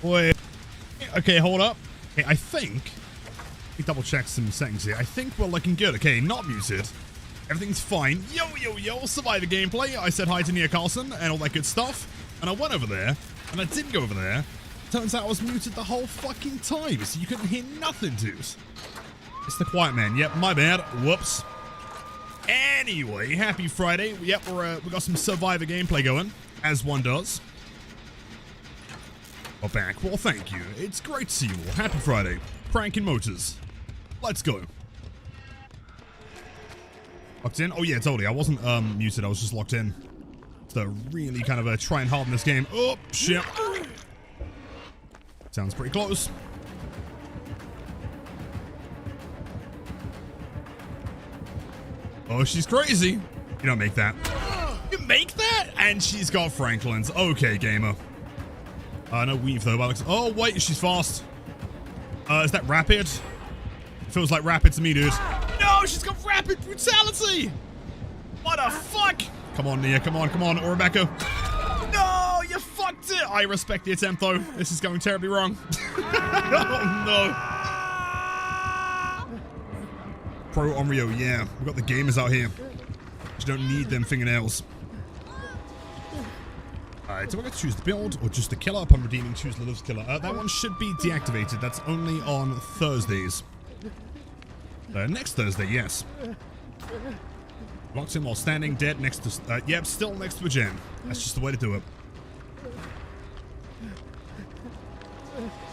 Wait. Okay, hold up. Okay, I think... Let me double check some settings here. I think we're looking good. Okay, not muted. Everything's fine. Yo, yo, yo, Survivor gameplay. I said hi to Nia Carlson and all that good stuff. And I went over there, and I didn't go over there. Turns out I was muted the whole fucking time, so you couldn't hear nothing, dude. It's the quiet man. Yep, my bad. Whoops. Anyway, happy Friday. Yep, we got some Survivor gameplay going, as one does. We're back. Well, thank you. It's great to see you all. Happy Friday. Cranking motors. Let's go. Locked in? Oh yeah, totally. I wasn't muted. I was just locked in. So really kind of trying hard in this game. Oh, shit. Sounds pretty close. Oh, she's crazy. You don't make that. You make that? And she's got Franklin's. Okay, gamer. No weave though. Alex. Oh, wait, she's fast. Is that rapid? It feels like rapid to me, dude. No, she's got rapid brutality. What the fuck? Come on, Nia. Come on, come on. Or Rebecca. No, you fucked it. I respect the attempt, though. This is going terribly wrong. Oh, no. Pro Onryo, yeah. We've got the gamers out here. You don't need them fingernails. Alright, so we're going to choose the build or just the killer. Upon redeeming, choose Lilith's killer. That one should be deactivated. That's only on Thursdays. Next Thursday, yes. Locked in while standing dead next to... yep, still next to a gem. That's just the way to do it.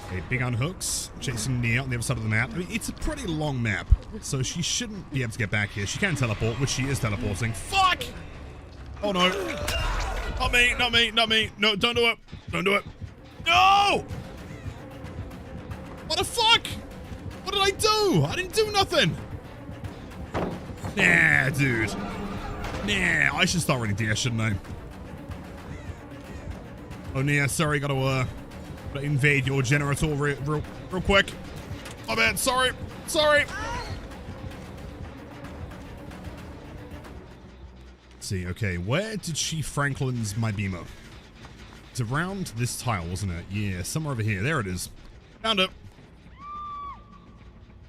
Okay, big on hooks. Chasing Nia on the other side of the map. I mean, it's a pretty long map, so she shouldn't be able to get back here. She can teleport, which she is teleporting. Fuck! Oh, no. Not me, not me, not me. No, don't do it. Don't do it. No! What the fuck? What did I do? I didn't do nothing. Nah, dude. Nah, I should start running DS, shouldn't I? Oh, Nia, sorry, gotta invade your generator real quick. My bad, sorry. Sorry. Let's see, okay, where did she Franklin's my beamer? It's around this tile, wasn't it? Yeah, somewhere over here. There it is. Found it.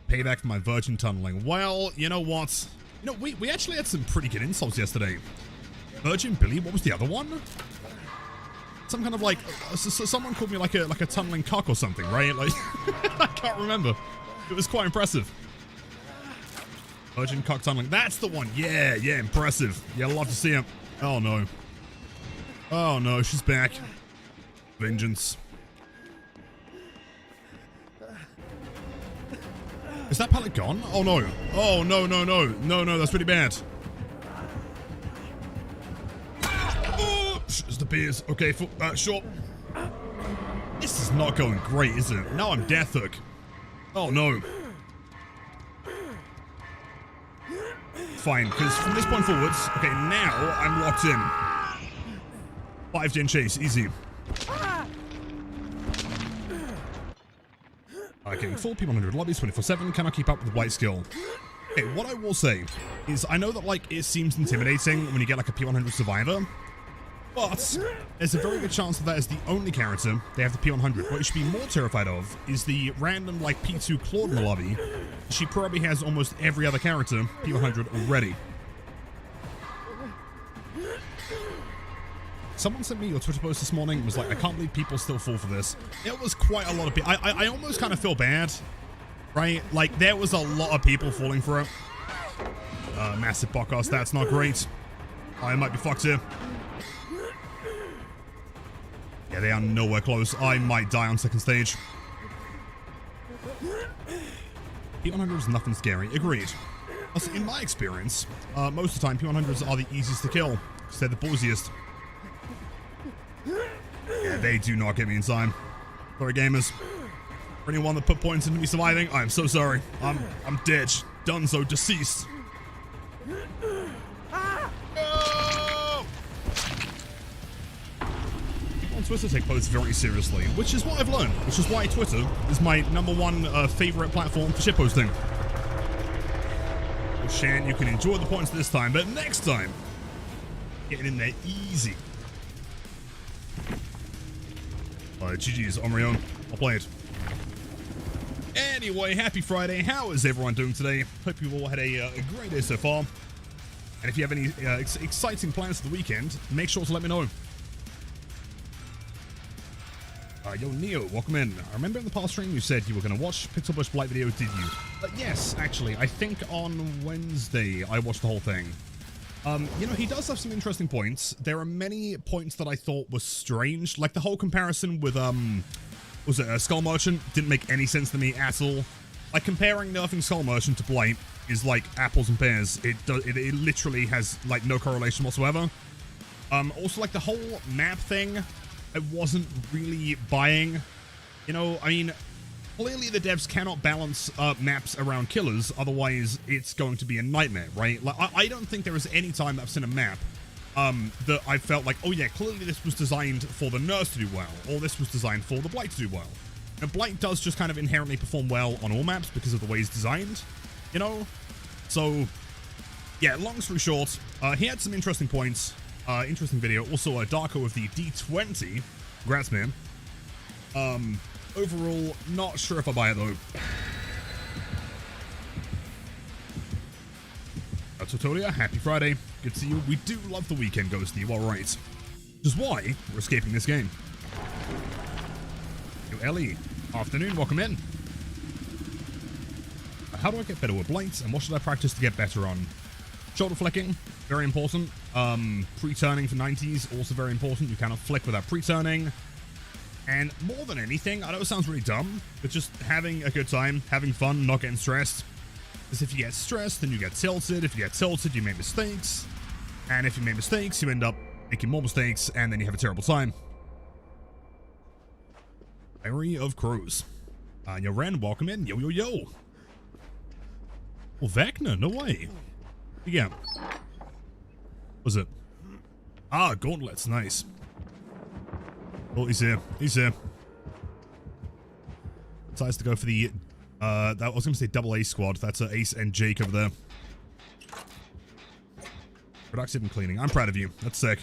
Payback for my virgin tunneling. Well, you know what? You know, we actually had some pretty good insults yesterday. Virgin Billy, what was the other one? Some kind of like, someone called me like a tunneling cock or something, right? Like, I can't remember. It was quite impressive. Virgin cock tunneling. That's the one. Yeah, yeah, impressive. Yeah, love to see him. Oh no. Oh no, she's back. Vengeance. Is that pallet gone? Oh no. Oh no, no, no. No, no, that's pretty bad. Oh, it's the beers. Okay, short. This is not going great, is it? Now I'm death hook. Oh no. Fine, because from this point forwards, okay, now I'm locked in. 5-gen chase, easy. Okay, full P100 lobbies 24/7, cannot keep up with white skill. Okay, what I will say is I know that, like, it seems intimidating when you get, like, a P100 survivor, but there's a very good chance that is the only character they have the P100. What you should be more terrified of is the random, like, P2 Claude in the lobby. She probably has almost every other character P100 already. Someone sent me your Twitter post this morning and was like, I can't believe people still fall for this. It was quite a lot of people. I almost kind of feel bad, right? Like, there was a lot of people falling for it. Massive podcast, that's not great. I might be fucked here. Yeah, they are nowhere close. I might die on second stage. P100 is nothing scary. Agreed. Also, in my experience, most of the time, P100s are the easiest to kill because they're the ballsiest. Yeah, they do not get me in time. Sorry, gamers. For anyone that put points into me surviving, I am so sorry. I'm dead. Done so. Deceased. No! People on Twitter take posts very seriously, which is what I've learned. Which is why Twitter is my #1 favorite platform for shitposting. Well, Shan, you can enjoy the points this time, but next time, get in there easy. GG's on my own. I'll play it. Anyway, happy Friday. How is everyone doing today? Hope you've all had a great day so far. And if you have any exciting plans for the weekend, make sure to let me know. Yo, Neo, welcome in. I remember in the past stream you said you were going to watch Pixel Bush Blight video, did you? Yes, actually. I think on Wednesday I watched the whole thing. You know, he does have some interesting points. There are many points that I thought were strange. Like the whole comparison with, was it Skull Merchant? Didn't make any sense to me at all. Like comparing nerfing Skull Merchant to Blight is like apples and pears. It literally has like no correlation whatsoever. Also like the whole map thing, I wasn't really buying. You know, I mean, clearly the devs cannot balance maps around killers, otherwise it's going to be a nightmare, right? Like I don't think there is any time that I've seen a map that I felt like, oh yeah, clearly this was designed for the nurse to do well, or this was designed for the Blight to do well. And Blight does just kind of inherently perform well on all maps because of the way it's designed, you know? So, yeah, long story short, he had some interesting points. Interesting video. Also, Darko with the D20. Congrats, man. Overall, not sure if I buy it, though. Totolia, happy Friday. Good to see you. We do love the weekend, Ghosty. You are right. Which is why we're escaping this game. Yo, Ellie. Afternoon, welcome in. How do I get better with Blight, and what should I practice to get better on? Shoulder flicking, very important. Pre-turning for 90s, also very important. You cannot flick without pre-turning. And more than anything, I know it sounds really dumb, but just having a good time, having fun, not getting stressed. Because if you get stressed, then you get tilted. If you get tilted, you make mistakes. And if you make mistakes, you end up making more mistakes, and then you have a terrible time. Diary of Crows. Yo, Ren, welcome in. Yo, yo, yo. Oh, Vecna, no way. Yeah. Was it? Ah, gauntlets, nice. Oh, he's here. He's here. Decides to go for the, I was going to say double Ace squad. That's Ace and Jake over there. Productive and cleaning. I'm proud of you. That's sick.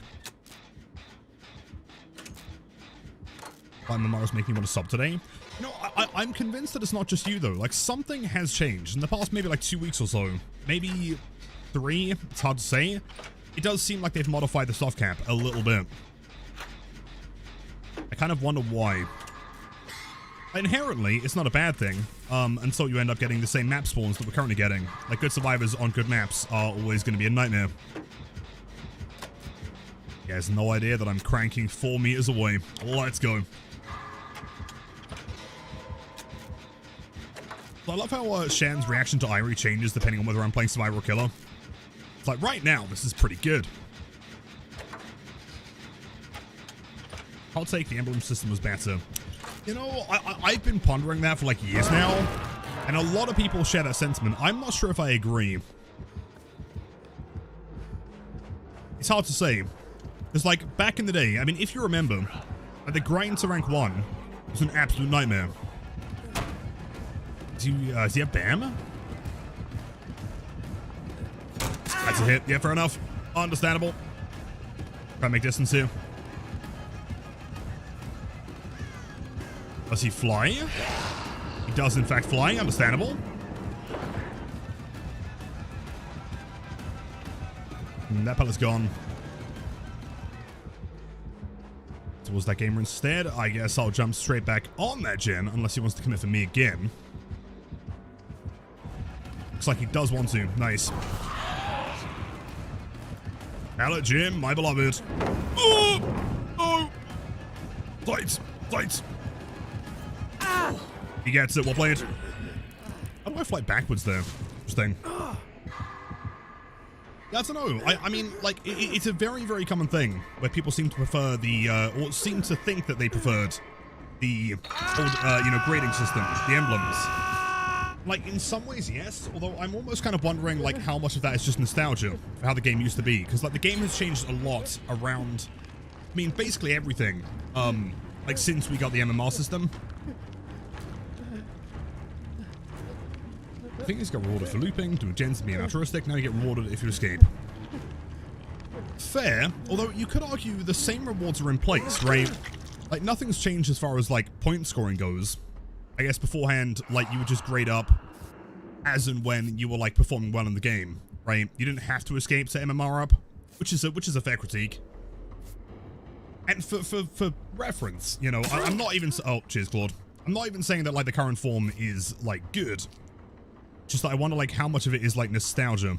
MMR's making me want to sub today. You know, I'm convinced that it's not just you, though. Like, something has changed. In the past, maybe like 2 weeks or so. Maybe 3. It's hard to say. It does seem like they've modified the soft cap a little bit. I kind of wonder why. Inherently, it's not a bad thing, until you end up getting the same map spawns that we're currently getting. Like, good survivors on good maps are always going to be a nightmare. He has no idea that I'm cranking 4 meters away. Let's go. So I love how Shan's reaction to Irie changes depending on whether I'm playing Survivor or Killer. It's like, right now, this is pretty good. I'll take the emblem system was better. You know, I've been pondering that for like years now, and a lot of people share that sentiment. I'm not sure if I agree. It's hard to say. Because like, back in the day, I mean, if you remember, the grind to rank 1 was an absolute nightmare. Does he have BAM? That's a hit. Yeah, fair enough. Understandable. Try to make distance here. Does he fly? He does, in fact, fly. Understandable. That pellet's gone. Towards that gamer instead. I guess I'll jump straight back on that gen, unless he wants to commit for me again. Looks like he does want to. Nice. Pallet Jim, my beloved. Oh! Oh! Fight! Fight! He gets it. Well played. How do I fly backwards there? Interesting. Yeah, I don't know. I mean, like, it's a very, very common thing where people seem to prefer the, or seem to think that they preferred the old, you know, grading system, the emblems. Like, in some ways, yes, although I'm almost kind of wondering, like, how much of that is just nostalgia for how the game used to be. Because, like, the game has changed a lot around, I mean, basically everything, like, since we got the MMR system. I think he's got rewarded for looping, doing gens and being altruistic. Now you get rewarded if you escape. Fair, although you could argue the same rewards are in place, right? Like, nothing's changed as far as, like, point scoring goes. I guess beforehand, like, you would just grade up as and when you were, like, performing well in the game, right? You didn't have to escape to MMR up, which is a fair critique. And for reference, you know, I'm not even... Oh, cheers, Claude. I'm not even saying that, like, the current form is, like, good. Just that I wonder, like, how much of it is, like, nostalgia.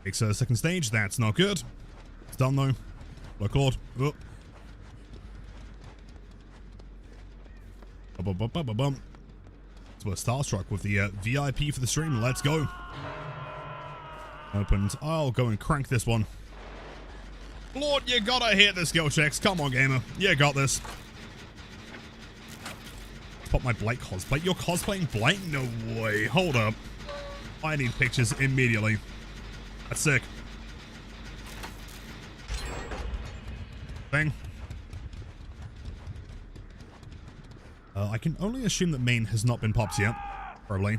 Takes a second stage. That's not good. It's done, though. Look, Claude. Oh. So we're starstruck with the VIP for the stream. Let's go. Opened. I'll go and crank this one. Lord, you gotta hit the skill checks. Come on, gamer. You got this. Let's pop my Blake cosplay. You're cosplaying Blake? No way. Hold up. I need pictures immediately. That's sick. Bang. I can only assume that main has not been popped yet. Probably.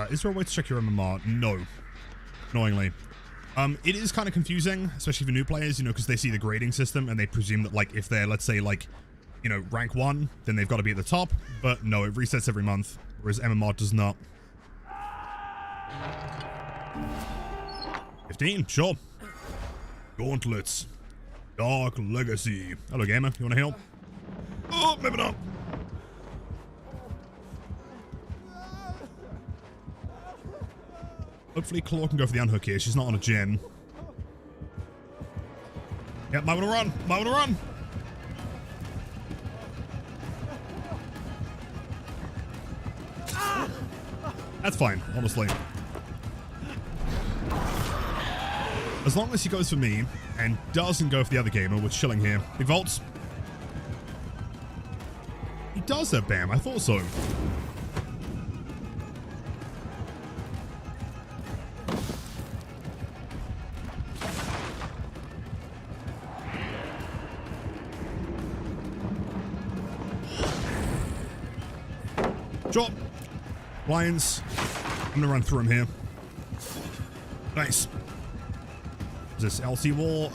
Is there a way to check your MMR? No. Annoyingly. It is kind of confusing, especially for new players, you know, because they see the grading system and they presume that, like, if they're, let's say, like, you know, rank 1, then they've got to be at the top. But no, it resets every month, whereas MMR does not. 15, sure. Gauntlets. Dark Legacy. Hello, gamer. You want to heal? Oh, maybe not. Hopefully Claw can go for the unhook here. She's not on a gen. Yep, might want to run. Might want to run. That's fine, honestly. As long as he goes for me and doesn't go for the other gamer, we're chilling here. Big vaults. He does have BAM. I thought so. Drop. Lions. I'm gonna run through him here. Nice. Is this LC wall?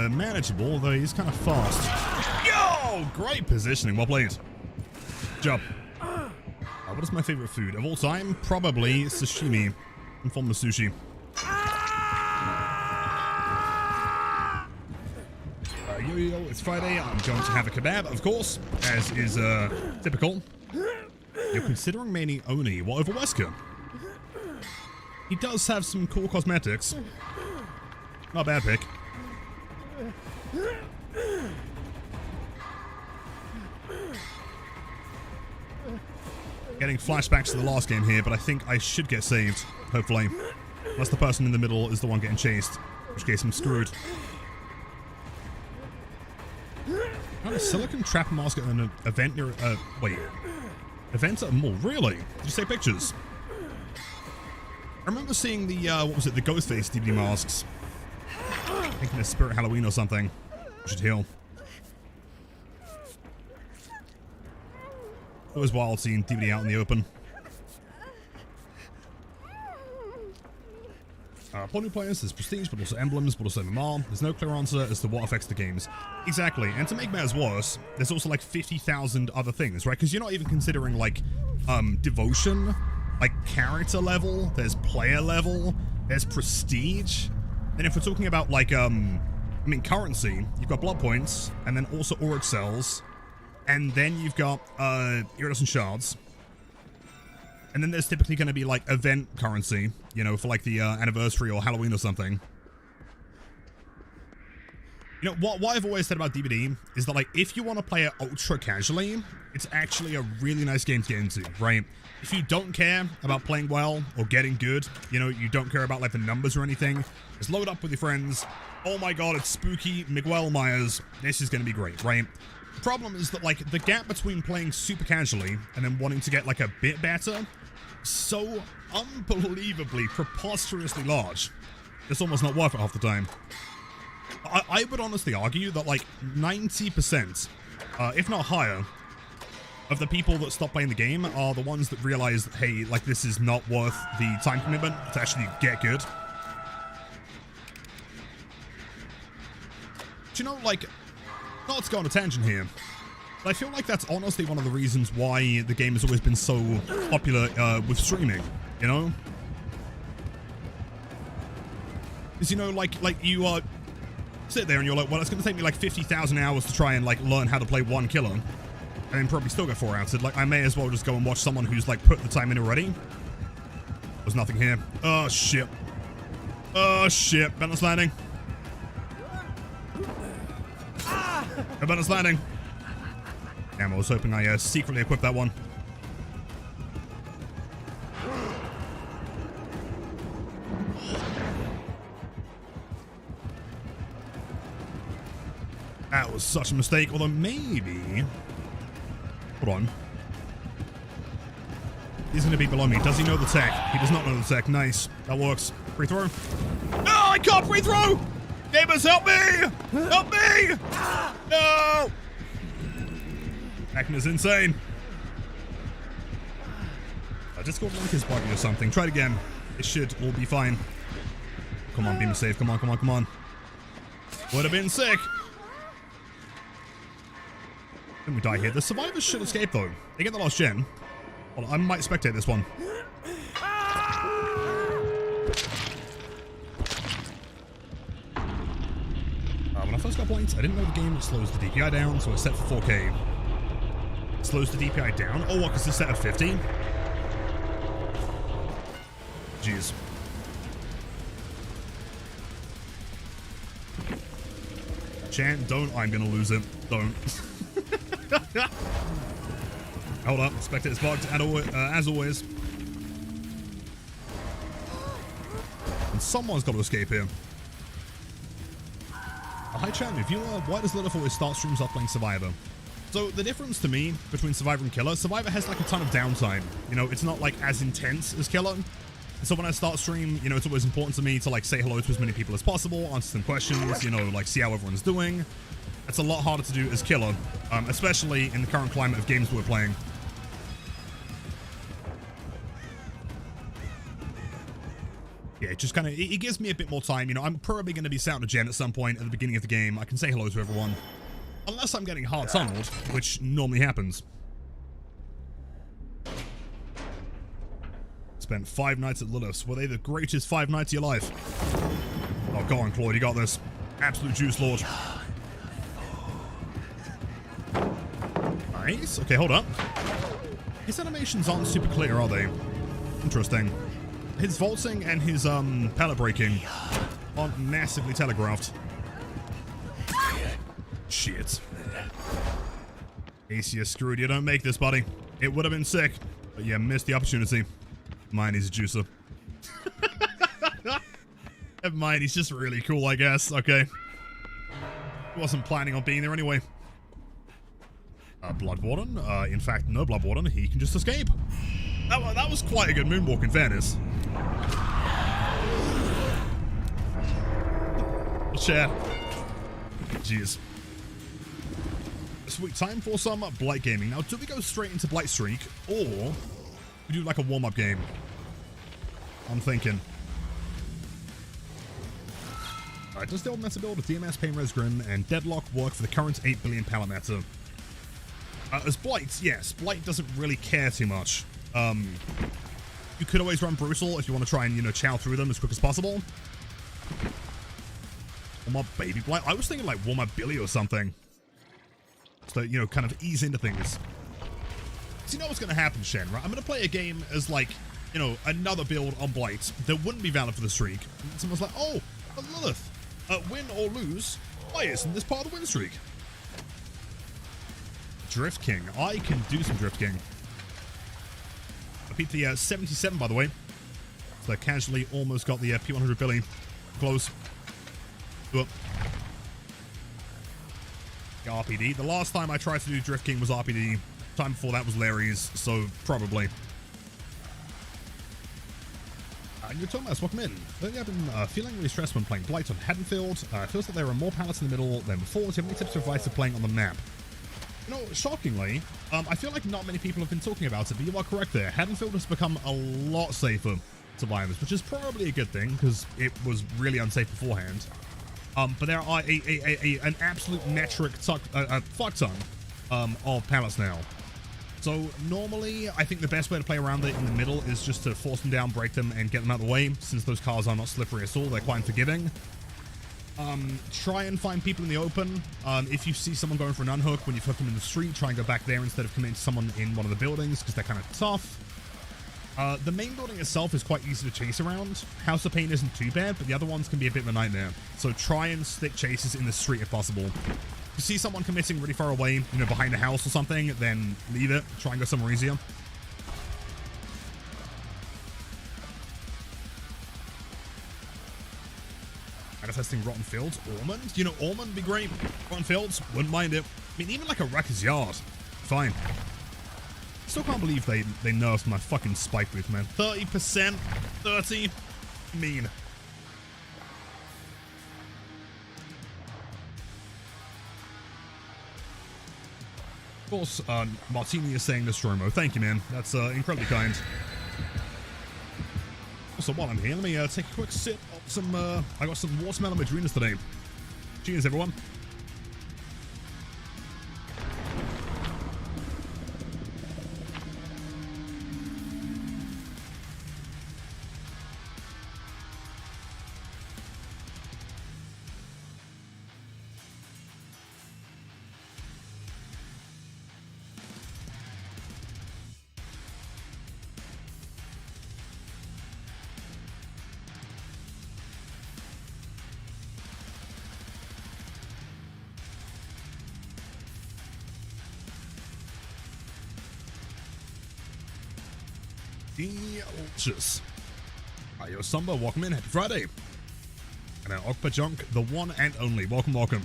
Manageable, though he's kind of fast. Yo! Great positioning. Well played. Good job. What is my favorite food of all time? Probably sashimi in form of sushi. Yo, it's Friday. I'm going to have a kebab, of course, as is typical. You're considering mainly Oni. What over Wesker? He does have some cool cosmetics. Not a bad pick. Getting flashbacks to the last game here, but I think I should get saved, hopefully. Unless the person in the middle is the one getting chased, in which case I'm screwed. Found a silicon trap mask at an event near, wait. Events at a mall? Really? Did you say pictures? I remember seeing the, what was it, the Ghostface DVD masks. Thinking of Spirit Halloween or something. I should heal. It was wild seeing DVD out in the open. For new players, there's prestige, but also emblems, but also MMR. There's no clear answer as to what affects the games. Exactly, and to make matters worse, there's also like 50,000 other things, right? Because you're not even considering like, devotion, like character level, there's player level, there's prestige. Then if we're talking about like, I mean currency, you've got blood points, and then also auric cells, and then you've got, iridescent shards. And then there's typically going to be, like, event currency, you know, for, like, the anniversary or Halloween or something. You know, what I've always said about DBD is that, like, if you want to play it ultra casually, it's actually a really nice game to get into, right? If you don't care about playing well or getting good, you know, you don't care about, like, the numbers or anything, just load up with your friends. Oh my god, it's spooky Miguel Myers. This is going to be great, right? The problem is that, like, the gap between playing super casually and then wanting to get, like, a bit better so unbelievably, preposterously large. It's almost not worth it half the time. I would honestly argue that, like, 90%, if not higher, of the people that stop playing the game are the ones that realize that, hey, like, this is not worth the time commitment to actually get good. you know, like, not to go on a tangent here, but I feel like that's honestly one of the reasons why the game has always been so popular with streaming, you know? Because, you know, like you sit there and you're like, well, it's going to take me like 50,000 hours to try and like learn how to play one killer, and then probably still get 4 hours. Like, I may as well just go and watch someone who's like put the time in already. There's nothing here. Oh, shit. Oh, shit. Balance landing. Balance landing. Damn, I was hoping I secretly equipped that one. That was such a mistake, although maybe... Hold on. He's going to be below me. Does he know the tech? He does not know the tech. Nice. That works. Free throw. No, I can't free throw! Gamers, help me! Help me! No! Hacking is insane. Our Discord link is buggy or something. Try it again. It should all be fine. Come on, beam safe. Come on, come on, come on. Would have been sick. Then we die here. The survivors should escape, though. They get the last gen. Well, I might spectate this one. When I first got points, I didn't know the game slows the DPI down, so I set for 4K. It slows the DPI down? Oh, what, because it's set at 50? Jeez. Chan, don't. I'm gonna lose it. Don't. Hold up. Spectator's bugged, as always. And someone's got to escape here. Hi Chan, if you why does Lilith always start streams off playing Survivor? So the difference to me between Survivor and Killer, Survivor has like a ton of downtime. You know, it's not like as intense as Killer. So when I start stream, you know, it's always important to me to like say hello to as many people as possible, answer some questions, you know, like see how everyone's doing. It's a lot harder to do as Killer, especially in the current climate of games we're playing. Yeah, it just kind of, it gives me a bit more time. You know, I'm probably going to be shouting to Jen at some point at the beginning of the game. I can say hello to everyone. Unless I'm getting hard tunneled, which normally happens. Spent 5 nights at Lilith's. Were they the greatest 5 nights of your life? Oh, go on, Claude, you got this. Absolute juice lord. Nice. Okay, hold up. His animations aren't super clear, are they? Interesting. His vaulting and his pallet breaking aren't massively telegraphed. Shit. AC, you're screwed. You don't make this, buddy. It would have been sick, but you missed the opportunity. Mine, he's a juicer. Never mind, he's just really cool, I guess. Okay. He wasn't planning on being there anyway. Blood Warden? In fact, no Blood Warden. He can just escape. That was quite a good moonwalk, in fairness. Chat. Jeez. Sweet, time for some Blight gaming. Now, do we go straight into Blight Streak, or we do like a warm-up game? I'm thinking. Alright, does the old meta build of DMS, Pain Res Grim, and Deadlock work for the current 8 billion power meta? As Blight, yes, Blight doesn't really care too much. You could always run Brutal if you want to try and, you know, chow through them as quick as possible. Warm-up Baby Blight. I was thinking like warm-up Billy or something. So, you know, kind of ease into things. So you know what's going to happen, Shen, right? I'm going to play a game as, like, you know, another build on Blight that wouldn't be valid for the streak. And someone's like, oh, Lilith, win or lose, why isn't this part of the win streak? Drift King. I can do some Drift King. I beat the 77, by the way. So I casually almost got the P100 Billy. Close. Go up. RPD. The last time I tried to do Drift King was RPD. Time before that was Larry's, so probably. You're talking about us, welcome in. Lately I've been feeling really stressed when playing Blight on Haddonfield. It feels like there are more pallets in the middle than before. Do you have any tips or advice for playing on the map? You know, shockingly, I feel like not many people have been talking about it, but you are correct there. Haddonfield has become a lot safer survivors, which is probably a good thing, because it was really unsafe beforehand. But there are an absolute metric fuck ton of pallets now. So normally, I think the best way to play around it in the middle is just to force them down, break them, and get them out of the way. Since those cars are not slippery at all, they're quite forgiving. Try and find people in the open. If you see someone going for an unhook, when you hook them in the street, try and go back there instead of committing to someone in one of the buildings, because they're kind of tough. The main building itself is quite easy to chase around. House of Pain isn't too bad, but the other ones can be a bit of a nightmare. So try and stick chases in the street if possible. If you see someone committing really far away, you know, behind a house or something, then leave it. Try and go somewhere easier. Manifesting Rotten Fields. Ormond? You know, Ormond would be great. Rotten Fields, wouldn't mind it. I mean, even like a Wrecker's Yard. Fine. Still can't believe they nerfed my fucking spike booth, man. 30%? 30? Mean. Of course, Martini is saying destroy mode. Thank you, man. That's incredibly kind. Also, while I'm here, let me take a quick sip of some, I got some watermelon madrinas today. Cheers, everyone. Delicious. Ayo Samba, welcome in. Happy Friday. And our Okpa Junk, the one and only. Welcome, welcome.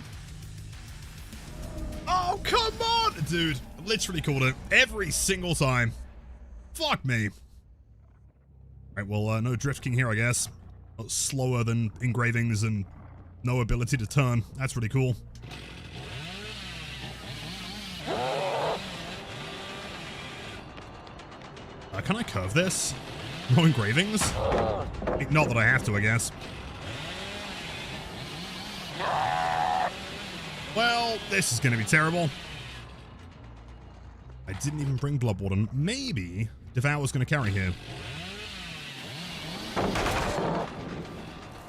Oh, come on, dude. I literally called it every single time. Fuck me. Right, well, no Drift King here, I guess. Slower than engravings and no ability to turn. That's really cool. Can I curve this? No engravings? Not that I have to, I guess. Well, this is going to be terrible. I didn't even bring Blood Warden. Maybe Devour's going to carry here.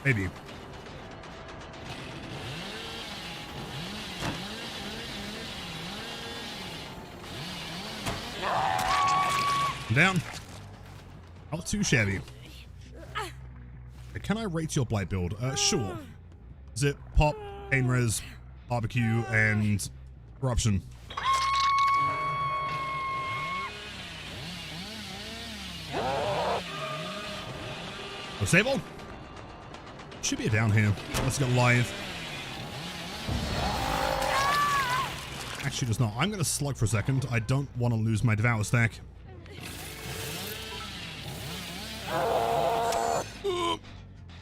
Maybe. Down. Not too shabby. Can I rate your Blight build? Sure. Is it Pop, Pain Res, Barbecue, and Corruption? Disable? Should be a down here. Let's go live. Actually, does not. I'm going to slug for a second. I don't want to lose my Devour stack.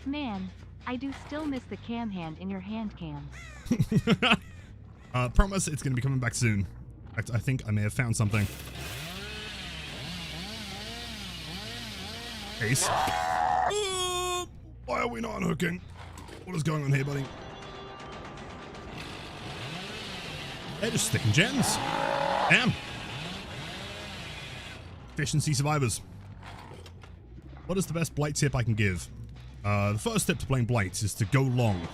Man, I do still miss the cam hand in your hand cam. Promise it's going to be coming back soon. In fact, I think I may have found something. Ace. Why are we not unhooking? What is going on here, buddy? They're just sticking gens. Damn. Efficiency survivors. What is the best Blight tip I can give? The first tip to playing Blight is to go long.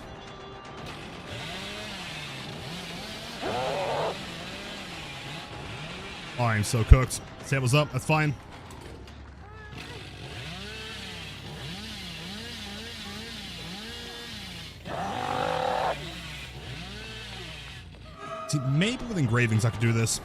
I'm so cooked. Table's up, that's fine. See, maybe with engravings I could do this.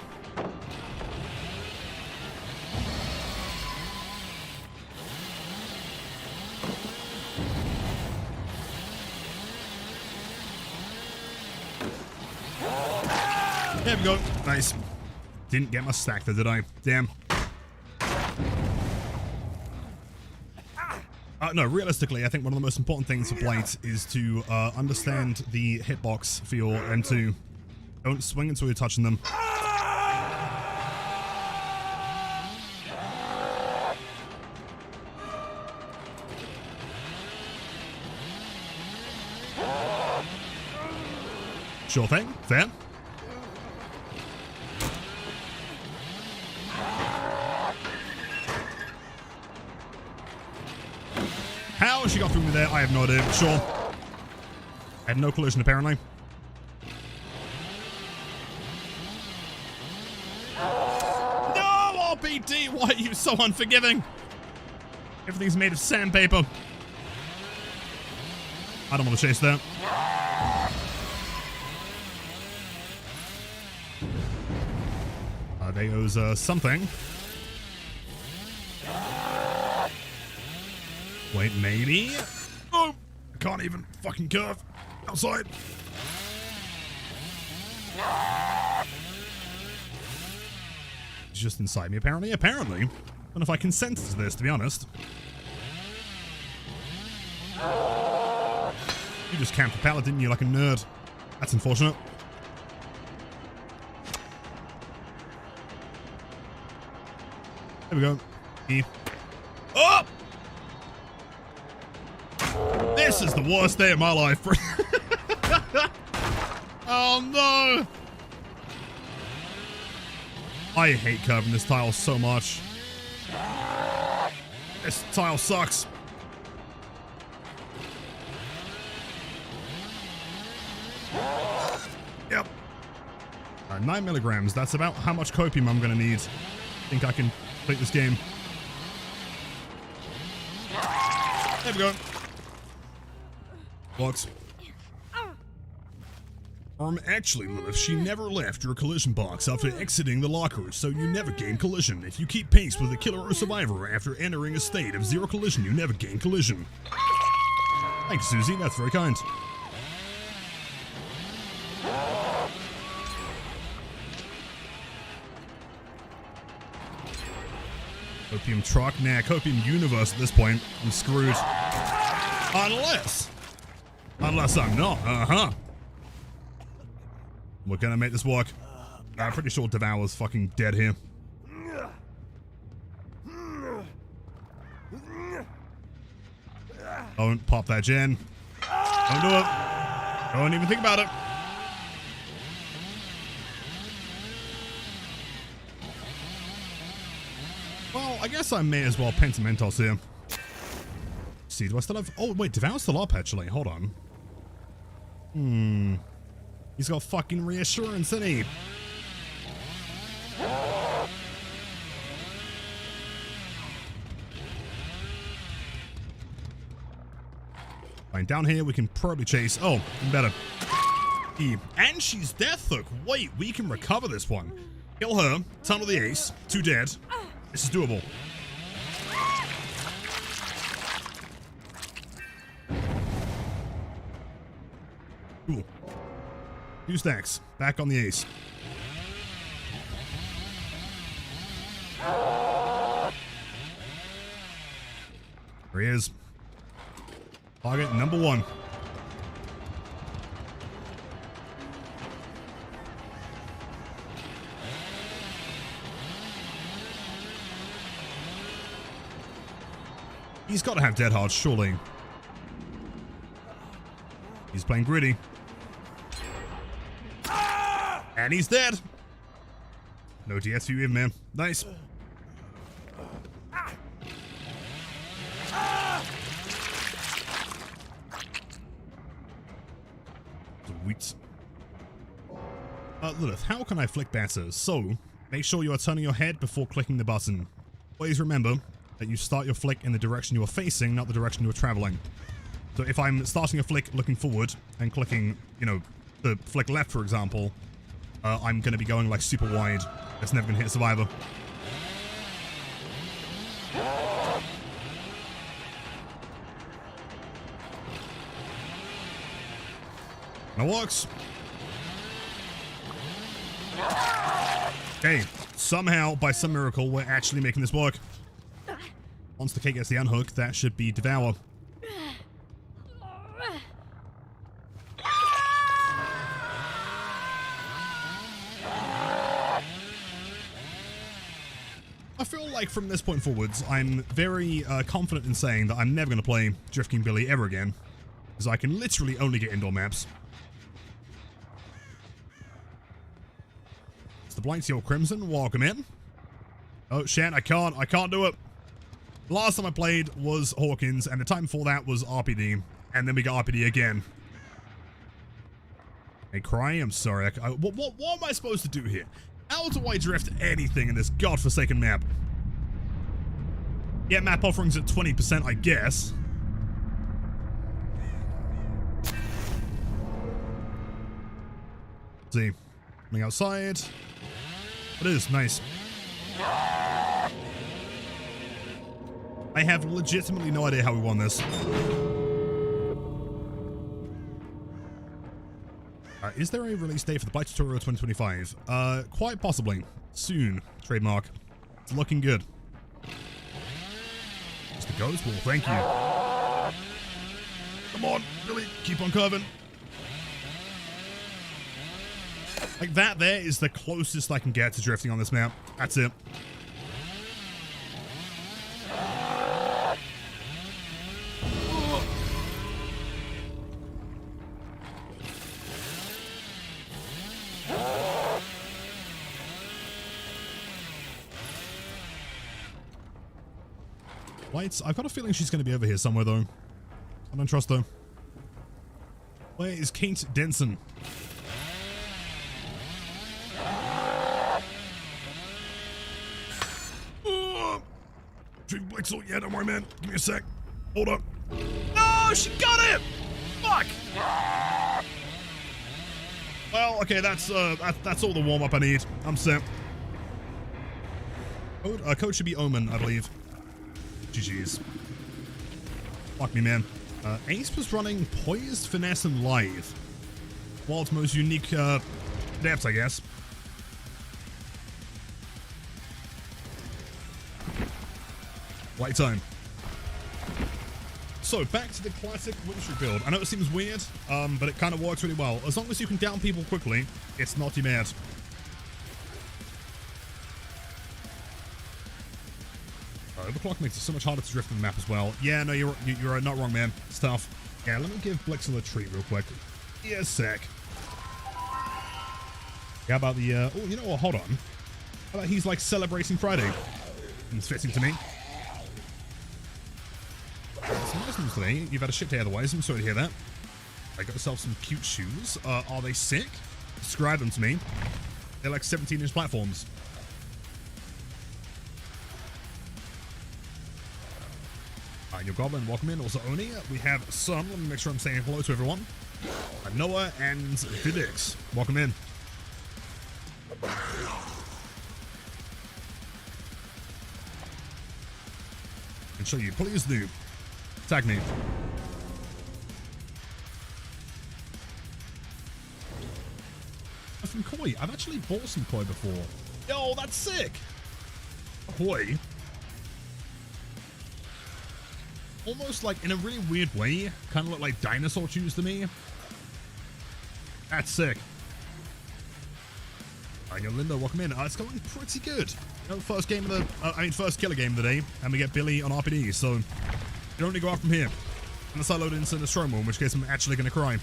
There we go. Nice. Didn't get my stack there, did I? Damn. No, realistically, I think one of the most important things for Blight is to understand the hitbox for your M2. Don't swing until you're touching them. Sure thing. Fair. How she got through me there, I have no idea. Sure. I had no collision, apparently. No, RPD! Why are you so unforgiving? Everything's made of sandpaper. I don't want to chase that. They owes something. Wait, maybe? Oh! I can't even fucking curve outside. It's just inside me, apparently. Apparently. I don't know if I consented to this, to be honest. You just camped the pallet, didn't you, like a nerd? That's unfortunate. There we go. Oh! This is the worst day of my life. Oh no! I hate curving this tile so much. This tile sucks. Yep. 9 milligrams. That's about how much copium I'm gonna need. I think I can complete this game. There we go. Works. Actually, Lilith, she never left your collision box after exiting the locker, so you never gain collision. If you keep pace with a killer or survivor after entering a state of 0 collision, you never gain collision. Thanks, Susie. That's very kind. Copium truck? Nah, Copium universe at this point. I'm screwed. Unless I'm not. Uh-huh. We're gonna make this work. I'm pretty sure Devour's fucking dead here. Don't pop that gen. Don't do it. Don't even think about it. Well, I guess I may as well Pentamentos here. See, do I still have... Oh, wait, Devour's still up, actually. Hold on. He's got fucking reassurance, isn't he? Fine, down here we can probably chase. Oh, even better. And she's death hook. Wait, we can recover this one. Kill her, tunnel the ace, 2 dead. This is doable. Cool. 2 stacks. Back on the ace. There he is. Target number 1. He's got to have dead hearts, surely. He's playing gritty. And he's dead. No DS for you, man. Nice. Sweet. Lilith, how can I flick better? So, make sure you are turning your head before clicking the button. Always remember that you start your flick in the direction you are facing, not the direction you are traveling. So if I'm starting a flick looking forward and clicking, you know, the flick left, for example, I'm going to be going like super wide. It's never going to hit a survivor. That works. Okay, somehow, by some miracle, we're actually making this work. Once the cake gets the unhook, that should be Devour. I feel like from this point forwards, I'm very confident in saying that I'm never going to play Drift King Billy ever again, because I can literally only get indoor maps. It's the Blight Seal Crimson. Welcome in. Oh, Shan, I can't do it. Last time I played was Hawkins, and the time before that was RPD. And then we got RPD again. Hey, Cry, I'm sorry. What am I supposed to do here? How do I drift anything in this godforsaken map? Yeah, map offerings at 20%, I guess. Let's see. Coming outside. It is nice. I have legitimately no idea how we won this. Is there a release date for the Blight Tutorial 2025? Quite possibly. Soon. Trademark. It's looking good. Just the ghost wall. Thank you. Come on, Billy. Keep on curving. Like that there is the closest I can get to drifting on this map. That's it. Lights. I've got a feeling she's going to be over here somewhere, though. I don't trust her. Where is Kate Denson? Drink Blixel. Yeah, don't worry, man. Give me a sec. Hold up. No, she got it! Fuck! Well, okay, that's all the warm-up I need. I'm set. Code should be Omen, I believe. GG's. Fuck me, man. Ace was running Poised, Finesse, and Lithe. World's most unique depths, I guess. Light time. So, back to the classic Winstreak build. I know it seems weird, but it kind of works really well. As long as you can down people quickly, it's not too bad. Overclock makes it so much harder to drift in the map as well. Yeah, no, you're not wrong, man. It's tough. Yeah, let me give Blixel a treat real quick. Yeah, sec. How about the, oh, you know what, hold on. How about he's like celebrating Friday? It's fitting to me. Some nice news today. You've had a shit day otherwise. I'm sorry to hear that. I got myself some cute shoes. Are they sick? Describe them to me. They're like 17-inch platforms. Your Goblin, welcome in. Also, Oni, we have Sun. Let me make sure I'm saying hello to everyone. Noah and Vidix, welcome in. And show you, please do. Tag me. From Koi. I've actually bought some Koi before. Yo, that's sick. Koi. Almost like in a really weird way, kind of look like dinosaur shoes to me. That's sick. Yo, Linda, welcome in. It's going pretty good. You know, first killer game of the day, and we get Billy on RPD, so you don't need to go out from here. Unless I load into the Nostromo, in which case I'm actually going to cry.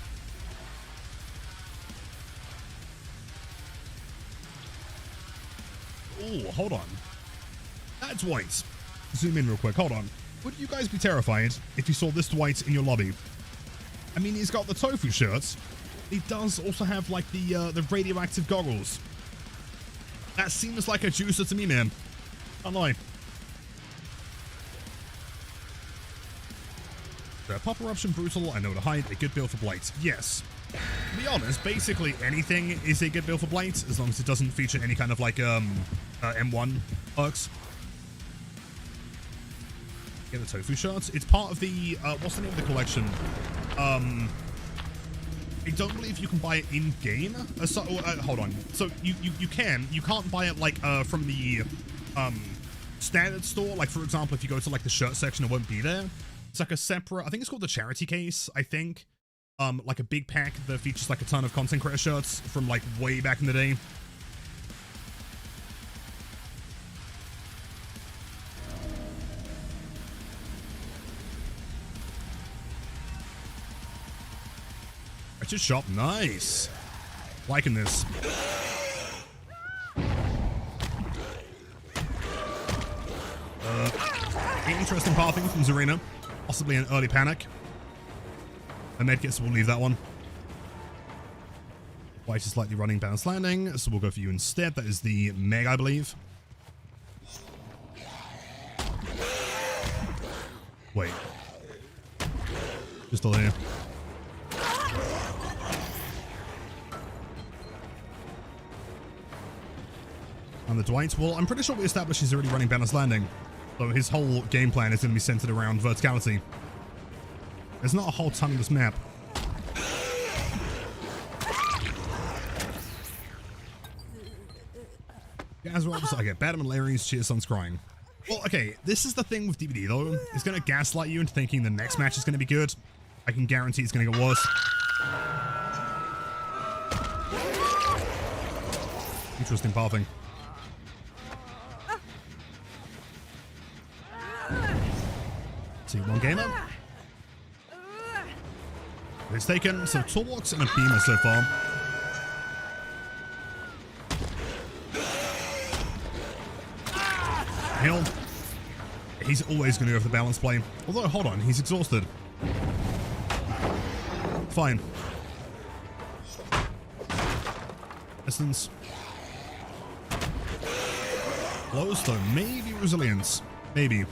Oh, hold on. That's white. Zoom in real quick. Hold on. Would you guys be terrified if you saw this Dwight in your lobby? I mean, he's got the tofu shirts. He does also have, like, the radioactive goggles. That seems like a juicer to me, man. Can't lie. Pop Eruption, Brutal, I know to hide, a good build for Blight. Yes. To be honest, basically anything is a good build for Blight, as long as it doesn't feature any kind of, like, M1 perks. Get the tofu shirts. It's part of the, what's the name of the collection? I don't believe you can buy it in-game. Hold on. So, you can't buy it, like, from the, standard store. Like, for example, if you go to, like, the shirt section, it won't be there. It's like a separate, I think it's called the charity case, I think. Like a big pack that features, like, a ton of content creator shirts from, like, way back in the day. Just shop. Nice. Liking this. Interesting pathing from Zarina. Possibly an early panic. The medkits will leave that one. White is slightly running balanced landing, so we'll go for you instead. That is the Meg, I believe. Wait. You're still here. And the Dwight, well, I'm pretty sure we established he's already running balanced landing. So his whole game plan is going to be centered around verticality. There's not a whole ton of this map. Guys, I get bad malarians, cheers, sun's crying. Well, okay, this is the thing with DBD though. It's going to gaslight you into thinking the next match is going to be good. I can guarantee it's going to get worse. Interesting pathing. See, one gamer. It's taken some toolbox and a beamer so far. Hell, he's always going to go for the balance play. Although, hold on, he's exhausted. Fine. Distance. Close though, maybe resilience. Maybe.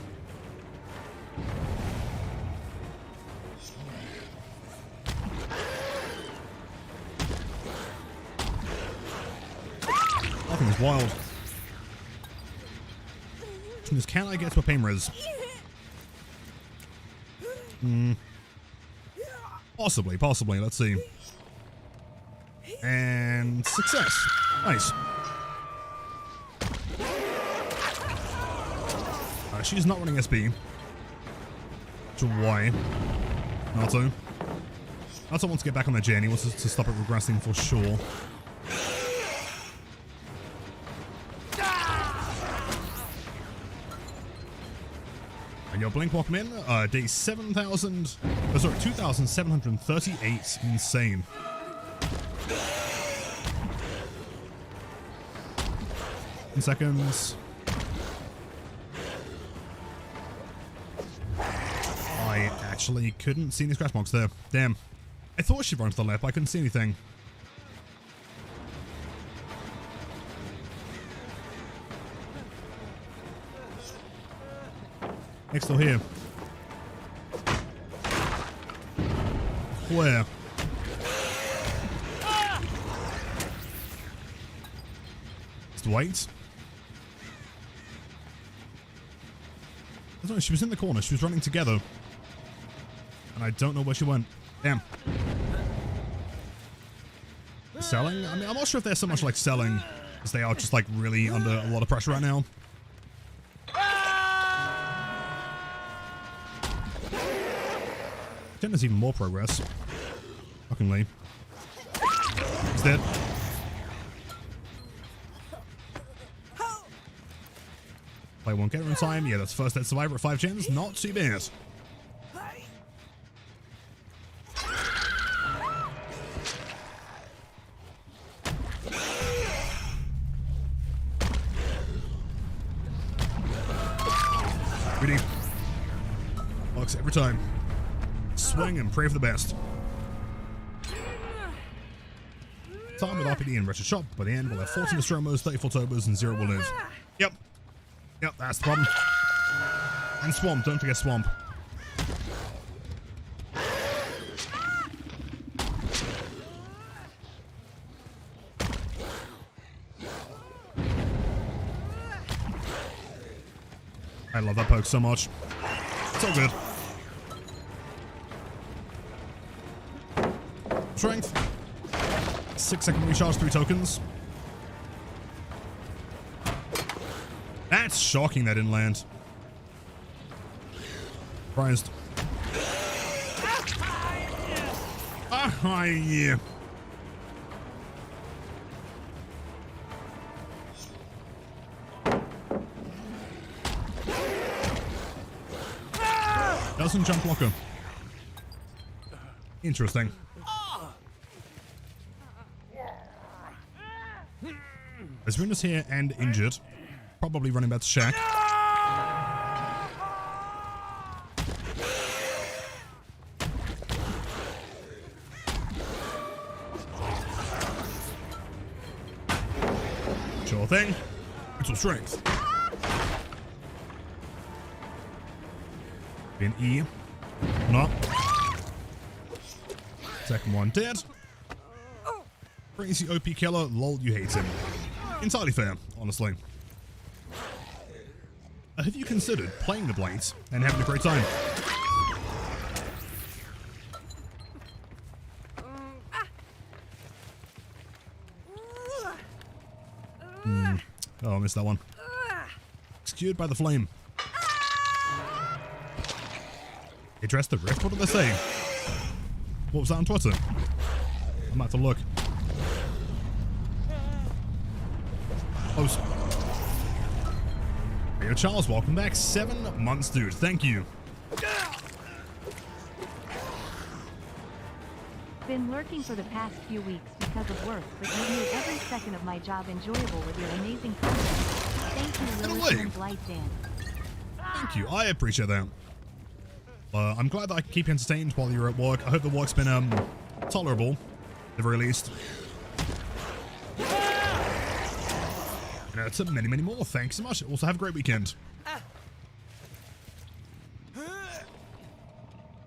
Nothing is wild. Just can I get to a pain res? Possibly. Let's see. And success. Nice. She's not running SB. To why? Naruto. Naruto wants to get back on that journey. Wants to stop it regressing for sure. And your blink walk in, day 7,000, sorry, 2,738. Insane. In seconds. I actually couldn't see any scratch marks there. Damn. I thought she'd run to the left, but I couldn't see anything. Nick's still here. Where? Just wait. I don't know, she was in the corner. She was running together. And I don't know where she went. Damn. Selling? I mean, I'm not sure if they're so much like selling as they are just like really under a lot of pressure right now. Then there's even more progress. Fuckingly. He's dead. Play one getter in time. Yeah, that's first dead survivor at 5 gens. Not too bad. Ready. Works every time. Swing and pray for the best. Time with RPD and Wretched Shop. By the end, we'll have 14 Nostromos, 34 Tobas, and 0 will live. Yep. Yep, that's the problem. And Swamp, don't forget Swamp. I love that poke so much. So good. Strength. 6-second recharge, 3 tokens. That's shocking that didn't land. Surprised. Ah, yeah. Doesn't jump blocker. Interesting. There's Runa's here and injured. Probably running back to Shack. Sure thing. Brutal strength. An E. No. Second one dead. Crazy OP killer. Lol, you hate him. Entirely fair, honestly. Have you considered playing the Blades and having a great time? Oh, I missed that one. Skewered by the flame. Address the rift? What did they say? What was that on Twitter? I'm about to look. Oh, hey, Charles, welcome back. 7 months, dude. Thank you. Been lurking for the past few weeks because of work, but you've made every second of my job enjoyable with your amazing content. Thank you, Lilith and Blight Dan. Thank you. I appreciate that. I'm glad that I can keep you entertained while you're at work. I hope the work's been tolerable, at the very least. And to many, many more. Thanks so much. Also, have a great weekend.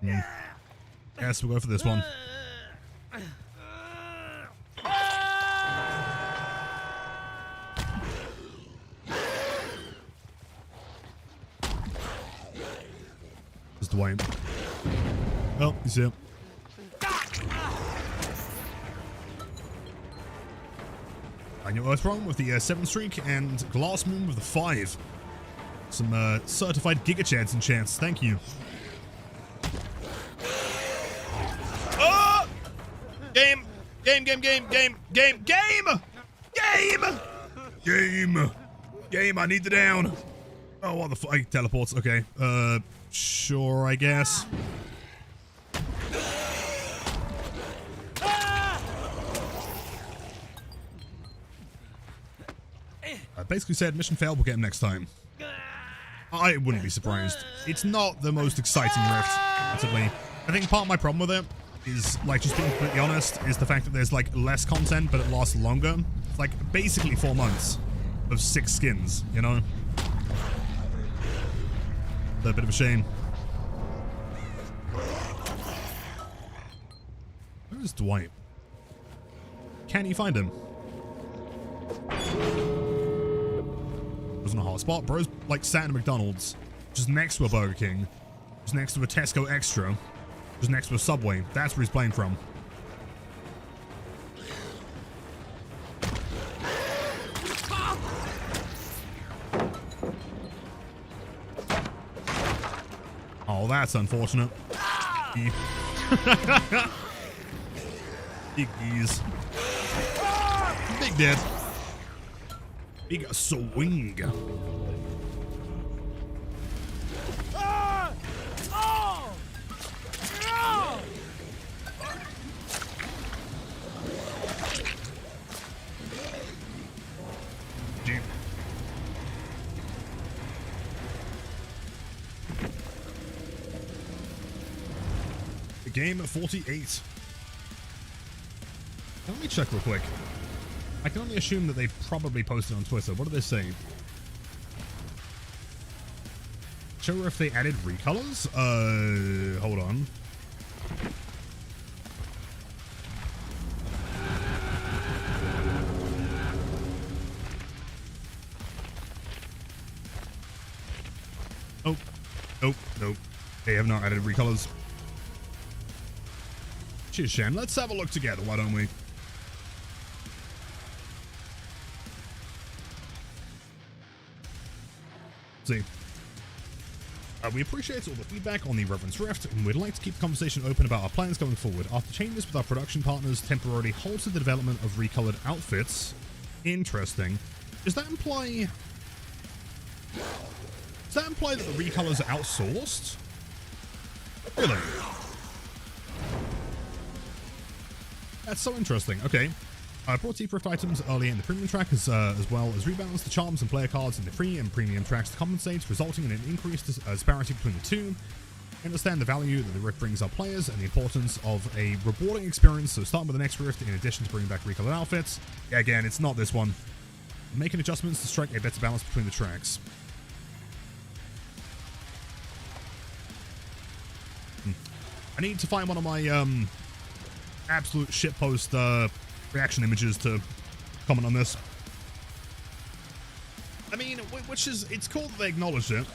Yes, we'll go for this one. Just Dwayne. Oh, you see him. And your Earthworm with the 7 streak and Glass Moon with the 5. Some certified Giga Chance and chance. Thank you. Oh! Game! Game! Game! Game! Game! Game! Game! Game! Game! Game! I need the down. Oh, what the fuck? Teleports. Okay. Sure, I guess. I basically said mission failed, we'll get him next time. I wouldn't be surprised. It's not the most exciting rift, admittedly. I think part of my problem with it is, like, just being completely honest, is the fact that there's, like, less content, but it lasts longer. It's, like, basically 4 months of 6 skins, you know? A bit of a shame. Where's Dwight? Can you find him? Wasn't a hot spot. Bro's like sat in a McDonald's, just next to a Burger King, just next to a Tesco Extra, just next to a Subway. That's where he's playing from. Oh, that's unfortunate. Big geese. Big dead. Big swing. Deep. Game 48. Let me check real quick. I can only assume that they probably posted on Twitter. What do they say? Sure if they added recolors? Hold on. Oh. Nope. Nope. They have not added recolors. Cheers, Shan. Let's have a look together, why don't we? See. We appreciate all the feedback on the Reverence Rift, and we'd like to keep the conversation open about our plans going forward. After changes with our production partners temporarily halted the development of recolored outfits. Interesting. Does that imply... Does that imply that the recolors are outsourced? Really? That's so interesting. Okay. Brought Deep Rift items earlier in the premium track as well as rebalanced the charms and player cards in the free and premium tracks to compensate, resulting in an increased disparity between the two. Understand the value that the Rift brings our players and the importance of a rewarding experience, so start with the next Rift in addition to bringing back recolored outfits. Yeah, again, it's not this one. Making adjustments to strike a better balance between the tracks. I need to find one of my absolute shitpost reaction images to comment on this. I mean, which is, it's cool that they acknowledged it.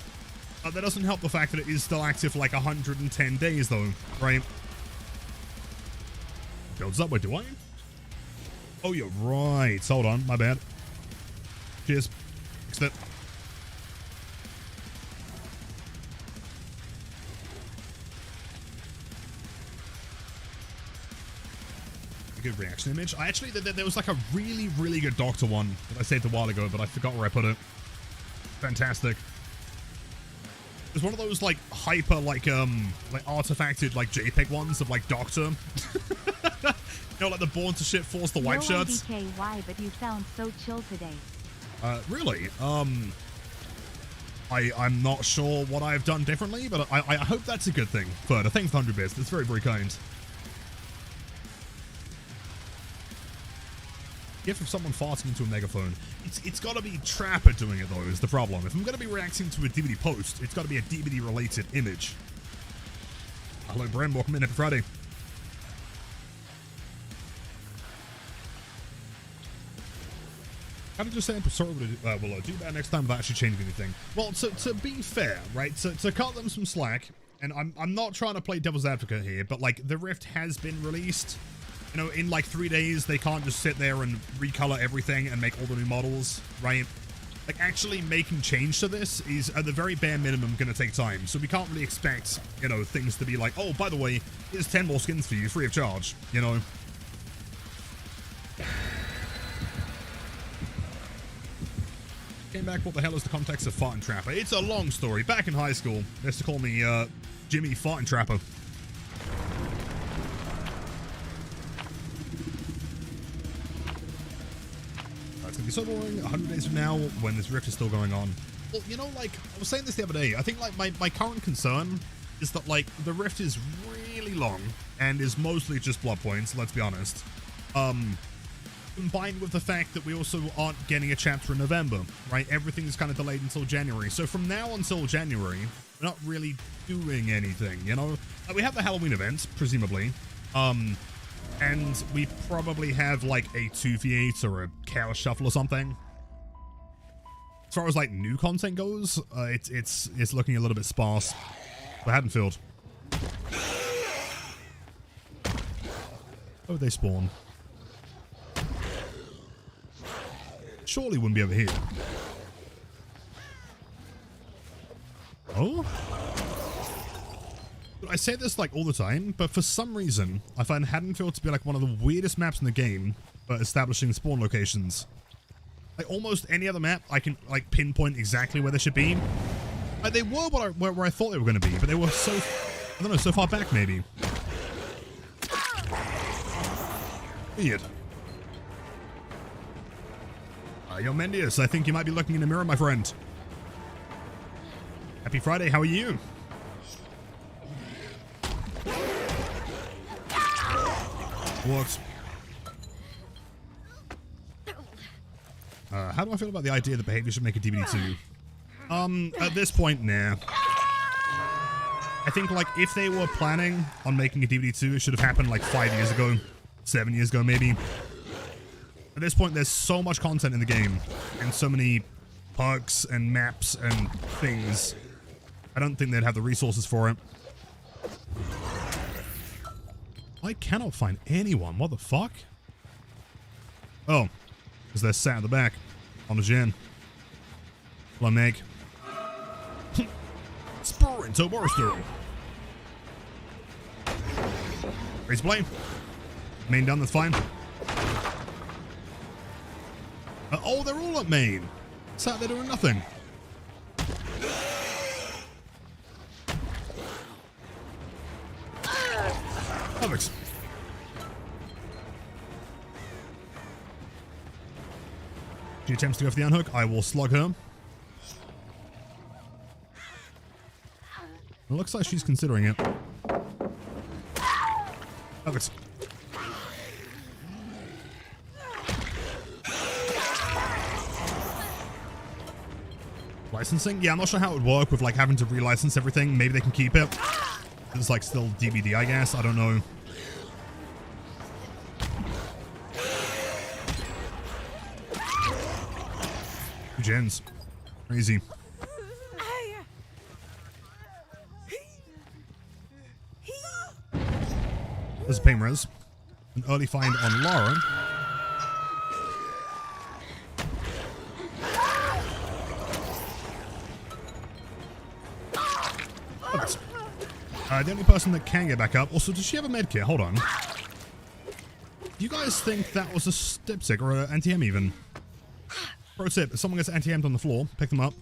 That doesn't help the fact that it is still active for like 110 days though, right? Builds up, wait, do I? Oh, you're right. Hold on, my bad. Cheers. Fixed it. A good reaction image. I actually, there was like a really, really good doctor one that I saved a while ago, but I forgot where I put it. Fantastic. It's one of those like hyper, like artifacted like JPEG ones of like Doctor. You know, like the Born to Shit Force the wipe shirts. Why, but you sound so chill today. Really? I'm not sure what I've done differently, but I hope that's a good thing. Further, thanks for 100 bits. That's very, very kind. Gift of someone farting into a megaphone. It's got to be Trapper doing it though, is the problem. If I'm going to be reacting to a DVD post, it's got to be a DVD related image. Hello, Bren. Welcome in. Happy Friday. Kind of just saying, sorry, will I do that next time without actually changing anything? Well, to be fair, right, to cut them some slack, and I'm not trying to play devil's advocate here, but like the Rift has been released. You know, in like 3 days, they can't just sit there and recolor everything and make all the new models, right? Like actually making change to this is at the very bare minimum going to take time. So we can't really expect, you know, things to be like, oh, by the way, here's 10 more skins for you free of charge, you know? Came back, what the hell is the context of Fartin' Trapper? It's a long story. Back in high school, they used to call me Jimmy Fartin' Trapper. It's gonna be so boring 100 days from now when this Rift is still going on. Well, you know, like, I was saying this the other day, I think like my current concern is that like the Rift is really long and is mostly just blood points, let's be honest. Combined with the fact that we also aren't getting a chapter in November, right? Everything is kind of delayed until January. So from now until January, we're not really doing anything, you know? We have the Halloween event, presumably. And we probably have like a 2v8 or a Chaos Shuffle or something. As far as like new content goes, it's looking a little bit sparse. But Haddonfield. Oh, they spawn. Surely wouldn't be over here. Oh? I say this like all the time, but for some reason, I find Haddonfield to be like one of the weirdest maps in the game for establishing spawn locations. Like almost any other map, I can like pinpoint exactly where they should be. Like they were where I thought they were going to be, but they were so, I don't know, so far back maybe. Weird. Yo, Mendius, I think you might be looking in the mirror, my friend. Happy Friday, how are you? Works. How do I feel about the idea that Behavior should make a DVD 2? At this point, nah. I think, like, if they were planning on making a DVD 2, it should have happened, like, 5 years ago. 7 years ago, maybe. At this point, there's so much content in the game, and so many perks and maps and things. I don't think they'd have the resources for it. I cannot find anyone. What the fuck? Oh, because they're sat at the back on the gen. Hello, Meg. Sprinto Burster. Raise blame. Main done, that's fine. Oh, they're all at main. Sat there doing nothing. Perfect. She attempts to go for the unhook. I will slug her. It looks like she's considering it. Perfect. Licensing? Yeah, I'm not sure how it would work with like having to relicense everything. Maybe they can keep it. It's like still DVD, I guess. I don't know. Gens. Crazy. There's a pain res. An early find on Lara. The only person that can get back up. Also, does she have a med kit? Hold on. Do you guys think that was a dipstick or an anti-hem even? Pro tip, if someone gets anti-hemmed on the floor, pick them up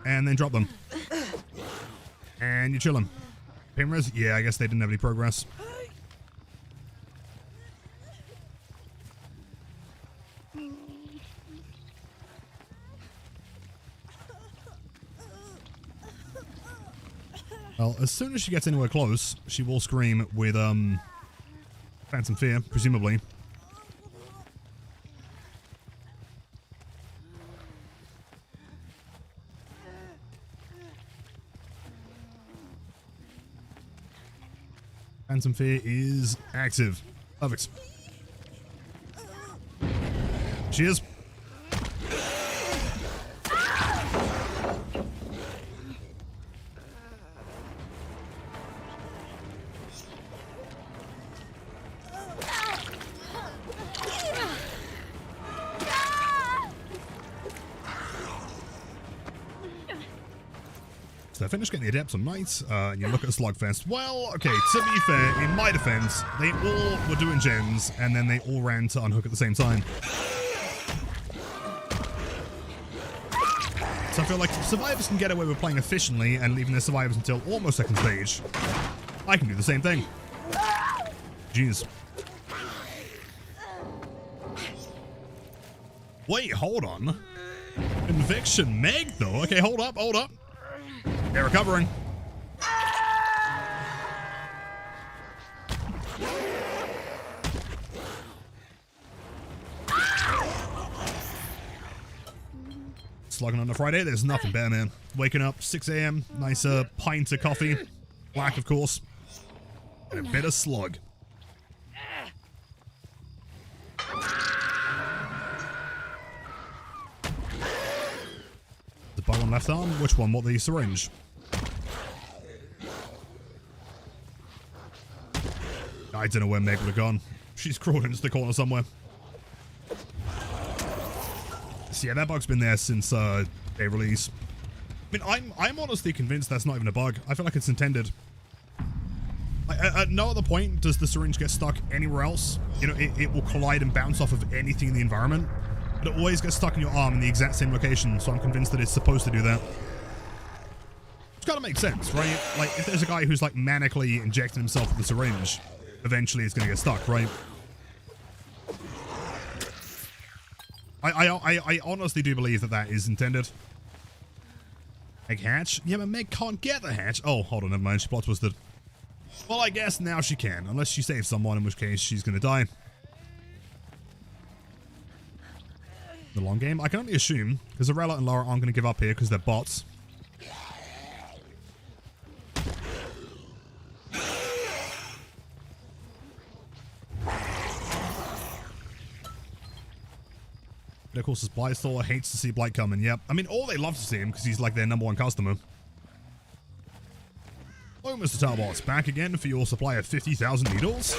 and then drop them. And you're chilling. Pain res? Yeah, I guess they didn't have any progress. Well, as soon as she gets anywhere close, she will scream with, Phantom Fear, presumably. Phantom Fear is active. Perfect. She is. So I finished getting the Adepts on Knights, and you look at Slugfest. Well, okay, to be fair, in my defense, they all were doing gens, and then they all ran to unhook at the same time. So I feel like if survivors can get away with playing efficiently and leaving their survivors until almost second stage, I can do the same thing. Jeez. Wait, hold on. Conviction Meg, though. Okay, hold up, hold up. They're recovering. Slugging on a Friday, there's nothing better, man. Waking up, 6 a.m., nice pint of coffee, black, of course, and a bit of slug. The bug on left arm, which one? What, the syringe? I don't know where Meg would have gone. She's crawled into the corner somewhere. So yeah, that bug's been there since day release. I mean, I'm honestly convinced that's not even a bug. I feel like it's intended. At no other point does the syringe get stuck anywhere else. You know, it will collide and bounce off of anything in the environment. But it always gets stuck in your arm in the exact same location, so I'm convinced that it's supposed to do that. Which kind of makes sense, right? Like, if there's a guy who's, like, manically injecting himself with the syringe, eventually it's going to get stuck, right? I honestly do believe that that is intended. Meg hatch? Yeah, but Meg can't get the hatch. Oh, hold on, never mind. She plot twisted. Well, I guess now she can, unless she saves someone, in which case she's going to die. The long game? I can only assume, because Arella and Lara aren't going to give up here because they're bots. But of course, Supply Store hates to see Blight coming. Yep. I mean, all they love to see him because he's like their #1 customer. Oh, Mr. Talbots, back again for your supply of 50,000 needles?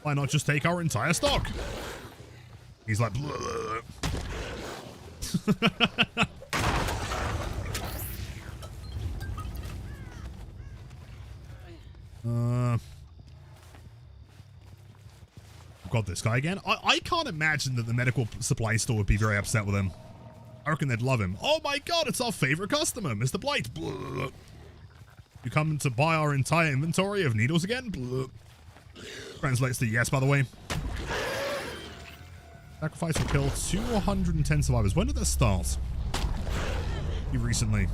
Why not just take our entire stock? He's like, got this guy again. I can't imagine that the medical supply store would be very upset with him. I reckon they'd love him. Oh my god, it's our favorite customer, Mr. Blight. You come to buy our entire inventory of needles again? Translates to yes, by the way. Sacrifice will kill 210 survivors. When did that start? Recently.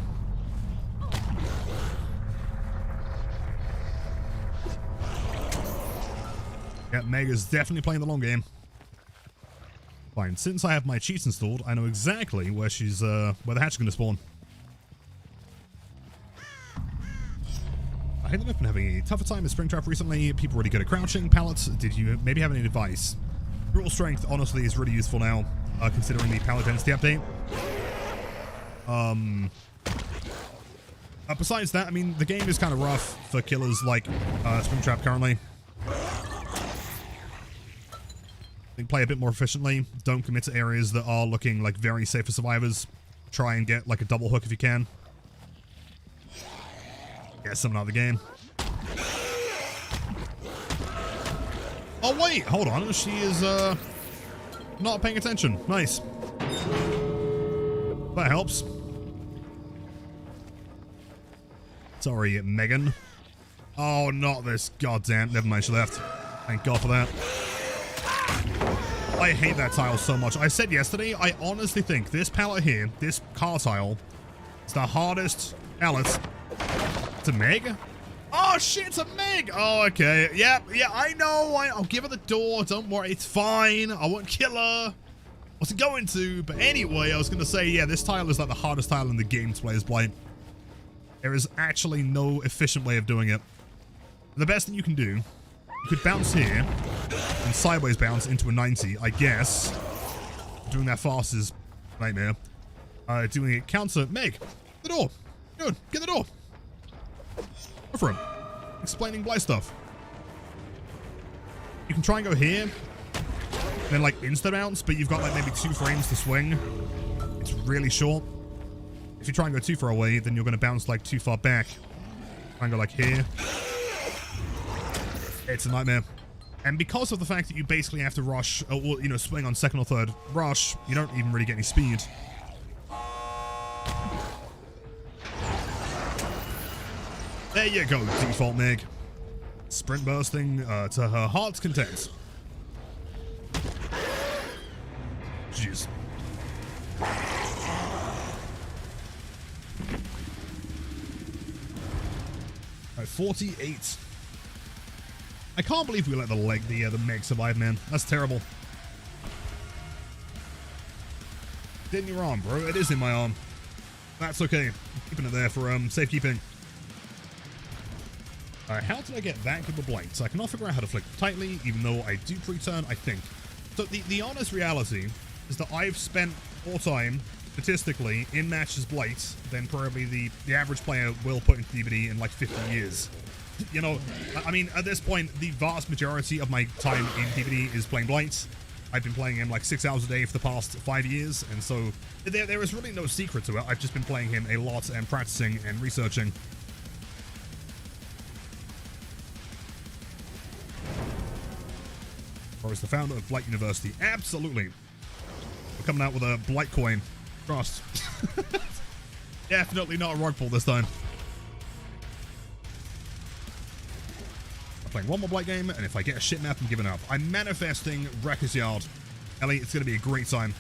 Yeah, Meg is definitely playing the long game. Fine. Since I have my cheats installed, I know exactly where she's, where the hatch is gonna spawn. I think I've been having a tougher time with Springtrap recently. People are really good at crouching. Pallets, did you maybe have any advice? Brutal strength, honestly, is really useful now, considering the pallet density update. Besides that, I mean, the game is kind of rough for killers like Springtrap currently. I think play a bit more efficiently. Don't commit to areas that are looking like very safe for survivors. Try and get like a double hook if you can. Get someone out of the game. Oh wait, hold on. She is not paying attention. Nice. That helps. Sorry, Megan. Oh, not this. Goddamn. Never mind, she left. Thank God for that. I hate that tile so much. I said yesterday, I honestly think this pallet here, this car tile, is the hardest pallet. It's a Meg? Oh shit, it's a Meg! Oh, okay. Yeah, I know. I'll give her the door. Don't worry, it's fine. I won't kill her. I wasn't going to, but anyway, I was going to say, yeah, this tile is like the hardest tile in the game to play as Blight. There is actually no efficient way of doing it. The best thing you can do, you could bounce here and sideways bounce into a 90, I guess. Doing that fast is a nightmare. Doing it counter. Meg, the door. Good, get the door. Go for him. Explaining Blight stuff. You can try and go here, and then like insta bounce, but you've got like maybe 2 frames to swing. It's really short. If you try and go too far away, then you're going to bounce like too far back. Try and go like here. It's a nightmare. And because of the fact that you basically have to rush, or you know, swing on second or third rush, you don't even really get any speed. There you go, default Meg. Sprint bursting to her heart's content. Jeez. 48. I can't believe we let the Meg survive, man. That's terrible. It's in your arm, bro. It is in my arm. That's okay. I'm keeping it there for safekeeping. How did I get that good with Blight? So I cannot figure out how to flick tightly, even though I do pre-turn, I think. So the honest reality is that I've spent more time, statistically, in matches Blight than probably the average player will put into DBD in like 50 years. You know, I mean, at this point, the vast majority of my time in DBD is playing Blight. I've been playing him like 6 hours a day for the past 5 years, and so there is really no secret to it. I've just been playing him a lot and practicing and researching. Or as the founder of Blight University. Absolutely. We're coming out with a Blight coin. Trust. Definitely not a rug pull this time. I'm playing one more Blight game, and if I get a shit map, I'm giving up. I'm manifesting Wrecker's Yard. Ellie, it's going to be a great time.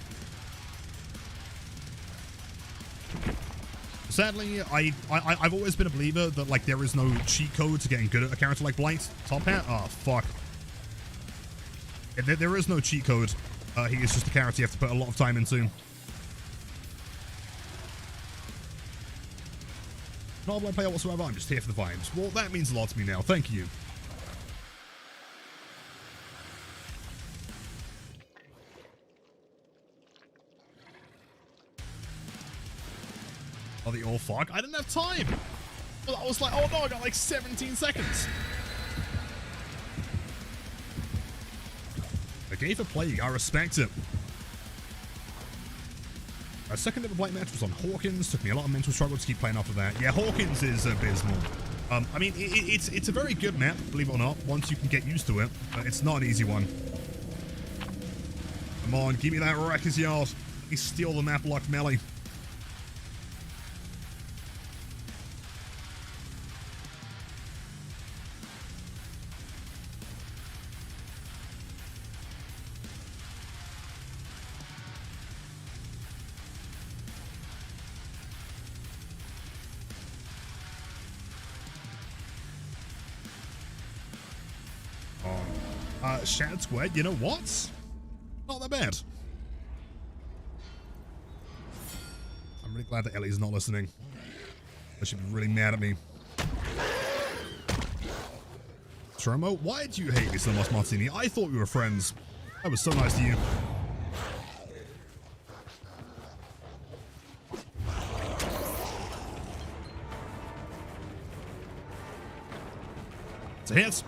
Sadly, I've always been a believer that like there is no cheat code to getting good at a character like Blight. Top hat? Oh, fuck. There is no cheat code. He is just a character you have to put a lot of time into. Not a Blight player whatsoever, I'm just here for the vibes. Well, that means a lot to me now. Thank you. Oh, the all fuck. I didn't have time. I was like, oh no, I got like 17 seconds. A game for Plague, I respect it. Our second ever Blight match was on Hawkins. Took me a lot of mental struggle to keep playing off of that. Yeah, Hawkins is abysmal. I mean, it's a very good map, believe it or not, once you can get used to it. But it's not an easy one. Come on, give me that Wrecker's Yard. Let me steal the map like Melly. Shattered Square, you know what? Not that bad. I'm really glad that Ellie's not listening. She'd be really mad at me. Tromo, why do you hate me so much, Martini? I thought we were friends. I was so nice to you. It's a hit.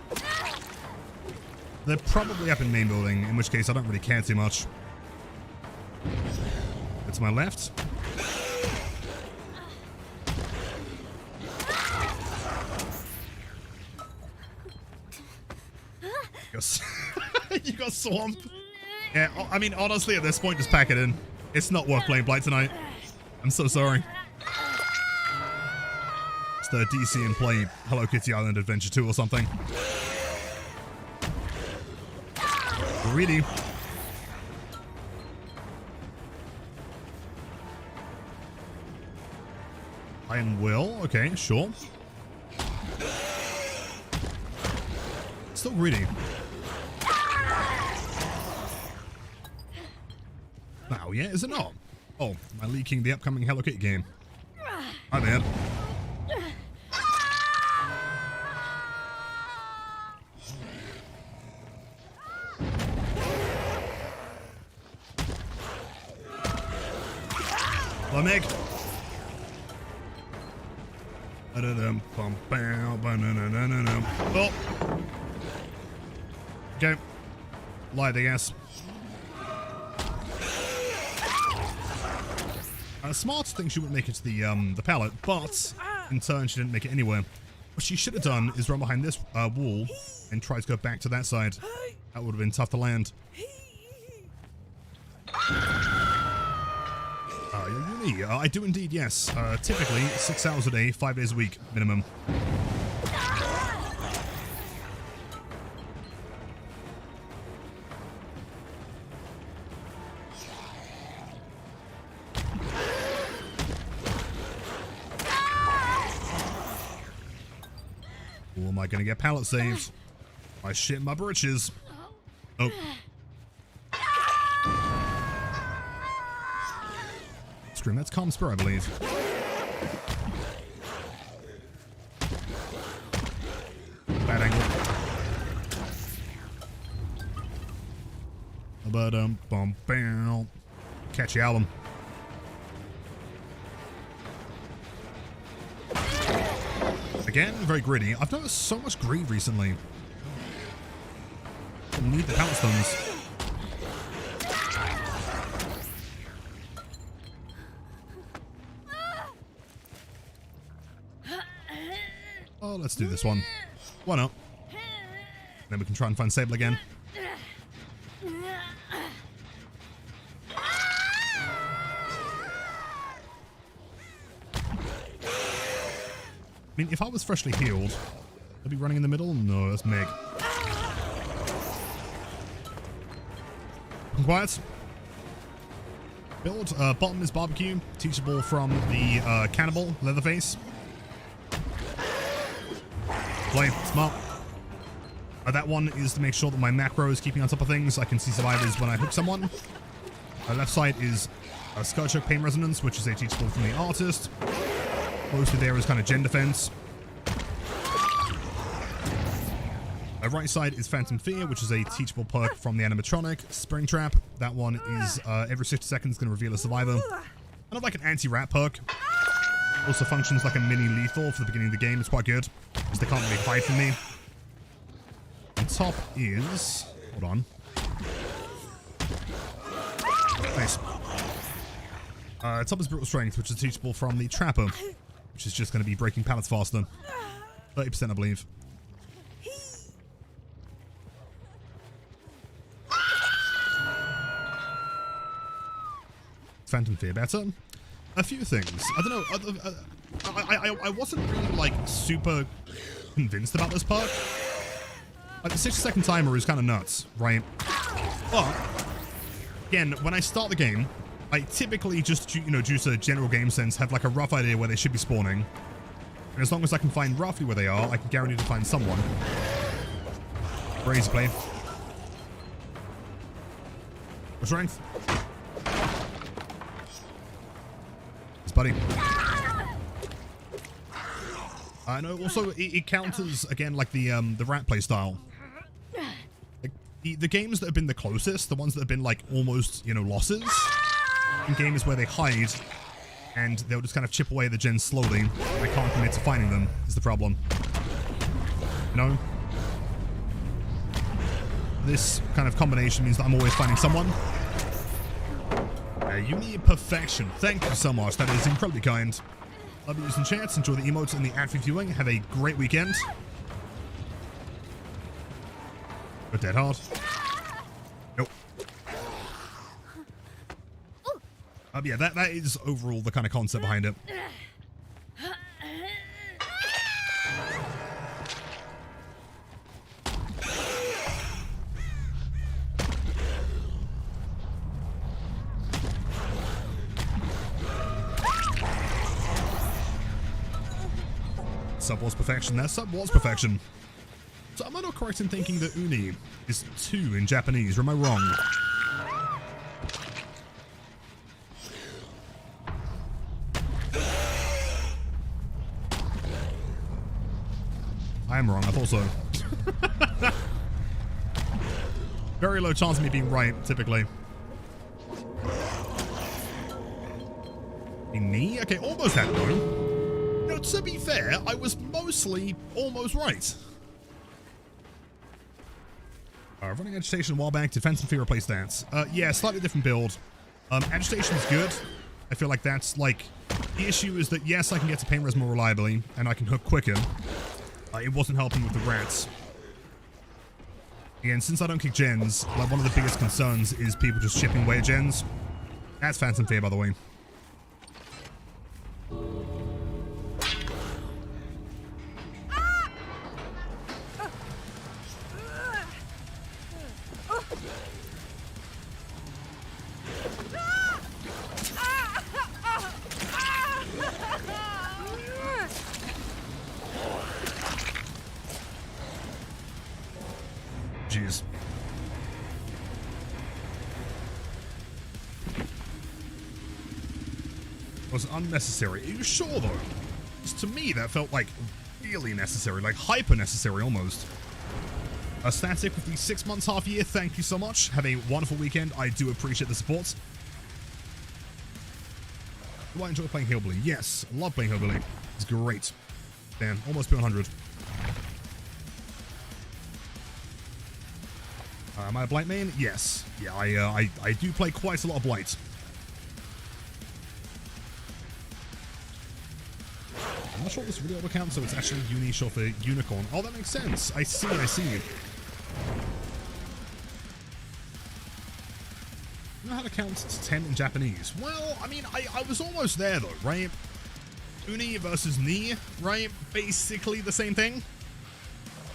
They're probably up in main building, in which case I don't really care too much. It's to my left. You got swamped. Yeah, I mean, honestly, at this point, just pack it in. It's not worth playing Blight tonight. I'm so sorry. Just DC and play Hello Kitty Island Adventure 2 or something. Greedy. Iron Will. Okay, sure. Still greedy. Oh, yeah, is it not? Oh, am I leaking the upcoming Hello Kitty game? My bad. Hello, Meg. Oh. Okay. Light, I guess. Smart thinks she wouldn't make it to the pallet, but in turn she didn't make it anywhere. What she should have done is run behind this wall and try to go back to that side. That would have been tough to land. Uni, I do indeed, yes. Typically 6 hours a day, 5 days a week, minimum. Or am I going to get pallet saved? I shit my britches. Oh. Scream, that's Calm Spur, I believe. Bad angle. Bum, catchy album. Again, very gritty. I've noticed so much greed recently. I need the pallet stones. Oh, let's do this one. Why not? Then we can try and find Sable again. I mean, if I was freshly healed, I'd be running in the middle? No, that's Meg. Quiet. Build. Bottom is barbecue. Teachable from the cannibal, Leatherface. Play. Smart. That one is to make sure that my macro is keeping on top of things. I can see survivors when I hook someone. Left side is Scourge Pain Resonance, which is a teachable from the artist. Mostly there is kind of gen defense. Right side is Phantom Fear, which is a teachable perk from the animatronic. Spring Trap. That one is every 60 seconds going to reveal a survivor. Kind of like an anti-rat perk. Also functions like a mini lethal for the beginning of the game. It's quite good, because they can't really hide from me. On top is... Hold on. Nice. Top is Brutal Strength, which is teachable from the Trapper, which is just going to be breaking pallets faster. 30%, I believe. Phantom Fear better. A few things. I don't know. I wasn't really, like, super convinced about this perk. Like, the 60-second timer is kind of nuts, right? But, again, when I start the game, I typically just, you know, due to general game sense, have, like, a rough idea where they should be spawning. And as long as I can find roughly where they are, I can guarantee to find someone. Very easy play. Strength. buddy. I know. Also, it counters again like the rat play style. Like, the games that have been the closest, the ones that have been like almost, you know, losses, in games where they hide and they'll just kind of chip away the gens slowly. I can't commit to finding them is the problem. No. This kind of combination means that I'm always finding someone. You need perfection. Thank you so much. That is incredibly kind. Love you using chats. Enjoy the emotes and the ad-free viewing. Have a great weekend. Go dead hard. Nope. Yeah, that is overall the kind of concept behind it. Sub was perfection. That sub was perfection. So am I not correct in thinking that uni is 2 in Japanese, or am I wrong? I am wrong, I thought so. Very low chance of me being right, typically. Me? Okay, almost had it though. No, to be fair, I was mostly almost right. Running Agitation a while back, Defense and Fear replace that. Yeah, slightly different build. Agitation's good. I feel like that's like... The issue is that yes, I can get to pain res more reliably, and I can hook quicker. It wasn't helping with the rats. Again, since I don't kick gens, like one of the biggest concerns is people just chipping away at gens. That's Phantom Fear, by the way. Jeez. Was unnecessary. Are you sure though? To me, that felt like really necessary, like hyper necessary almost. Static with the 6 months, half year. Thank you so much. Have a wonderful weekend. I do appreciate the support. Do I enjoy playing Hillbilly? Yes, I love playing Hillbilly. It's great. Damn, almost P100. Am I a Blight main? Yes. Yeah, I do play quite a lot of Blight. I'm not sure this video will count, so it's actually uni short for unicorn. Oh, that makes sense. I see, I see. You know how to count to 10 in Japanese? Well, I mean, I was almost there though, right? Uni versus ni, right? Basically the same thing.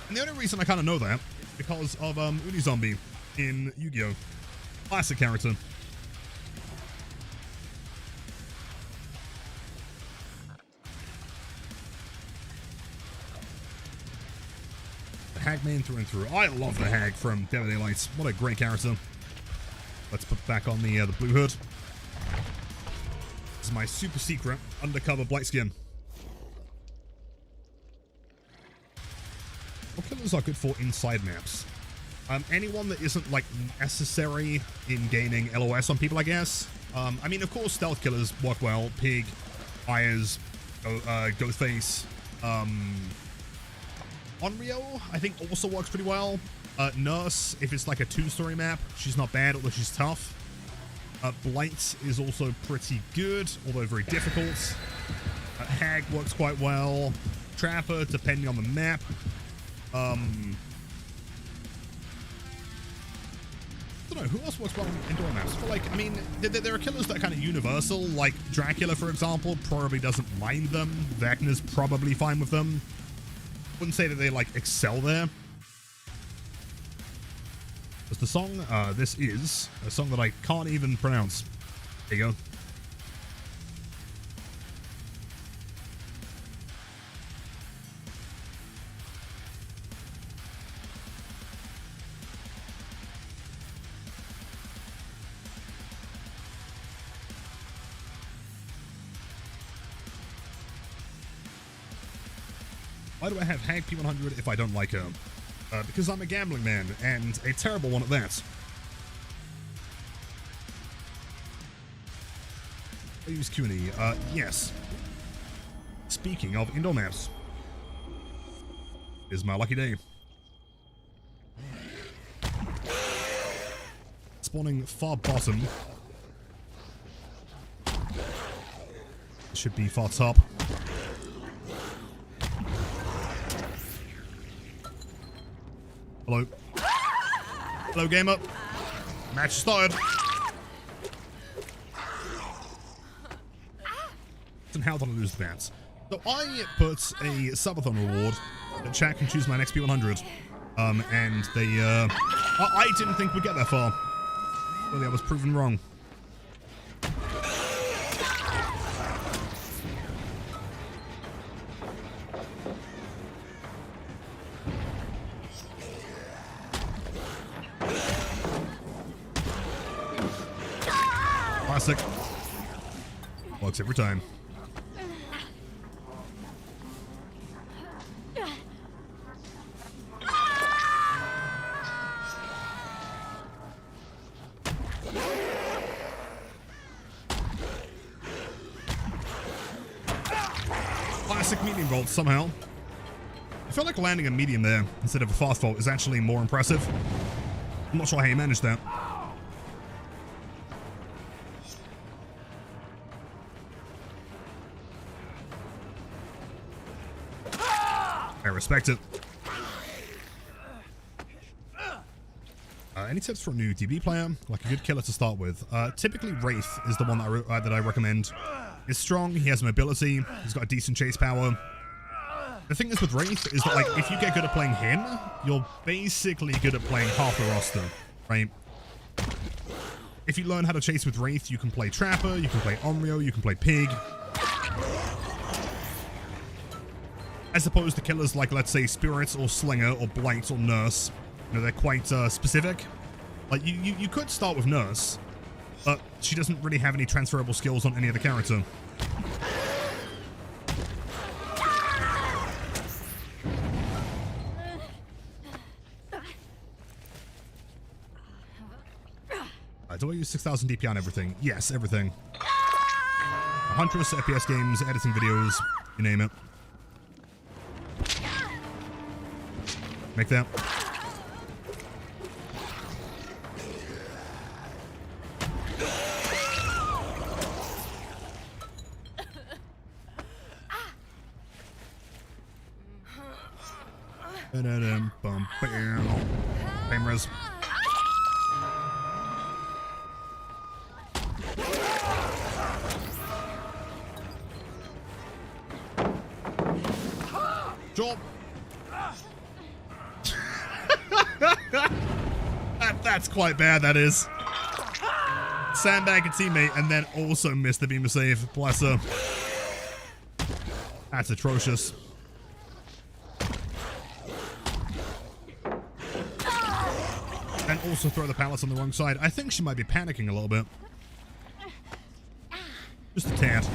And the only reason I kind of know that because of Uni Zombie in Yu-Gi-Oh! Classic character. The Hag main through and through. I love the Hag from Dead by Daylight. What a great character. Let's put back on the blue hood. This is my super secret undercover Blight skin. What killers are good for inside maps? Anyone that isn't like necessary in gaining LOS on people, I guess. I mean, of course, stealth killers work well. Pig, Fires, Ghostface, Onryo, I think also works pretty well. Nurse, if it's like a 2-story map, she's not bad, although she's tough. Blight is also pretty good, although very difficult. Hag works quite well. Trapper, depending on the map. I don't know, who else works well in indoor maps? I feel like, I mean, there are killers that are kind of universal, like Dracula, for example, probably doesn't mind them. Vecna's probably fine with them. Wouldn't say that they, like, excel there. What's the song? This is a song that I can't even pronounce. There you go. Why do I have Hag P100 if I don't like her? Because I'm a gambling man, and a terrible one at that. I use CUNY. Yes. Speaking of indoor maps, is my lucky day. Spawning far bottom. Should be far top. Hello. Hello, gamer. Match started. And how did I lose the bats? So I put a subathon reward that chat can choose my next P100. And they, I didn't think we'd get that far. Really, I was proven wrong. Classic. Works every time. Classic medium vault somehow. I feel like landing a medium there instead of a fast vault is actually more impressive. I'm not sure how you managed that. I respect it. Any tips for a new DB player? Like a good killer to start with. Typically Wraith is the one that I recommend. He's strong, he has mobility, he's got a decent chase power. The thing is with Wraith is that, like, if you get good at playing him, you're basically good at playing half the roster, right? If you learn how to chase with Wraith, you can play Trapper, you can play Onryo, you can play Pig. As opposed to killers like, let's say, Spirit or Slinger or Blight or Nurse. You know, they're quite specific. Like, you could start with Nurse, but she doesn't really have any transferable skills on any other character. Do I use 6,000 DPI on everything? Yes, everything. Huntress, FPS games, editing videos, you name it. Make that. Cameras. Job. That's quite bad, that is. Sandbag a teammate and then also missed the beam of save. Bless her. That's atrocious. And also throw the pallets on the wrong side. I think she might be panicking a little bit. Just a tad.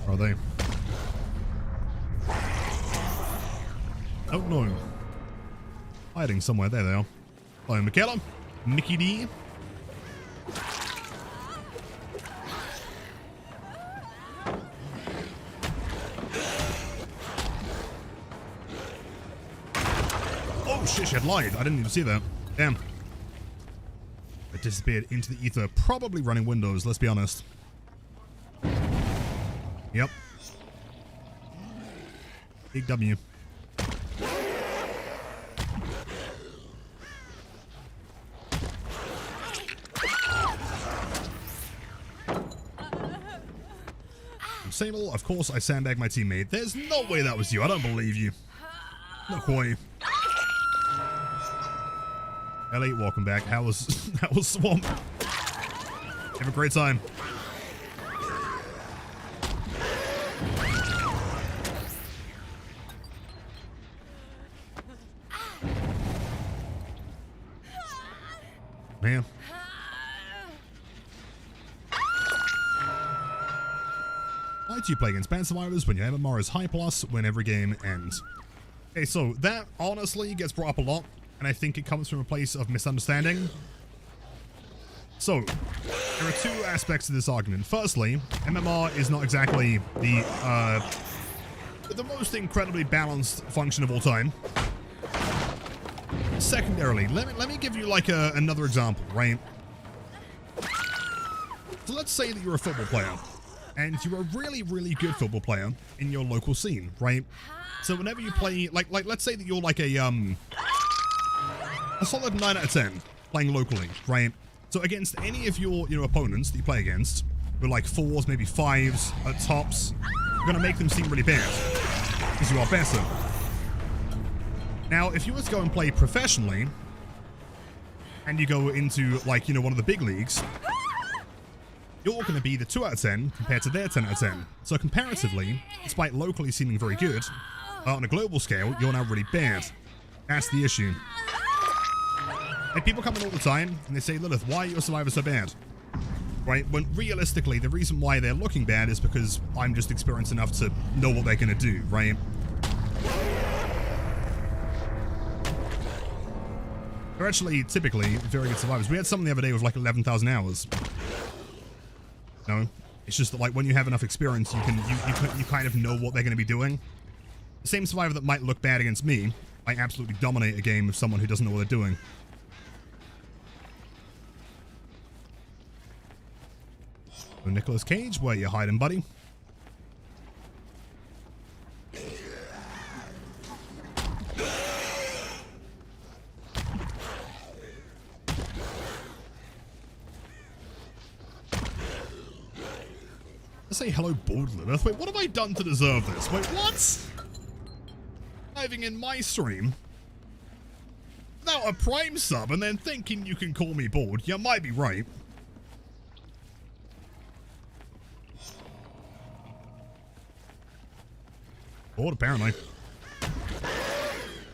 Are they? Oh no. Hiding somewhere. There they are. Hello, Michaela. Mickey D. Oh shit, she had lied. I didn't even see that. Damn. It disappeared into the ether. Probably running Windows, let's be honest. Yep. Big W. Sable, of course I sandbagged my teammate. There's no way that was you. I don't believe you. No way. Ellie, welcome back. How was Swamp? Have a great time. here. Why do you play against band survivors when your MMR is high plus when every game ends? Okay, so that honestly gets brought up a lot, and I think it comes from a place of misunderstanding. So, there are two aspects to this argument. Firstly, MMR is not exactly the most incredibly balanced function of all time. Secondarily, let me give you like another example, right? So let's say that you're a football player, and you're a really, really good football player in your local scene, right? So whenever you play, like let's say that you're like a solid 9 out of 10 playing locally, right? So against any of your opponents that you play against, with like 4s, maybe 5s at tops, you're gonna make them seem really bad because you are better. Now, if you were to go and play professionally, and you go into like one of the big leagues, you're going to be the 2 out of 10 compared to their 10 out of 10. So comparatively, despite locally seeming very good, on a global scale, you're now really bad. That's the issue. Like, people come in all the time, and they say, Lilith, why are your survivors so bad? Right? When realistically, the reason why they're looking bad is because I'm just experienced enough to know what they're going to do, right? They're actually typically very good survivors. We had someone the other day with like 11,000 hours. No, it's just that like when you have enough experience, you kind of know what they're going to be doing. The same survivor that might look bad against me, I absolutely dominate a game with someone who doesn't know what they're doing. So Nicolas Cage, where you hiding, buddy? Say hello, bold Lilith. Wait, what have I done to deserve this? Wait, what? Diving in my stream without a Prime sub and then thinking you can call me bored. You might be right. Bored, apparently. I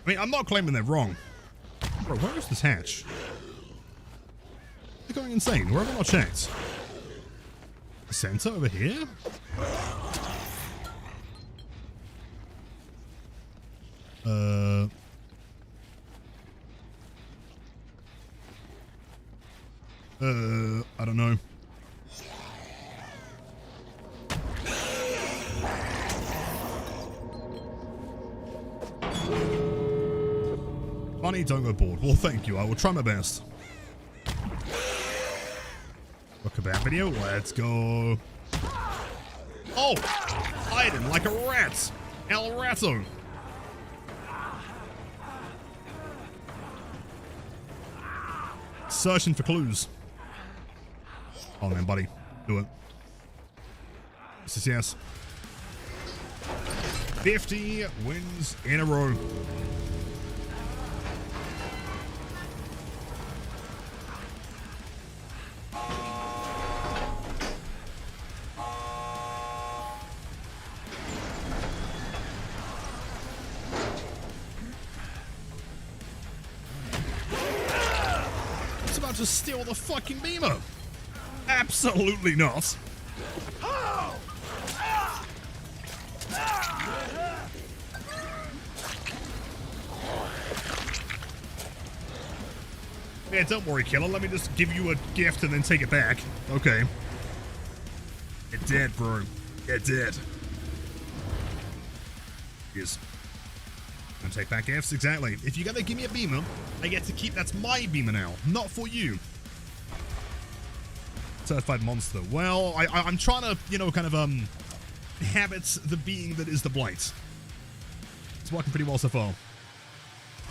mean, I'm not claiming they're wrong. Bro, where is this hatch? They're going insane. Where have I not checked? Center over here? I don't know. Funny, don't go bored. Well, thank you. I will try my best. Look at that video. Let's go. Oh! Hiding like a rat. El Rato. Searching for clues. Oh man, buddy. Do it. This is yes. 50 wins in a row. To steal the fucking beamer. Absolutely not. Yeah, don't worry, Killer. Let me just give you a gift and then take it back. Okay. You're dead, bro. You're dead. Yes. And take back gifts, exactly. If you're gonna give me a beamer, I get to keep. That's my beamer now, not for you. Certified monster. Well, I'm trying to, kind of inhabit the being that is the blight. It's working pretty well so far.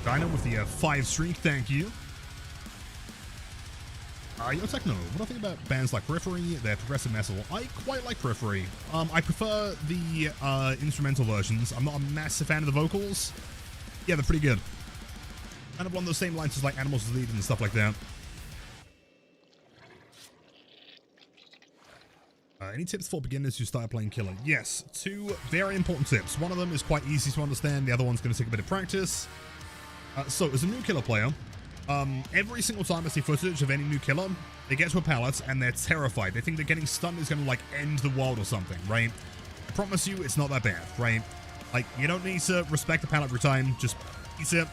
Dino with the 5 streak, thank you. Yo, Techno, what do I think about bands like Periphery? They're progressive metal. I quite like Periphery. I prefer the instrumental versions. I'm not a massive fan of the vocals. Yeah, they're pretty good. Kind of along those same lines as like Animals as Lead and stuff like that. Any tips for beginners who start playing Killer? Yes, 2 very important tips. One of them is quite easy to understand. The other one's going to take a bit of practice. So, as a new Killer player, Every single time I see footage of any new killer, they get to a pallet and they're terrified. They think that getting stunned is going to, like, end the world or something, right? I promise you, it's not that bad, right? Like, you don't need to respect the pallet every time. Just eat it,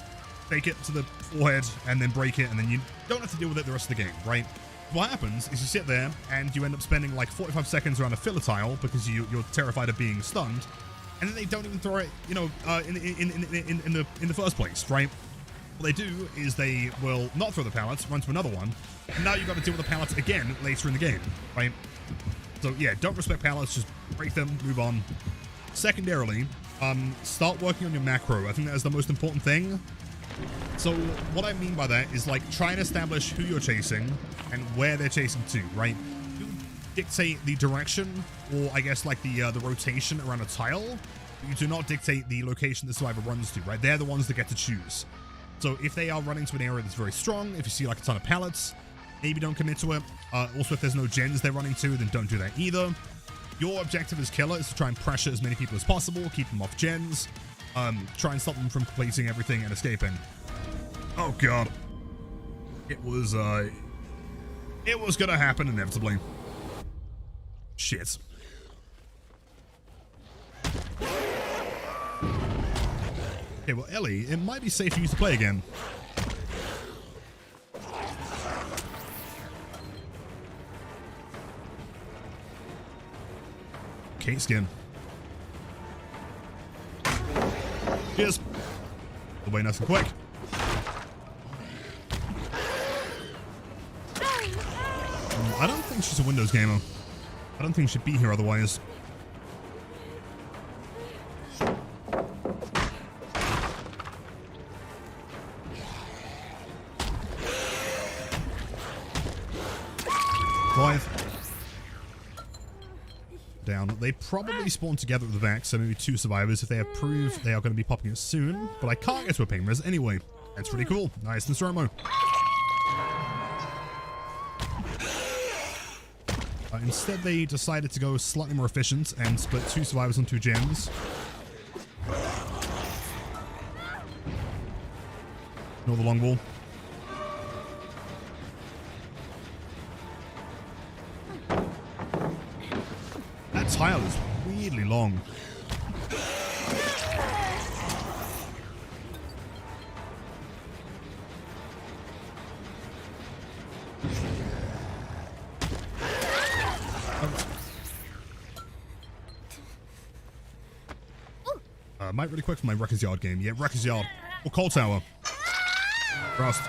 take it to the forehead, and then break it, and then you don't have to deal with it the rest of the game, right? What happens is you sit there, and you end up spending, like, 45 seconds around a filler tile because you're terrified of being stunned, and then they don't even throw it, you know, in the first place, right? What they do is they will not throw the pallets, run to another one, and now you've got to deal with the pallets again later in the game, right? So yeah, don't respect pallets, just break them, move on. Secondarily, start working on your macro. I think that is the most important thing. So what I mean by that is, like, try and establish who you're chasing and where they're chasing to, right? You dictate the direction, or I guess like the rotation around a tile. You do not dictate the location the survivor runs to, right? They're the ones that get to choose. So if they are running to an area that's very strong, if you see like a ton of pallets, maybe don't commit to it. Also, if there's no gens they're running to, then don't do that either. Your objective as killer is to try and pressure as many people as possible, keep them off gens, try and stop them from completing everything and escaping. Oh god. It was gonna happen inevitably. Shit. Okay, well, Ellie, it might be safe for you to play again. Okay, skin. Cheers. Away nice and quick. I don't think she's a Windows gamer. I don't think she'd be here otherwise. Down. They probably spawn together at the back, so maybe 2 survivors. If they have proved they are going to be popping it soon, but I can't get to a pain res anyway. That's pretty cool. Nice and slow mo. Instead, they decided to go slightly more efficient and split 2 survivors on 2 gens. Ignore the long wall. That tile is weirdly long. Might really quick for my Wrecker's Yard game. Yeah, Wrecker's Yard. Or Coal Tower. Rust.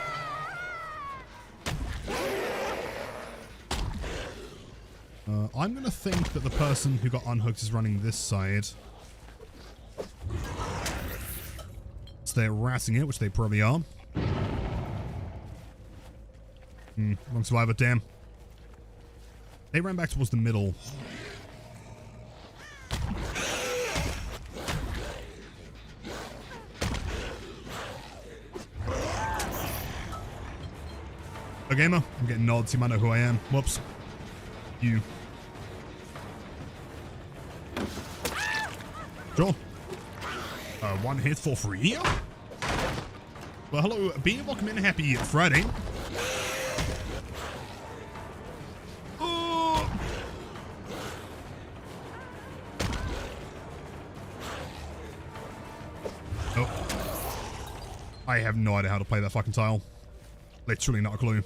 I'm gonna think that the person who got unhooked is running this side. So they're harassing it, which they probably are. Wrong survivor, damn. They ran back towards the middle. Oh, gamer, I'm getting nods. You might know who I am. Whoops. You. Sure. 1 hit for free. Well, hello, B. Welcome in. Happy Friday. Oh. I have no idea how to play that fucking tile. Literally not a clue.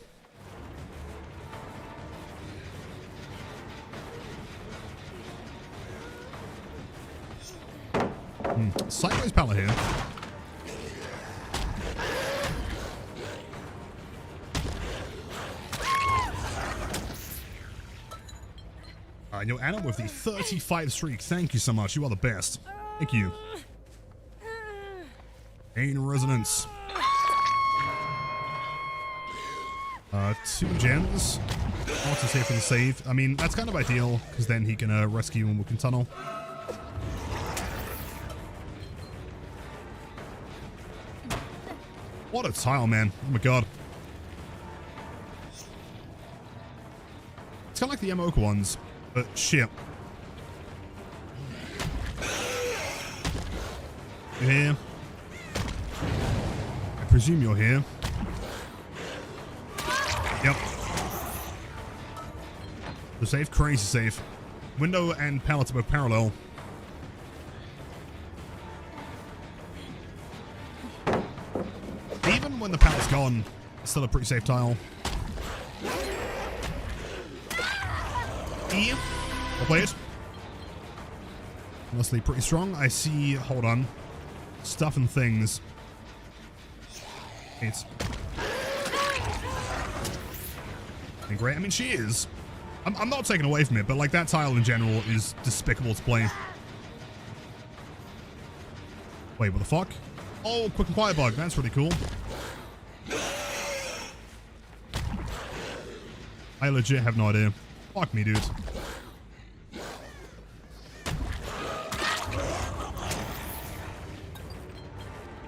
Sideways pallet here. Yo, Anna with the 35 streak. Thank you so much. You are the best. Thank you. Pain resonance. 2 gens. Also safe for the save. I mean, that's kind of ideal, because then he can rescue and we can tunnel. What a tile, man. Oh my god. It's kind of like the Mocha ones, but shit. You're here. I presume you're here. So safe, crazy safe. Window and pallet are both parallel. Even when the pallet's gone, it's still a pretty safe tile. E. Well played. Honestly, pretty strong. I see, hold on, stuff and things. It's great. I mean, she is. I'm not taking away from it, but like that tile in general is despicable to play. Wait, what the fuck? Oh, quick and quiet bug. That's really cool. I legit have no idea. Fuck me, dude.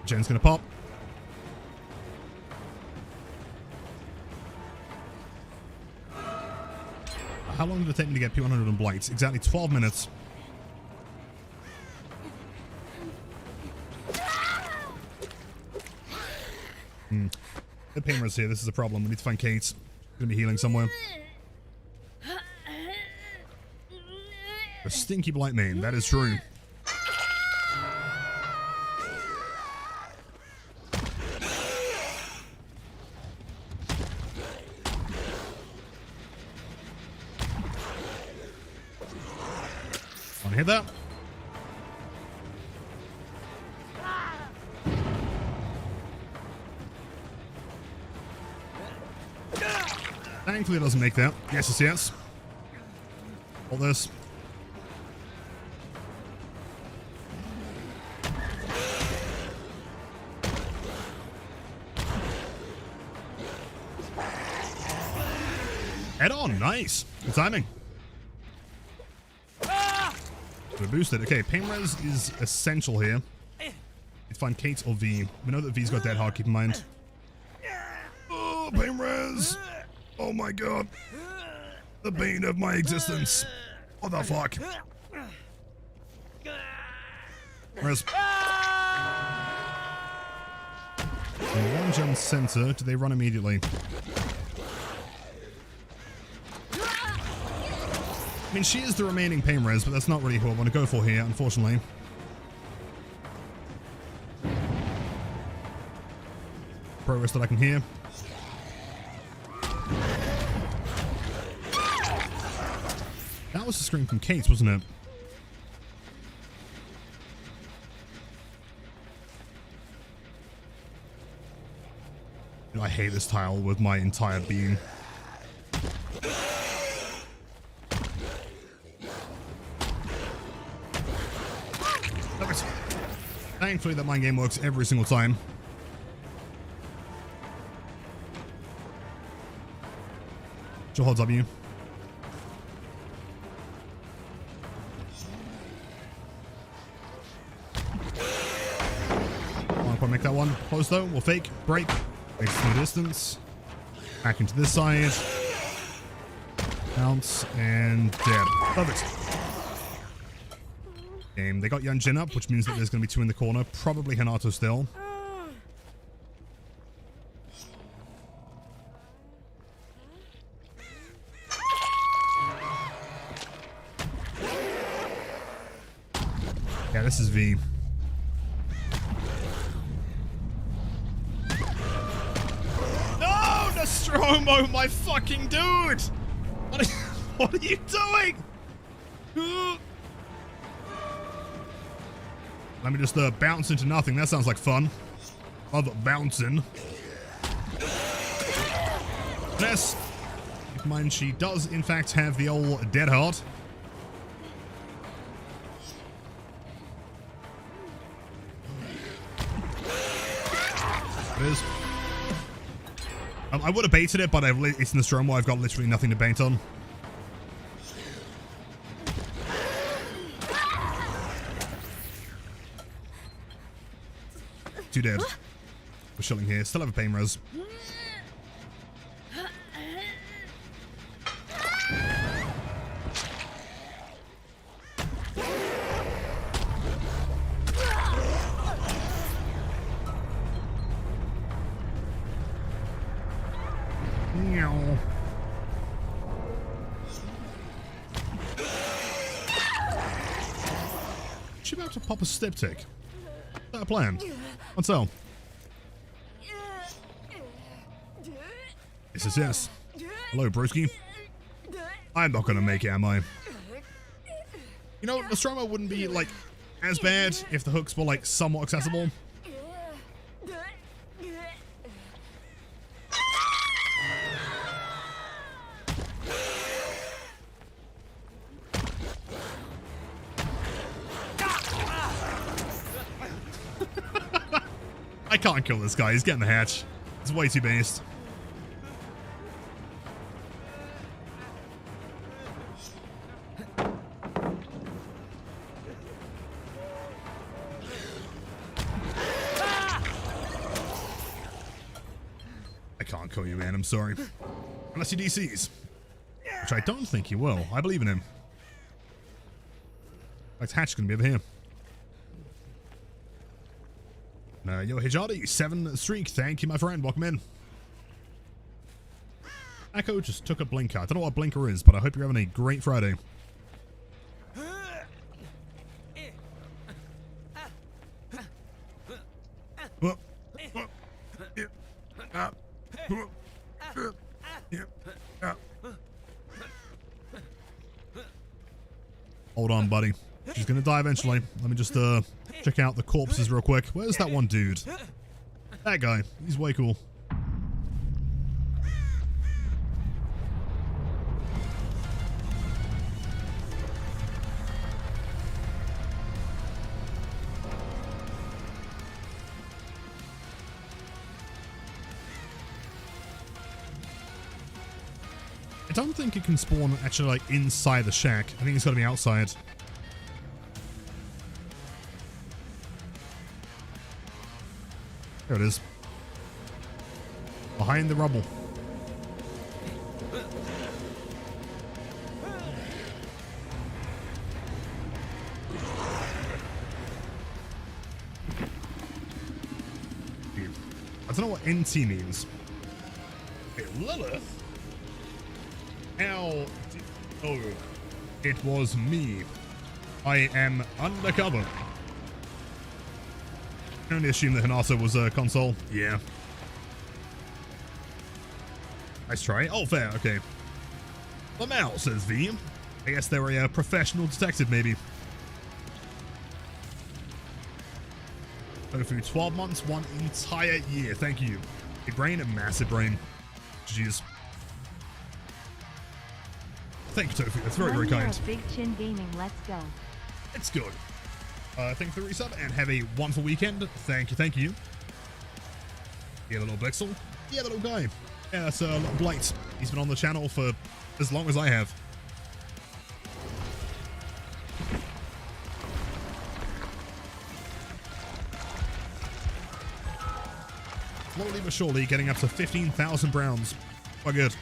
Jen's gonna pop. How long did it take me to get P100 on Blight? Exactly 12 minutes. The pain res here. This is a problem. We need to find Kate. Gonna be healing somewhere. A stinky Blight main. That is true. Wanna hit that? Thankfully it doesn't make that. Yes, yes, yes. All this. Head on, nice. Good timing. We're boosted. Okay, pain res is essential here. Let's find Kate or V. We know that V's got dead hard, keep in mind. Oh, pain res. Oh my god. The bane of my existence. What the fuck? Res. One gem center. Do they run immediately? I mean, she is the remaining pain res, but that's not really who I want to go for here, unfortunately. Progress that I can hear. That was the scream from Kate, wasn't it? You know, I hate this tile with my entire being. Thankfully that mind game works every single time. Hold W. I'll probably make that one. Close though. We'll fake. Break. Makes some distance. Back into this side. Bounce. And dead. Perfect. Game. They got Young Jin up, which means that there's going to be two in the corner. Probably Hanato still. Yeah, this is V. No! Nostromo, my fucking dude! What are you doing? Let me just bounce into nothing. That sounds like fun. Love bouncing. Yes. Keep in mind, she does in fact have the old dead heart. It is. I would have baited it, but it's in the Strom where I've got literally nothing to bait on. Two dead. We're shilling here. Still have a pain res. She about to pop a styptic. Is that a plan? What's up? This is yes. Hello, broski. I'm not gonna make it, am I? You know, Nostromo wouldn't be, like, as bad if the hooks were, like, somewhat accessible. I can't kill this guy. He's getting the hatch. It's way too based. I can't kill you, man. I'm sorry. Unless he DCs. Which I don't think he will. I believe in him. Like, hatch gonna be over here. Yo, Hijadi, 7 streak. Thank you, my friend. Welcome in. Echo just took a blinker. I don't know what a blinker is, but I hope you're having a great Friday. Hold on, buddy. She's gonna die eventually. Let me just check out the corpses real quick. Where's that one dude? That guy. He's way cool. I don't think it can spawn actually like inside the shack. I think it's gotta be outside. There it is. Behind the rubble. I don't know what NT means. Okay, Lilith? How did... Oh, it was me. I am undercover. I can only assume that Hinata was a console. Yeah. Nice try. Oh, fair. Okay. Lamau, says V. I guess they were a professional detective, maybe. Tofu, 12 months, 1 entire year. Thank you. Big brain and massive brain. Jeez. Thank you, Tofu. That's very, very kind. Big Chin Gaming. Let's go. It's good. Thank you for the resub and have a wonderful weekend. Thank you, thank you. Yeah, the little Blixel. Yeah, the little guy. Yeah, that's little Blight. He's been on the channel for as long as I have. Slowly but surely getting up to 15,000 browns. Quite good.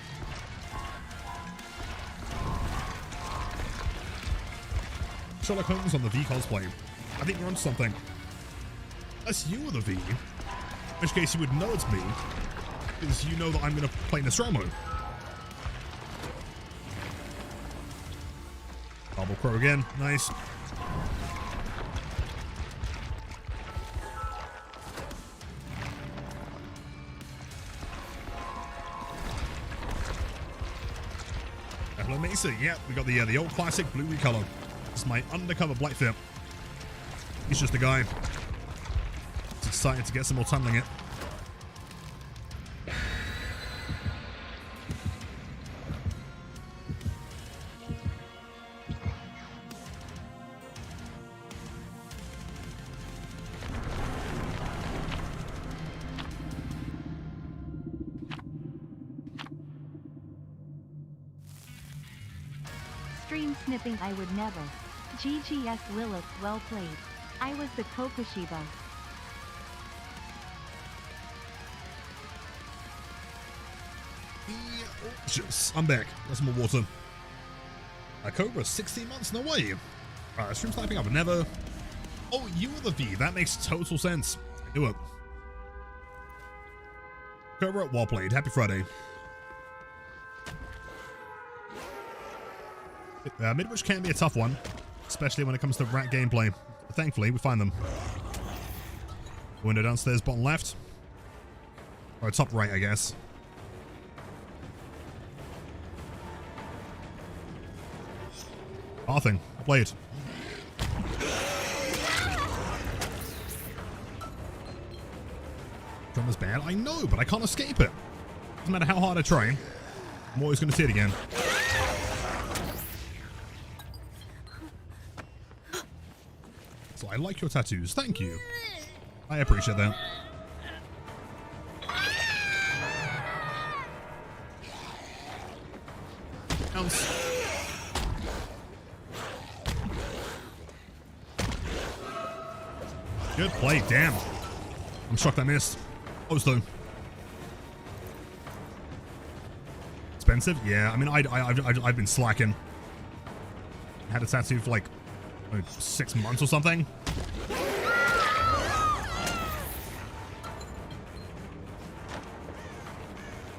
Sherlock Holmes on the V cosplay. I think you're on something. Unless you were the V, in which case you would know it's me, because you know that I'm going to play Nostromo. Double Crow again. Nice. Hello, Mesa. Yeah, we got the old classic blue color. This is my undercover Blightfit. He's just a guy. It's exciting to get some more tunneling it. Stream snipping I would never. GGS Lilith, well played. I was the Kokushiba. I'm back. Got some more water. Cobra, 16 months? No way. Stream sniping I would never. Oh, you were the V. That makes total sense. I knew it. Cobra, well played. Happy Friday. Midwich can be a tough one, especially when it comes to rat gameplay. But thankfully, we find them. Window downstairs, bottom left. Or top right, I guess. Nothing. Blade. Drummer's bad. I know, but I can't escape it. Doesn't matter how hard I try. I'm always going to see it again. So I like your tattoos. Thank you. I appreciate that. Bounce. Good play. Damn. I'm shocked I missed. Close though. Expensive? Yeah. I mean, I've been slacking. I had a tattoo for like 6 months or something.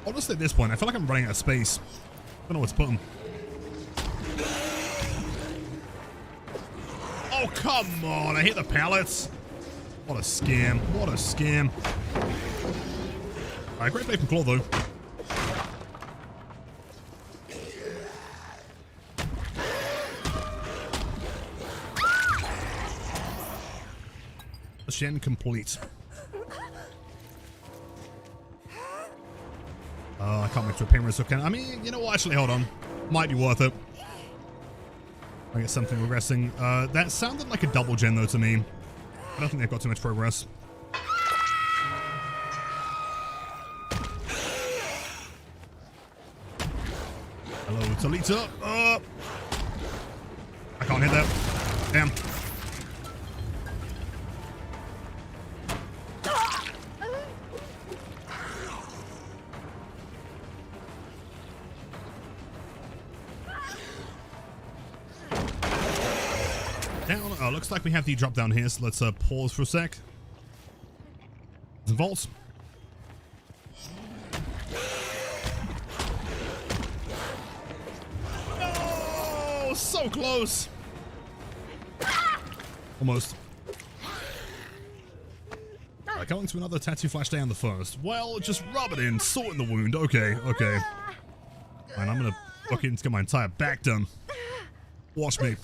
Honestly, at this point, I feel like I'm running out of space. I don't know where to put them. Oh, come on. I hit the pallets. What a scam. What a scam. Alright, great play from Claw, though. Mission complete. I can't make it to a pain risk. I mean, you know what? Actually, hold on. Might be worth it. I get something regressing. That sounded like a double gen, though, to me. I don't think they've got too much progress. Hello, Talita. I can't hit that. Damn. Down. Looks like we have the drop down here, so let's pause for a sec. Some vaults. Oh, so close. Almost. Alright, going to another tattoo flash day on the first. Well, just rub it in, sorting the wound. Okay, okay. And I'm gonna fucking get my entire back done. Watch me.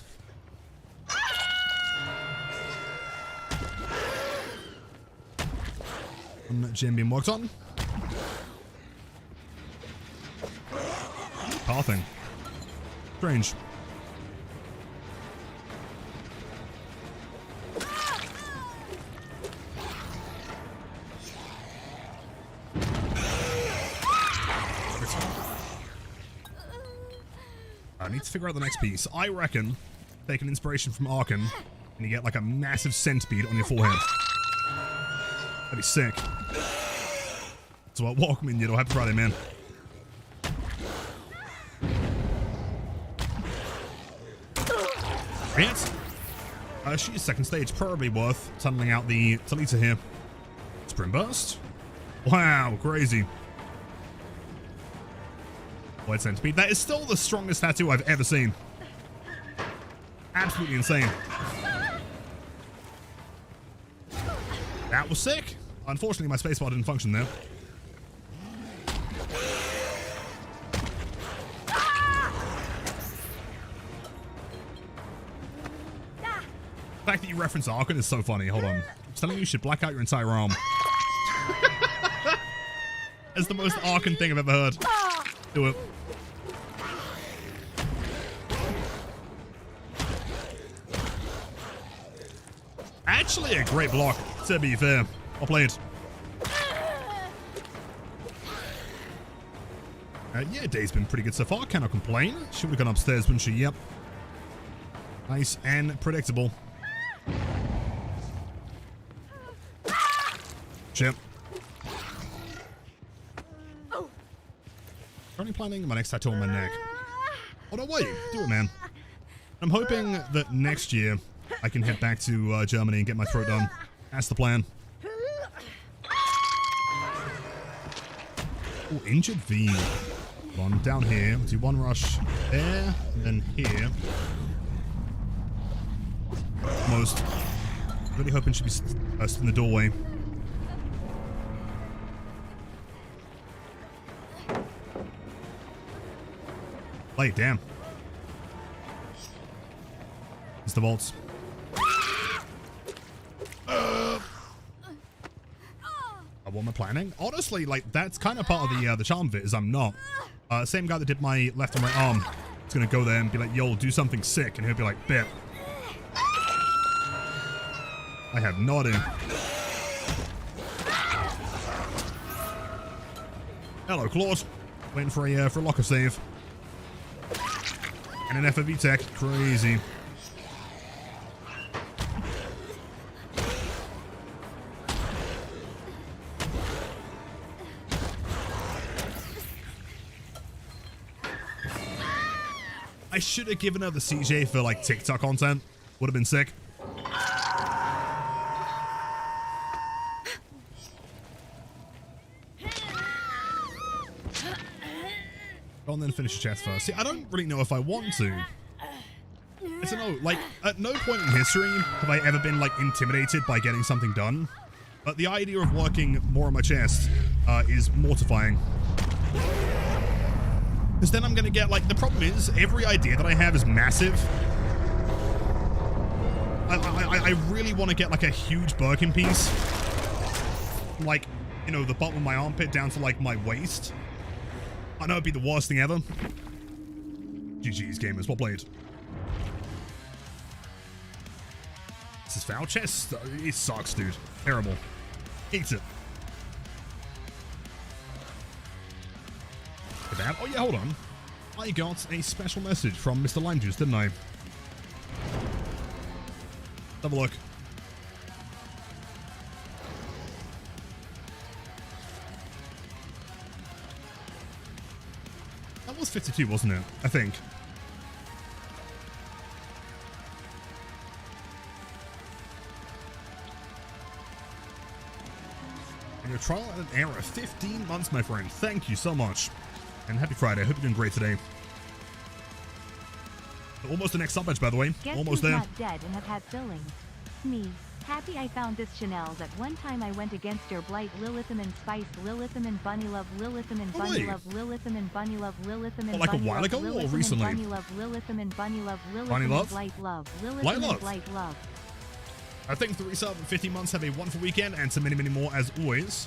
Gem being worked on. Pathing. Strange. I need to figure out the next piece. I reckon take an inspiration from Arkan and you get like a massive centipede on your forehead. That'd be sick. So welcome in, you know. Happy Friday, man. Hit. She's second stage, probably worth tunneling out the Talita here. Sprint burst. Wow, crazy. White centipede. That is still the strongest tattoo I've ever seen. Absolutely insane. That was sick. Unfortunately, my spacebar didn't function there. The fact that you reference Arkan is so funny. Hold on. I'm telling you, you should black out your entire arm. It's the most Arkan thing I've ever heard. Do it. Actually, a great block, to be fair. I'll play it. Yeah, day's been pretty good so far. Cannot complain. She would have gone upstairs, wouldn't she? Yep. Nice and predictable. Chip. Currently planning my next tattoo on my neck. Oh no, wait. Do it, man. I'm hoping that next year I can head back to Germany and get my throat done. That's the plan. Oh, injured V. One down here. We'll do one rush there, and then here. Almost. Really hoping she'd be stood in the doorway. Late, damn. It's the vaults. What am I planning? Honestly, like, that's kind of part of the charm of it, is I'm not. Same guy that did my left and right arm is gonna go there and be like, yo, do something sick, and he'll be like, bet. I have no idea. Hello, Claude. Waiting for a locker save. And an FFV tech. Crazy. I should have given her the CJ for like TikTok content. Would have been sick. Go on then, finish the chest first. See, I don't really know if I want to. I don't know, like, at no point in history have I ever been like intimidated by getting something done. But the idea of working more on my chest is mortifying. Because then I'm going to get, like, the problem is, every idea that I have is massive. I really want to get, like, a huge Birkin piece. Like, you know, the bottom of my armpit down to, like, my waist. I know it'd be the worst thing ever. GG's, gamers. Well played. This is foul chest. It sucks, dude. Terrible. Hates it. Oh yeah, hold on. I got a special message from Mr. Lime Juice, didn't I? Have a look. That was 52, wasn't it? I think. And your trial and an error. 15 months, my friend. Thank you so much. And happy Friday. I hope you're doing great today. Almost the next sub match, by the way. Guess almost who's there. Not dead and have had fillings. Me. Happy I found this Chanel's. At one time I went against your blight. Lilithum and Spice. Lilithum and Bunny Love. Lilithum and Bunny Love. Lilithum and Bunny Love. Lilithum and like Bunny a while Love. ago or Lilithum recently? And Bunny Love. Lilithum and Bunny Love. Bunny Lilithum Love? and Blight Love. Lilithum Blight and Love. Blight Love. I think 3 sub and 50 months. Have a wonderful weekend and so many, many more as always.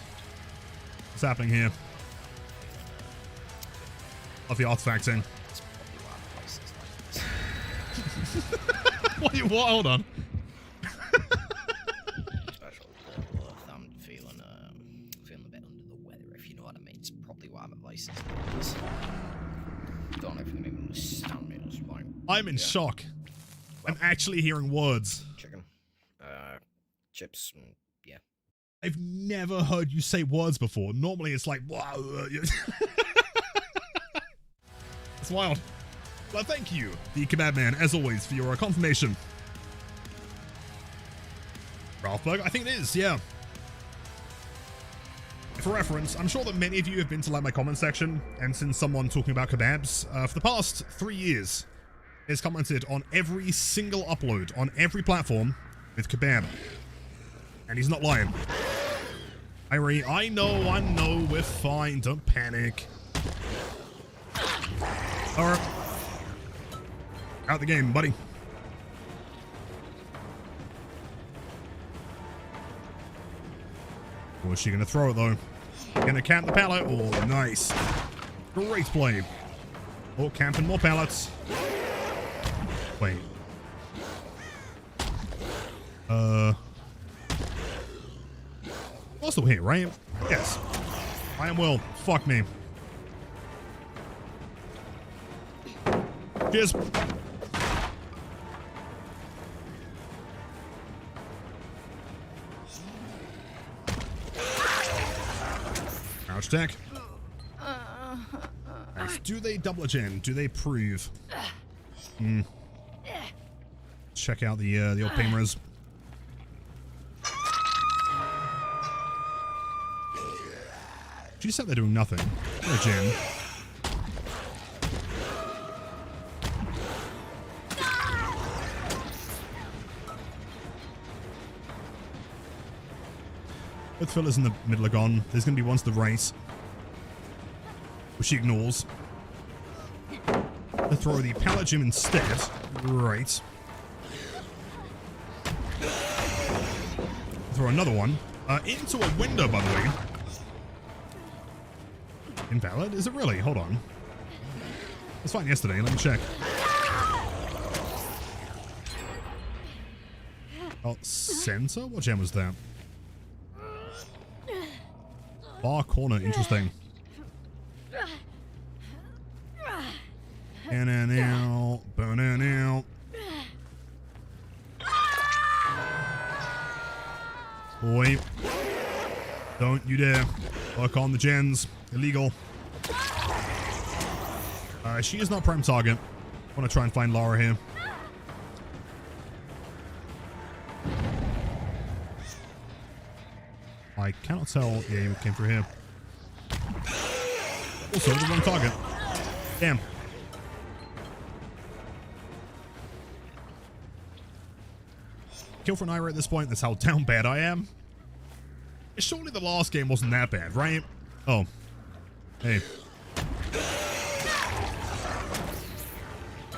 What's happening here? Love the artifacting. What? Hold on. Special I'm feeling a bit under the weather, if you know what I mean. It's probably why I'm at license. Don't know if you can even understand me at this point. I'm in shock. I'm actually hearing words. Chicken, chips, and yeah. I've never heard you say words before. Normally it's like, wow. It's wild. Well, thank you, the Kebab Man, as always, for your confirmation. Ralphberg, I think it is, yeah. For reference, I'm sure that many of you have been to like my comment section and seen someone talking about kebabs. For the past 3 years, has commented on every single upload on every platform with kebab. And he's not lying. Irie, I know, we're fine, don't panic. Alright. Out the game, buddy. Where's she gonna throw it though? Gonna camp the pallet? Oh, nice. Great play. Oh, camping more pallets. Wait. Also here, right? Yes. I am well. Fuck me. Cheers. Ouch tech. Nice. Do they double gen? Do they prove? Check out the old Paimers. She said they're doing nothing. No gen. Both fillers in the middle are gone. There's going to be one to the right, which she ignores. To throw the pallet gym instead. Right. Throw another one into a window, by the way. Invalid? Is it really? Hold on. It was fine yesterday. Let me check. Oh, center? What gem was that? Far corner. Interesting. Banana, banana. Boy, don't you dare work on the gens. Illegal. She is not prime target. I want to try and find Lara here. I cannot tell. Yeah, you came through here. Also, the wrong target. Damn. Kill for an Ira at this point. That's how down bad I am. Surely the last game wasn't that bad, right? Oh. Hey.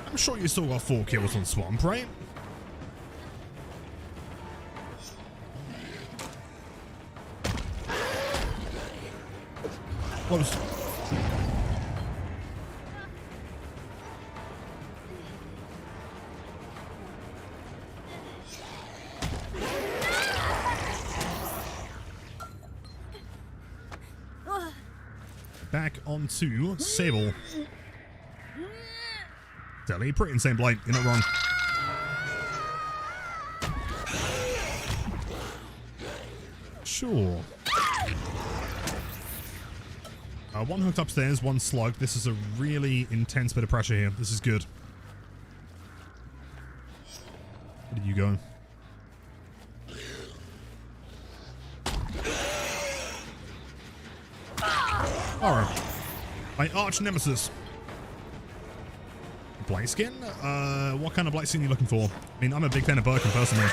I'm sure you still got 4 kills on Swamp, right? Close. Back onto Sable. Deli, pretty insane blight. You're not wrong. Sure. One hooked upstairs, one slugged. This is a really intense bit of pressure here. This is good. Where did you go? Alright. My arch nemesis. Blight skin? What kind of blight skin are you looking for? I mean, I'm a big fan of Birkin personally.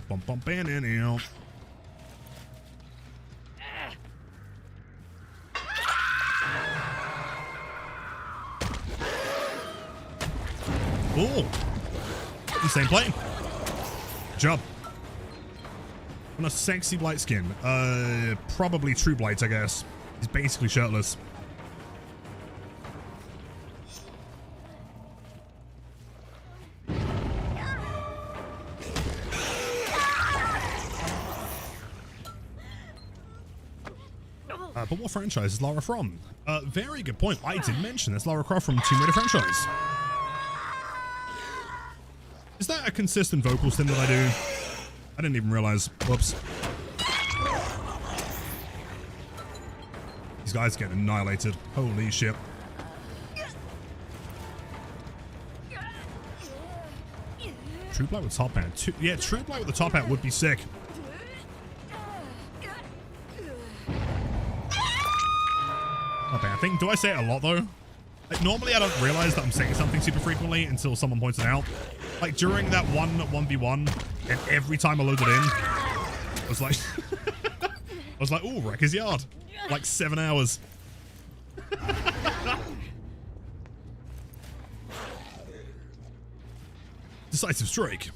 Bum bum bam now. Oh, insane play. Good job. On a sexy blight skin. Probably true blight, I guess. He's basically shirtless. But what franchise is Lara from? Very good point. I did mention this. Lara Croft from Tomb Raider franchise. Is that a consistent vocal stim that I do? I didn't even realize. Whoops. These guys get annihilated. Holy shit. True Blight with top hat. Yeah, True Blight with the top hat would be sick. Not bad thing. Do I say it a lot though? Like, normally I don't realize that I'm saying something super frequently until someone points it out. Like during that 1v1, and every time I loaded in, I was like, ooh, wreck his yard. Like 7 hours. Decisive strike.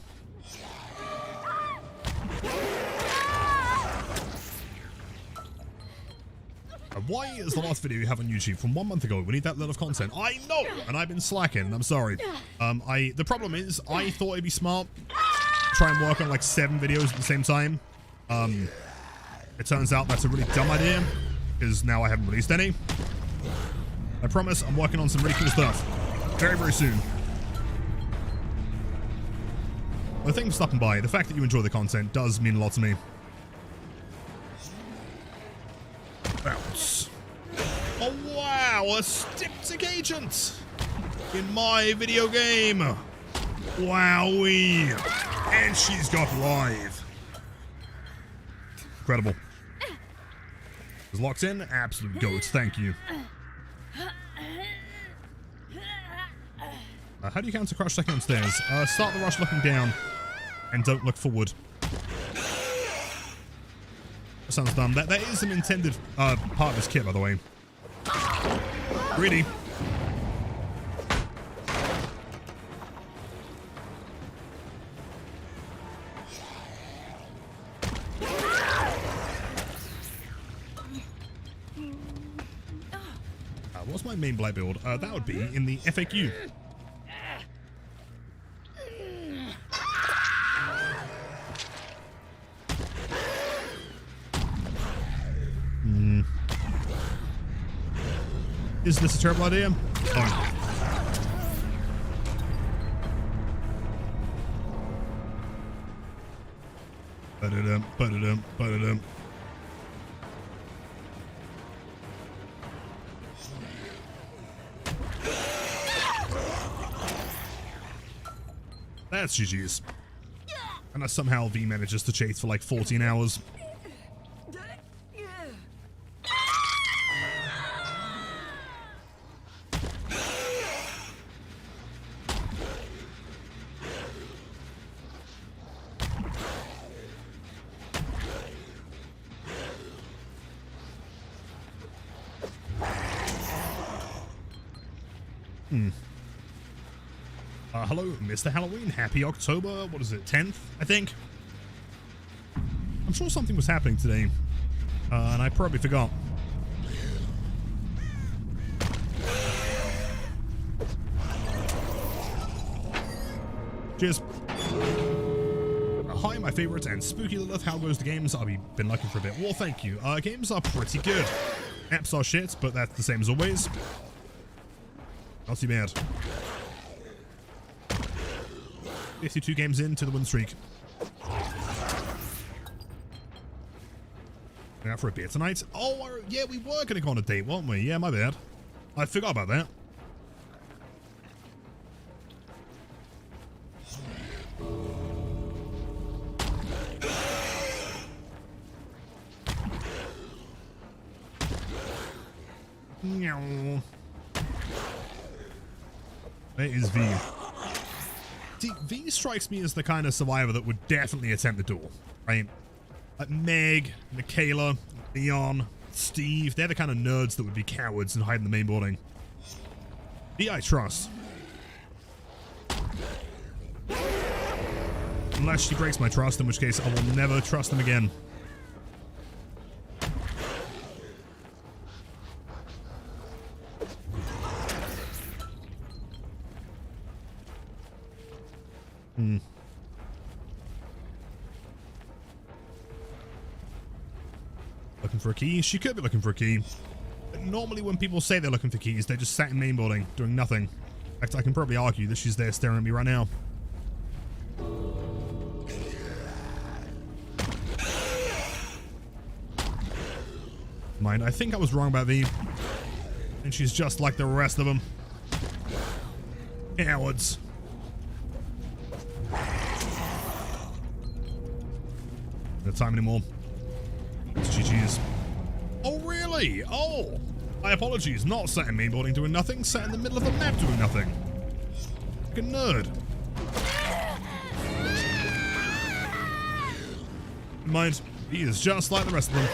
Why is the last video you have on YouTube from 1 month ago? We need that lot of content. I know, and I've been slacking. I'm sorry. The problem is, I thought it'd be smart to try and work on like 7 videos at the same time. It turns out that's a really dumb idea, because now I haven't released any. I promise I'm working on some really cool stuff very, very soon. Well, thanks for stopping by. The fact that you enjoy the content does mean a lot to me. Bounce. Oh wow, a styptic agent in my video game. Wowee. And she's got live. Incredible. Is locked in? Absolute goats, thank you. How do you counter crush second on stairs? Start the rush looking down and don't look forward. That sounds dumb. That is an intended part of this kit, by the way. Greedy. What's my main blight build? That would be in the FAQ. Is this a terrible idea? Oh. Ba-da-dum, ba-da-dum, ba-da-dum. That's GG's. Unless somehow V manages to chase for like 14 hours. Hello, Mr. Halloween. Happy October, what is it, 10th, I think? I'm sure something was happening today, and I probably forgot. Cheers. Hi, my favorite and spooky Lilith. How goes the games? I've been looking for a bit. Well, thank you. Games are pretty good. Apps are shit, but that's the same as always. Not too bad. 52 games into the win streak. Out for a beer tonight. Oh, yeah, we were going to go on a date, weren't we? Yeah, my bad. I forgot about that. There is V. See, V strikes me as the kind of survivor that would definitely attempt the duel, right? Like Meg, Michaela, Leon, Steve, they're the kind of nerds that would be cowards and hide in the main building. V I trust. Unless she breaks my trust, in which case I will never trust them again. Looking for a key? She could be looking for a key. But normally when people say they're looking for keys, they're just sat in main building, doing nothing. In fact, I can probably argue that she's there staring at me right now. Mind, I think I was wrong about V. And she's just like the rest of them. Cowards. No time anymore. It's GG's. Oh, really? Oh! My apologies. Not sat in main building doing nothing. Sat in the middle of the map doing nothing. Like a nerd. Mind, he is just like the rest of them.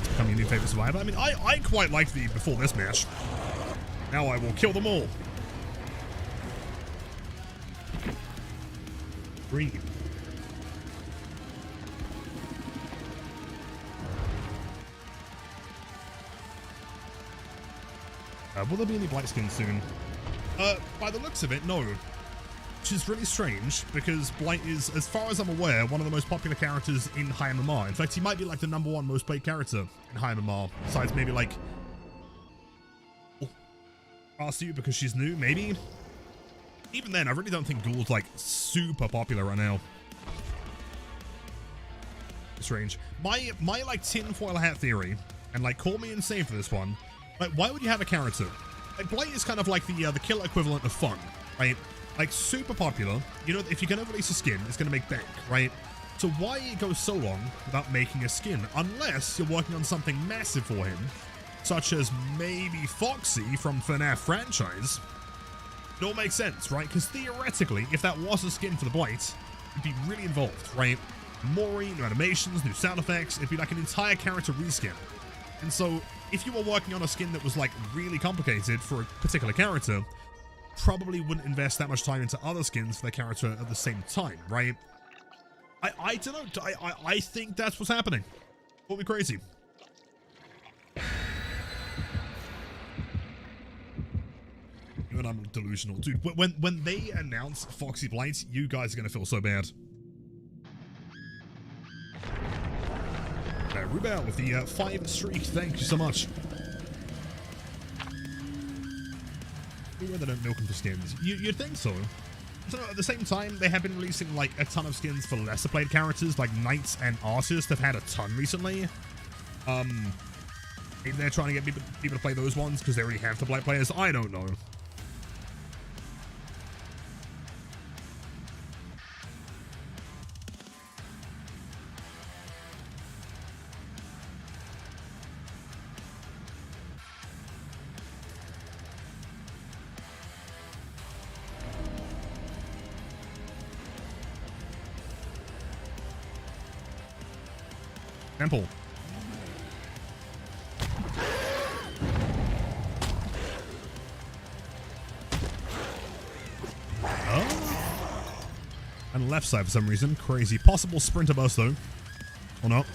Becoming a new favorite survivor. I mean, I quite liked the before this match. Now I will kill them all. Green. Will there be any blight skins soon? By the looks of it, no. Which is really strange, because Blight is, as far as I'm aware, one of the most popular characters in High MMR. In fact, he might be like the #1 most played character in High MMR, besides maybe like... Ask you because she's new, maybe? Even then, I really don't think Ghoul's like super popular right now. Strange. My like tinfoil hat theory, and like call me insane for this one, like why would you have a character? Like Blight is kind of like the killer equivalent of fun, right? Like super popular. You know, if you're gonna release a skin, it's gonna make bank, right? So why go so long without making a skin? Unless you're working on something massive for him, such as maybe Foxy from FNAF franchise. It all makes sense, right? Because theoretically, if that was a skin for the Blight, it'd be really involved, right? Mori, new animations, new sound effects, it'd be like an entire character reskin. And so, if you were working on a skin that was like really complicated for a particular character, probably wouldn't invest that much time into other skins for the character at the same time, right? I don't know. I think that's what's happening. It'll be crazy. Even I'm delusional, dude. When they announce Foxy Blight, you guys are gonna feel so bad. Rubel with the 5 streak. Thank you so much. Maybe they don't milk them for skins. You'd think so. So at the same time, they have been releasing like a ton of skins for lesser played characters, like Knights and Artists have had a ton recently. Maybe they're trying to get people to play those ones because they already have the Blight players. I don't know. Temple. Oh. And left side for some reason. Crazy. Possible sprinter burst though. Or not.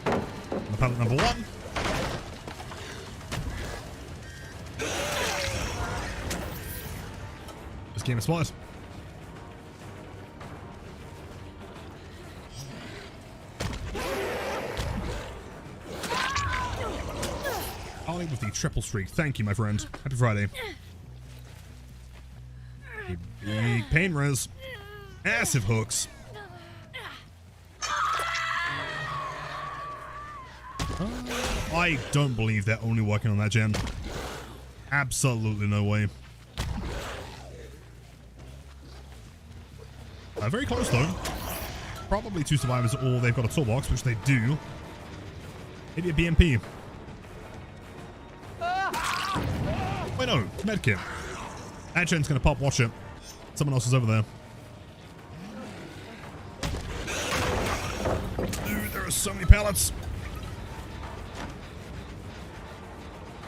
The pallet number 1. This game is spotted. With the triple streak. Thank you, my friend. Happy Friday. A big pain res. Massive hooks. I don't believe they're only working on that gen. Absolutely no way. Very close though. Probably 2 survivors or they've got a toolbox, which they do. Maybe a BMP. Wait, no, medkit. That gen's gonna pop, watch it. Someone else is over there. Dude, there are so many pallets.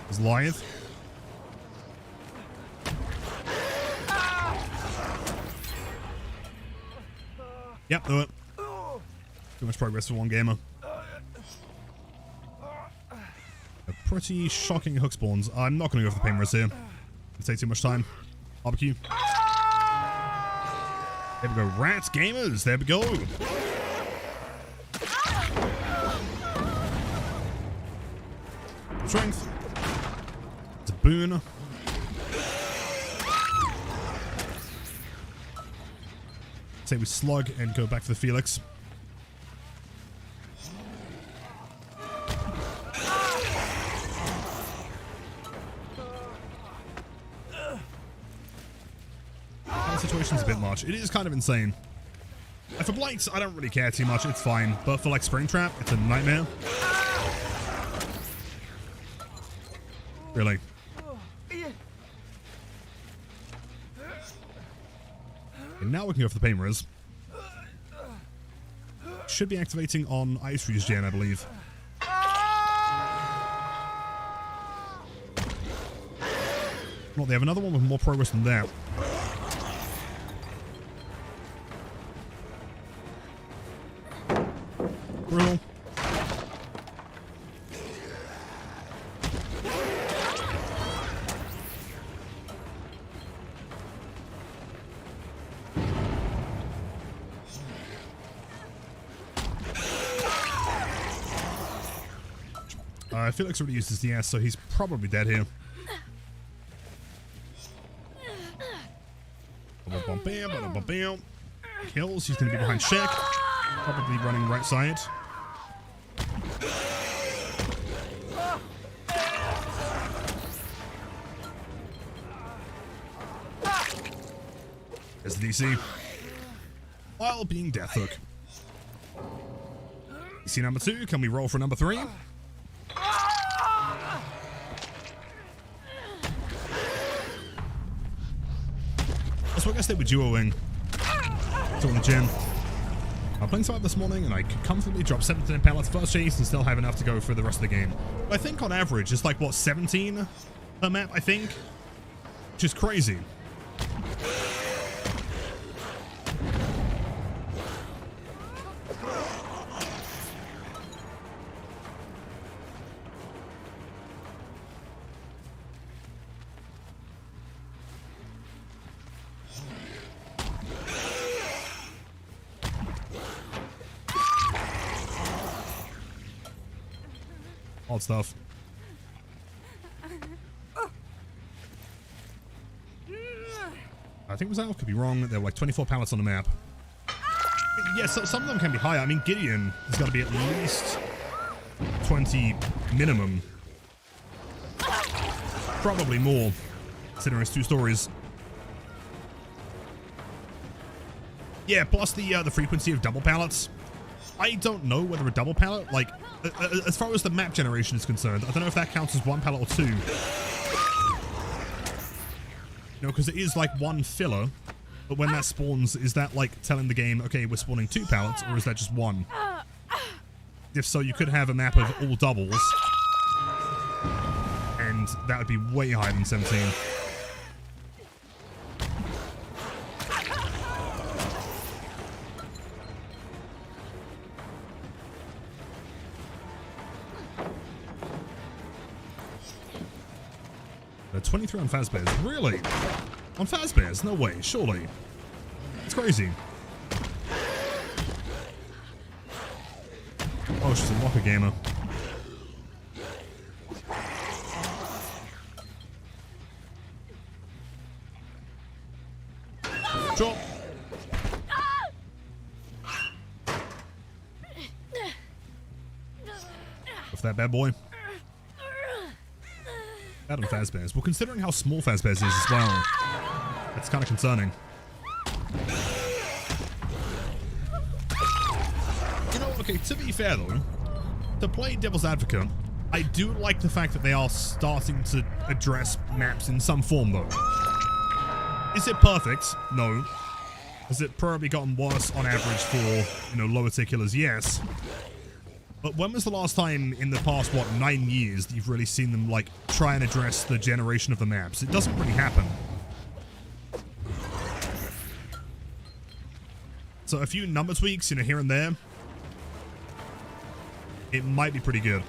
There's Lithe. Yep, do it. Too much progress for one gamer. Pretty shocking hook spawns. I'm not going to go for the pain res here. It'll take too much time. Barbecue. There we go. Rats gamers. There we go. Strength. It's a boon. Say we slug and go back for the Felix. Situation's a bit much. It is kind of insane. For Blights, I don't really care too much. It's fine. But for like Springtrap, it's a nightmare. Really. And now we can go for the pain res. Should be activating on Ice Freeze gen, I believe. Well, they have another one with more progress than that. Brutal. Felix already used his DS, so he's probably dead here. Kills, he's going to be behind Shaq. Probably running right side. There's the DC. while being Death Hook. PC number 2, can we roll for number 3? So I guess they were duoing. So in the gym. I'm playing Survive this morning and I could comfortably drop 17 pallets first chase and still have enough to go for the rest of the game. I think on average it's like, what, 17 per map, I think? Which is crazy. Odd stuff. I think it was out. Could be wrong. There were like 24 pallets on the map. Yeah, so some of them can be higher. I mean, Gideon has got to be at least 20 minimum. Probably more, considering it's 2 stories. Yeah, plus the frequency of double pallets. I don't know whether a double pallet, like, as far as the map generation is concerned, I don't know if that counts as 1 pallet or 2. You know, because it is like 1 filler, but when that spawns, is that like telling the game, okay, we're spawning 2 pallets, or is that just 1? If so, you could have a map of all doubles, and that would be way higher than 17. The 23 on Fazbear's. Really? On Fazbear's? No way. Surely. It's crazy. Oh, she's a locker gamer. Drop. Off that bad boy. Bad on Fazbear's. Well, considering how small Fazbear's is as well, that's kind of concerning. You know, okay, to be fair though, to play Devil's Advocate, I do like the fact that they are starting to address maps in some form though. Is it perfect? No. Has it probably gotten worse on average for, you know, lower tier killers? Yes. But when was the last time in the past, what, 9 years that you've really seen them, like, try and address the generation of the maps? It doesn't really happen. So a few number tweaks, you know, here and there, it might be pretty good.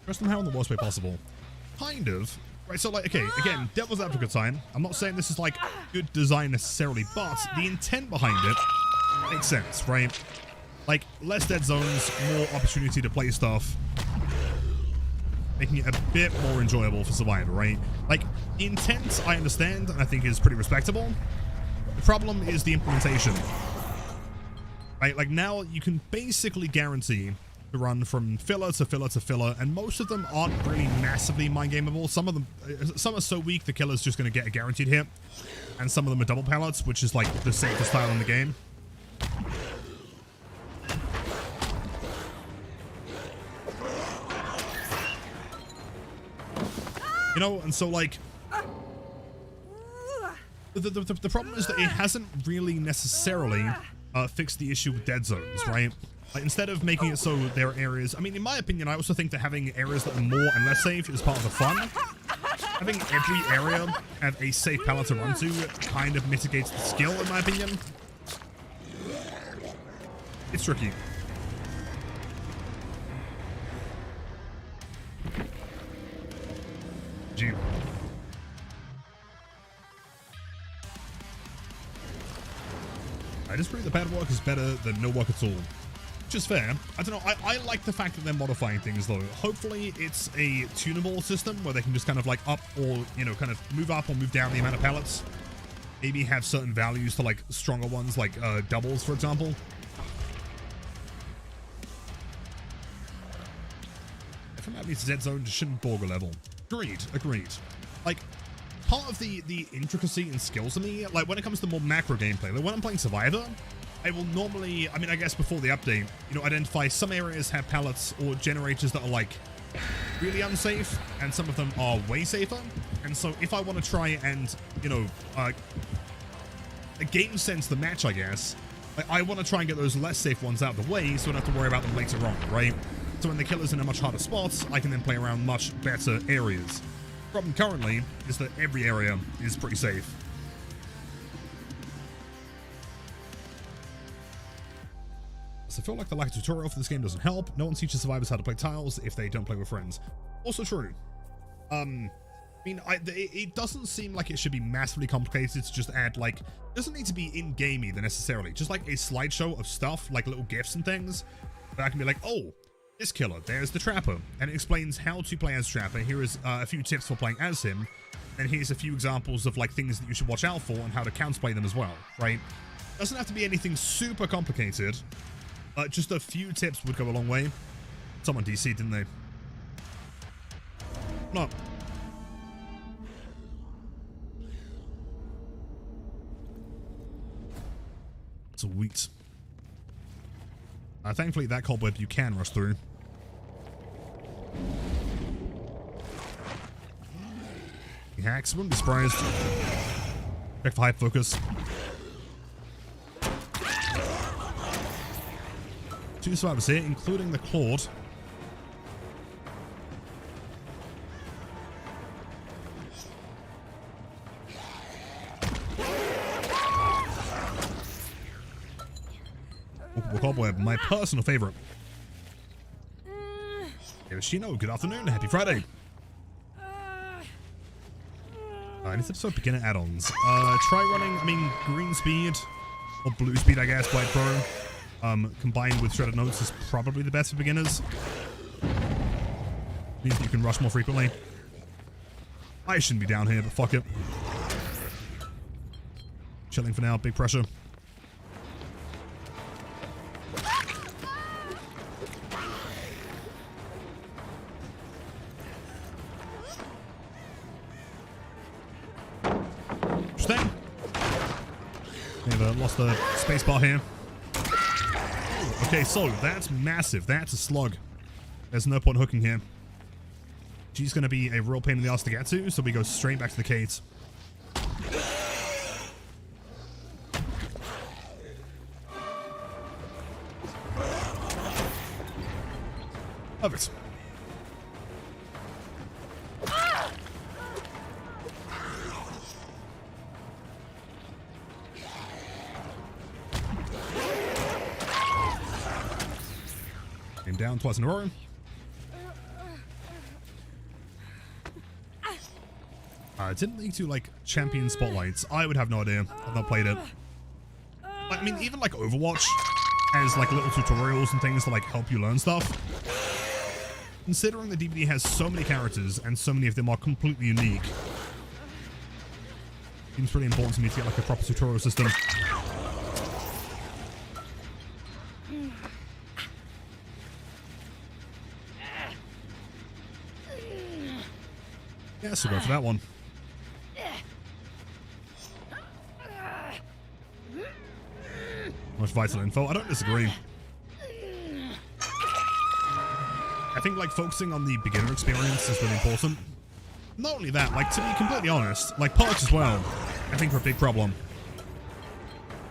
Dress them how in the worst way possible. Kind of. Right, so like, okay, again, Devil's Advocate time. I'm not saying this is like good design necessarily, but the intent behind it makes sense, right? Like, less dead zones, more opportunity to play stuff, making it a bit more enjoyable for Survivor, right? Like, the intent, I understand, and I think is pretty respectable. The problem is the implementation. Right, like now you can basically guarantee to run from filler to filler to filler, and most of them aren't really massively mind gameable. Some of them, some are so weak the killer's just going to get a guaranteed hit, and some of them are double pallets, which is like the safest style in the game. You know, and so like the problem is that it hasn't really necessarily fixed the issue with dead zones, right? Like, instead of making it so there are areas, I mean, in my opinion, I also think that having areas that are more and less safe is part of the fun. Having every area have a safe pallet to run to kind of mitigates the skill, in my opinion. It's tricky. Gee. I just believe the bad work is better than no work at all. Which is fair. I don't know, I like the fact that they're modifying things though. Hopefully it's a tunable system where they can just kind of like up or, you know, kind of move up or move down the amount of pallets. Maybe have certain values to like stronger ones, like doubles, for example. from Avenue to Dead Zone to Shinborga level. Agreed. Like, part of the intricacy and skills of me, like when it comes to more macro gameplay, like when I'm playing Survivor, I will normally, I mean, I guess before the update, you know, identify some areas have pallets or generators that are like really unsafe, and some of them are way safer. And so if I want to try and, you know, game sense the match, I guess, I want to try and get those less safe ones out of the way so I don't have to worry about them later on, right? So when the killer's in a much harder spot, I can then play around much better areas. Problem currently is that every area is pretty safe. So I feel like the lack of tutorial for this game doesn't help. No one teaches survivors how to play tiles if they don't play with friends. Also true. I mean, it doesn't seem like it should be massively complicated to just add, like, it doesn't need to be in-game either necessarily. Just like a slideshow of stuff, like little GIFs and things. But I can be like, oh, this killer, there's the Trapper. And it explains how to play as Trapper. Here is a few tips for playing as him. And here's a few examples of, like, things that you should watch out for and how to counterplay them as well, right? Doesn't have to be anything super complicated. Just a few tips would go a long way. Someone DC'd, didn't they? No. Sweet. Thankfully, that cobweb you can rush through. Hacks, wouldn't be surprised. Check for high focus. 2 survivors here, including the Claude. Cobweb, my personal favorite. Yoshino, good afternoon, happy Friday. In this episode, beginner add-ons. Try running, I mean, green speed, or blue speed, I guess, White Pro. Combined with shredded notes is probably the best for beginners. Means that you can rush more frequently. I shouldn't be down here, but fuck it. Chilling for now, big pressure. Interesting. Never lost the spacebar here. Okay, so that's massive. That's a slug. There's no point hooking here. She's going to be a real pain in the ass to get to, so we go straight back to the Kate. Perfect. Down twice in a row. I didn't think to like champion spotlights. I would have no idea. I've not played it. I mean, even like Overwatch has like little tutorials and things to like help you learn stuff. Considering the DVD has so many characters and so many of them are completely unique, seems pretty important to me to get like a proper tutorial system. Yeah, so go for that one. Much vital info. I don't disagree. I think like focusing on the beginner experience is really important. Not only that, like to be completely honest, like perks as well, I think are a big problem.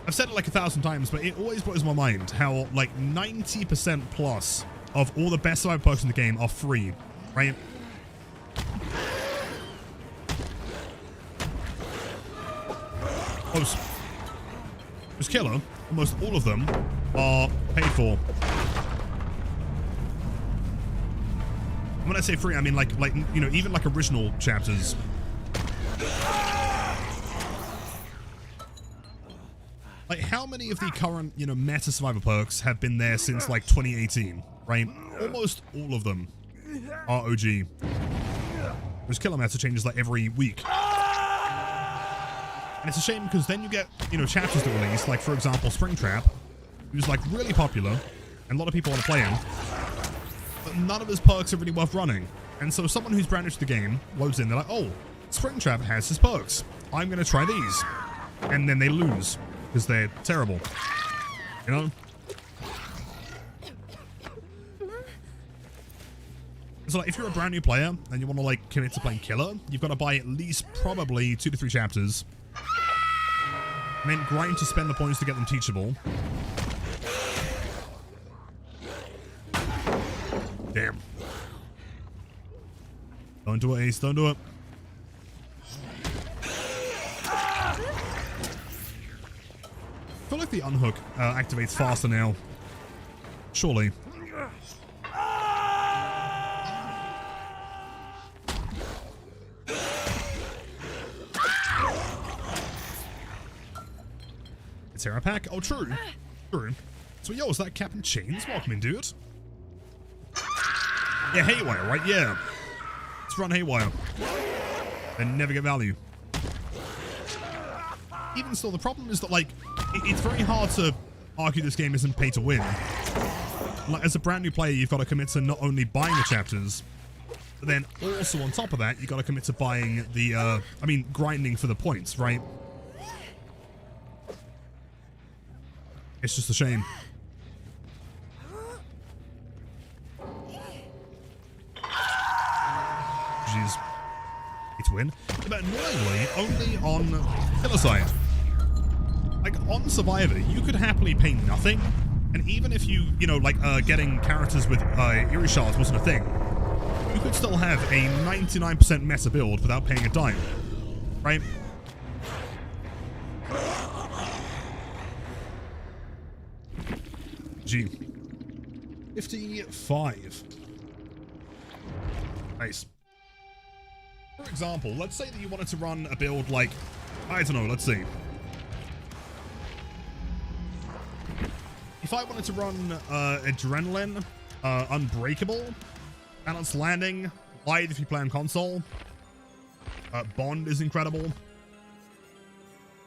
I've said it like 1,000 times, but it always blows my mind how like 90% plus of all the best survivor perks in the game are free, right? Most killer, almost all of them are paid for. And when I say free, I mean like you know, even like original chapters. Like how many of the current, you know, meta survivor perks have been there since like 2018, right? Almost all of them are OG. There's killer meta changes like every week. And it's a shame because then you get, you know, chapters that release, like for example, Springtrap, who's like really popular, and a lot of people want to play him. but none of his perks are really worth running. And so someone who's brand new to the game loads in, they're like, oh, Springtrap has his perks. I'm going to try these. And then they lose because they're terrible. You know? So like, if you're a brand new player and you want to like commit to playing Killer, you've got to buy at least probably 2 to 3 chapters. And then grind to spend the points to get them teachable. Damn. Don't do it, Ace. Don't do it. I feel like the unhook activates faster now. Surely. Terra pack? Oh, true. True. So, yo, is that Captain Chains? Welcome in, dude. Yeah, Haywire, right? Yeah. Let's run Haywire. And never get value. Even still, the problem is that, like, it's very hard to argue this game isn't pay to win. Like, as a brand new player, you've got to commit to not only buying the chapters, but then also on top of that, you've got to commit to buying the, grinding for the points, right? It's just a shame. Jeez. It's win. But annoyingly, only on Killer side. Like, on Survivor, you could happily pay nothing, and even if you know, like, getting characters with Eerie Shards wasn't a thing, you could still have a 99% meta build without paying a dime. Right? G. 55. Nice. For example, let's say that you wanted to run a build like, I don't know, let's see. If I wanted to run Adrenaline, Unbreakable, Balanced Landing, Light if you play on console, Bond is incredible,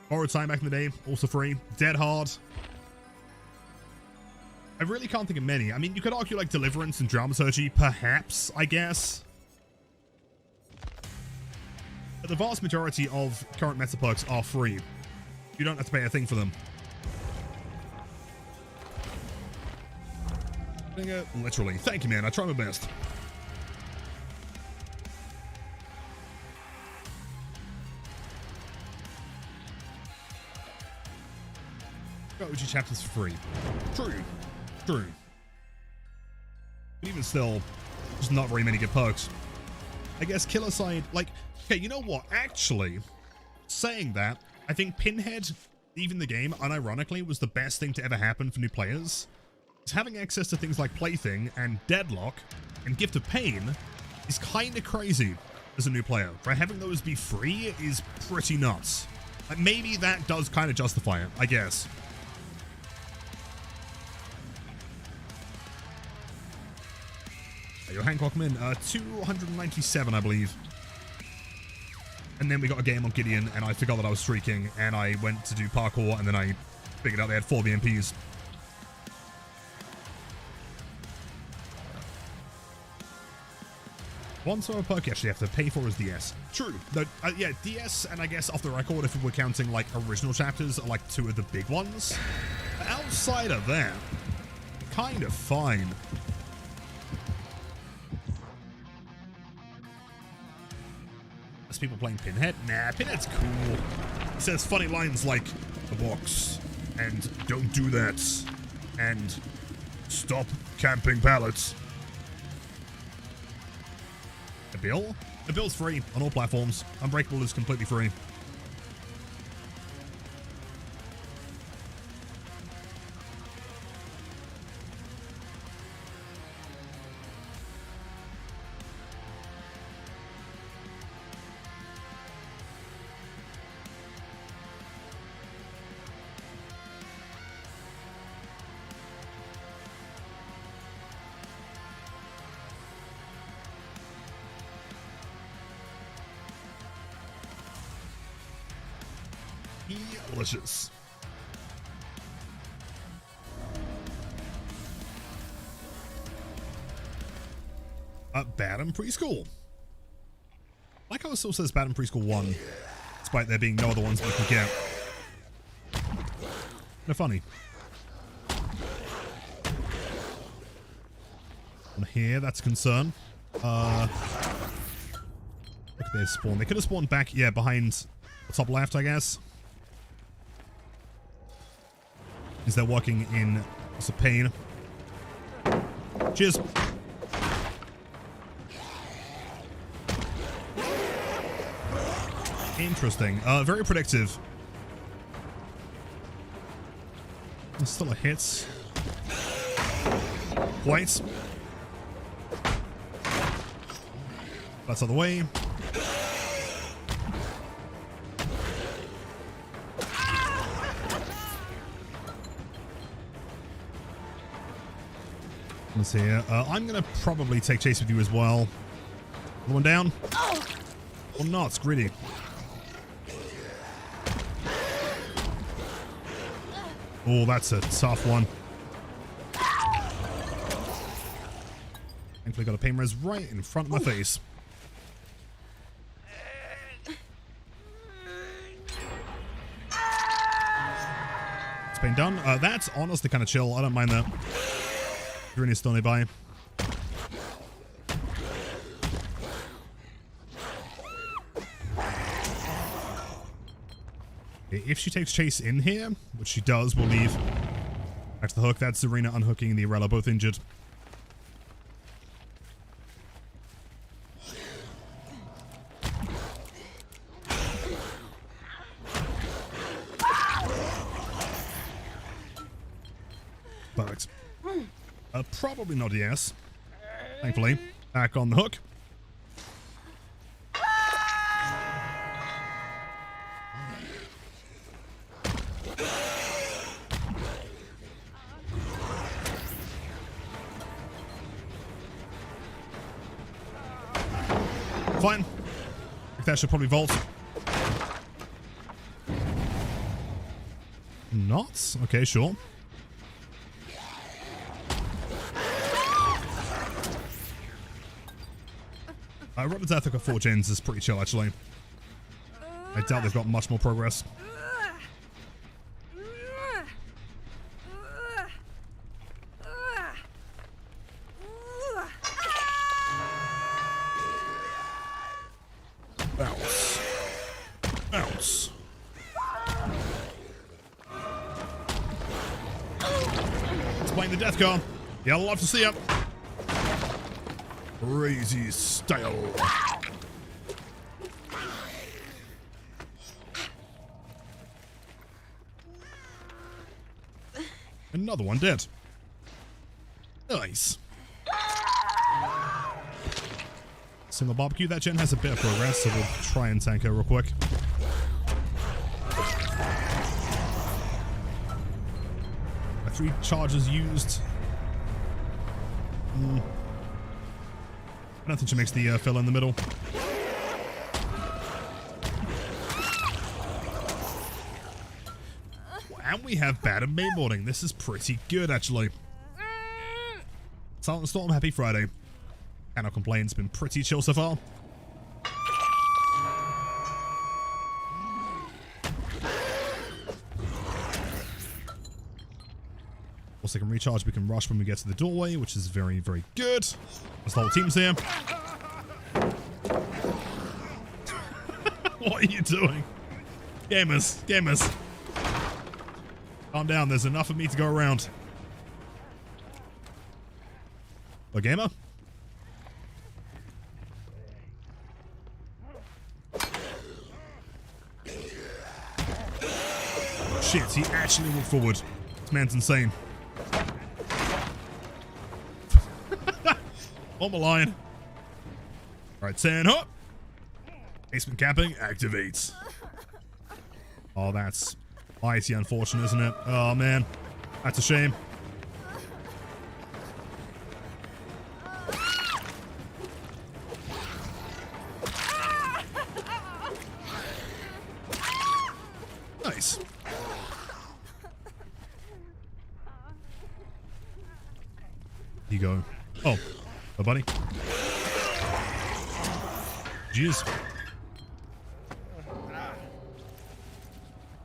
Borrowed Time back in the day, also free, Dead Hard. I really can't think of many. I mean, you could argue like Deliverance and Dramaturgy, perhaps, I guess. But the vast majority of current meta perks are free. You don't have to pay a thing for them. Literally. Thank you, man. I try my best. Got OG chapters for free. True. True. But even still, there's not very many good perks. I guess Killer side, like, okay, you know what? Actually, saying that, I think Pinhead, leaving the game, unironically, was the best thing to ever happen for new players. Because having access to things like Plaything and Deadlock and Gift of Pain is kind of crazy as a new player. Right? Having those be free is pretty nuts. Like, maybe that does kind of justify it, I guess. Yo, Hancock Min, 297, I believe. And then we got a game on Gideon, and I forgot that I was streaking, and I went to do parkour, and then I figured out they had 4 BMPs. One summer perk you actually have to pay for is DS. True. No, yeah, DS, and I guess off the record, if we're counting, like, original chapters, are, like, 2 of the big ones. But outside of that, kind of fine. People playing Pinhead? Nah, Pinhead's cool. He says funny lines like, the box, and don't do that, and stop camping pallets. The bill? The bill's free on all platforms. Unbreakable is completely free. Delicious. Bad and Preschool. I like how it still says Bad and Preschool 1, despite there being no other ones we can get. No funny. On here, that's a concern. Look at their spawn. They could have spawned back, yeah, behind the top left, I guess. Is they're working in lots of pain. Cheers. Interesting. Very predictive. There's still a hit. White. That's out of the way. Let's see here. I'm going to probably take chase with you as well. One down. Or not. It's greedy. Oh, that's a tough one. Thankfully got a pain res right in front of my face. It's been done. That's honestly kind of chill. I don't mind that. You're in still nearby. If she takes chase in here, which she does, we'll leave. Back to the hook. That's Serena unhooking the Arella, both injured. Perfect. Probably not a yes. Thankfully. Back on the hook. Fine. That should probably vault. Not? Okay, sure. Robert Ethica 4 gens is pretty chill, actually. I doubt they've got much more progress. Bounce. Bounce. It's playing the death card. Yeah, I'd love to see it. Crazy style. Another one dead. Nice. Single barbecue. That gen has a bit of progress, so we'll try and tank her real quick. Three charges used. I don't think she makes the fill in the middle. And we have bad and mainboarding. This is pretty good, actually. Silent Storm, happy Friday. Cannot complain. It's been pretty chill so far. Also can recharge, we can rush when we get to the doorway, which is very, very good. As the whole team's here. What are you doing? Gamers, gamers. Calm down, there's enough of me to go around. A gamer? Shit, he actually moved forward. This man's insane. On the line. Alright, 10 up. Basement capping activates. Oh, that's mighty unfortunate, isn't it? Oh, man. That's a shame. Nice. Here you go. Oh, buddy. Jeez.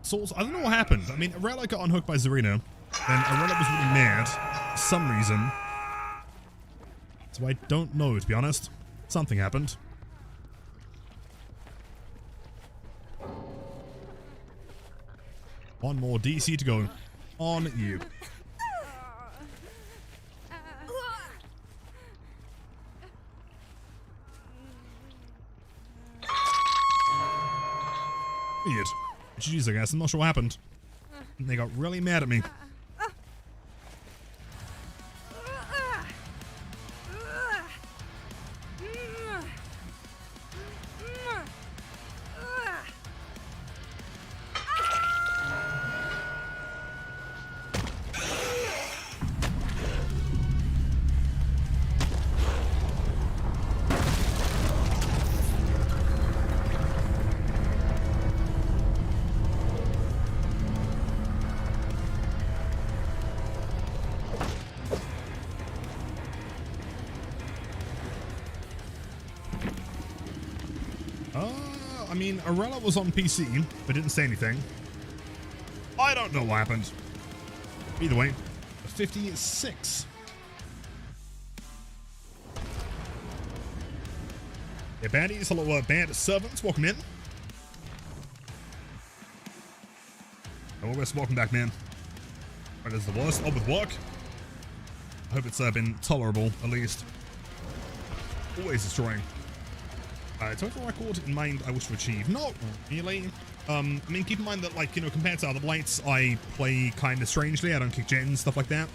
Souls, I don't know what happened. I mean, Arella got unhooked by Zarina, and Arella was really mad for some reason. So I don't know, to be honest. Something happened. One more DC to go. On you. Weird. Jeez, I guess. I'm not sure what happened. They got really mad at me. I mean, Arella was on PC, but didn't say anything. I don't know what happened. Either way, 56. Yeah, baddies, hello, band servants, welcome in. Oh, welcome back, man. What is the worst? Oh, with work? I hope it's been tolerable, at least. Always destroying. Total record in mind I wish to achieve. Not really. I mean, keep in mind that, like, you know, compared to other blights, I play kind of strangely. I don't kick gens, stuff like that.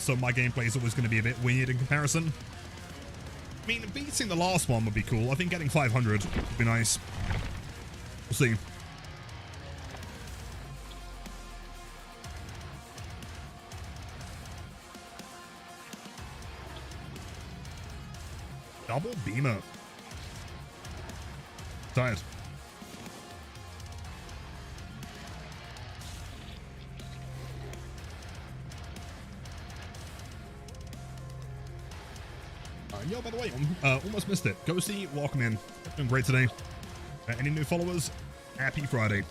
So my gameplay is always going to be a bit weird in comparison. I mean, beating the last one would be cool. I think getting 500 would be nice. We'll see. Double beamer. Tired. Yo, by the way, almost missed it. Ghosty, welcome in. Doing great today. Any new followers? Happy Friday.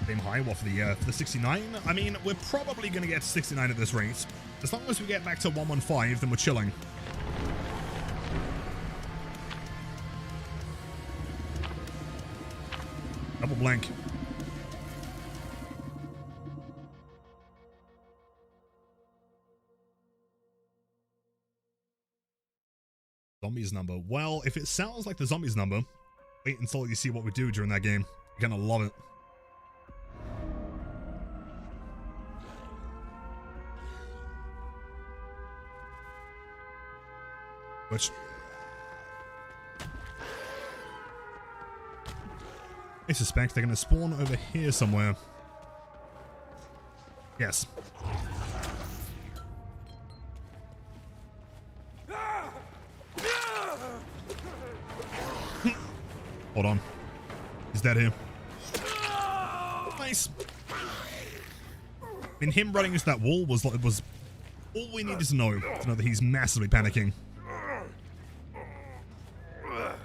Aim high, what, for the 69? I mean, we're probably going to get to 69 at this rate. As long as we get back to 115, then we're chilling. Double blank. Zombies number. Well, if it sounds like the zombies number, wait until you see what we do during that game. You're gonna love it. Which I suspect they're going to spawn over here somewhere. Yes. Hold on. He's dead here. Nice. I mean, him running into that wall was all we needed to know that he's massively panicking.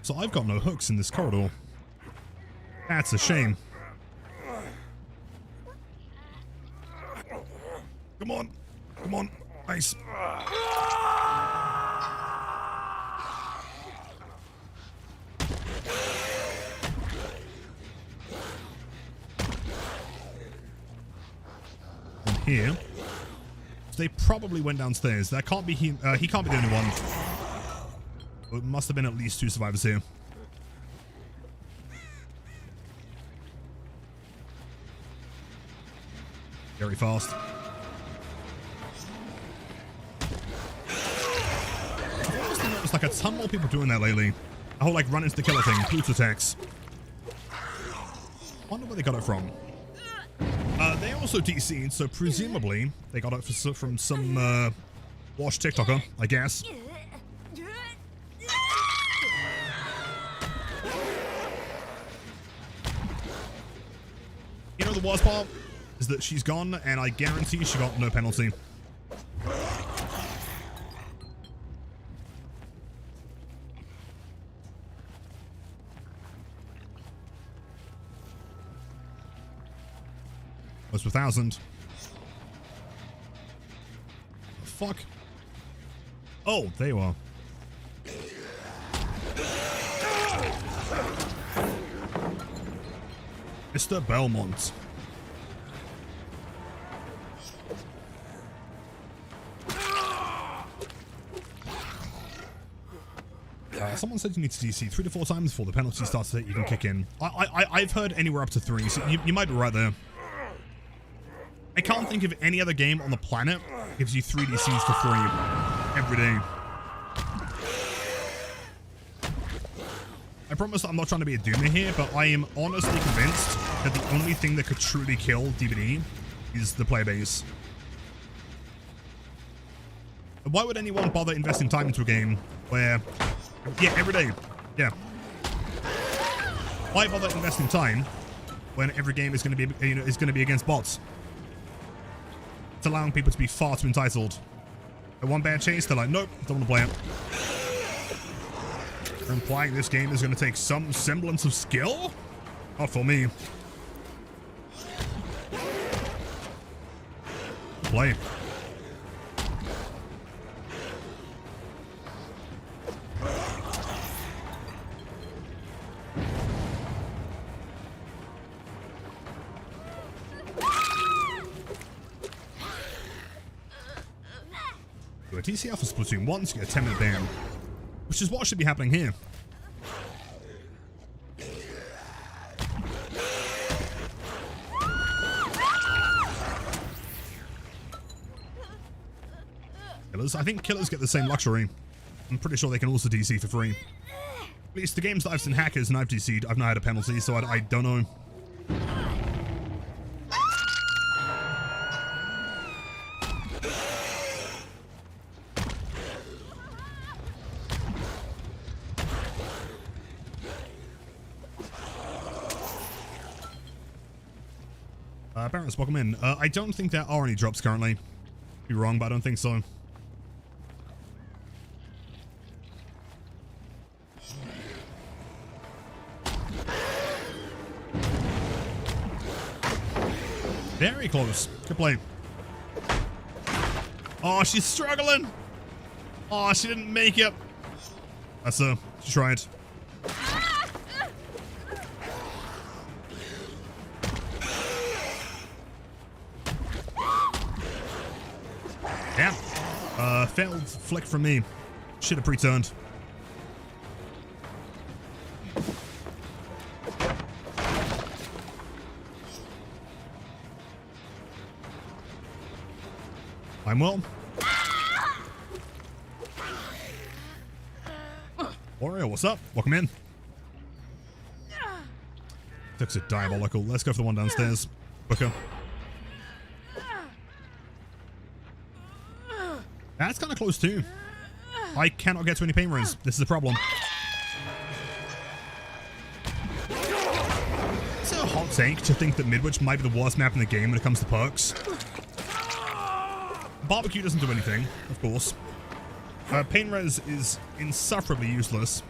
So I've got no hooks in this corridor. That's a shame. Come on. Come on. Nice. And here. They probably went downstairs. That can't be he can't be the only one. It must have been at least 2 survivors here. Very fast. I've always noticed like a ton more people doing that lately. The whole like run into the killer thing, brute attacks. Wonder where they got it from. They also DC'd, so presumably they got it from some wash TikToker, I guess. You know the worst part? is that she's gone, and I guarantee she got no penalty. Close to 1,000. Fuck. Oh, there you are. Mr. Belmont. Someone said you need to DC 3 to 4 times before the penalty starts that you can kick in. I've heard anywhere up to 3, so you might be right there. I can't think of any other game on the planet that gives you 3 DCs for free every day. I promise I'm not trying to be a doomer here, but I am honestly convinced that the only thing that could truly kill DBD is the player base. Why would anyone bother investing time into a game where, yeah, every day, yeah. Why bother investing time when every game is going to be, is going to be against bots? It's allowing people to be far too entitled. At one bad chase, they're like, nope, don't want to play it. They're implying this game is going to take some semblance of skill? Not for me. Play. Do a TCF for Splatoon 1 to get a 10-minute ban, which is what should be happening here. Killers. I think killers get the same luxury. I'm pretty sure they can also DC for free. At least the games that I've seen hackers and I've DC'd, I've not had a penalty, so I don't know. Barons, welcome in. I don't think there are any drops currently. Be wrong, but I don't think so. Very close. Good play. Oh, she's struggling. Oh, she didn't make it. That's her. She tried. Yeah. Failed flick from me. Should have pre-turned. I'm well. Wario, what's up? Welcome in. Looks a diabolical. Let's go for the one downstairs. Quicker. That's kind of close too. I cannot get to any pain runs. This is a problem. Is it a hot take to think that Midwich might be the worst map in the game when it comes to perks? Barbecue doesn't do anything, of course. Pain res is insufferably useless.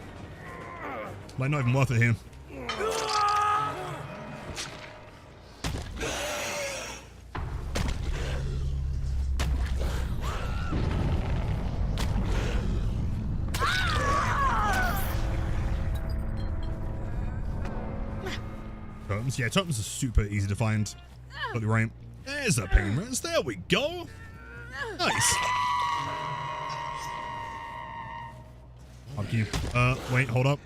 Like, not even worth it here. Totems? Yeah, totems are super easy to find. Totally right. There's a pain res. There we go. Nice. Fuck you. Wait, hold up.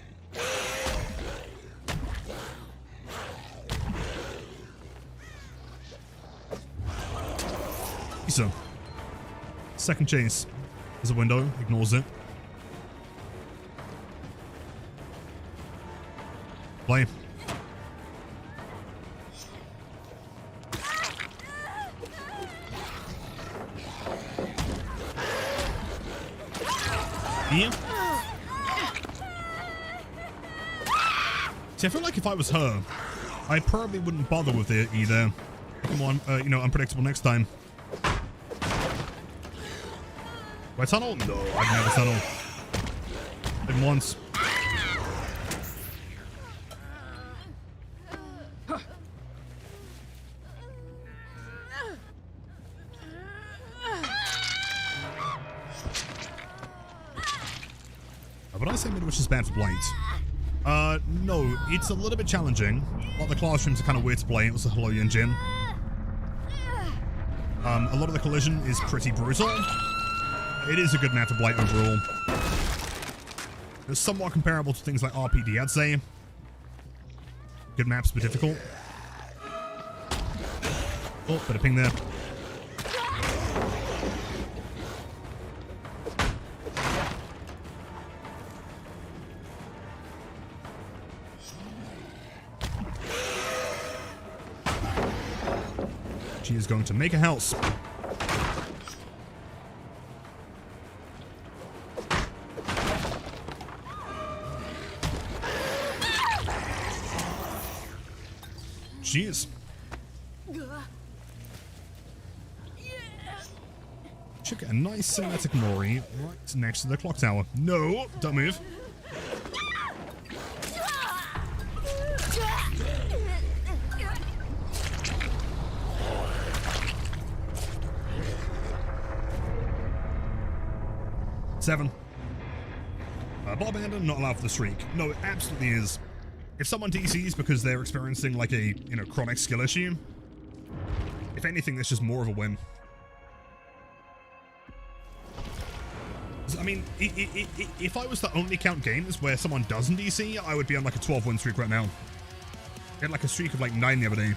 So, second chase. There's a window. Ignores it. Play. Yeah. See, I feel like if I was her, I probably wouldn't bother with it either. Come on, you know, unpredictable next time. Do I tunnel? No, I've never tunnel. Been once. Would I say Midwich is bad for Blight? No, it's a little bit challenging. A lot of the classrooms are kind of weird to play. It was a Hello Jin. A lot of the collision is pretty brutal. It is a good map for Blight overall. It's somewhat comparable to things like RPD, I'd say. Good maps, but difficult. Oh, bit of ping there. She is going to make a house. She is. Should get a nice cinematic Mori right next to the clock tower. No, don't move. Seven. Ball abandon, not allowed for the streak. No, it absolutely is. If someone DCs because they're experiencing like a, you know, chronic skill issue, if anything, that's just more of a win. I mean, if I was to only count games where someone doesn't DC, I would be on like a 12-win streak right now. I had like a streak of like 9 the other day.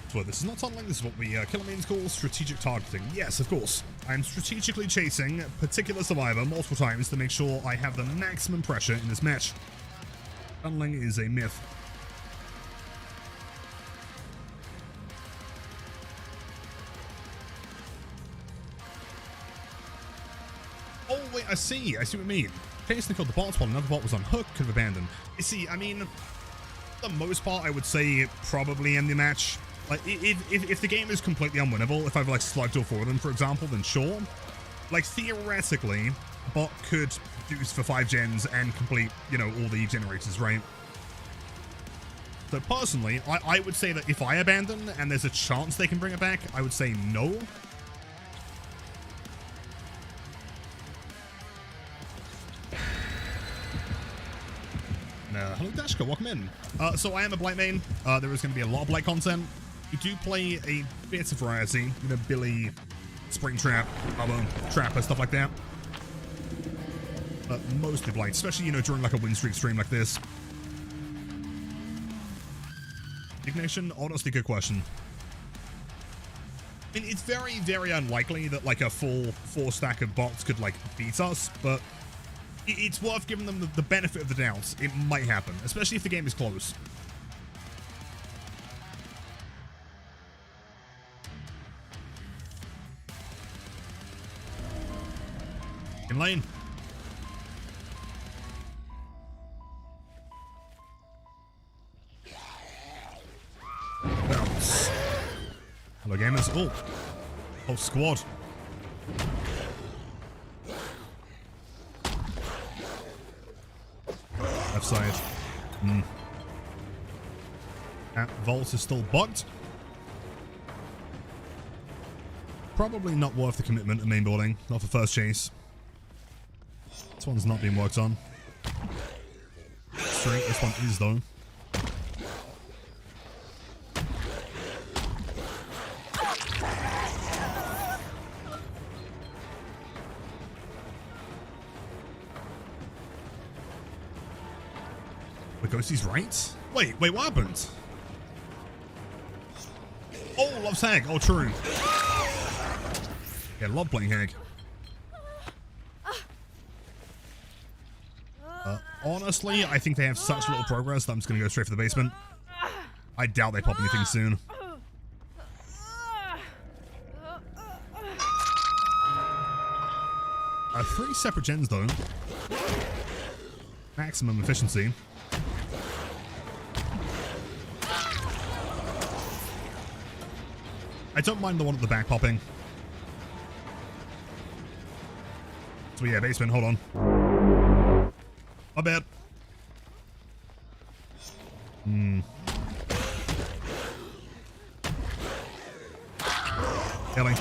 So this is not tunneling, this is what we Killer mains call strategic targeting. Yes, of course. I'm strategically chasing a particular survivor multiple times to make sure I have the maximum pressure in this match. Tunneling is a myth. Oh, wait, I see what you mean. Casey killed the bots while another bot was on hook, could have abandoned. You see, I mean, for the most part, I would say probably end the match. Like, if the game is completely unwinnable, if I've, like, slugged all four of them, for example, then sure. Like, theoretically, a bot could use for 5 gens and complete, you know, all the generators, right? So, personally, I would say that if I abandon and there's a chance they can bring it back, I would say no. Hello, Dashka, welcome in. So I am a Blight main. There is going to be a lot of Blight content. We do play a bit of variety, you know, Billy, Springtrap, other Trapper, stuff like that. But mostly Blight, especially, you know, during like a win streak stream like this. Ignition, honestly, good question. I mean, it's very, very unlikely that like a full 4 stack of bots could like beat us, but it's worth giving them the benefit of the doubt. It might happen, especially if the game is close. In lane. Bounce. Hello, gamers. Oh, whole squad. Left side. Vault is still bugged. Probably not worth the commitment of main building. Not for first chase. This one's not being worked on. Straight, this one is though. The Ghosty's right? Wait, what happened? Oh, loves Hag. Oh, true. Yeah, love playing Hag. Honestly, I think they have such little progress that I'm just going to go straight for the basement. I doubt they pop anything soon. 3 separate gens, though. Maximum efficiency. I don't mind the one at the back popping. So yeah, basement, hold on. My bad. Killing.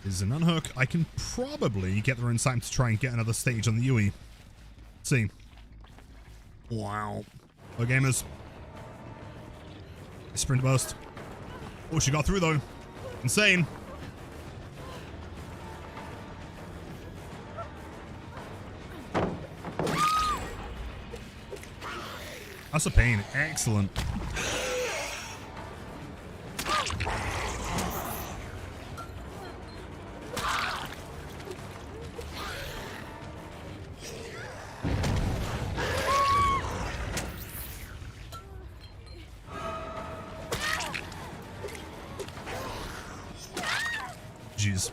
Is an unhook. I can probably get there in time to try and get another stage on the UE. Let's see. Wow. Oh, gamers. Sprint burst. Oh, she got through though. Insane. That's a pain. Excellent. Jeez.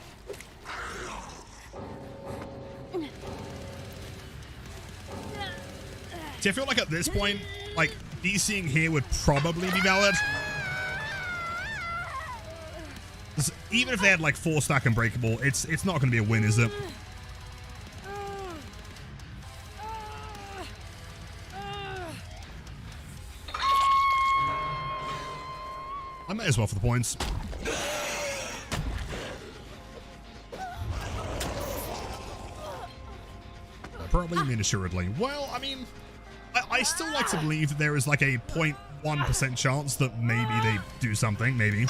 See, I feel like at this point, like, DCing here would probably be valid. Even if they had, like, 4-stack Unbreakable, it's not going to be a win, is it? I might as well for the points. Probably mean assuredly. Well, I mean, I still like to believe that there is like a 0.1% chance that maybe they do something, maybe.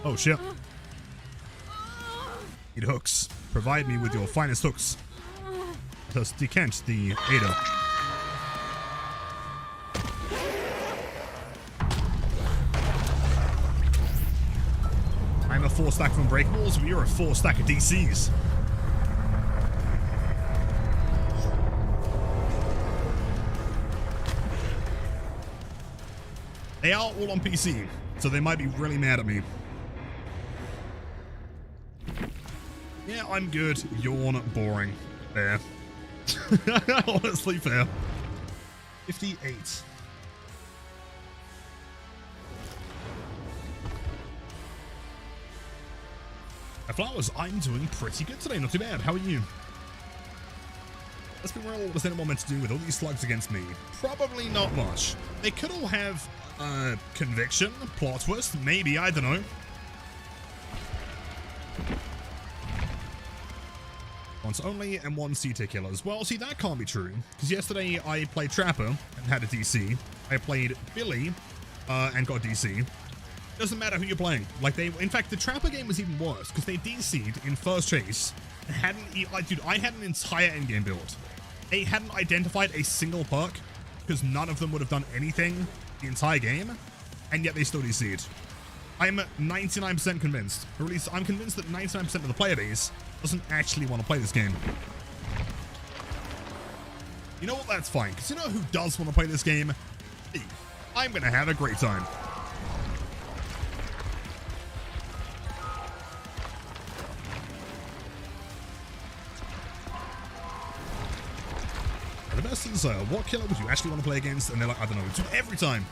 Oh shit. Need hooks. Provide me with your finest hooks. Let us decant the Ada. I'm a 4-stack of Unbreakables, but you're a 4-stack of DCs. They are all on PC, so they might be really mad at me. Yeah, I'm good. You're not boring. Fair. Honestly, fair. 58. Flowers, I'm doing pretty good today. Not too bad. How are you? Let's be real. What was anyone meant to do with all these slugs against me? Probably not much. They could all have conviction, plot twist, maybe. I don't know. Once only and 1 CT killers. Well, see, that can't be true. Because yesterday I played Trapper and had a DC. I played Billy and got DC. Doesn't matter who you're playing. Like, in fact, the Trapper game was even worse because they DC'd in first chase and hadn't, like, dude, I had an entire endgame build. They hadn't identified a single perk because none of them would have done anything the entire game, and yet they still DC'd. I'm 99% convinced, or at least I'm convinced that 99% of the player base doesn't actually want to play this game. You know what? That's fine, because you know who does want to play this game? Me. I'm going to have a great time. The best is, what killer would you actually want to play against? And they're like, I don't know, dude, every time.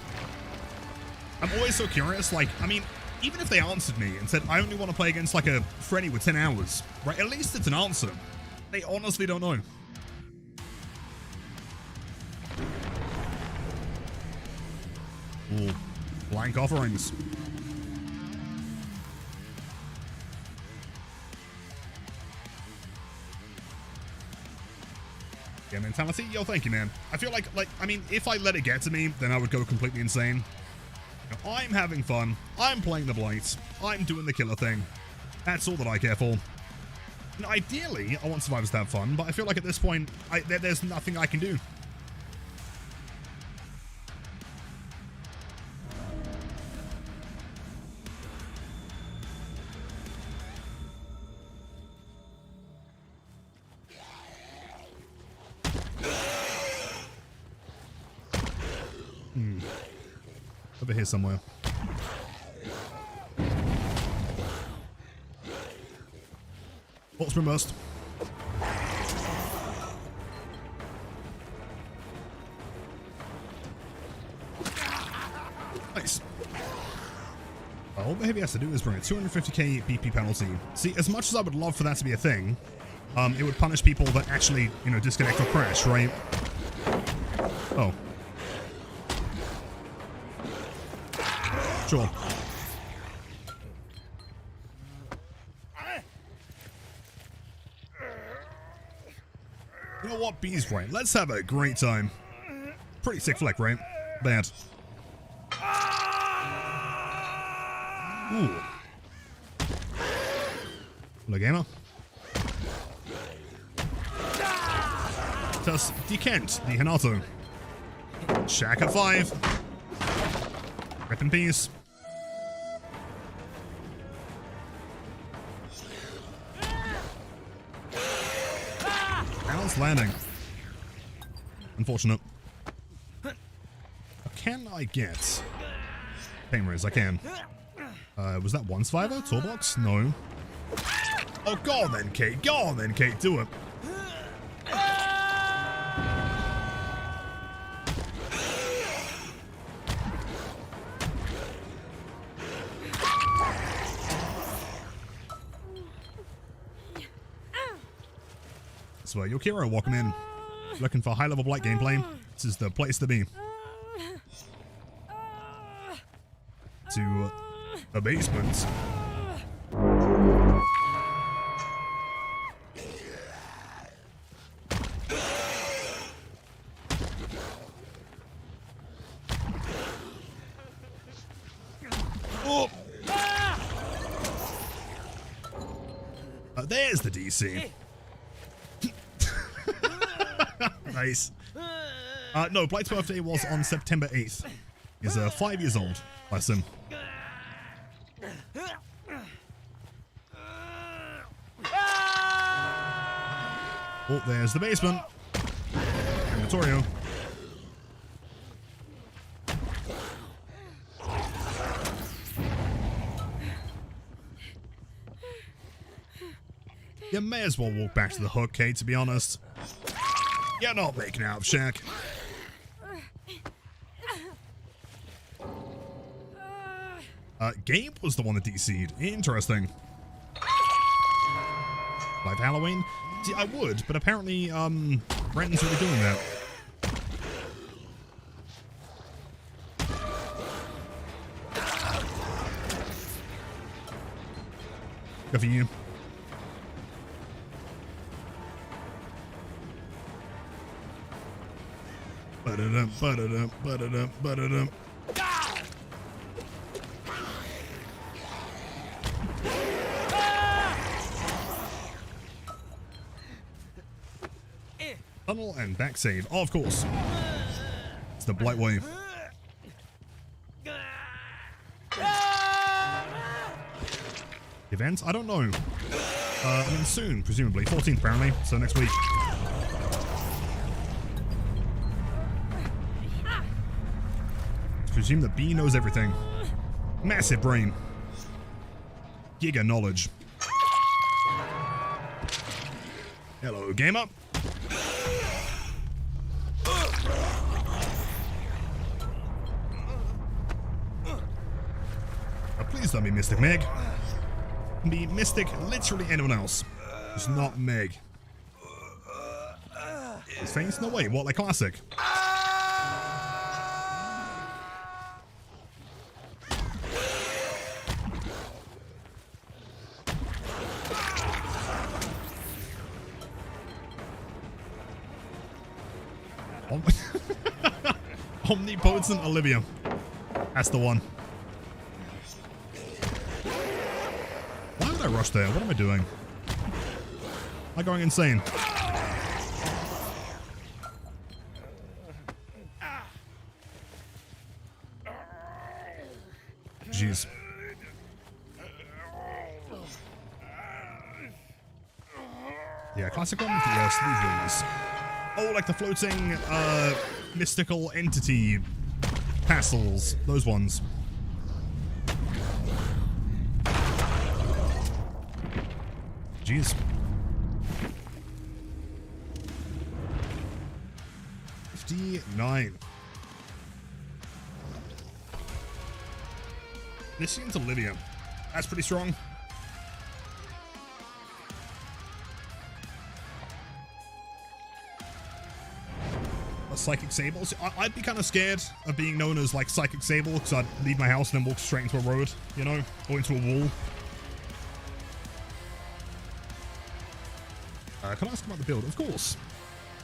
I'm always so curious, like, I mean, even if they answered me and said, I only want to play against, like, a Freddy with 10 hours, right? At least it's an answer. They honestly don't know. Ooh, blank offerings. Yeah, mentality? Yo, thank you, man. I feel like, I mean, if I let it get to me, then I would go completely insane. You know, I'm having fun. I'm playing the Blight. I'm doing the killer thing. That's all that I care for. And ideally, I want survivors to have fun, but I feel like at this point, there's nothing I can do. Over here somewhere. What's reversed? Nice. All behavior has to do is bring a 250k BP penalty. See, as much as I would love for that to be a thing, it would punish people that actually, you know, disconnect or crash, right? Oh. Sure. You know what? B's right. Let's have a great time. Pretty sick flick, right? Bad. Ooh. Hello, gamer. Thus, Dekent, the Hanato. Shack at 5. Rip in peace. Balanced landing. Unfortunate. Can I get pain raise? I can. Was that one survivor? Toolbox? No. Oh, go on then, Kate. Go on then, Kate. Do it. So, Yokiro, welcome in. Looking for high-level blight gameplay? This is the place to be. To a basement. Oh. There's the DC. Nice. No, Blight's birthday was on September 8th. He's 5 years old. Bless him. Oh, there's the basement. Inventorio. You may as well walk back to the hook, Kate, to be honest. You're not making out of Shack. Gabe was the one that DC'd. Interesting. Live Halloween? See, I would, but apparently, Brenton's already doing that. Good for you. Ba-da-dum, ba-da-dum, ba-da-dum, ba-da-dum. Tunnel and back save. Oh, of course. It's the Blight Wave. Event? I don't know. I mean, soon, presumably. 14th, apparently. So next week. Presume the bee knows everything. Massive brain. Giga knowledge. Hello, gamer. Please don't be Mystic Meg. Be Mystic literally anyone else. Just not Meg. His face? No way. What, like classic? Omnipotent Olivia. That's the one. Why would I rush there? What am I doing? Am I going insane? Jeez. Yeah, classic one with the sleeve rings. Oh, like the floating, mystical entity pastels, those ones. Jeez. 59. This seems Olivia. That's pretty strong. A Psychic Sable. So I'd be kind of scared of being known as like Psychic Sable because I'd leave my house and then walk straight into a road, you know, or into a wall. Can I ask about the build? Of course.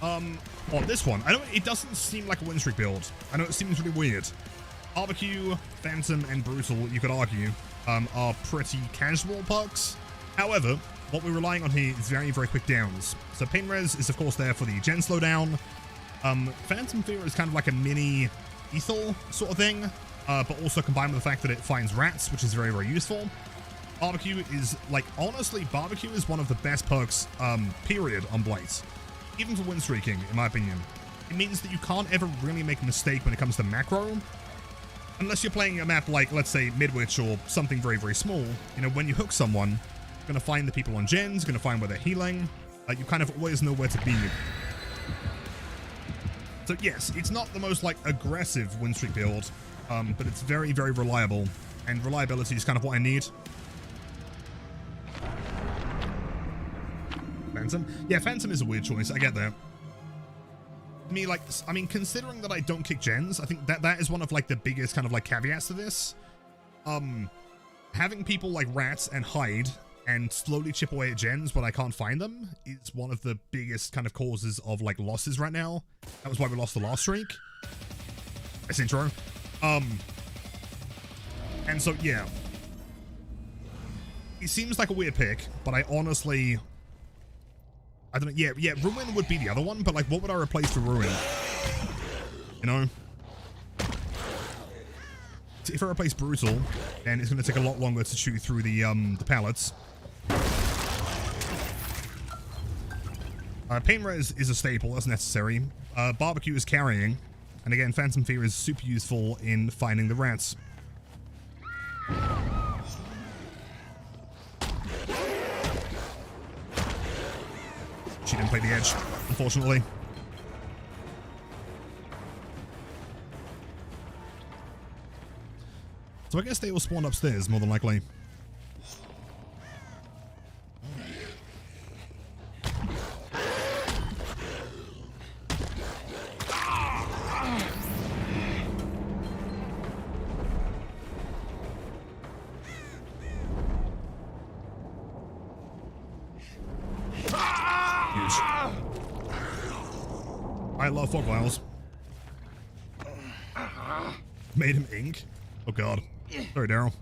On this one, it doesn't seem like a win streak build. I know it seems really weird. Barbecue, Phantom, and Brutal, you could argue, are pretty casual perks. However, what we're relying on here is very, very quick downs. So Pain Res is, of course, there for the gen slowdown. Phantom Fear is kind of like a mini lethal sort of thing, but also combined with the fact that it finds rats, which is very, very useful. Barbecue is, like, honestly, Barbecue is one of the best perks, period, on Blight. Even for win streaking, in my opinion. It means that you can't ever really make a mistake when it comes to macro. Unless you're playing a map like, let's say, Midwich or something very, very small. You know, when you hook someone, you're going to find the people on gens, you're going to find where they're healing. You kind of always know where to be. So, yes, it's not the most, like, aggressive win streak build, but it's very, very reliable. And reliability is kind of what I need. Phantom? Yeah, Phantom is a weird choice. I get that. To me, like, I mean, considering that I don't kick gens, I think that is one of, like, the biggest kind of, like, caveats to this. Having people like rats and hide and slowly chip away at gens when I can't find them is one of the biggest kind of causes of, like, losses right now. That was why we lost the last streak. Nice intro. And so, yeah. It seems like a weird pick, but I honestly... I don't know. Yeah, Ruin would be the other one, but like, what would I replace for Ruin? You know? If I replace Brutal, then it's going to take a lot longer to chew through the pallets. Pain Res is a staple, that's necessary. Barbecue is carrying. And again, Phantom Fear is super useful in finding the rats. She didn't play the edge, unfortunately. So I guess they all spawned upstairs, more than likely. I love fog vials. Made him ink. Oh god. Sorry, Daryl.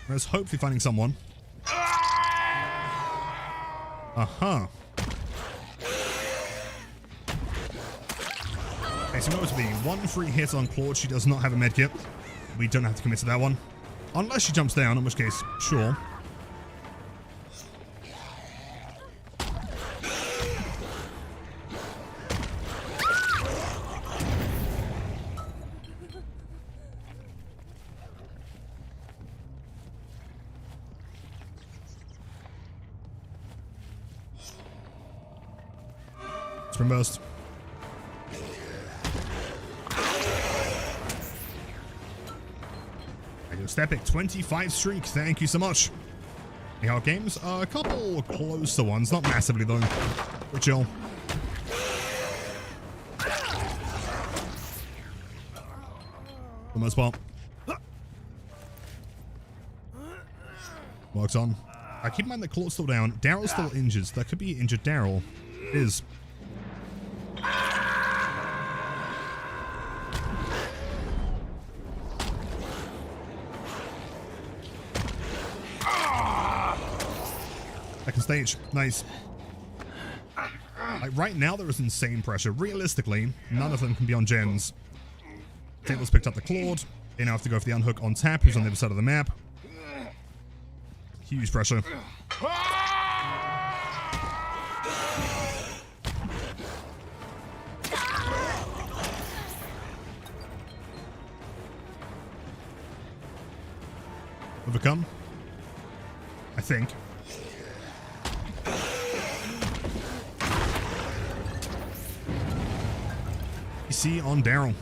Let's hopefully finding someone. Uh-huh. Okay, so notice being 1 free hit on Claude. She does not have a medkit. We don't have to commit to that one. Unless she jumps down, in which case, sure. From most. I go Stepic 25 streak. Thank you so much. Anyhow, games, a couple closer ones, not massively though. We're chill. For the most part. Works on. I keep in mind that Claw's still down. Daryl's still injured. So that could be injured Daryl. It is. Second stage. Nice. Like, right now, there is insane pressure. Realistically, none of them can be on gens. Table's picked up the Claude. They now have to go for the unhook on Tap, who's on the other side of the map. Huge pressure. overcome. I think. PC on Daryl.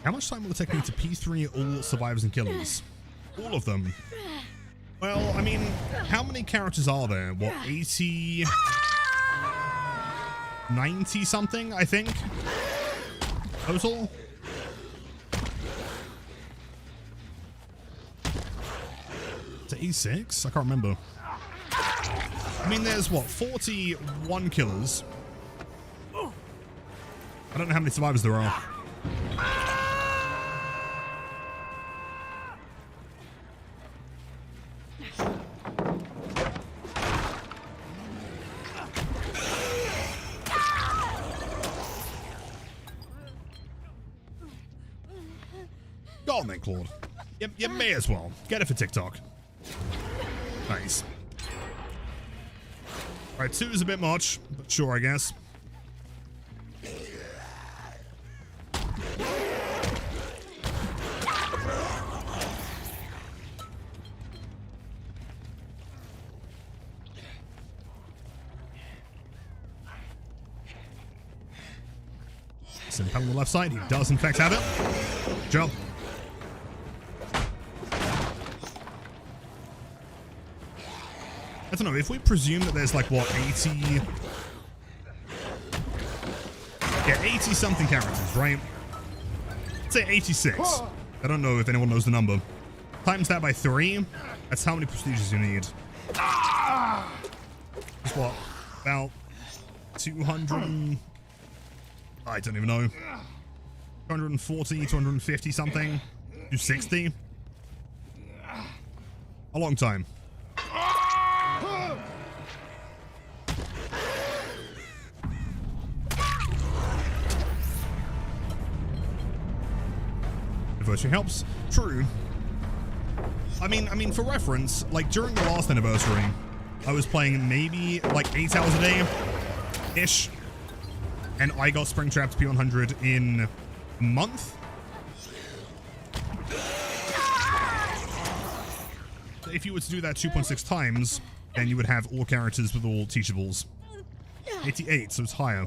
How much time will it take me to P3 all survivors and killers? All of them. Well, I mean, how many characters are there? What, 80? 90 something, I think? Total? To E6? I can't remember. I mean, there's what, 41 killers? I don't know how many survivors there are. Go on then, Claude. You may as well. Get it for TikTok. Nice. Alright, 2 is a bit much, but sure, I guess. Impel on the left side. He does, in fact, have it. Jump. I don't know, if we presume that there's like, what, 80... Yeah, 80 something characters, right? Let's say 86. I don't know if anyone knows the number. Times that by 3, that's how many prestiges you need. It's what? About 200... I don't even know. 240, 250 something. 260. A long time. Anniversary helps. True. I mean, for reference, like during the last anniversary, I was playing maybe like 8 hours a day ish. And I got Springtrap to P100 in a month. If you were to do that 2.6 times, then you would have all characters with all teachables. 88, so it's higher.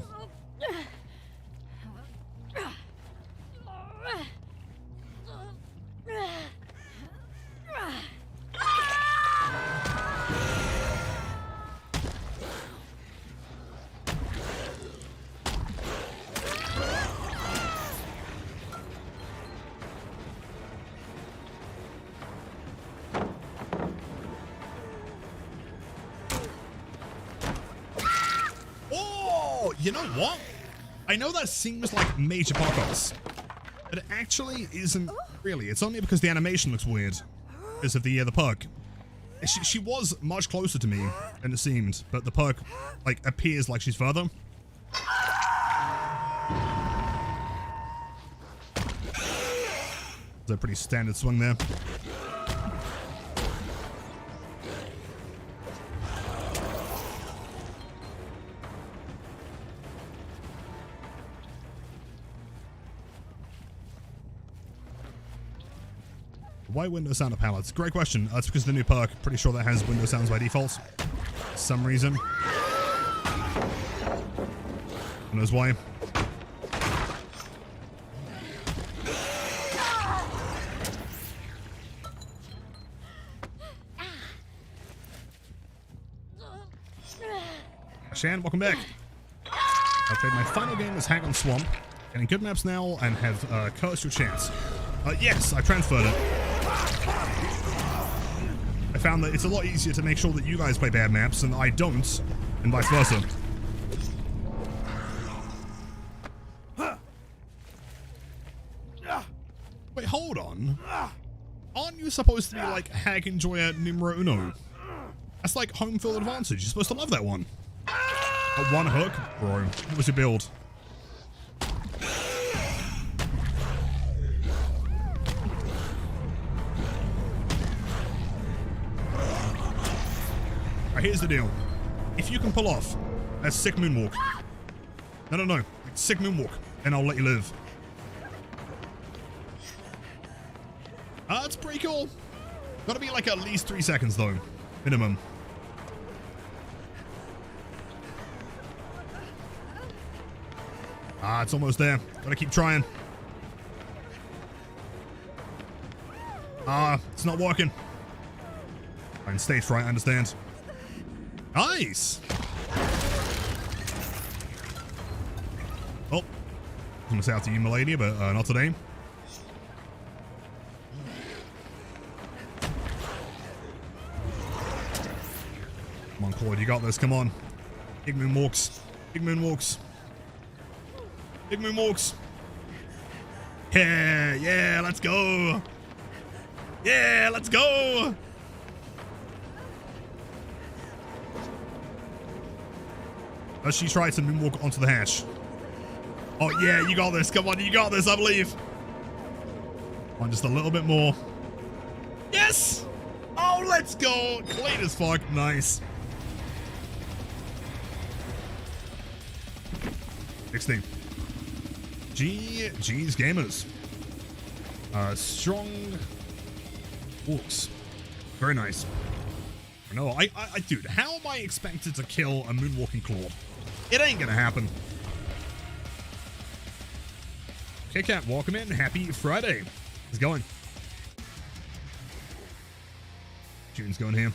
You know what? I know that seems like major pockets, but it actually isn't really. It's only because the animation looks weird because of the perk. She was much closer to me than it seemed, but the perk like appears like she's further. It's a pretty standard swing there. Why window sound of palettes? Great question. That's because of the new perk. Pretty sure that has window sounds by default. For some reason. Who knows why? Shan, welcome back. I've played my final game as Hang on Swamp. Getting good maps now and have cursed your chance. Yes, I transferred it. I found that it's a lot easier to make sure that you guys play bad maps and I don't, and vice versa. Wait, hold on. Aren't you supposed to be like Hag Enjoyer numero uno? That's like home field advantage. You're supposed to love that one. One hook? Bro, what was your build? here's the deal. If you can pull off a sick moonwalk. No. Sick moonwalk. Then I'll let you live. That's pretty cool. Gotta be like at least 3 seconds though. Minimum. It's almost there. Gotta keep trying. It's not working. I'm stage fright, I understand. Nice! Oh. I was gonna say after you, milady, but not today. Come on, Claude, you got this. Come on. Big moonwalks. Big moonwalks. Big moonwalks. Yeah, let's go. Yeah, let's go. As she tries to moonwalk onto the hatch. Oh, yeah, you got this. Come on, you got this, I believe. Come on, just a little bit more. Yes! Oh, let's go. Clean as fuck. Nice. 16. GG's gamers. Strong walks. Very nice. No, I dude, how am I expected to kill a moonwalking Claude? It ain't gonna happen. Okay, Cat, welcome in. Happy Friday. How's it going? June's going here.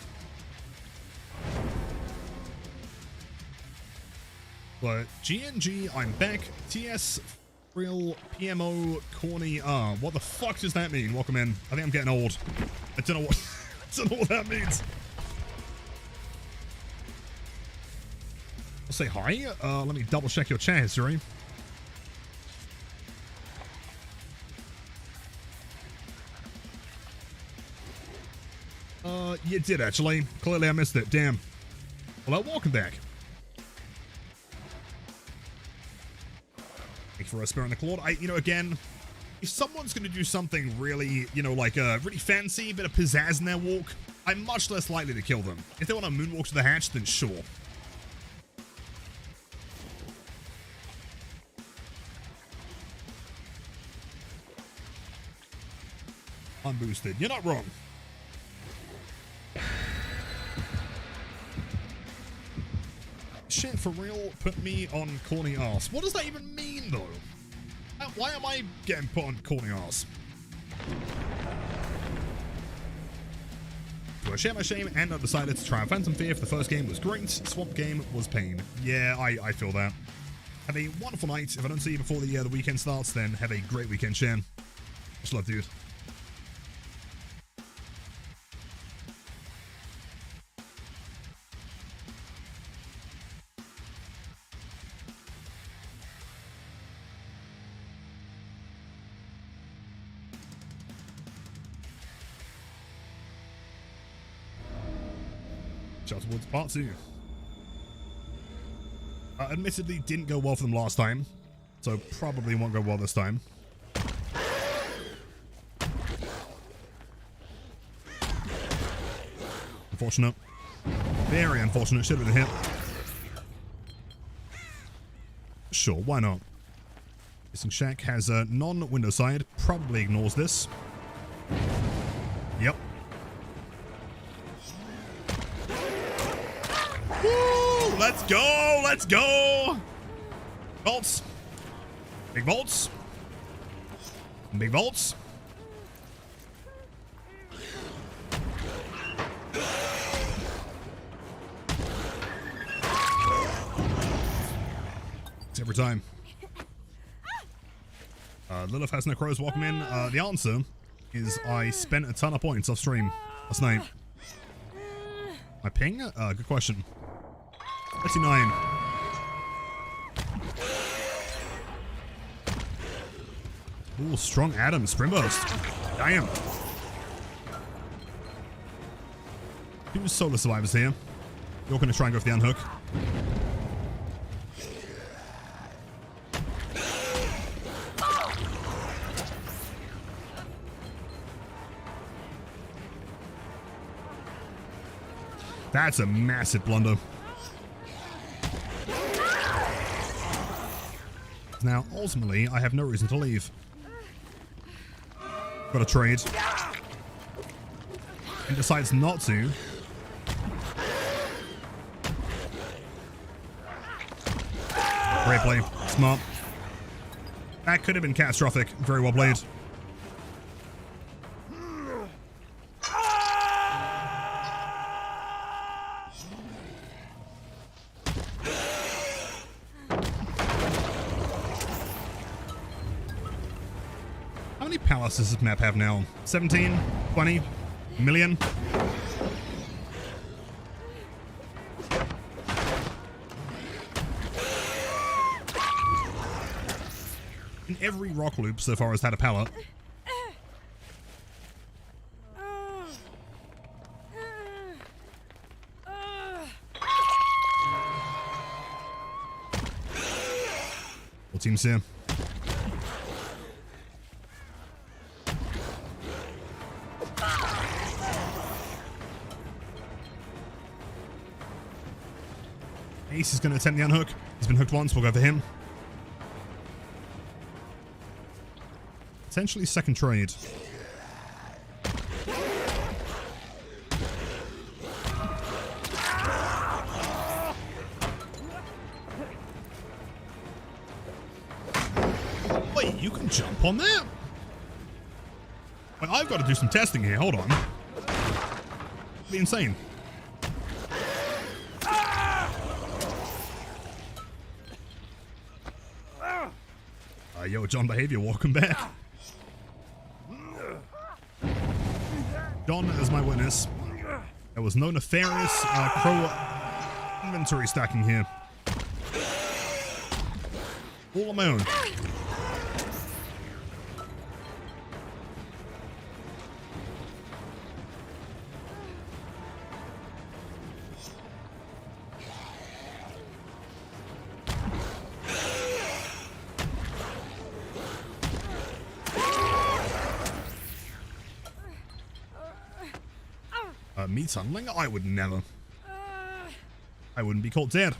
But GNG, I'm back. TS, Real, PMO, Corny. What the fuck does that mean? Welcome in. I think I'm getting old. I don't know what, I don't know what that means. I'll say hi. Let me double check your chat history. You did actually. Clearly I missed it. Damn. Well, welcome back. Thank you for sparing the Claude. Again, if someone's going to do something really, like really fancy, bit of pizzazz in their walk, I'm much less likely to kill them. If they want to moonwalk to the hatch, then sure. Unboosted. You're not wrong. Shit, for real, put me on corny ass. What does that even mean, though? Why am I getting put on corny ass? So I share my shame and I decided to try Phantom Fear. For the first game was great. Swamp game was pain. Yeah, I feel that. Have a wonderful night. If I don't see you before the weekend starts, then have a great weekend, Shan. Much love, dude. Shelter Woods Part 2. Admittedly, didn't go well for them last time, so probably won't go well this time. Unfortunate. Very unfortunate. Should have been a hit. Sure, why not? Missing Shack has a non-window side. Probably ignores this. Yep. Woo! Let's go! Let's go! Bolts. Big bolts. Big bolts. It's every time. Lilith has no crows. Welcome in. The answer is I spent a ton of points off stream last night. My ping? Good question. 39. Ooh, strong Adam. Sprint burst. Damn. 2 solo survivors here. You're going to try and go for the unhook. That's a massive blunder. Now, ultimately, I have no reason to leave. Got a trade. And decides not to. Great play. Smart. That could have been catastrophic. Very well played. How many palaces does this map have now? 17? 20? Million? And every rock loop so far has had a pallet. What team's here? Ace is going to attempt the unhook. He's been hooked once. We'll go for him. Potentially second trade. Wait, you can jump on that? Wait, I've got to do some testing here. Hold on. It'd be insane. Yo, John Behavior, welcome back. John is my witness. There was no nefarious crow inventory stacking here. All on my own. Me tunneling? I would never. I wouldn't be caught dead.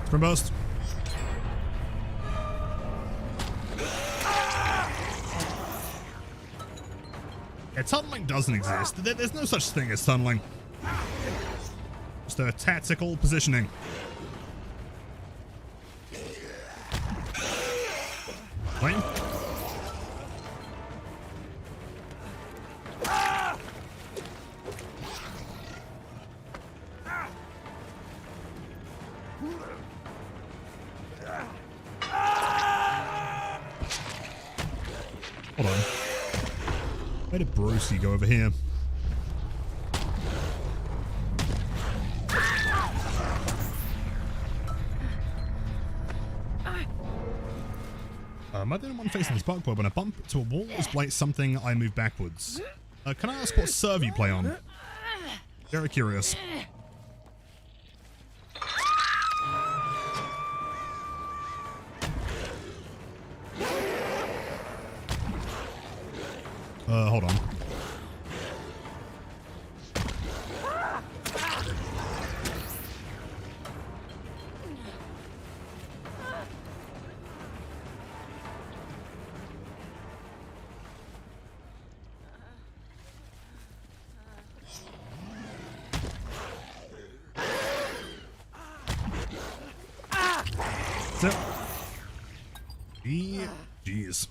Sprint burst. Yeah, tunneling doesn't exist. There's no such thing as tunneling. Just a tactical positioning. Flame. Hold on. Where did Brucey go over here? Am I the only one facing this bug? But when I bump to a wall, display something, I move backwards. Can I ask what server you play on? Very curious. Hold on. That's it. Jeez.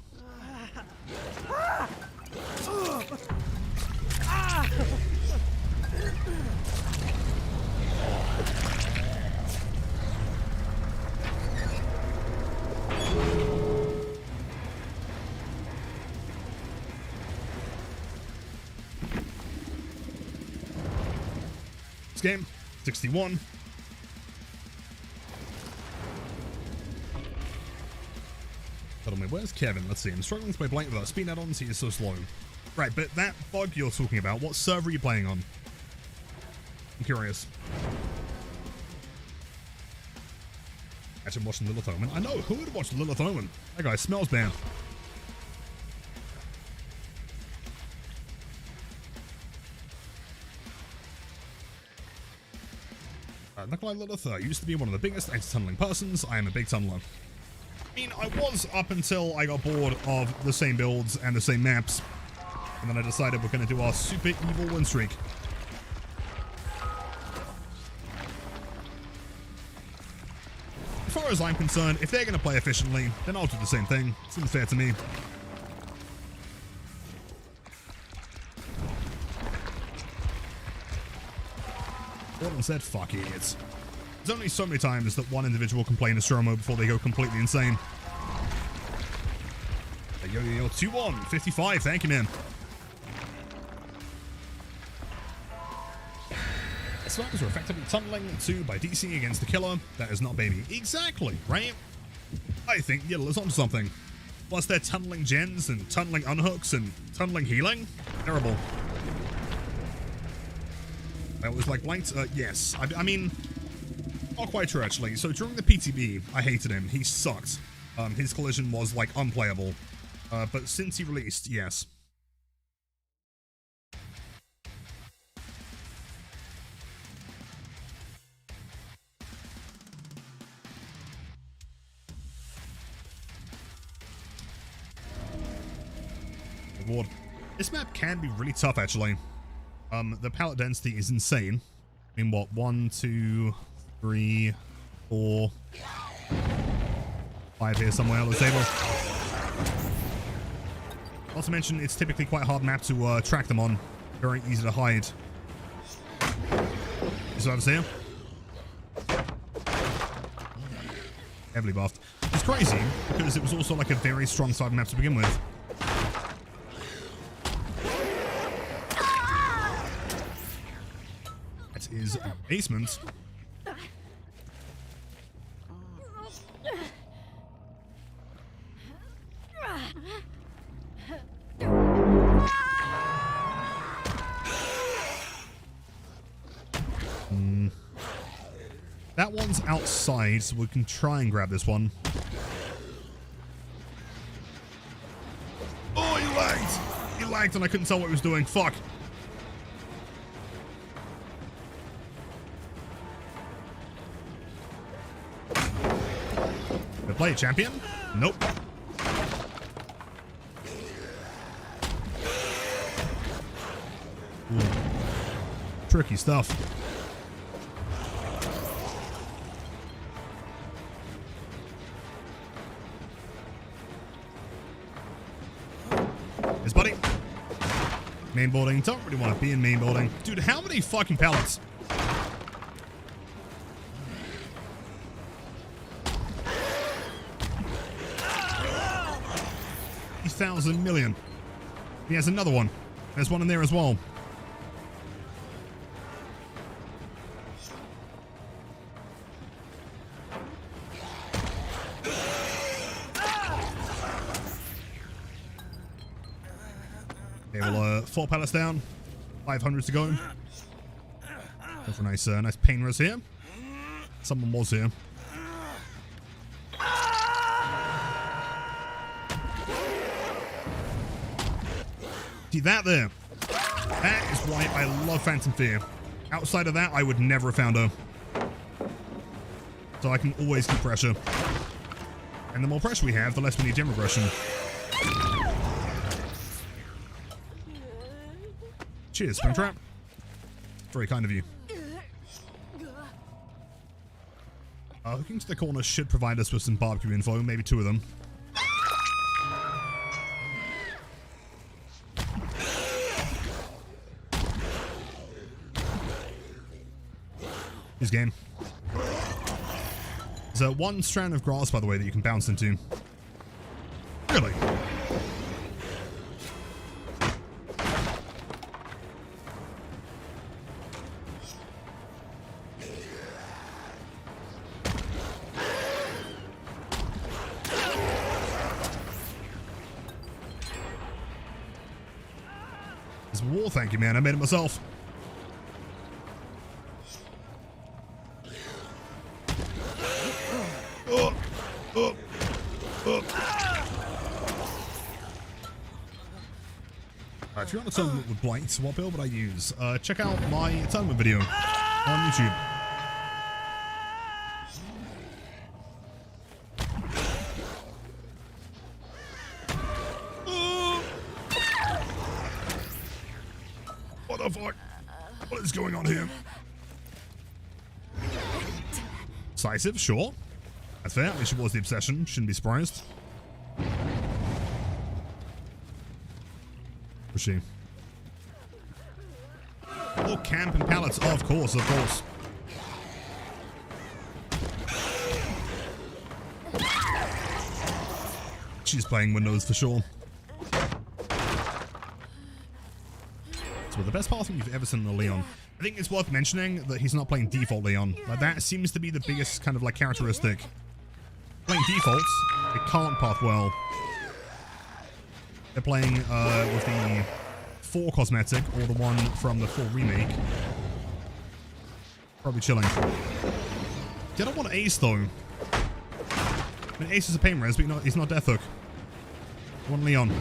This game, 61. Hold on, where's Kevin? Let's see. I'm struggling with my blank without speed add-ons. He is so slow. Right, but that bug you're talking about, what server are you playing on? I'm curious. Imagine watching Lilith Omen. I know, who would watch Lilith Omen? That guy smells bad. Nikolai Lilith used to be one of the biggest anti-tunneling persons. I am a big tunneler. I mean, I was up until I got bored of the same builds and the same maps. And then I decided we're going to do our super evil win streak. As far as I'm concerned, if they're going to play efficiently, then I'll do the same thing. Seems fair to me. Gordon said, fuck idiots. There's only so many times that one individual can play in a slow mode before they go completely insane. Yo, 2-1, 55, thank you, man. Snipers are effectively tunneling 2 by DC against the killer. That is not baby. Exactly, right? I think Yiddle is onto something. Plus they're tunneling gens and tunneling unhooks and tunneling healing. Terrible. That was like blanked? Yes. I mean, not quite true actually. So during the PTB, I hated him. He sucked. His collision was like unplayable. But since he released, yes. Reward. This map can be really tough actually. The pallet density is insane. I mean, what? 1, 2, 3, 4, 5 here somewhere on the table. Not to mention, it's typically quite a hard map to track them on. Very easy to hide. You see what I'm saying? Heavily buffed. It's crazy, because it was also like a very strong side map to begin with. That is a basement. That one's outside, so we can try and grab this one. Oh, he lagged! He lagged and I couldn't tell what he was doing. Fuck. Good play, champion. Nope. Ooh. Tricky stuff. His buddy. Main building. Don't really want to be in main building. Dude, how many fucking pallets? $1,000 million. He has another one. There's one in there as well. Okay, well, 4 pallets down, 500 to go. Go for a nice pain res here. Someone was here. See that there? That is why I love Phantom Fear. Outside of that, I would never have found her. So I can always keep pressure. And the more pressure we have, the less we need gem regression. Cheers, Springtrap. Very kind of you. Hooking to the corner should provide us with some barbecue info, maybe 2 of them. His game. There's 1 strand of grass, by the way, that you can bounce into. Really? There's a wall, thank you, man. I made it myself. Up. Up. If you're on a tournament with Blight, what build would I use? Check out my tournament video on YouTube. What the fuck? What is going on here? Decisive, sure. That's fair. At least it was the obsession. Shouldn't be surprised. Was she? Oh, camp and pallets. Oh, of course, of course. She's playing Windows for sure. So the best pathing you've ever seen in a Leon. I think it's worth mentioning that he's not playing default Leon. Like, that seems to be the biggest kind of like characteristic. Playing defaults, they can't path well. They're playing with the 4 cosmetic or the one from the 4 remake. Probably chilling. I don't want Ace though. I mean, Ace is a pain res, but he's not Death Hook. I want Leon.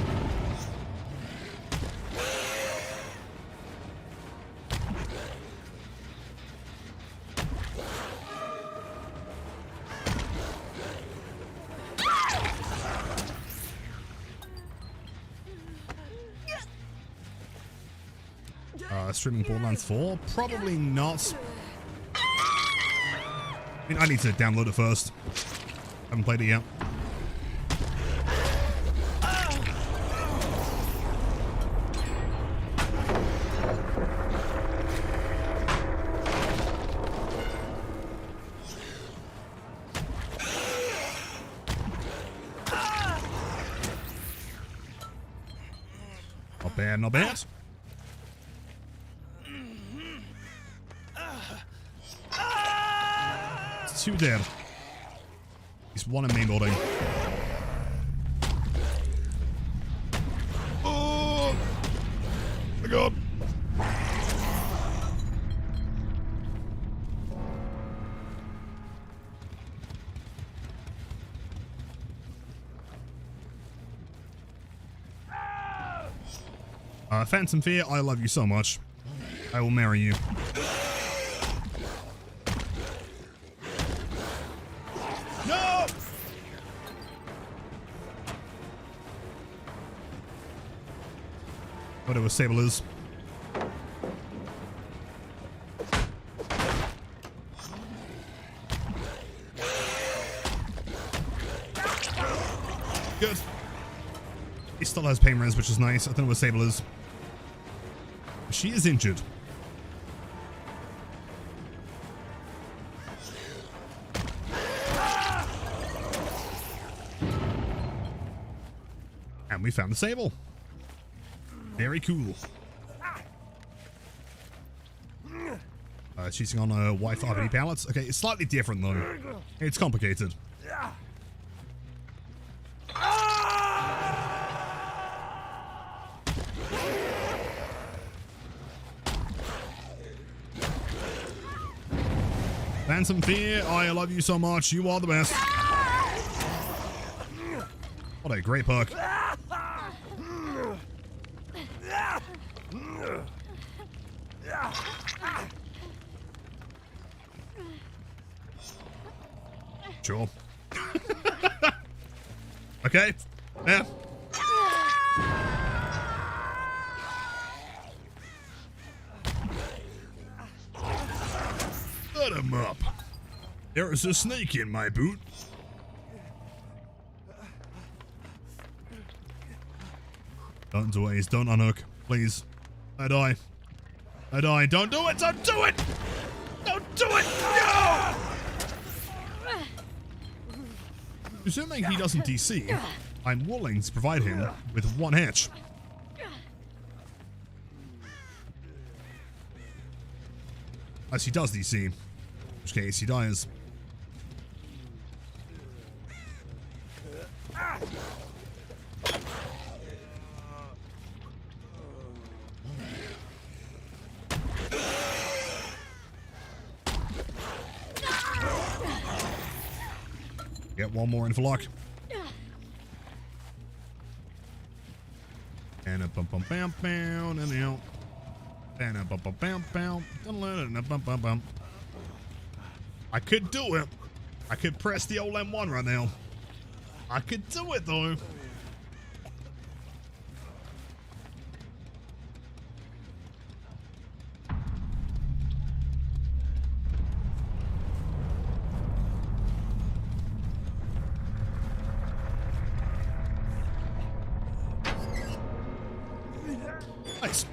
Streaming Borderlands 4? Probably not. I mean, I need to download it first. Haven't played it yet. Not bad, not bad. It's 2 dead. He's 1 in main building. Oh my god. Phantom Fear, I love you so much. I will marry you. No! Whatever Sable is. Good. He still has pain res, which is nice. I don't know what Sable is. She is injured. And we found the Sable. Very cool. Cheating on Wi-Fi RPD pallets. Okay, it's slightly different though. It's complicated. Phantom Fear, I love you so much. You are the best. What a great perk. Sure. Okay. Yeah. Let him up. There is a snake in my boot. Don't do it. Don't unhook. Please. I die. I die. Don't do it. Don't do it. Don't do it. No! Assuming he doesn't DC, I'm willing to provide him with 1 hitch. Unless he does DC, in which case he dies. Get one more in for luck. And a bum bum bam bam and out. And a bum bum bam bam. Bum. I could do it. I could press the old M1 right now. I could do it though. Nice.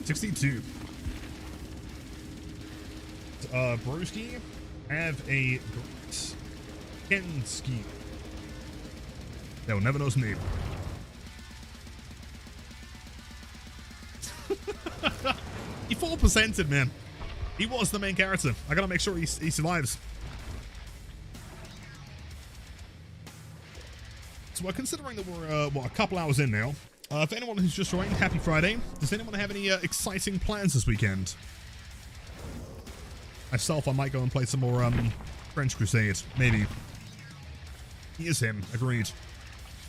$62. Broski, have a great Kenski. They'll never know his name. He 4%ed, man. He was the main character. I gotta make sure he survives. So we're considering that we're, a couple hours in now. For anyone who's just joined, happy Friday. Does anyone have any exciting plans this weekend? Myself, I might go and play some more French Crusade, maybe. He is him, agreed.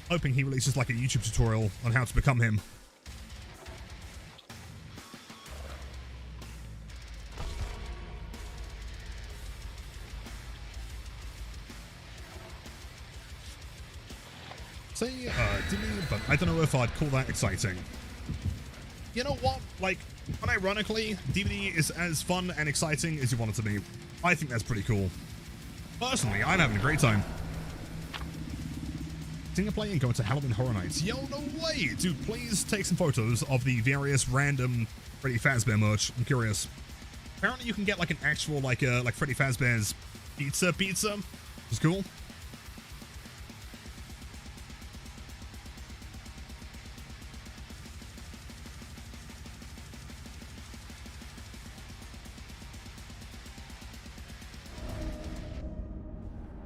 Hoping he releases like a YouTube tutorial on how to become him. Say, Dimmy, but I don't know if I'd call that exciting. You know what? Like, unironically, DVD is as fun and exciting as you want it to be. I think that's pretty cool. Personally, I'm having a great time. Single play and going to Halloween Horror Nights. Yo, no way! Dude, please take some photos of the various random Freddy Fazbear merch. I'm curious. Apparently you can get like an actual, like Freddy Fazbear's pizza, which is cool.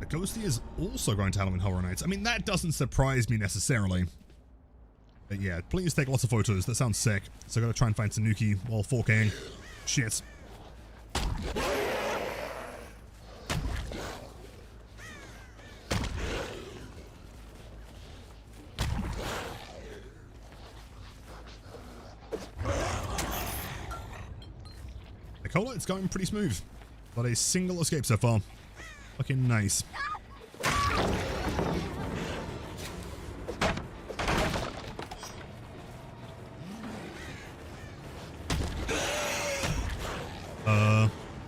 Ghosty is also going to Halloween Horror Nights. I mean, that doesn't surprise me necessarily. But yeah, please take lots of photos. That sounds sick. So I gotta try and find Tanuki while 4King. Shit. Nicola, it's going pretty smooth. Not a single escape so far. Looking nice.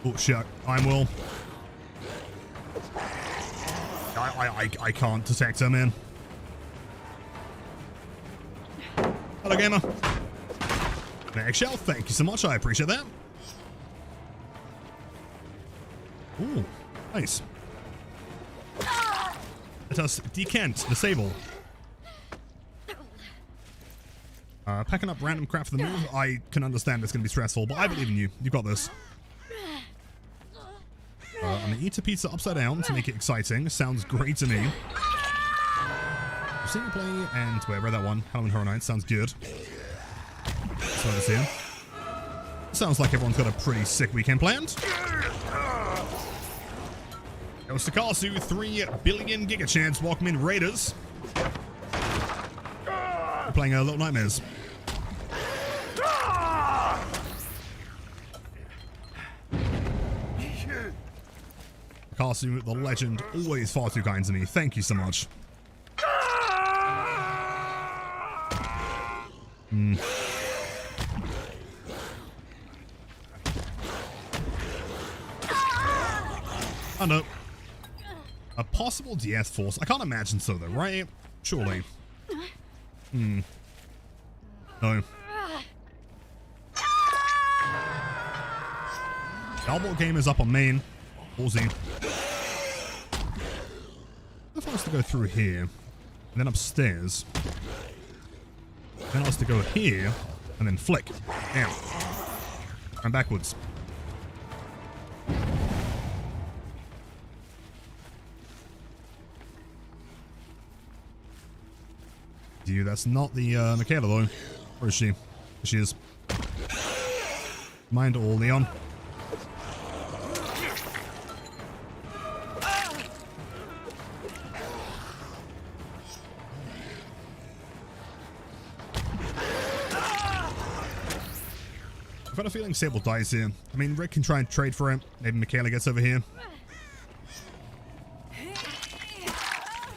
Oh shit, I'm Will. I can't detect her, man. Hello, gamer. Eggshell, thank you so much, I appreciate that. Ooh, nice. Let us decant, disable. Packing up random crap for the move. I can understand it's going to be stressful, but I believe in you. You got this. I'm going to eat a pizza upside down to make it exciting. Sounds great to me. Single play and wait, I read that one. Halloween Horror Nights sounds good. So let's see. Sounds like everyone's got a pretty sick weekend planned. Yo, Stakasu, 3 billion gigachance. Welcome in, Raiders. We're playing Little Nightmares. Stakasu, the legend, always far too kind to me. Thank you so much. Oh no. A possible DS force. I can't imagine so though, right? Surely. No. Galbot game is up on main. Ballsy. If I was to go through here, and then upstairs, then I was to go here, and then flick. Damn. And backwards. You, that's not the Michaela though. Where is she? There she is. Mind all, Leon. I've got a feeling Sable dies here. I mean, Rick can try and trade for it. Maybe Michaela gets over here.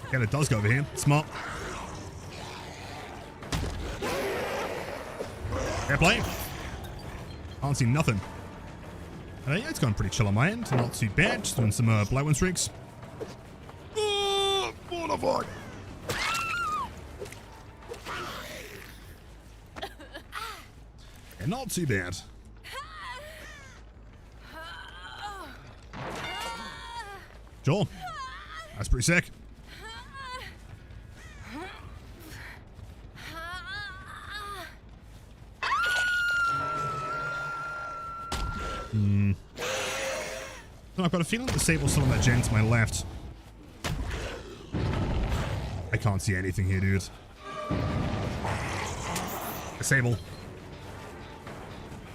Michaela does go over here. Smart. Fair play. Can't see nothing. Yeah, it's going pretty chill on my end. Not too bad. Just doing some blight one streaks. What the fuck? Yeah, not too bad. Sure. That's pretty sick. I've got a feeling the Sable's still on that gen to my left. I can't see anything here, dude. The Sable.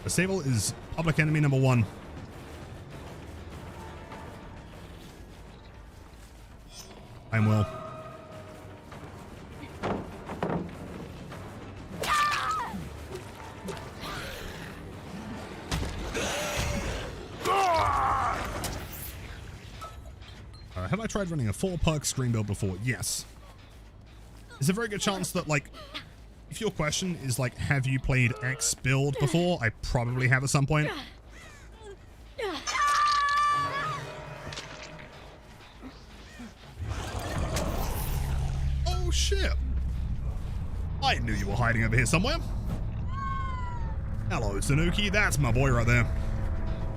The Sable is public enemy number 1. I'm well. Have I tried running a 4-perk screen build before? Yes. There's a very good chance that, like, if your question is, like, have you played X build before? I probably have at some point. Oh, shit. I knew you were hiding over here somewhere. Hello, Tanuki. That's my boy right there.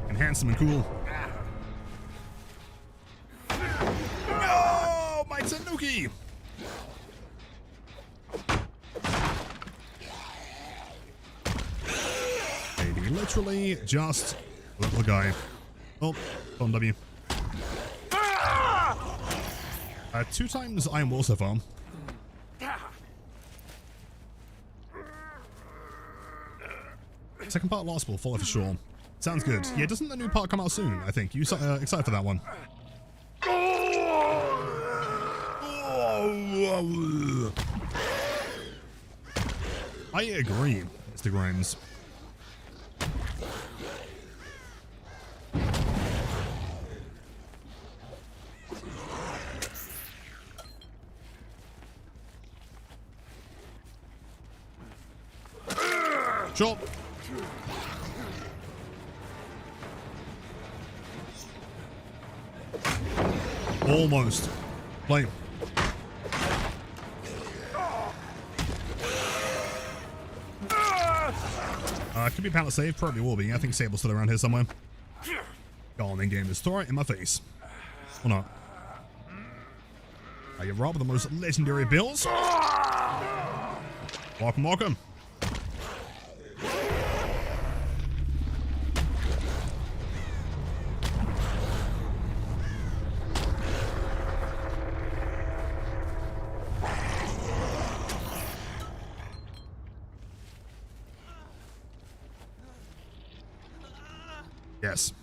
And handsome and cool. Tanuki! Maybe literally just a little guy. Oh, on W. 2 times Iron Will so far. Second part last will follow for sure. Sounds good. Yeah, doesn't the new part come out soon, I think? You excited for that one? I agree, Mr. Grimes. Sure. Almost. Play. Could be pallet save, probably will be. I think Sable's still around here somewhere. Go on, in-game is throw it in my face. Or not. Are you robbed the most legendary bills? Welcome, welcome. Yes.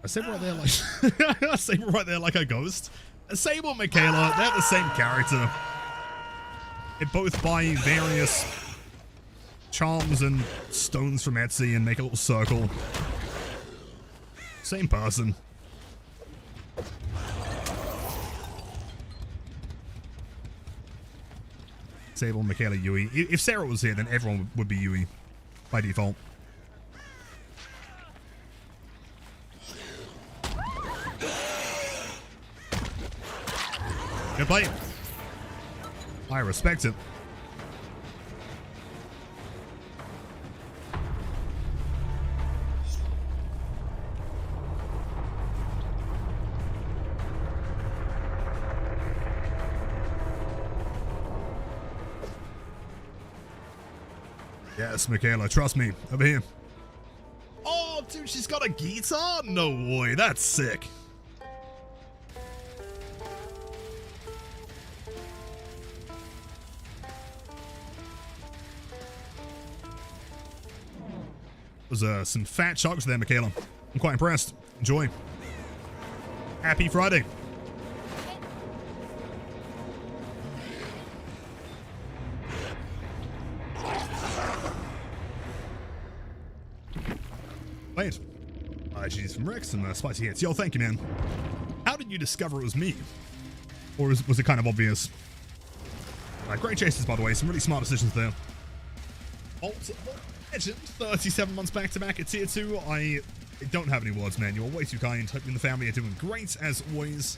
A Sable right there like a Sable right there like a ghost. A Sable and Michaela, they're the same character. They both buy various charms and stones from Etsy and make a little circle. Same person. Sable, Michaela, Yui. If Sarah was here, then everyone would be Yui by default. Good play. I respect it. Yes, Michaela, trust me. Over here. Oh, dude, she's got a guitar? No way, that's sick. There's some fat chocolates there, Michaela. I'm quite impressed. Enjoy. Happy Friday. Wait. GG's from Rex and spicy hits. Yo, thank you, man. How did you discover it was me? Or was it kind of obvious? Great chases, by the way. Some really smart decisions there. Bolt Legend, 37 months back-to-back at Tier 2. I don't have any words, man. You're way too kind. Hope you and the family are doing great, as always.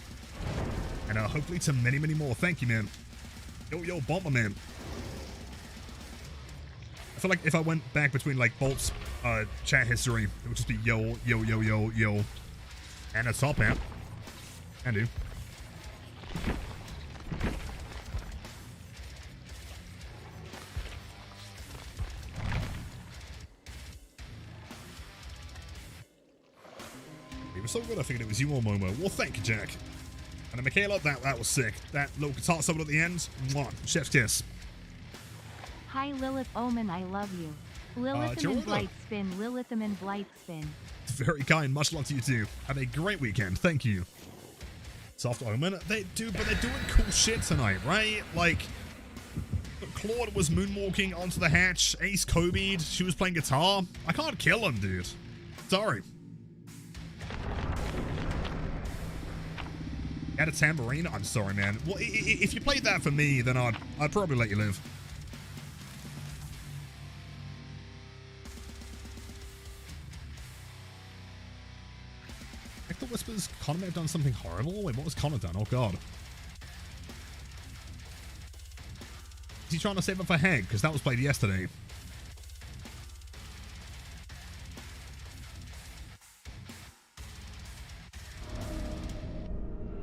And hopefully to many, many more. Thank you, man. Yo, Bomber, man. I feel like if I went back between, like, Bolt's chat history, it would just be yo. And a top amp. Can do. It was so good I figured it was you or Momo. Well, thank you, Jack. And Michaela, that was sick. That little guitar solo at the end. Mwah. Chef's kiss. Hi Lilith Omen, I love you. Lilithaman Blightspin, Lilithaman Blightspin. Very kind. Much love to you too. Have a great weekend. Thank you. Soft Omen. But they're doing cool shit tonight, right? Like, Claude was moonwalking onto the hatch. Ace Kobe'd. She was playing guitar. I can't kill him, dude. Sorry. Had a tambourine? I'm sorry, man. Well, if you played that for me, then I'd probably let you live. Hector whispers Connor may have done something horrible? Wait, what was Connor done? Oh, God. Is he trying to save up for Heg? Because that was played yesterday.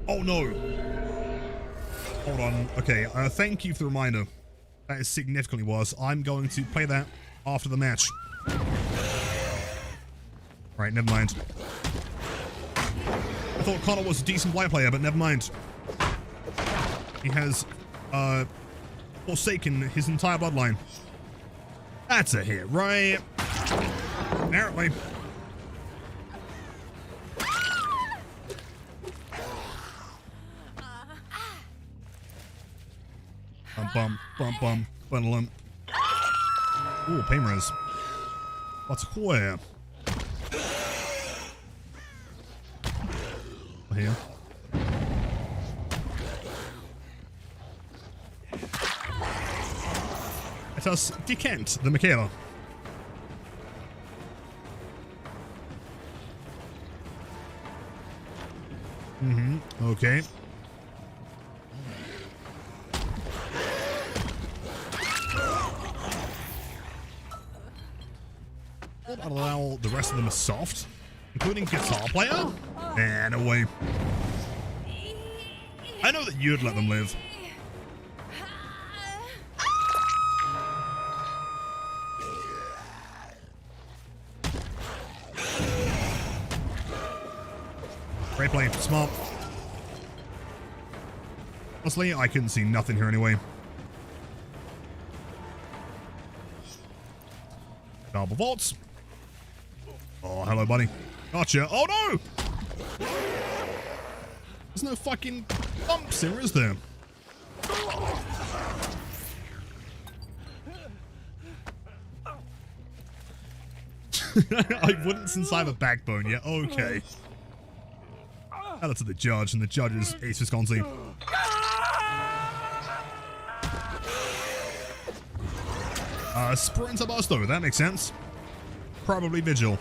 Oh, no. Hold on. Okay, thank you for the reminder. That is significantly worse. I'm going to play that after the match. Right, never mind. I thought Connor was a decent Blight player, but never mind. He has, forsaken his entire bloodline. That's a hit, right? Apparently. Bum. Ooh, pain res. What's where? Here. Let us decant the Michaela. Okay. I'll allow the rest of them a soft, including guitar player. And away. I know that you'd let them live. Great play, smart. Honestly, I couldn't see nothing here anyway. Double vaults. Oh, hello, buddy. Gotcha. Oh, no! There's no fucking bumps here, is there? I wouldn't since I have a backbone yet. Okay. Shout out to the judge, and the judge is Ace Visconti. Sprinter Busto, that makes sense. Probably Vigil.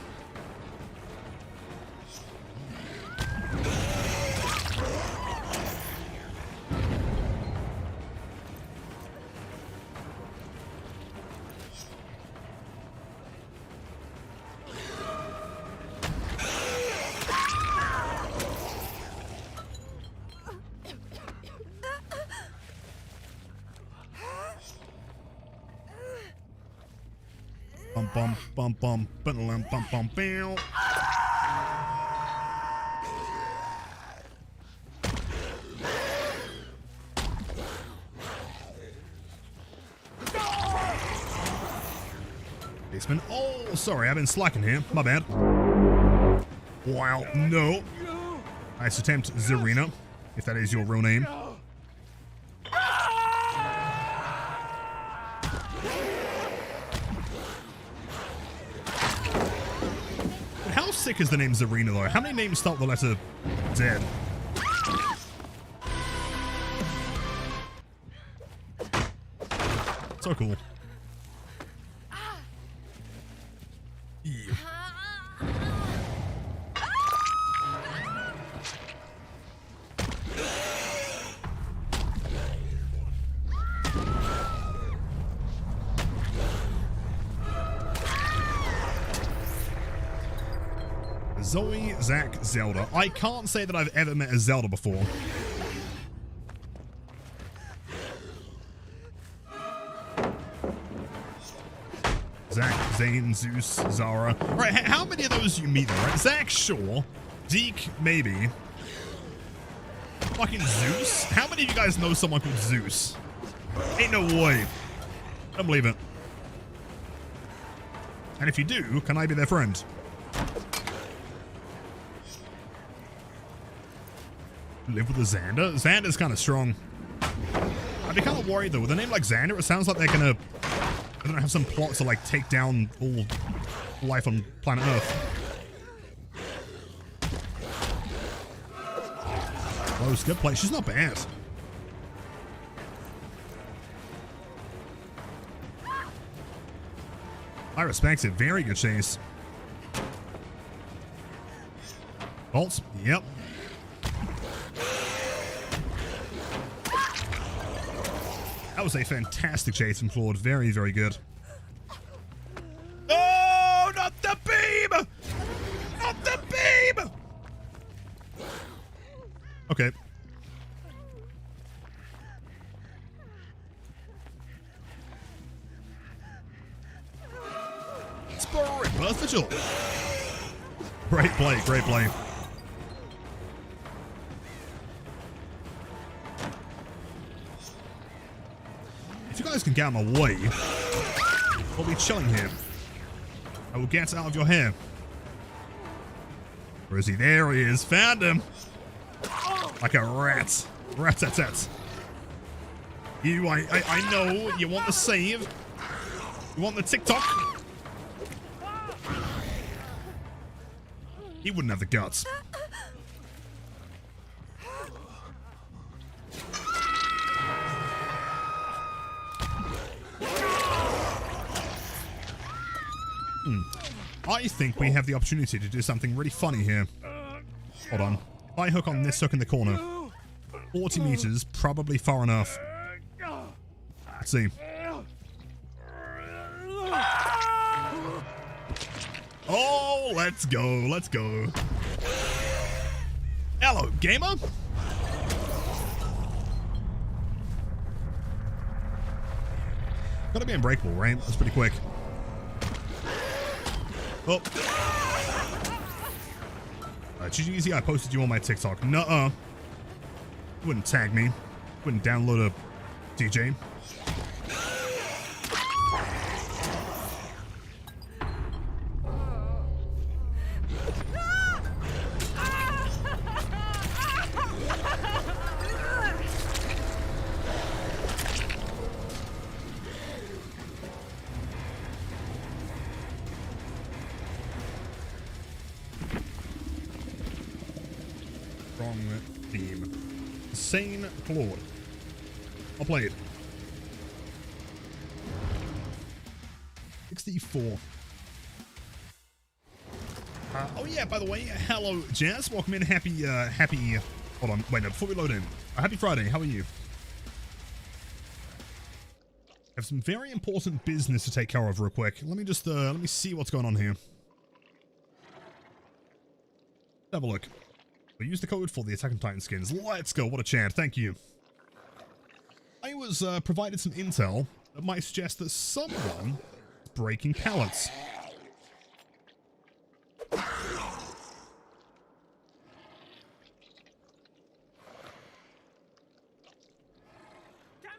Bum. Basement. Oh, sorry, I've been slacking here. My bad. Wow, no. Nice attempt, Zarina, if that is your real name. sick is the name Zarina, though? How many names start with the letter Z? So cool. Ew. Zoe, Zack, Zelda. I can't say that I've ever met a Zelda before. Zack, Zane, Zeus, Zara. Right, how many of those you meet though, right? Zack, sure. Deke, maybe. Fucking Zeus? How many of you guys know someone called Zeus? Ain't no way. I don't believe it. And if you do, can I be their friend? Live with a Xander? Xander's kind of strong. I'd be kind of worried though. With a name like Xander, it sounds like they're gonna, I don't know, have some plot to like take down all life on planet Earth. Close, good play. She's not bad. I respect it. Very good chase. Bolts. Yep. That was a fantastic chase from Claude. Very, very good. Oh, not the beam! Not the beam! Okay. Spirit Burst Vigil. Great play, great play. If you guys can get out of my way, we'll be chilling here. I will get out of your hair. Where is he? There he is. Found him. Like a rat. Rat-tat-tat. You, I know you want the save. You want the TikTok. He wouldn't have the guts. I think we have the opportunity to do something really funny here. Hold on. If I hook on this hook in the corner, 40 meters, probably far enough. Let's see. Oh, let's go. Let's go. Hello, gamer. Gotta be unbreakable, right? That's pretty quick. Oh. GGZ, I posted you on my TikTok. Nuh-uh. Wouldn't tag me. Wouldn't download a DJ. Insane Claude. I'll play it. 64. Oh yeah, by the way, hello Jazz. Welcome in. Happy, hold on, wait, no, before we load in. Happy Friday, how are you? I have some very important business to take care of real quick. Let me just, let me see what's going on here. Have a look. So use the code for the Attack on Titan skins. Let's go. What a chant. Thank you. I was provided some intel that might suggest that someone is breaking pallets.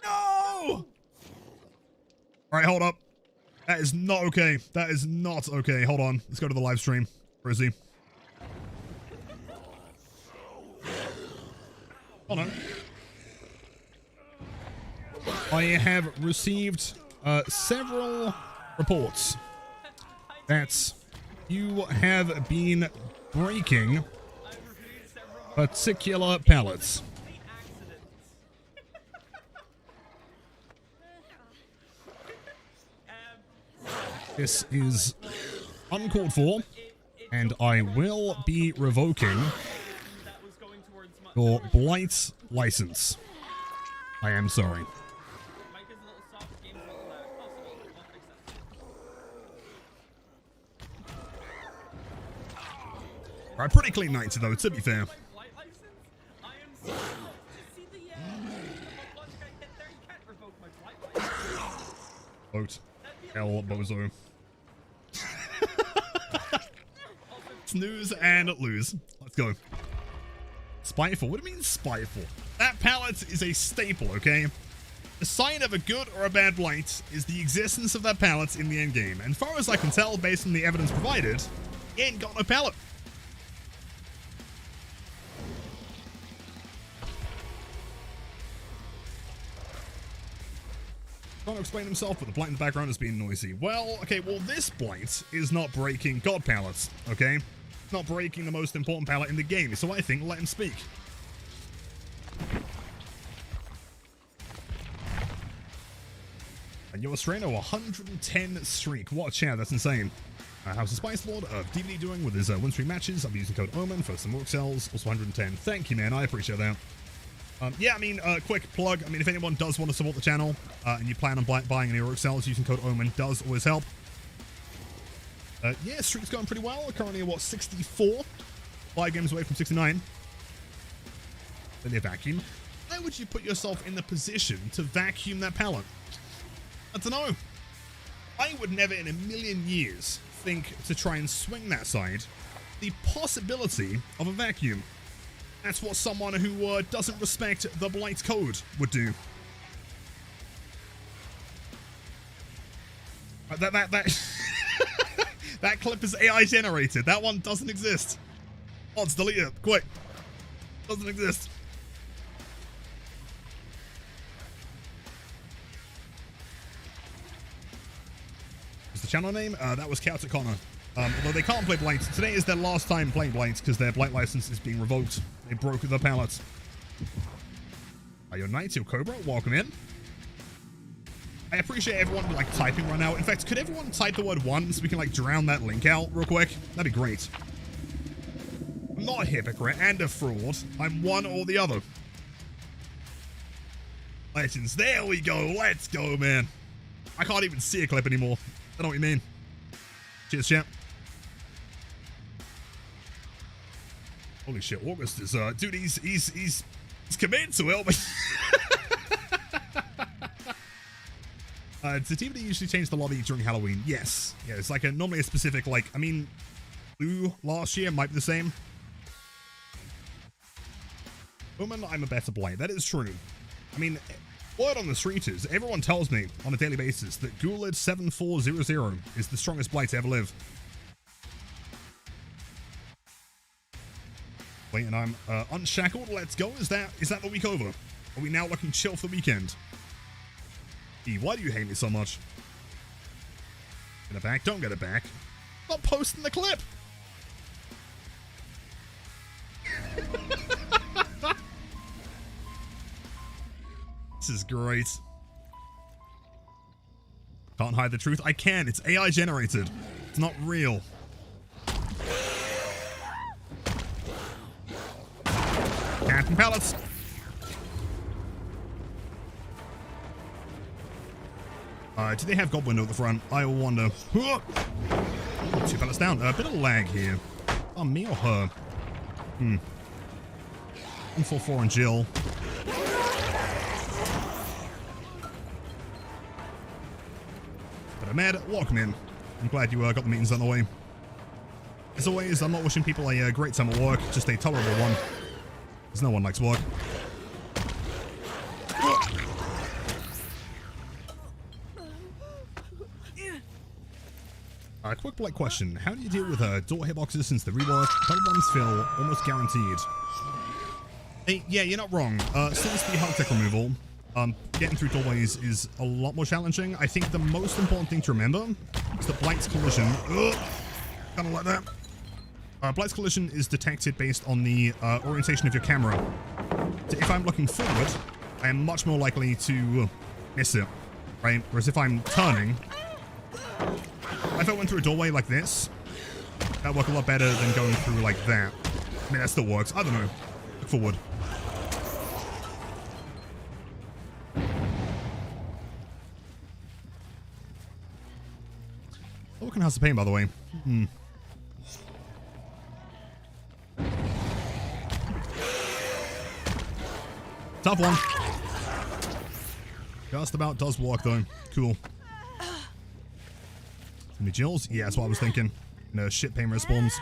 No! Alright, hold up. That is not okay. That is not okay. Hold on. Let's go to the live stream. Where is he? Hold on. I have received several reports that You have been breaking particular pallets. This is uncalled for, and I will be revoking your blight license. I am sorry. Alright, pretty clean night though, to be fair. Vote. El Bozo. Snooze and lose. Let's go. Spiteful? What do you mean spiteful? That pallet is a staple, okay? The sign of a good or a bad blight is the existence of that pallet in the end game. And far as I can tell, based on the evidence provided, he ain't got no pallet. Trying to explain himself, but the blight in the background is being noisy. Well, okay, well this blight is not breaking god pallets, okay? Not breaking the most important pallet in the game, so I think let him speak. And you're straight to 110 streak. What a chat, that's insane. How's the Spice Lord of DVD doing with his win streak matches? I'll be using code OMEN for some work cells, also 110. Thank you, man, I appreciate that. Yeah, I mean, quick plug. I mean, if anyone does want to support the channel and you plan on buying any work cells, using code OMEN does always help. Yeah, streak's going pretty well. Currently, what, 64? 5 games away from 69. Then a vacuum. How would you put yourself in the position to vacuum that pallet? I don't know. I would never in a million years think to try and swing that side the possibility of a vacuum. That's what someone who doesn't respect the blight code would do. That clip is AI generated. That one doesn't exist. Odds, delete it. Quick. Doesn't exist. What's the channel name? That was Chaotic Connor. Although they can't play blight. Today is their last time playing blight because their blight license is being revoked. They broke the pallets. Your Knights, your Cobra, welcome in. I appreciate everyone like typing right now. In fact, could everyone type the word one so we can like drown that link out real quick? That'd be great. I'm not a hypocrite and a fraud. I'm one or the other. Legends, there we go. Let's go, man. I can't even see a clip anymore. I know what you mean. Cheers, champ. Holy shit, August is dude, he's committed to it, but does the DVD usually change the lobby during Halloween? Yes. Yeah, it's like normally a specific, like, I mean, Blue last year might be the same. Woman, I'm a better blight. That is true. I mean, word on the street is, everyone tells me on a daily basis that Ghoulid 7400 is the strongest blight to ever live. Wait, and I'm unshackled. Let's go. Is that the week over? Are we now looking chill for the weekend? E, why do you hate me so much? Get it back. Don't get it back. Not posting the clip. This is great. Can't hide the truth. I can. It's AI generated. It's not real. Captain pallets. Do they have Goblin at the front? I wonder. 2 pallets down. A bit of lag here. Oh, me or her? 144 and Jill. But Ahmed, welcome in. I'm glad you got the meetings on the way. As always, I'm not wishing people a great time at work, just a tolerable one. Because no one likes work. Quick blight question. How do you deal with door hitboxes since the rework? Double ones feel almost guaranteed. Hey, yeah, you're not wrong. Since the hug tech removal, getting through doorways is a lot more challenging. I think the most important thing to remember is that blight's collision Kind of like that. Blight's collision is detected based on the orientation of your camera. So if I'm looking forward, I am much more likely to miss it, right? Whereas if I'm turning, if I went through a doorway like this, that'd work a lot better than going through like that. I mean, that still works. I don't know. Look forward. Looking House of Pain, by the way. Tough one. Just about does work, though. Cool. Any Jills? Yeah, that's what I was thinking. No, shit pain respawns.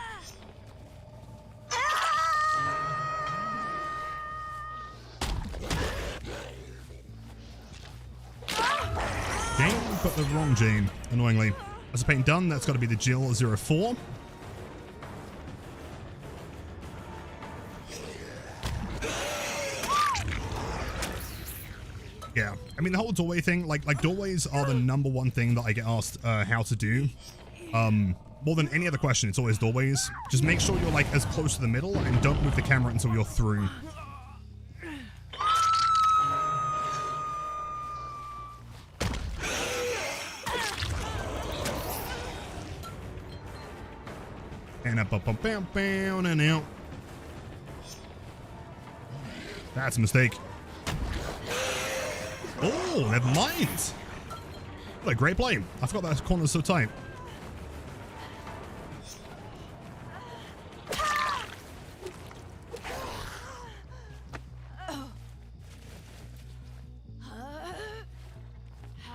Jane, but the wrong Jane, annoyingly. As a paint done, that's got to be the Jill 04. Yeah, I mean the whole doorway thing, like doorways are the #1 thing that I get asked how to do. More than any other question, it's always doorways. Just make sure you're like as close to the middle and don't move the camera until you're through. And up, and out. That's a mistake. Oh, never mind. What a great play. I forgot that corner's so tight.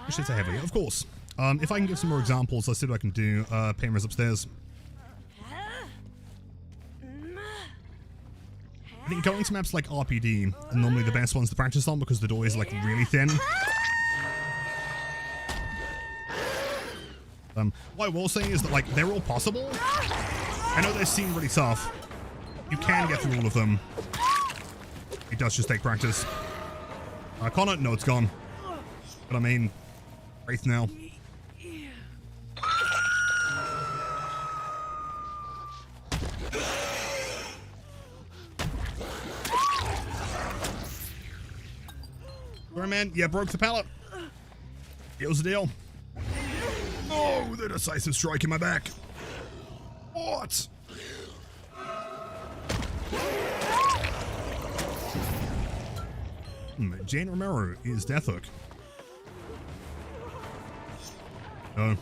Shit's a heavy, of course. If I can give some more examples, let's see what I can do. Painter's upstairs. I think going to maps like RPD are normally the best ones to practice on because the door is like really thin. What I will say is that like they're all possible. I know they seem really tough. You can get through all of them. It does just take practice. Connor, no, it's gone. But I mean, Wraith now. Sorry, man. Yeah, broke the pallet. It was the deal. Oh, the decisive strike in my back. What? Jane Romero is Deathhook. No.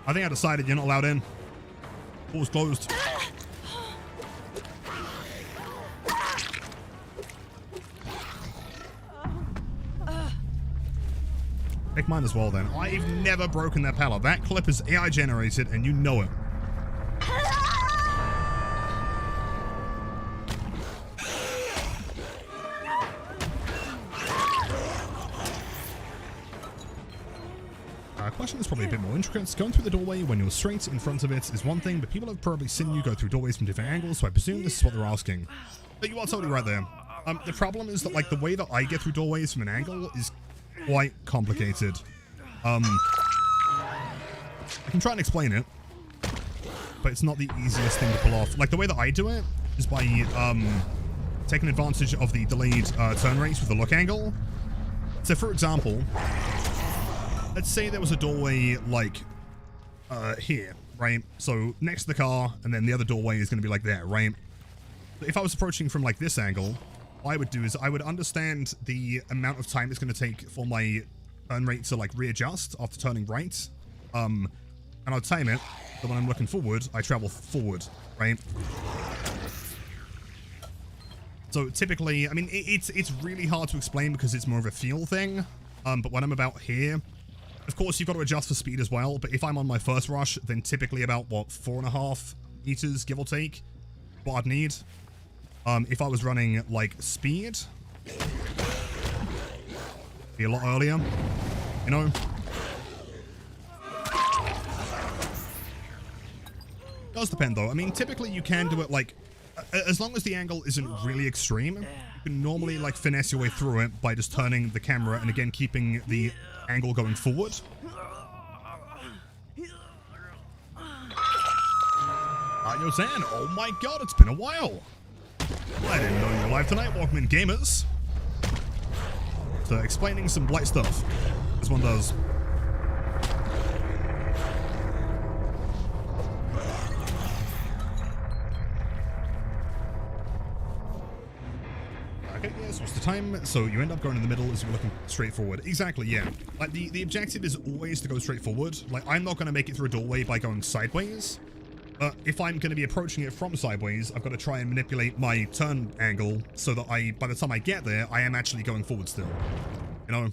I think I decided you're not allowed in. Door's closed. Take mine as well then. I've never broken that pallet. That clip is AI generated and you know it. Question is probably a bit more intricate. Going through the doorway when you're straight in front of it is one thing, but people have probably seen you go through doorways from different angles, so I presume this is what they're asking. But you are totally right there. The problem is that like the way that I get through doorways from an angle is quite complicated. I can try and explain it, but it's not the easiest thing to pull off. Like the way that I do it is by taking advantage of the delayed turn rates with the look angle. So for example, let's say there was a doorway like here, right? So next to the car, and then the other doorway is going to be like there, right? If I was approaching from like this angle, what I would do is I would understand the amount of time it's going to take for my turn rate to like readjust after turning right. And I'll time it so when I'm looking forward, I travel forward, right? So typically, I mean, it's really hard to explain because it's more of a feel thing. But when I'm about here, of course, you've got to adjust for speed as well, but if I'm on my first rush, then typically about, what, 4.5 meters, give or take, what I'd need. If I was running, like, speed, be a lot earlier, you know? Does depend, though. I mean, typically you can do it, like, as long as the angle isn't really extreme, you can normally, like, finesse your way through it by just turning the camera and, again, keeping the angle going forward. Yo, Zan. Oh my god, it's been a while. I didn't know you were live tonight. Welcome in, gamers. So, explaining some blight stuff. This one does. Okay, yes, what's the time? So you end up going in the middle as you're looking straight forward. Exactly, yeah. Like, the objective is always to go straight forward. Like, I'm not going to make it through a doorway by going sideways. If I'm going to be approaching it from sideways, I've got to try and manipulate my turn angle so that by the time I get there, I am actually going forward still. You know?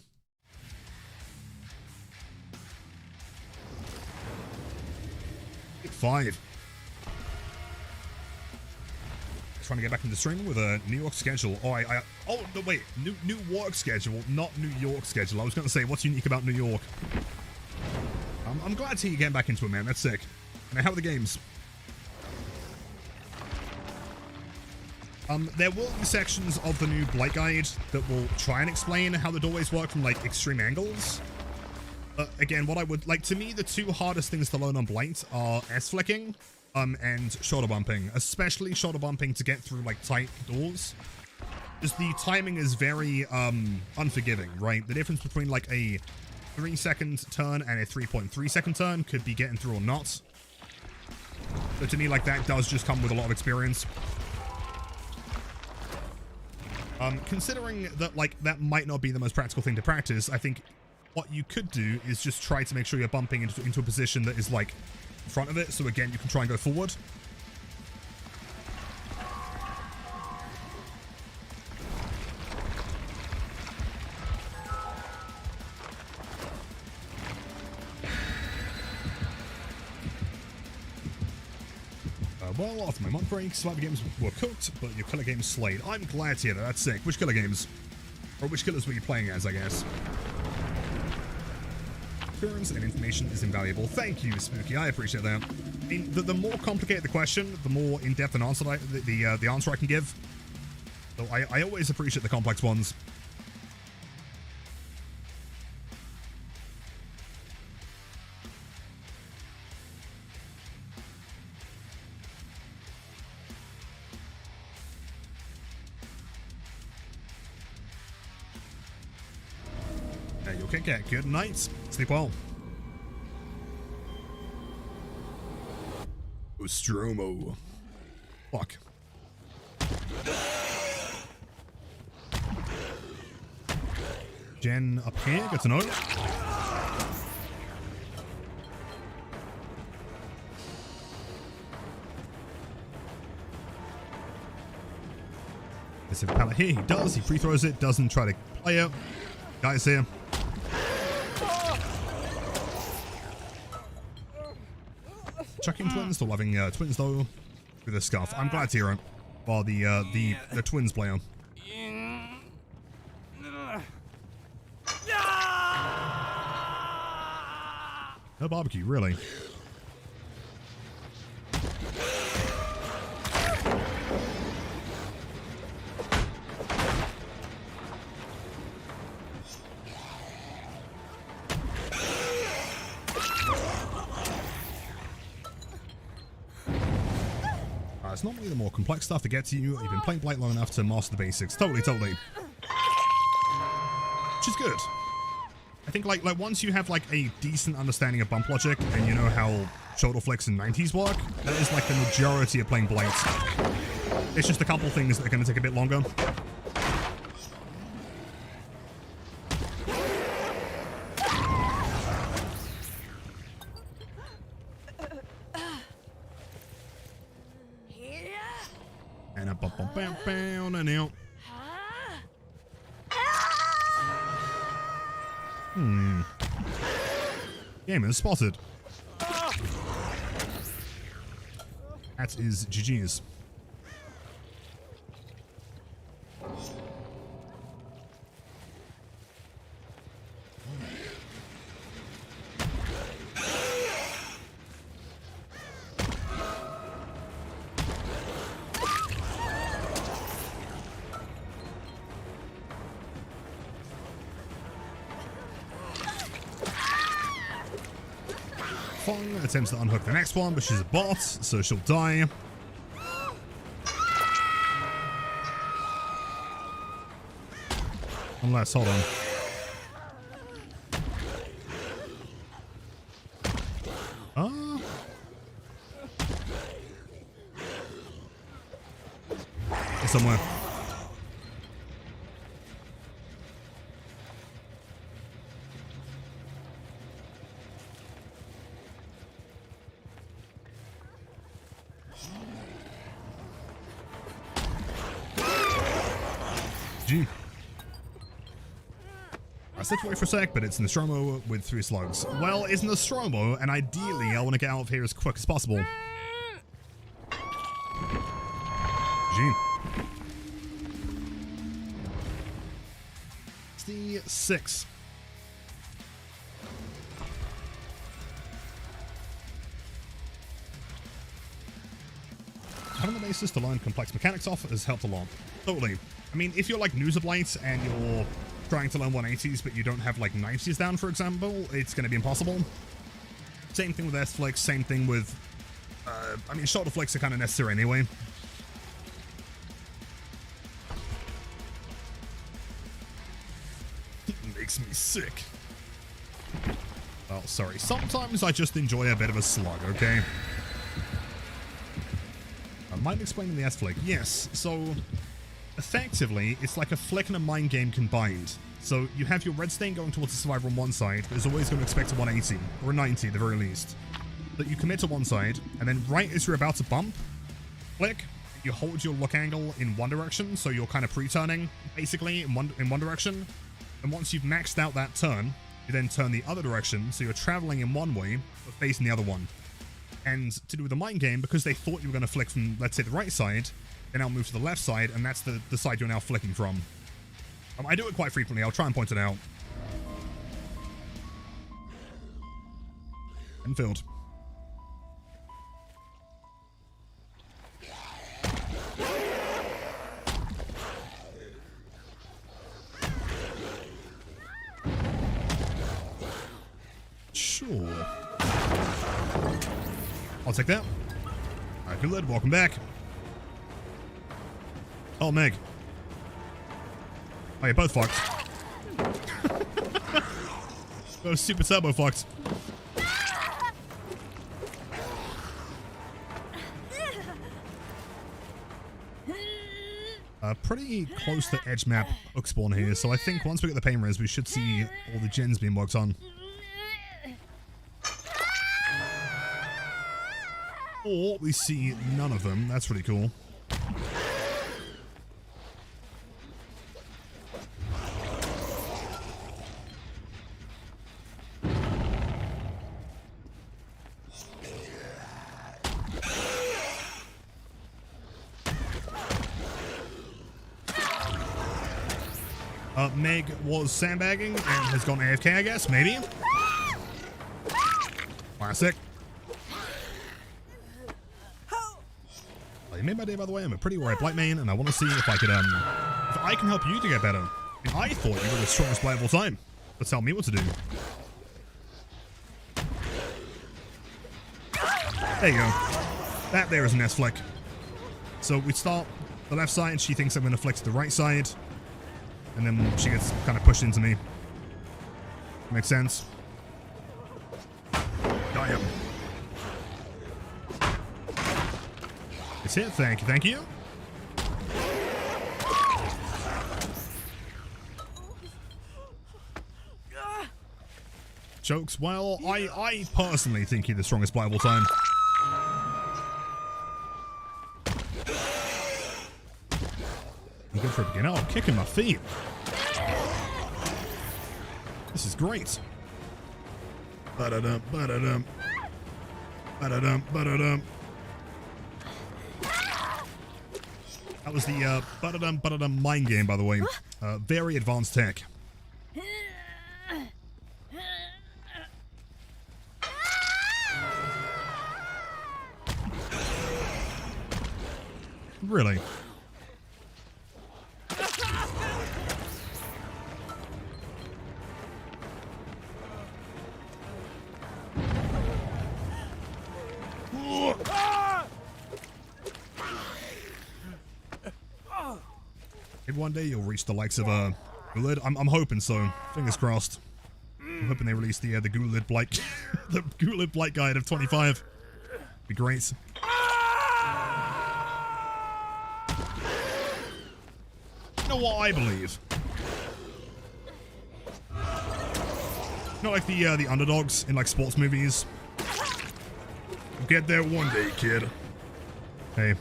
Hit 5. Trying to get back into streaming with a New York schedule. Oh, oh no, wait. New work schedule, not New York schedule. I was going to say, what's unique about New York? I'm glad to see you getting back into it, man. That's sick. Now, how are the games? There will be sections of the new Blight Guide that will try and explain how the doorways work from, like, extreme angles. Again, what I would... Like, to me, the two hardest things to learn on Blight are S-flicking, and shoulder bumping. Especially shoulder bumping to get through, like, tight doors. Because the timing is very, unforgiving, right? The difference between, like, a 3-second turn and a 3.3-second turn could be getting through or not. So to me, like, that does just come with a lot of experience. Considering that, like, that might not be the most practical thing to practice, I think what you could do is just try to make sure you're bumping into a position that is, like, in front of it, so again, you can try and go forward. Well, after my month break, Survivor games were cooked, but your killer games slayed. I'm glad to hear that. That's sick. Which killer games? Or which killers were you playing as, I guess? Experience and information is invaluable. Thank you, Spooky. I appreciate that. I mean, the more complicated the question, the more in-depth an answer the answer I can give. So I always appreciate the complex ones. Okay, cat. Good night. Sleep well. Ostromo. Fuck. Jen up here. Good to know. There's a pallet here. He does. He pre-throws it. Doesn't try to play it. Guys here. Chucking twins, still loving twins though. With a scuff. I'm glad to hear it. While the twins play on. No barbecue, really. It's normally the more complex stuff that gets you. You've been playing Blight long enough to master the basics. Totally. Which is good. I think like once you have like a decent understanding of bump logic and you know how shoulder flicks and 90s work, that is like the majority of playing Blight. It's just a couple things that are going to take a bit longer. And a bump and out. Gamer spotted. That is GG's. Fong attempts to unhook the next one, but she's a bot, so she'll die. Unless, hold on. Somewhere. Gee. I stepped away for a sec, but it's Nostromo with 3 slugs. Well, it's Nostromo, and ideally I want to get out of here as quick as possible. Gee. 66. Having the basis to learn complex mechanics off has helped a lot. Totally. I mean, if you're like Noosablite and you're trying to learn 180s but you don't have like 90s down, for example, it's going to be impossible. Same thing with S-Flicks, same thing with... I mean, shoulder flicks are kind of necessary anyway. Makes me sick. Oh, sorry. Sometimes I just enjoy a bit of a slug, okay? I might explain the S-Flick. Yes, so... effectively, it's like a flick and a mind game combined. So you have your red stain going towards the survivor on one side, but it's always going to expect a 180, or a 90 at the very least. But you commit to one side, and then right as you're about to bump, flick, you hold your look angle in one direction, so you're kind of pre-turning, basically, in one direction. And once you've maxed out that turn, you then turn the other direction, so you're traveling in one way, but facing the other one. And to do with the mind game, because they thought you were going to flick from, let's say, the right side, they now move to the left side, and that's the side you're now flicking from. I do it quite frequently. I'll try and point it out. Enfield. Sure. I'll take that. Alright, good. Welcome back. Oh, Meg. Oh, you're both fucked. Both super turbo fucked. Pretty close to edge map hook spawn here, so I think once we get the pain res, we should see all the gens being worked on. Or we see none of them. That's pretty cool. Meg was sandbagging and has gone AFK, I guess, maybe. Classic. Oh, you made my day, by the way. I'm a pretty alright blight main, and I want to see if I could, if I can help you to get better. I mean, I thought you were the strongest blight of all time. But tell me what to do. There you go. That there is an S-flick. So we start the left side. She thinks I'm going to flick to the right side. And then she gets kind of pushed into me. Makes sense. Got him. It's hit. Thank you. Thank you. Jokes. Well, I personally think you're the strongest blight of all time. I'm good for a beginner. Oh, kicking my feet. This is great. Ba-da-dum, ba-da-dum. Ba-da-dum, ba-da-dum. That was the ba-da-dum, ba-da-dum mind game, by the way. Very advanced tech. Really? Maybe one day you'll reach the likes of Gulid. I'm hoping so. Fingers crossed. I'm hoping they release the Gulid Blight the Gulid Blight guide of 25. Be great. You know what I believe? Not like the underdogs in like sports movies. You'll get there one day, kid. Hey.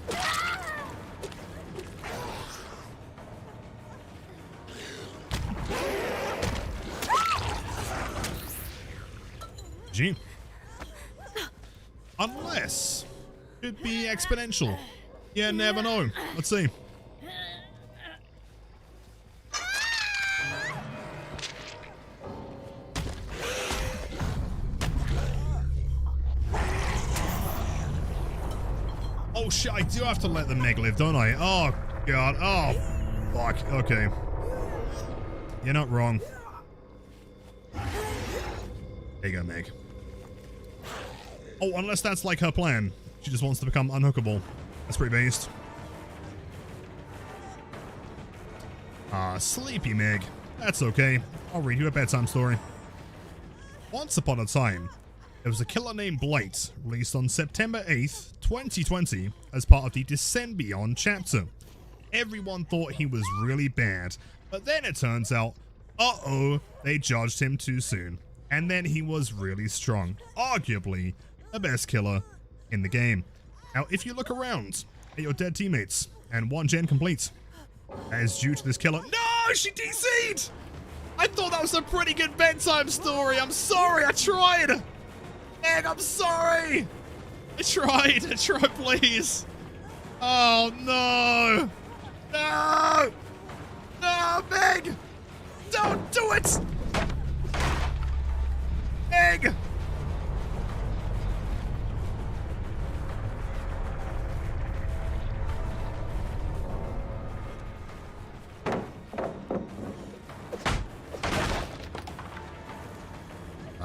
G. Unless it'd be exponential. Yeah, never know. Let's see. Oh shit, I do have to let the Meg live, don't I? Oh god, oh fuck, okay. You're not wrong. There you go, Meg. Oh, unless that's like her plan. She just wants to become unhookable. That's pretty based. Sleepy Meg. That's okay. I'll read you a bedtime story. Once upon a time, there was a killer named Blight, released on September 8th, 2020, as part of the Descend Beyond chapter. Everyone thought he was really bad, but then it turns out, uh-oh, they judged him too soon. And then he was really strong, arguably the best killer in the game. Now, if you look around at your dead teammates, and one gen complete, that is due to this killer. No, she DC'd! I thought that was a pretty good bedtime story. I'm sorry, I tried. Meg, I'm sorry. I tried, please. Oh, no. No. No, Meg. Don't do it. Meg.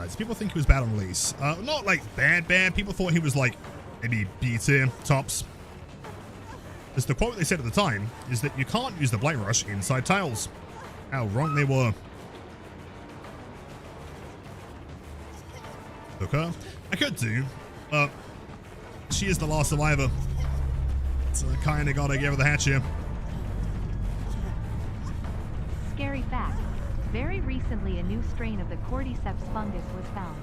So people think he was bad on release. Not like bad. People thought he was like maybe B tier tops. As the quote they said at the time is that you can't use the Blight Rush inside tiles. How wrong they were. Look her. I could do, but she is the last survivor. So I kinda gotta give her the hatch here. Scary fact. Very recently, a new strain of the cordyceps fungus was found.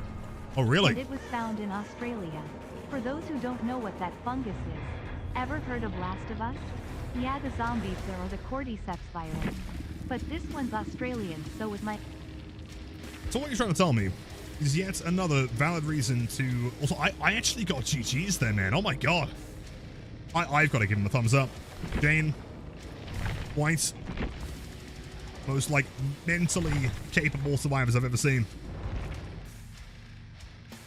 Oh, really? And it was found in Australia. For those who don't know what that fungus is, ever heard of Last of Us? Yeah, the zombies there are the cordyceps virus. But this one's Australian, so it might... So what you're trying to tell me is yet another valid reason to... Also, I actually got GG's there, man. Oh my god. I've got to give him a thumbs up. Jane. White. Most, like, mentally capable survivors I've ever seen.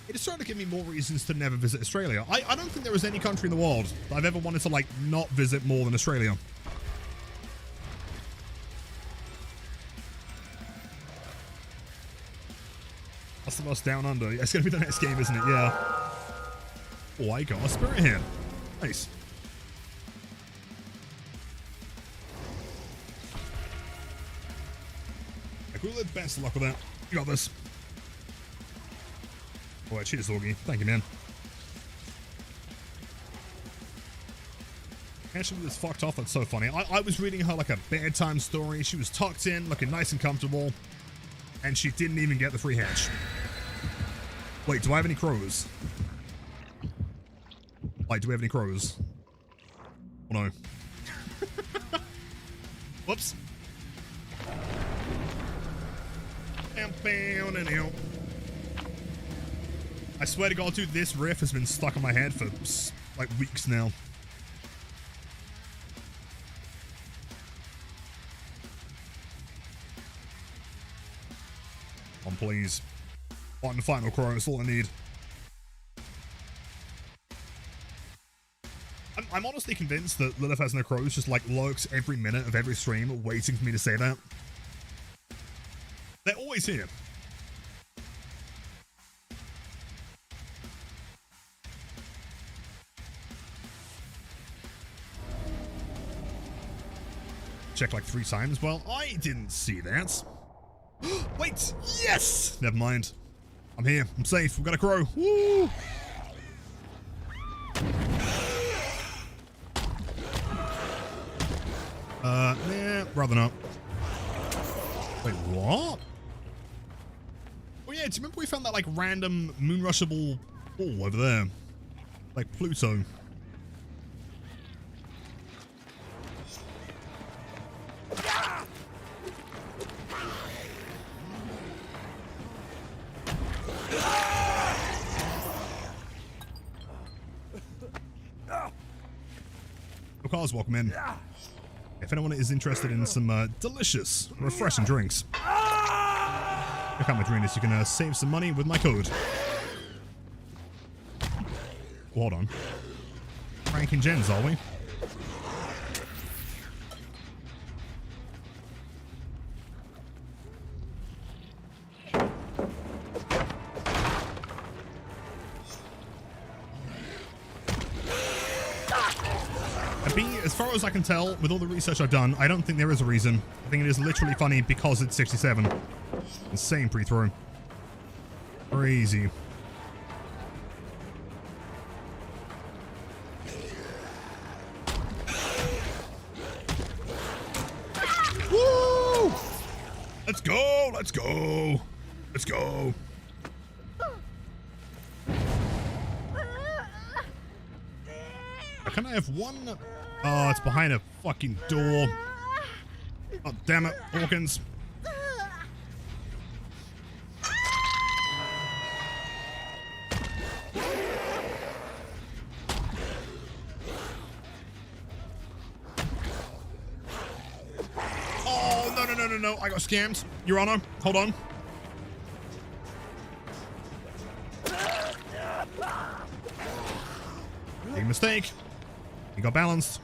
It is starting to give me more reasons to never visit Australia. I don't think there is any country in the world that I've ever wanted to, like, not visit more than Australia. That's the most down under. Yeah, it's going to be the next game, isn't it? Yeah. Oh, I got a spirit here. Nice. Best of luck with that. You got this. Oh, cheers, Augie. Thank you, man. Actually, this fucked off. That's so funny. I was reading her like a bedtime story. She was tucked in, looking nice and comfortable, and she didn't even get the free hatch. Wait, do I have any crows? Like, do we have any crows? Oh, no. Whoops. I swear to God, dude, this riff has been stuck in my head for like weeks now. Come on, please. One final crow, that's all I need. I'm honestly convinced that Lilith Has No Crows just like lurks every minute of every stream waiting for me to say that. They're always here. Check like 3 times. Well, I didn't see that. Wait, yes! Never mind. I'm here. I'm safe. We've got a crow. Woo! Nah, rather not. Wait, what? Oh yeah, do you remember we found that like random moon rushable ball over there? Like Pluto. Oh, cars, welcome in. If anyone is interested in some delicious, refreshing drinks, check out my drink. You can save some money with my code. Hold on. Ranking gens, are we? As far as I can tell, with all the research I've done, I don't think there is a reason. I think it is literally funny because it's 67. Insane pre-throw. Crazy. Woo! Let's go! Let's go! Let's go! Can I have one? Oh, it's behind a fucking door. Oh, damn it, Hawkins. Oh, no. I got scammed. Your Honor, hold on. Big mistake. He got balanced.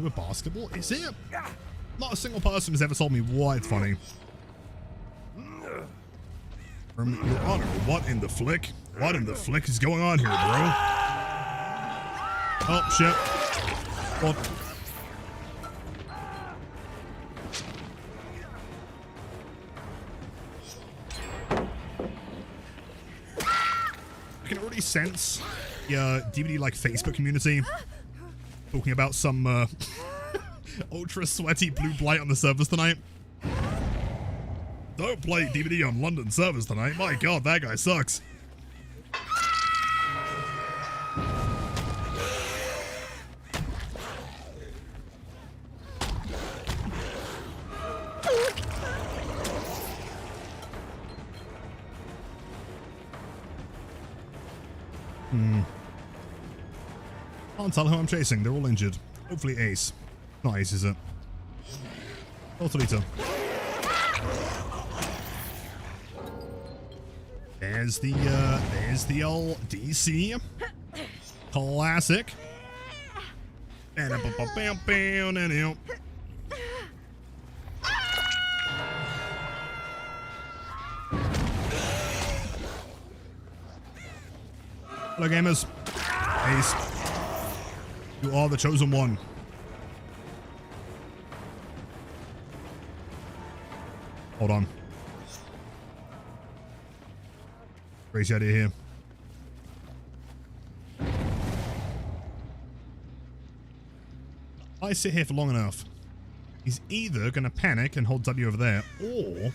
Ooh, a basketball? Is it? Not a single person has ever told me why it's funny. Your Honor, what in the flick? What in the flick is going on here, bro? Oh, shit. What? I can already sense the DVD like Facebook community talking about some ultra sweaty blue blight on the servers tonight. Don't play DVD on London servers tonight. My god, that guy sucks. Can't tell who I'm chasing. They're all injured. Hopefully Ace. Not Ace, is it? Tortolito. There's the old DC. Classic. Hello, gamers. Ace. You are the chosen one. Hold on. Crazy idea here. I sit here for long enough. He's either going to panic and hold W over there, or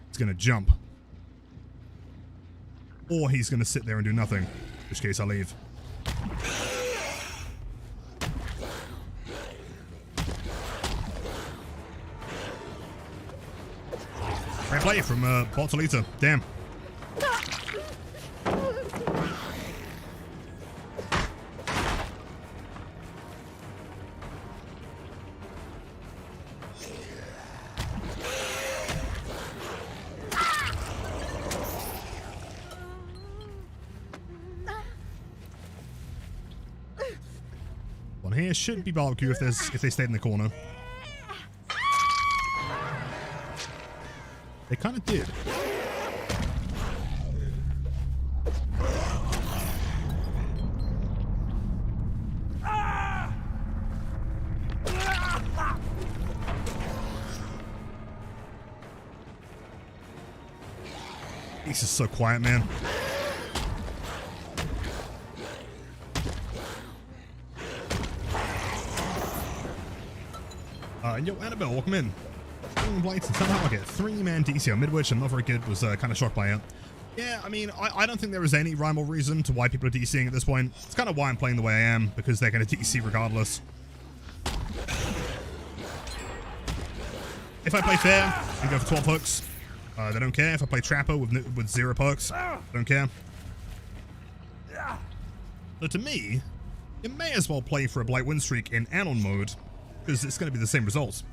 he's going to jump. Or he's going to sit there and do nothing. In which case, I'll leave. Great play from Portolita. Damn. One here should be barbecue if they stayed in the corner. They kind of did. This is so quiet, man. Yo, Annabelle, welcome in. Blades and somehow I get 3-man DC on Midwich. I'm not very good. Was kind of shocked by it. Yeah, I mean, I don't think there is any rhyme or reason to why people are DCing at this point. It's kind of why I'm playing the way I am, because they're going to DC regardless. If I play fair and go for 12 hooks, they don't care. If I play Trapper with 0 perks, don't care. So to me, you may as well play for a Blight win streak in Anon mode, because it's going to be the same results.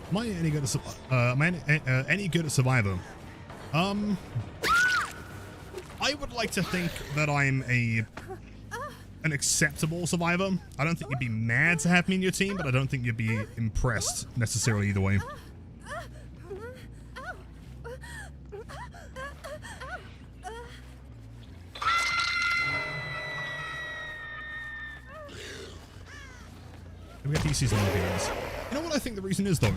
Am I any good at any good at Survivor? I would like to think that I'm an acceptable survivor. I don't think you'd be mad to have me in your team, but I don't think you'd be impressed necessarily either way. We got DCs on the games. You know what I think the reason is, though?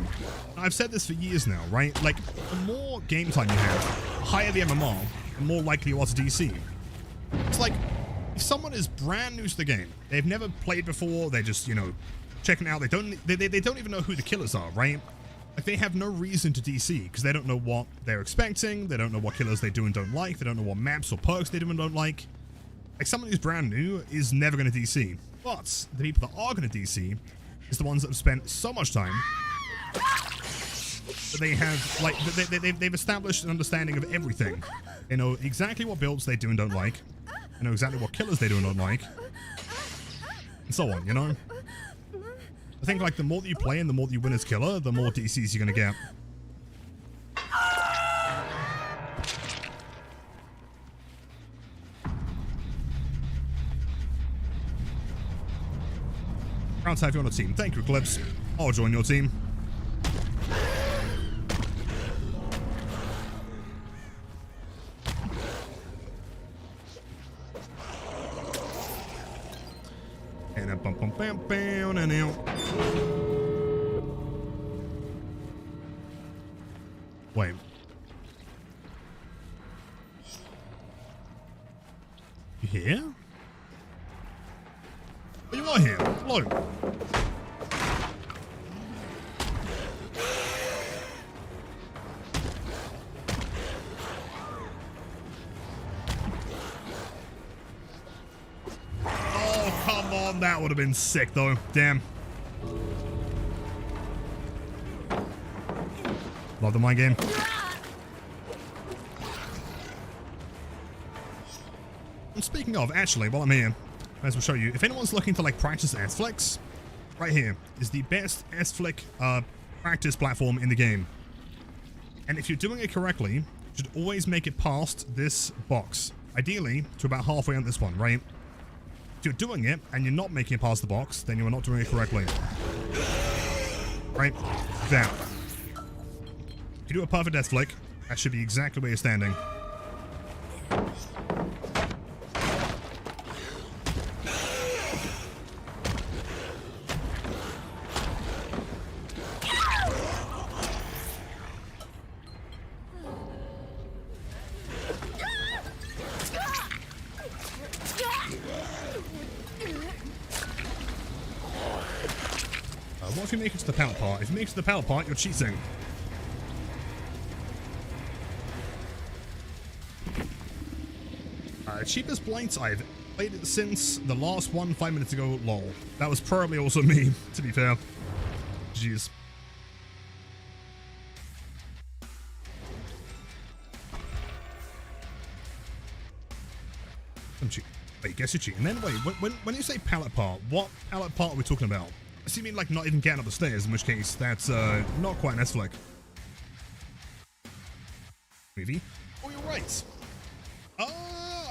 I've said this for years now, right? Like, the more game time you have, the higher the MMR, the more likely you are to DC. It's like, if someone is brand new to the game, they've never played before, they're just, you know, checking out, they don't even know who the killers are, right? Like, they have no reason to DC, because they don't know what they're expecting, they don't know what killers they do and don't like, they don't know what maps or perks they do and don't like. Like, someone who's brand new is never going to DC. But the people that are going to DC is the ones that have spent so much time that they have, like, they've established an understanding of everything. They know exactly what builds they do and don't like. They know exactly what killers they do and don't like. And so on, you know? I think, like, the more that you play and the more that you win as killer, the more DCs you're going to get. Proud to have you on the team. Thank you, Eclipse. I'll join your team. And a bum bum bam bam and out. Wait. You here? Oh, you are here. Hello. Oh, come on. That would have been sick, though. Damn. Love the mind game. And speaking of, actually, while I'm here, I will show you. If anyone's looking to, like, practice S-Flicks, right here is the best S-Flick practice platform in the game. And if you're doing it correctly, you should always make it past this box. Ideally, to about halfway on this one, right? If you're doing it and you're not making it past the box, then you are not doing it correctly. Right? That. If you do a perfect S-Flick, that should be exactly where you're standing. What if you make it to the pallet part? If you make it to the pallet part, you're cheating. Cheapest Blights, I've played it since the last one 5 minutes ago, lol. That was probably also me, to be fair. Jeez. I'm cheating. Wait, guess you're cheating. Then wait, when you say pallet part, what pallet part are we talking about? So you mean like not even getting up the stairs, in which case that's not quite an S-Flick. Movie. Oh, you're right.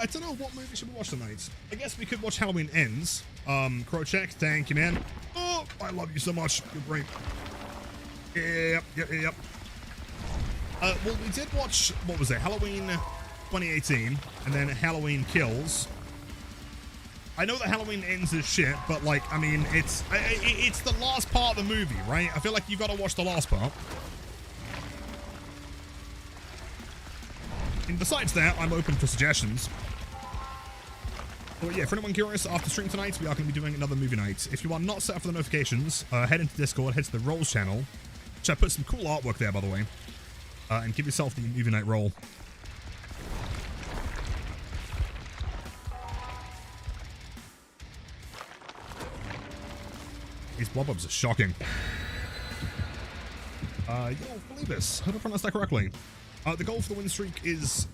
I don't know what movie should we watch tonight. I guess we could watch Halloween Ends. Crow check, thank you, man. Oh, I love you so much. You're great. Yep. Well, we did watch, what was it, Halloween 2018, and then Halloween Kills. I know that Halloween Ends is shit, but, like, I mean, it's the last part of the movie, right? I feel like you've got to watch the last part. And besides that, I'm open for suggestions. But yeah, for anyone curious, after stream tonight, we are going to be doing another movie night. If you are not set up for the notifications, head into Discord, head to the Rolls channel, which I put some cool artwork there, by the way, and give yourself the movie night roll. These blob-ups are shocking. Yo, believe this. Hope I pronounced that correctly. The goal for the win streak is,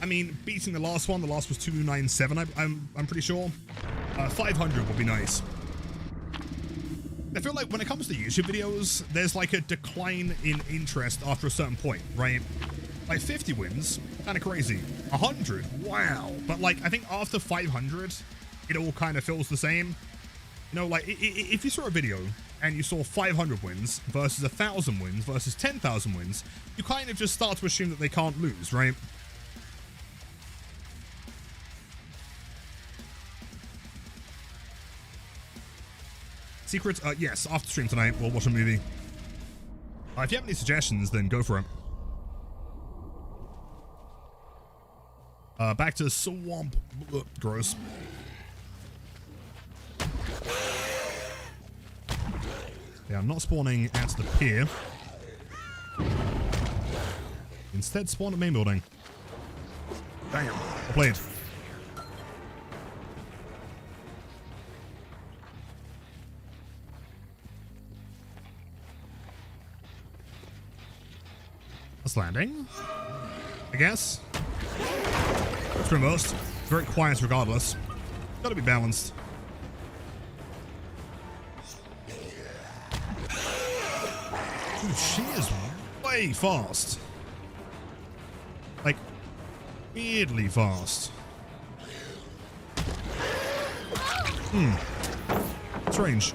I mean, beating the last one. The last was 297, I'm pretty sure. 500 would be nice. I feel like when it comes to YouTube videos, there's like a decline in interest after a certain point, right? Like 50 wins, kind of crazy. 100, wow. But like, I think after 500, it all kind of feels the same. You know, like, if you saw a video and you saw 500 wins versus 1,000 wins versus 10,000 wins, you kind of just start to assume that they can't lose, right? Secrets, yes, after stream tonight, we'll watch a movie. If you have any suggestions, then go for it. Back to Swamp. Ugh, gross. Yeah, I'm not spawning at the pier. Instead, spawn at main building. Damn. Well played. That's landing, I guess. It's reversed. Very quiet regardless. Gotta be balanced. Dude, she is way fast. Like, weirdly fast. Strange.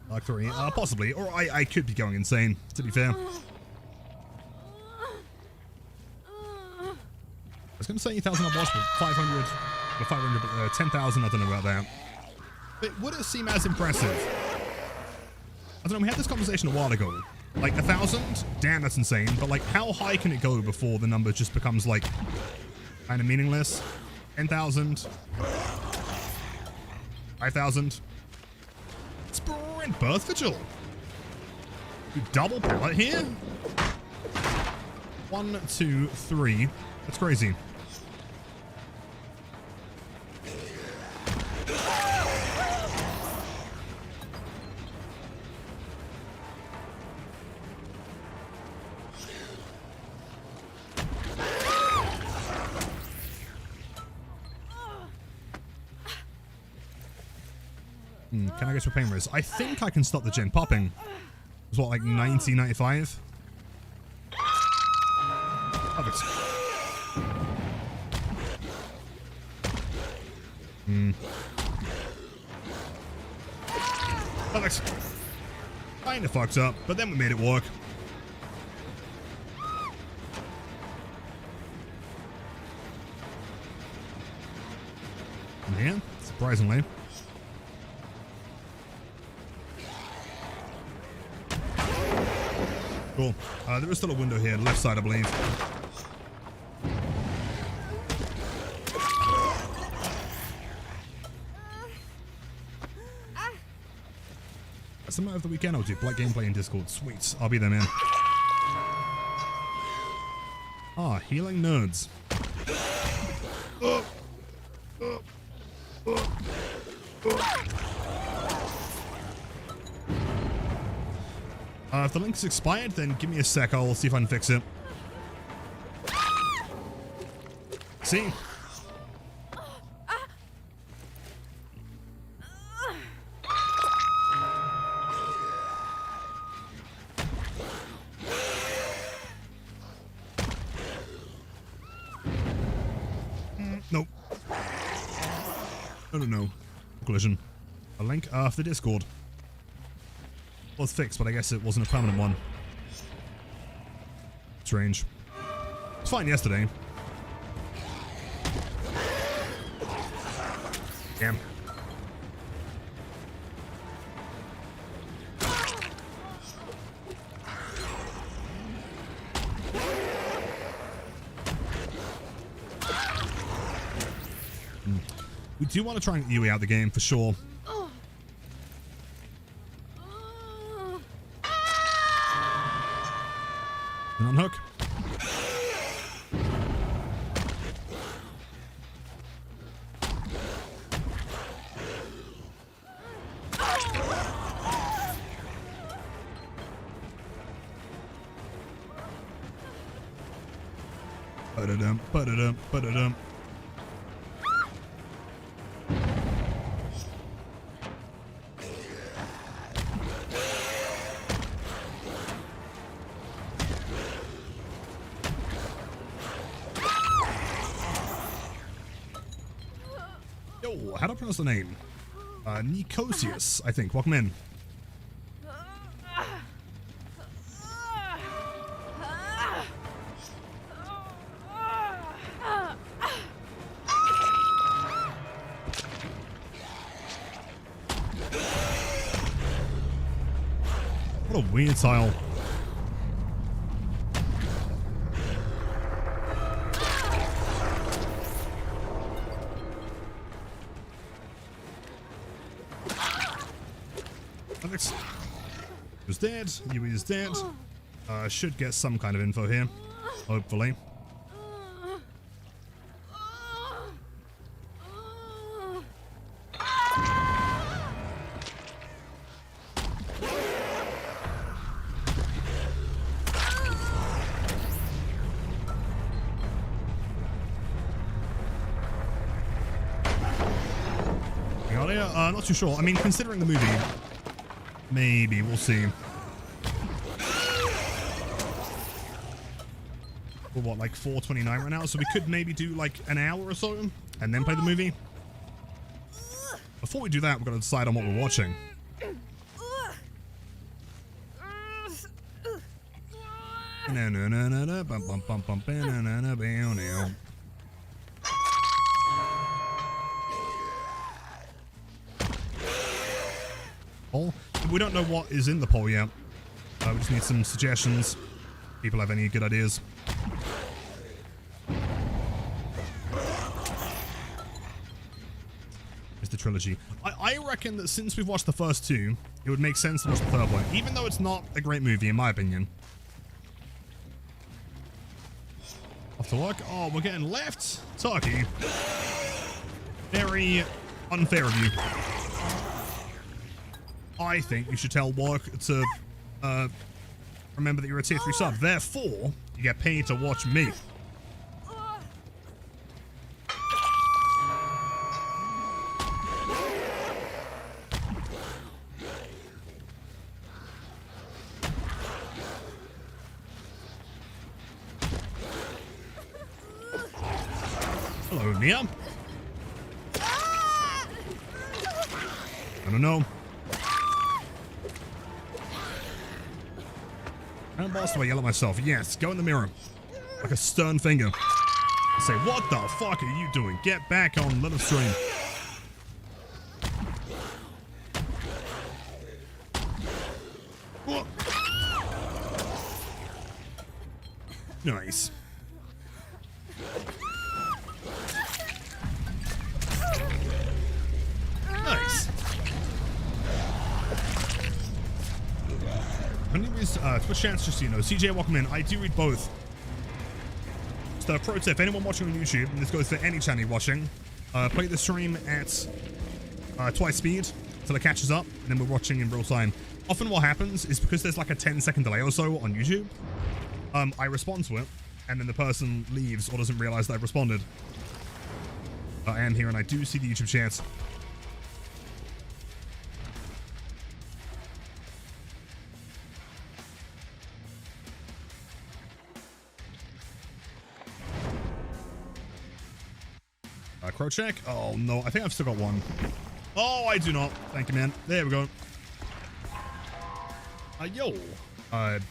Like 3, possibly, or I could be going insane, to be fair. I was going to say 1,000 I watched, but 500, 10,000, I don't know about that. But would it seem as impressive? I don't know, we had this conversation a while ago. Like, 1,000? Damn, that's insane. But, like, how high can it go before the number just becomes, like, kind of meaningless? 10,000? 5,000? Sprint Birth Vigil! You double pallet here? 1, 2, 3. That's crazy. Can I get your pain raise? I think I can stop the gen popping. It's what, like 90, 95? Perfect. Perfect. Kinda fucked up, but then we made it work. Yeah, surprisingly. Cool. There is still a window here, left side, I believe. Some of the weekend I'll do Black Gameplay in Discord. Sweet. I'll be there, man. Ah, healing nerds. If the link's expired, then give me a sec. I'll see if I can fix it. See? No. Collision. A link for the Discord. Was fixed, but I guess it wasn't a permanent one. Strange. It's fine yesterday. Damn. We do want to try and get Yui out of the game for sure. And unhook. Ba-da-dum, ba-da-dum, ba-da-dum. Yo, how do I pronounce the name? Nicosius, I think. Welcome in. What a weird tile. Alex is dead. Yui is dead. Should get some kind of info here, hopefully. Not too sure. I mean, considering the movie, maybe. We'll see. We're what, like 4:29 right now? So we could maybe do like an hour or so and then play the movie. Before we do that, we've got to decide on what we're watching. Poll. We don't know what is in the poll yet. We just need some suggestions. People have any good ideas? It's the trilogy. I reckon that since we've watched the first two, it would make sense to watch the third one, even though it's not a great movie, in my opinion. Off to work. Oh, we're getting left. Turkey. Very unfair of you. I think you should tell work to remember that you're a tier 3 sub. Therefore, you get paid to watch me. Hello, Nia. I don't know. I'm boss, do I yell at myself? Yes, go in the mirror. Like a stern finger. I say, what the fuck are you doing? Get back on, let us stream. Whoa. Nice. Nice. Twitch chance, just so you know. CJ, welcome in. I do read both. So, pro tip, anyone watching on YouTube, and this goes for any channel you're watching, play the stream at twice speed until it catches up, and then we're watching in real time. Often what happens is because there's like a 10-second delay or so on YouTube, I respond to it, and then the person leaves or doesn't realize that I've responded. I am here, and I do see the YouTube chat. crow check. Oh, no. I think I've still got one. Oh, I do not. Thank you, man. There we go. Yo.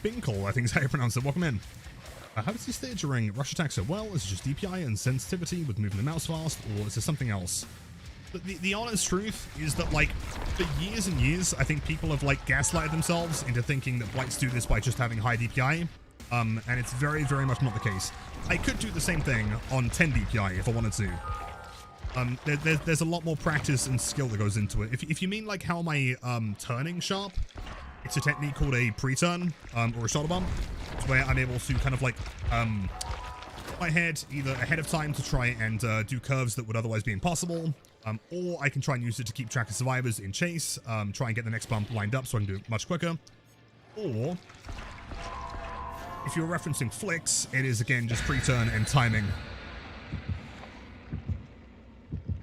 Binkle, I think is how you pronounce it. Welcome in. How does he stay during rush attacks so well? Is it just DPI and sensitivity with moving the mouse fast, or is there something else? But the honest truth is that, like, for years and years, I think people have, like, gaslighted themselves into thinking that Blights do this by just having high DPI. And it's very, very much not the case. I could do the same thing on 10 DPI if I wanted to. There's a lot more practice and skill that goes into it. If you mean, like, how am I turning sharp, it's a technique called a pre-turn or a shoulder bump, where I'm able to kind of, like, my head either ahead of time to try and do curves that would otherwise be impossible, or I can try and use it to keep track of survivors in chase, try and get the next bump lined up so I can do it much quicker. Or, if you're referencing flicks, it is, again, just pre-turn and timing.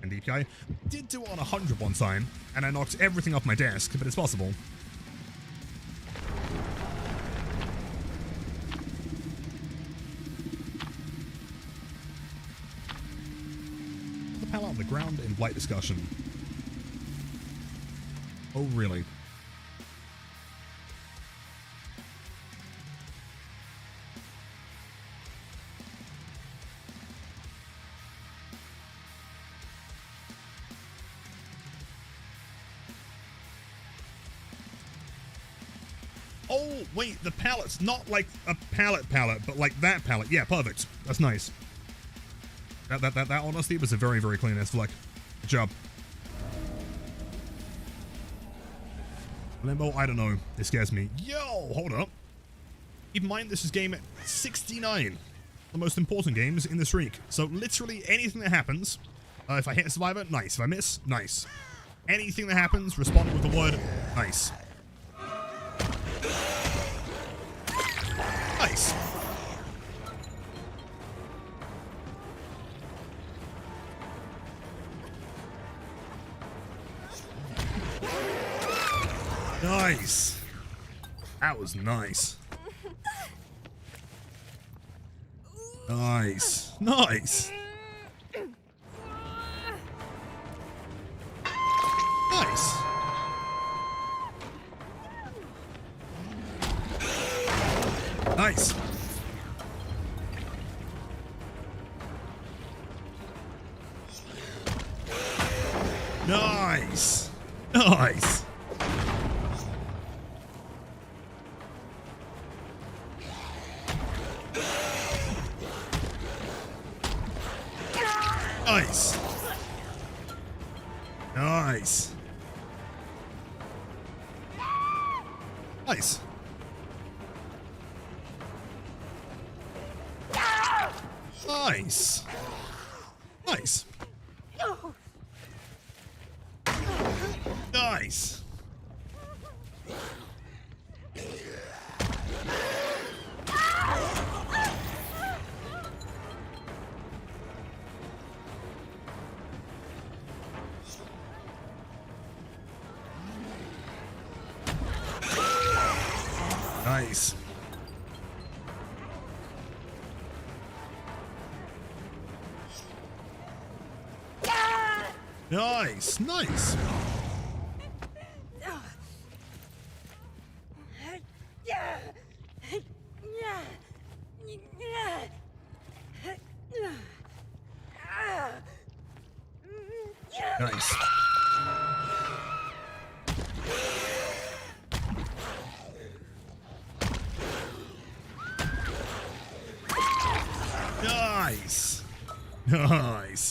And DPI. Did do it on 100 one time, and I knocked everything off my desk, but it's possible. The pallet on the ground in Blight discussion. Oh, really? Oh, wait, the pallet's not like a pallet, but like that pallet. Yeah, perfect. That's nice. That honestly was a very, very clean ass flick. Good job. Limbo, I don't know. This scares me. Yo, hold up. Keep in mind, this is game 69. The most important games in this week. So literally anything that happens, if I hit a survivor, nice. If I miss, nice. Anything that happens, respond with the word, nice. Nice. Nice. That was nice. Nice. Nice. Nice. Nice. Nice. Nice. Nice. Nice. Nice. Nice. Nice. Nice. Nice. Nice, nice. Nice. Nice. Nice.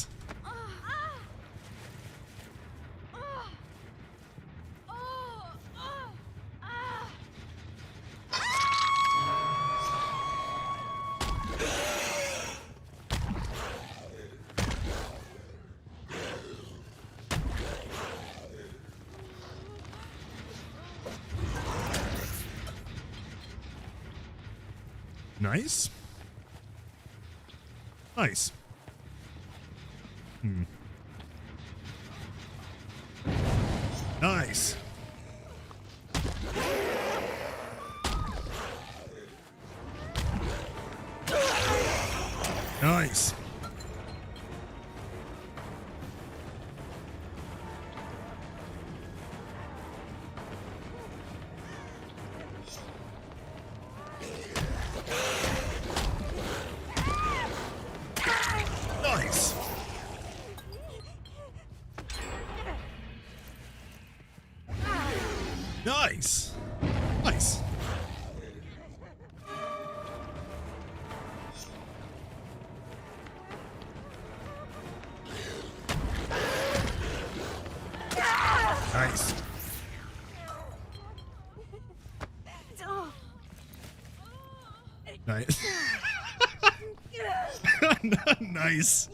Nice. Nice. Nice. Nice. Nice. Nice. Nice. Nice. Nice.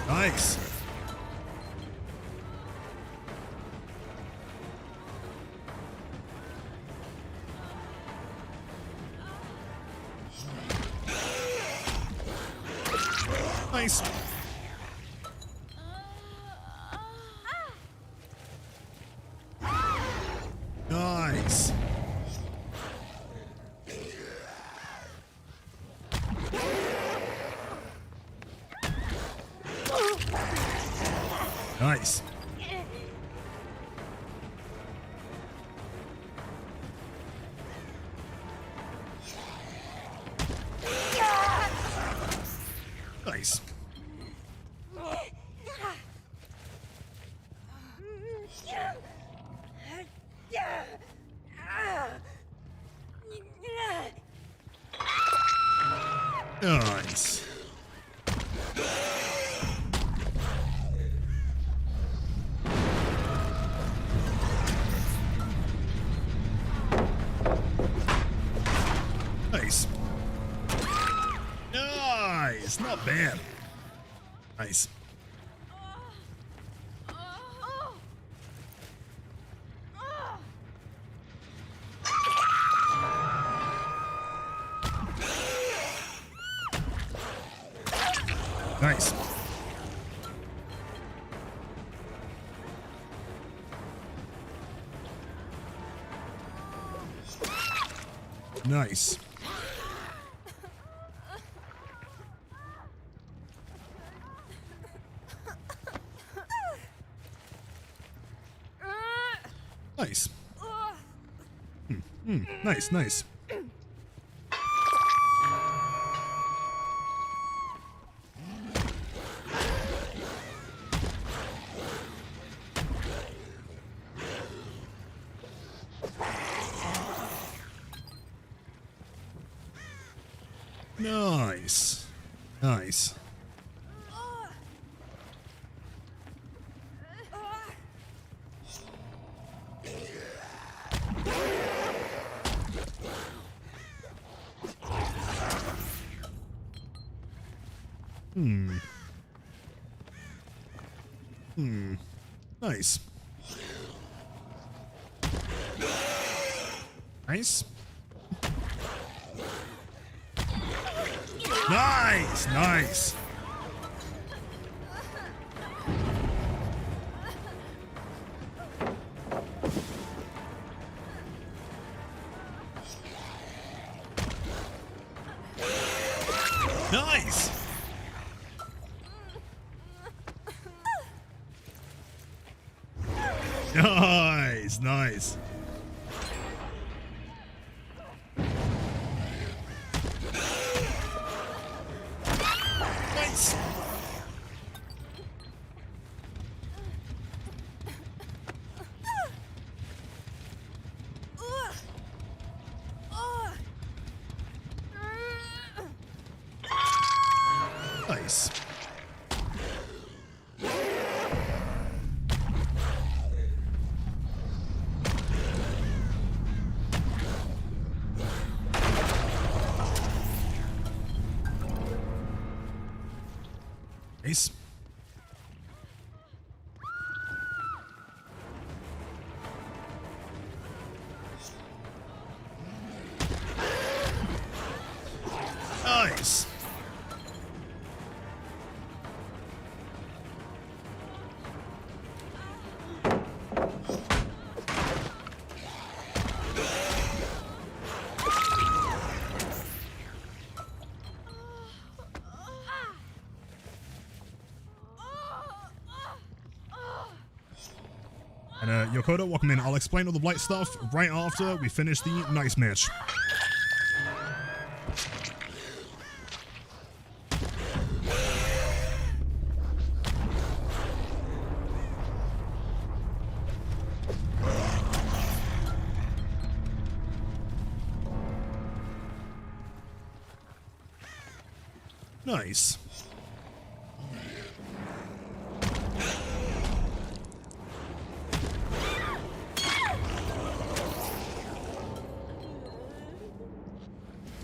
Nice. Nice. Nice. Nice. Nice. Nice. Nice. Nice. Not bad. Nice. Nice. Nice. Nice. Nice, nice. Nice. Nice. Nice. Nice. Nice, nice. Nice. Nice, nice. Nice. Nice. Nice. Nice. And Yokota, welcome in. I'll explain all the blight stuff right after we finish the nice match. Nice.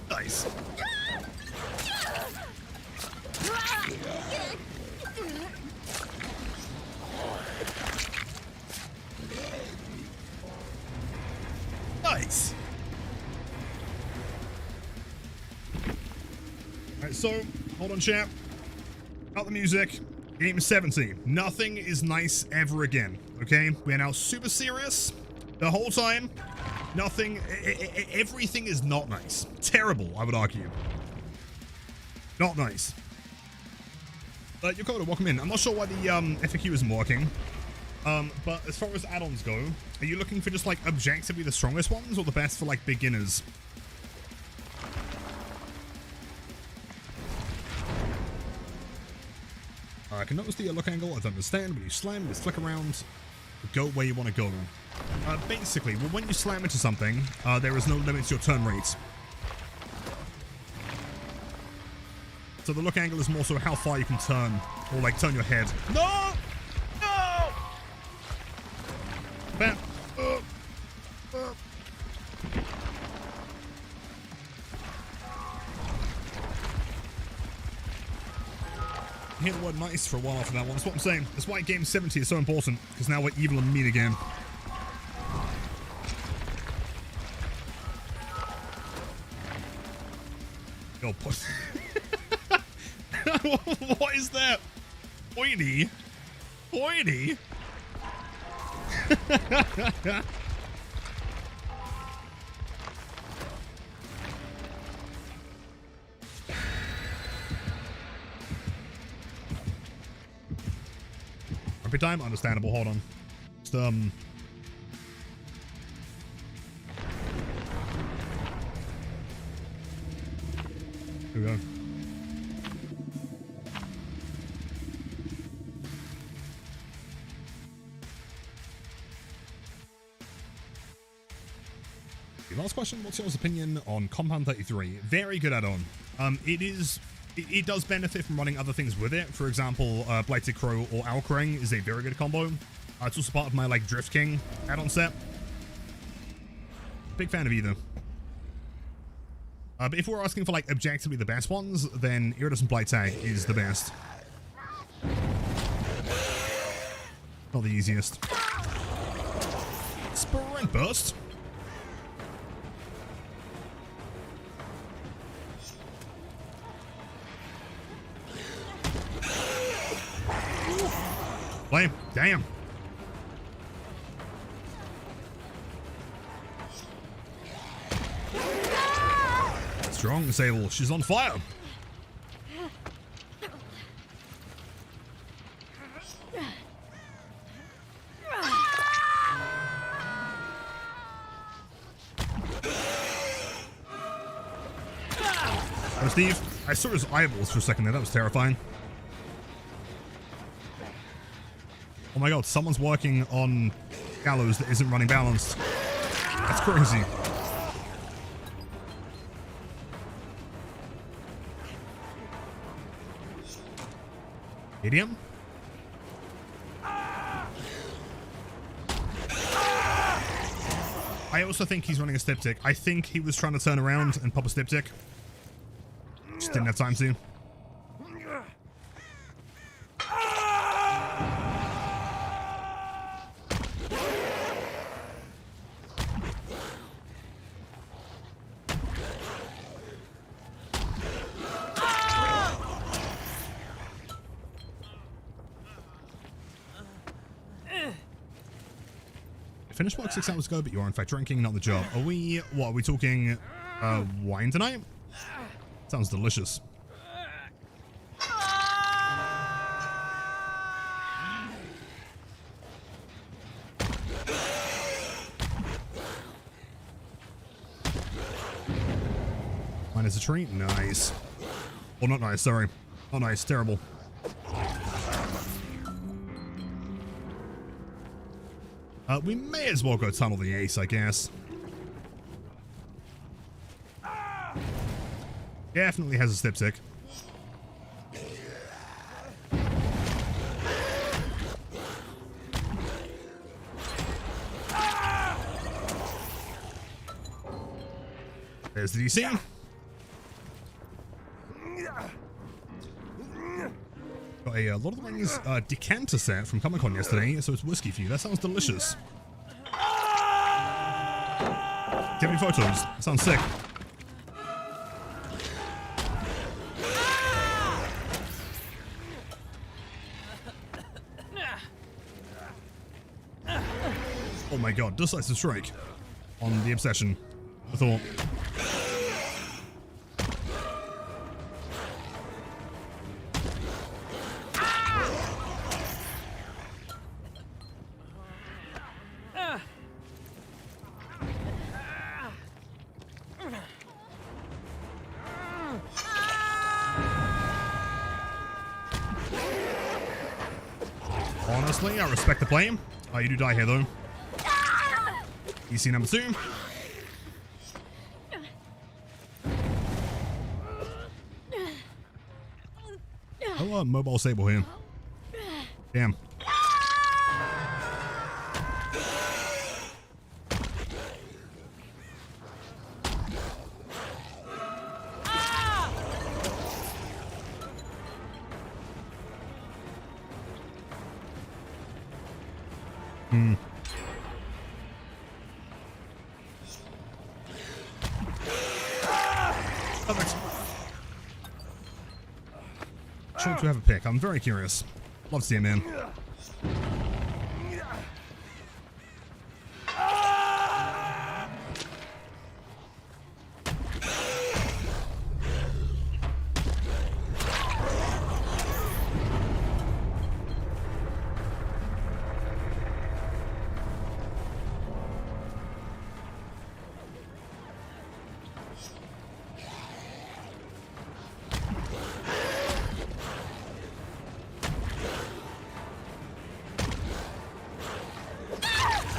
Nice. Nice. Alright, so, hold on, chat. Cut the music. Game 17. Nothing is nice ever again, okay? We're now super serious the whole time. Nothing, everything is not nice. Terrible, I would argue. Not nice. Yokota, welcome in. I'm not sure why the FAQ isn't working. But as far as add-ons go, are you looking for just like objectively the strongest ones or the best for like beginners? I can notice the look angle. I don't understand. When you slam, just flick around, go where you want to go. Basically, well, when you slam into something, there is no limit to your turn rates. So the look angle is more so how far you can turn, or like turn your head. No! No! Bam! I hear the word nice for a while after that one. That's what I'm saying. That's why game 70 is so important, because now we're evil and mean again. Yo, puss. What is that? Pointy? Pointy? Rapid time? Understandable. Hold on. Just, here we go. Last question, what's your opinion on Compound 33? Very good add-on. It does benefit from running other things with it. For example, Blighted Crow or Alkrang is a very good combo. It's also part of my like Drift King add-on set. Big fan of either. But if we're asking for like objectively the best ones, then Iridescent Blight Tag is the best. Not the easiest. Sprint Burst. Flame. Damn. Strong Sable. She's on fire. Oh, Steve, I saw his eyeballs for a second there. That was terrifying. Oh my god, someone's working on Gallows that isn't running balanced. That's crazy. Idiom? I also think he's running a Styptic. I think he was trying to turn around and pop a Styptic. Just didn't have time to. Finished work 6 hours ago, but you are in fact drinking, not the job. Are we, what, are we talking wine tonight? Sounds delicious. Mine is a treat. Nice. Well, not nice, sorry. Not nice, terrible. We may as well go tunnel the ace, I guess. Definitely has a Styptic. There's the DC. Got a Lord of the Rings decanter set from Comic-Con yesterday, so it's whiskey for you. That sounds delicious. Do you have any photos? That sounds sick. Oh my god, decisive strike on the obsession. I thought. Honestly, I respect the play. Oh, you do die here though. EC number 2. Oh, mobile sable here. Damn. Perfect. Sure to have a pick. I'm very curious. Love to see him in.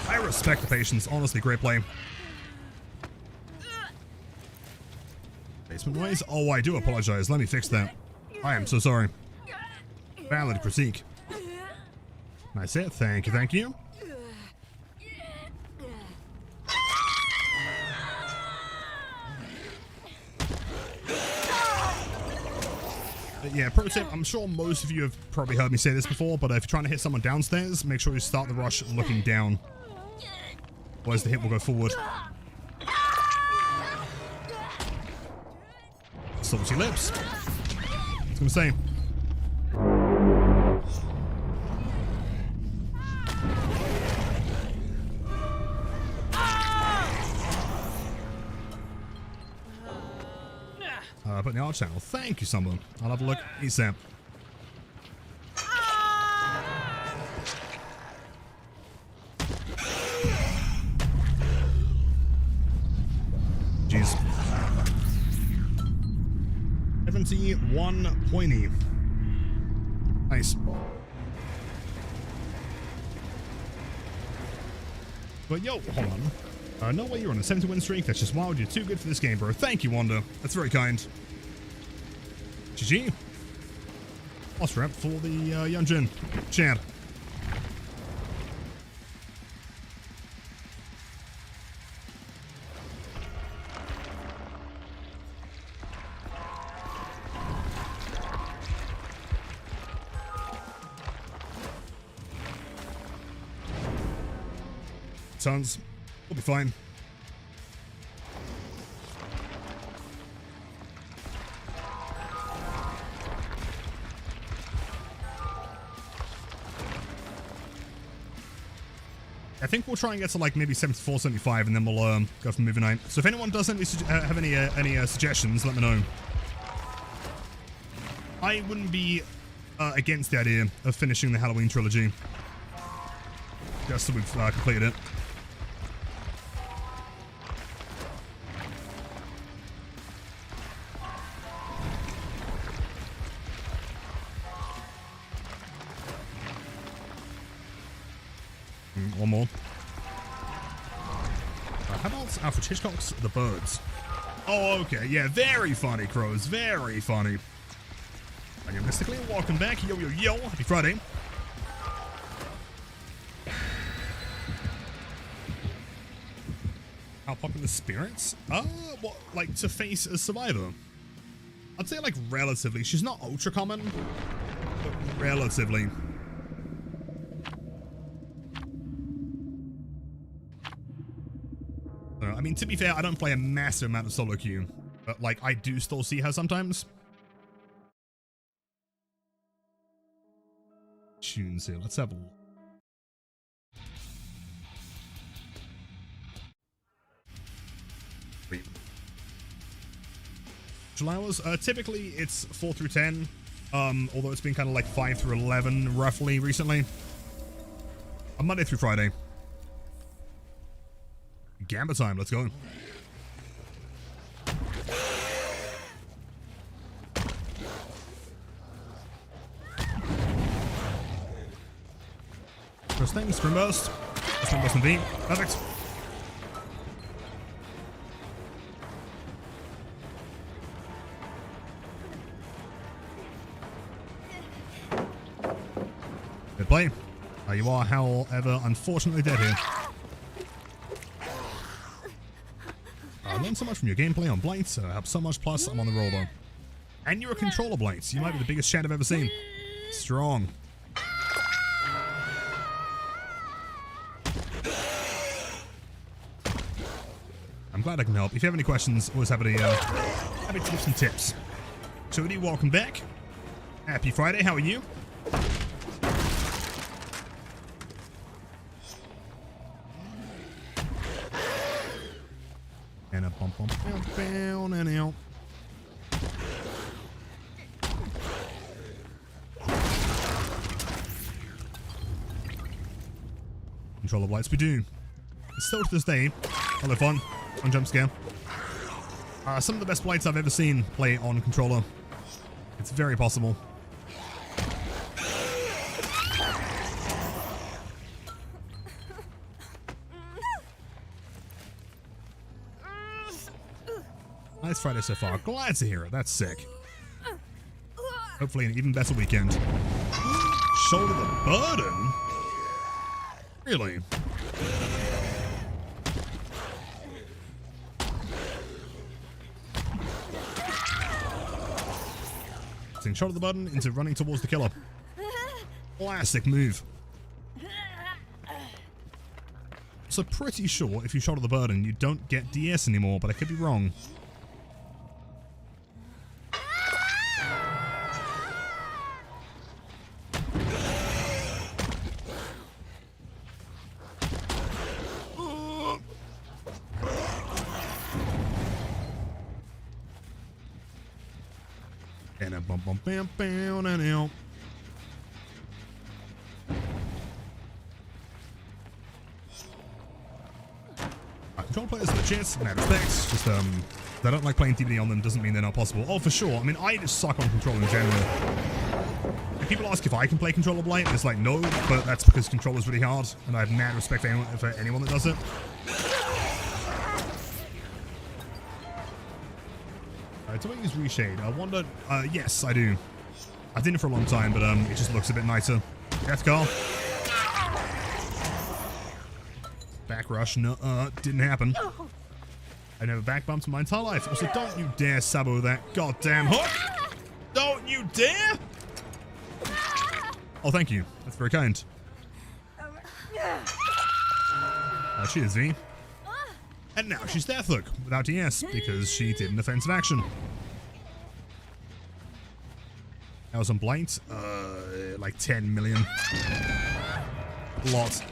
I respect the patience. Honestly, great play. Basement noise? Oh, I do apologize. Let me fix that. I am so sorry. Valid critique. Nice hit. Thank you, thank you. But yeah, pro tip, I'm sure most of you have probably heard me say this before, but if you're trying to hit someone downstairs, make sure you start the rush looking down. Otherwise the hit will go forward. Salty lips. I was gonna say. Put in the art channel. Thank you, someone. I'll have a look ASAP. Jeez. 71 pointy. Nice. But yo, hold on. No way you're on a 70 win streak. That's just wild. You're too good for this game, bro. Thank you, Wanda. That's very kind. GG. Lost rep for the Yunjin champ. Tons. We'll be fine. I think we'll try and get to like maybe 74, 75, and then we'll go for movie night. So if anyone does have any suggestions, let me know. I wouldn't be against the idea of finishing the Halloween trilogy. Just so we've completed it. One more. How about Alfred Hitchcock's The Birds? Oh, okay. Yeah, very funny, Crows. Very funny. And you're mystically welcome back. Yo, yo, yo. Happy Friday. How popular spirits? What, like to face a survivor? I'd say like relatively. She's not ultra common, but relatively. I mean, to be fair, I don't play a massive amount of solo queue, but like I do still see her sometimes. Tunes here. Let's have a look. July hours, typically it's 4 through 10, although it's been kind of like 5 through 11 roughly recently. Monday through Friday. Gamba time, let's go. First thing, sprint burst. Sprint burst and V. Perfect. Good play. You are, however, unfortunately dead here. I learned so much from your gameplay on Blights. Helps so much, plus I'm on the roll though. And you're a controller Blights. You might be the biggest chat I've ever seen. Strong. I'm glad I can help. If you have any questions, always happy to give some tips. Chody, welcome back. Happy Friday. How are you? And a bump, down and out. Controller Blights, we do. Still to this day, a lot of fun jump scare. Some of the best Blights I've ever seen play on controller. It's very possible. Nice Friday so far. Glad to hear it. That's sick. Hopefully an even better weekend. Shoulder the burden? Really? Shoulder the button into running towards the killer. Classic move. So pretty sure if you shoulder the burden, you don't get DS anymore, but I could be wrong. And a bum bum bam bam and out. Control players are legit, mad respects. Just I don't like playing DBD on them doesn't mean they're not possible. Oh, for sure. I mean, I just suck on control in general. And people ask if I can play controller Blight, it's like no, but that's because controller's really hard, and I have mad respect for anyone that does it. Do I use Reshade? I wonder. Yes, I do. I didn't for a long time, but it just looks a bit nicer. Death Carl. Back rush. No, didn't happen. I never back bumped in my entire life. Also, don't you dare sabo that goddamn hook! Don't you dare! Oh, thank you. That's very kind. Cheers, V. And now she's Death Hook without DS because she did an offensive action. That was on Blight. Like 10 million. A lot.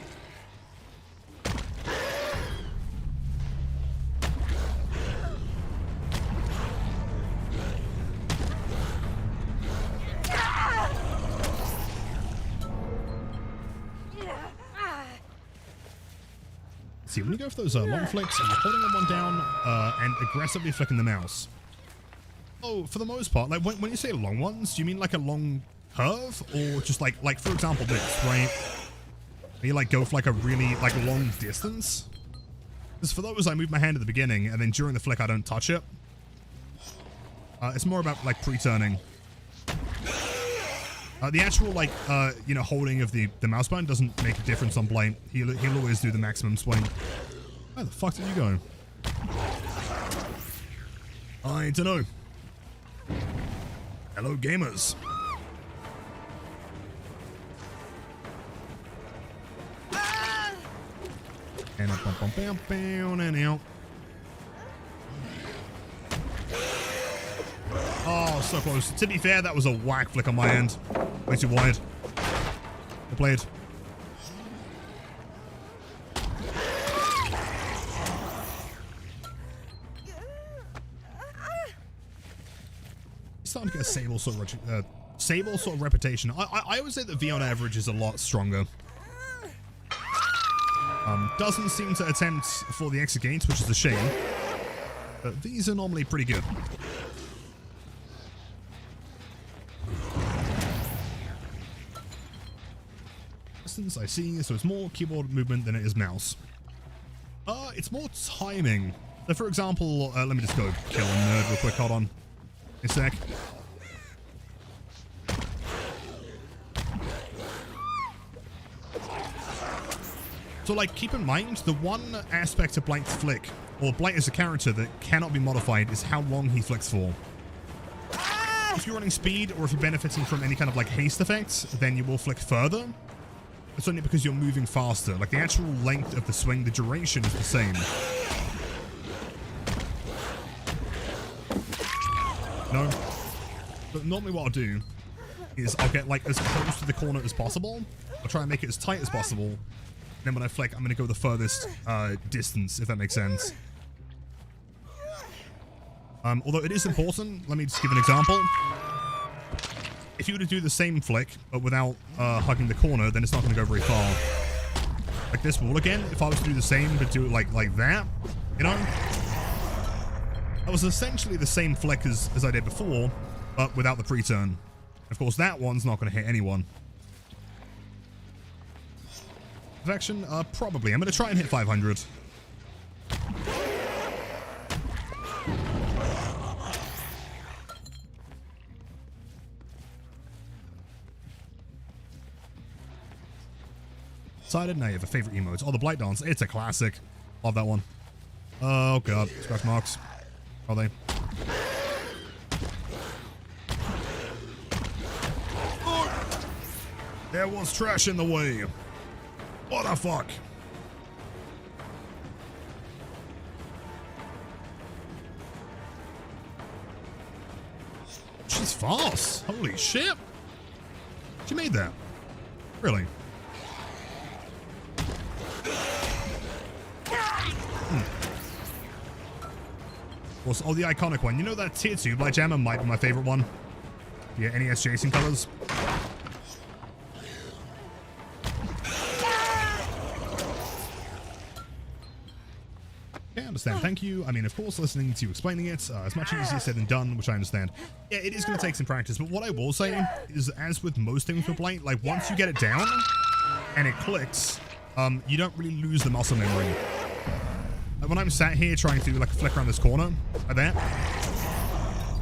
See, when you go for those long flicks, you're holding one down and aggressively flicking the mouse. Oh, for the most part, like when you say long ones, do you mean like a long curve, or just like for example this, right? You like go for like a really like long distance? Because for those, I move my hand at the beginning, and then during the flick, I don't touch it. It's more about like pre-turning. The actual, like, you know, holding of the mouse button doesn't make a difference on Blight. He'll always do the maximum swing. Where the fuck did you go? I don't know. Hello, gamers. And up, and out. Oh, so close. To be fair, that was a whack flick on my end. Way too wide. I played. Starting to get a Sable sort of reputation. I would say that V on average is a lot stronger. Doesn't seem to attempt for the exit gates, which is a shame. But these are normally pretty good. Distance, I see. So it's more keyboard movement than it is mouse. It's more timing. So for example, let me just go kill a nerd real quick. Hold on. A sec. So, like, keep in mind, the one aspect of Blight's flick, or Blight as a character that cannot be modified, is how long he flicks for. If you're running speed, or if you're benefiting from any kind of, like, haste effects, then you will flick further. It's only because you're moving faster. Like, the actual length of the swing, the duration is the same. No. But normally what I'll do is I'll get, like, as close to the corner as possible. I'll try and make it as tight as possible. Then when I flick, I'm going to go the furthest distance, if that makes sense. Although it is important, let me just give an example. If you were to do the same flick, but without hugging the corner, then it's not going to go very far. Like this wall again, if I was to do the same, but do it like that, you know? That was essentially the same flick as I did before, but without the pre-turn. Of course, that one's not going to hit anyone. Perfection? Probably. I'm going to try and hit 500. Decided? Now you have a favorite emote. Oh, the Blight Dance. It's a classic. Love that one. Oh, God. Scratch marks. Are they? Oh! There was trash in the way. What the fuck? She's fast. Holy shit. She made that. Really? Oh, the iconic one. You know that tier 2 Blight Jammer might be my favorite one. Yeah, NES Jason colors. Understand. Thank you. I mean, of course, listening to you explaining it, it's much easier said than done, which I understand. Yeah, it is going to take some practice, but what I will say is, as with most things with Blight, like, once you get it down and it clicks, you don't really lose the muscle memory. Like, when I'm sat here trying to, like, flick around this corner, like that,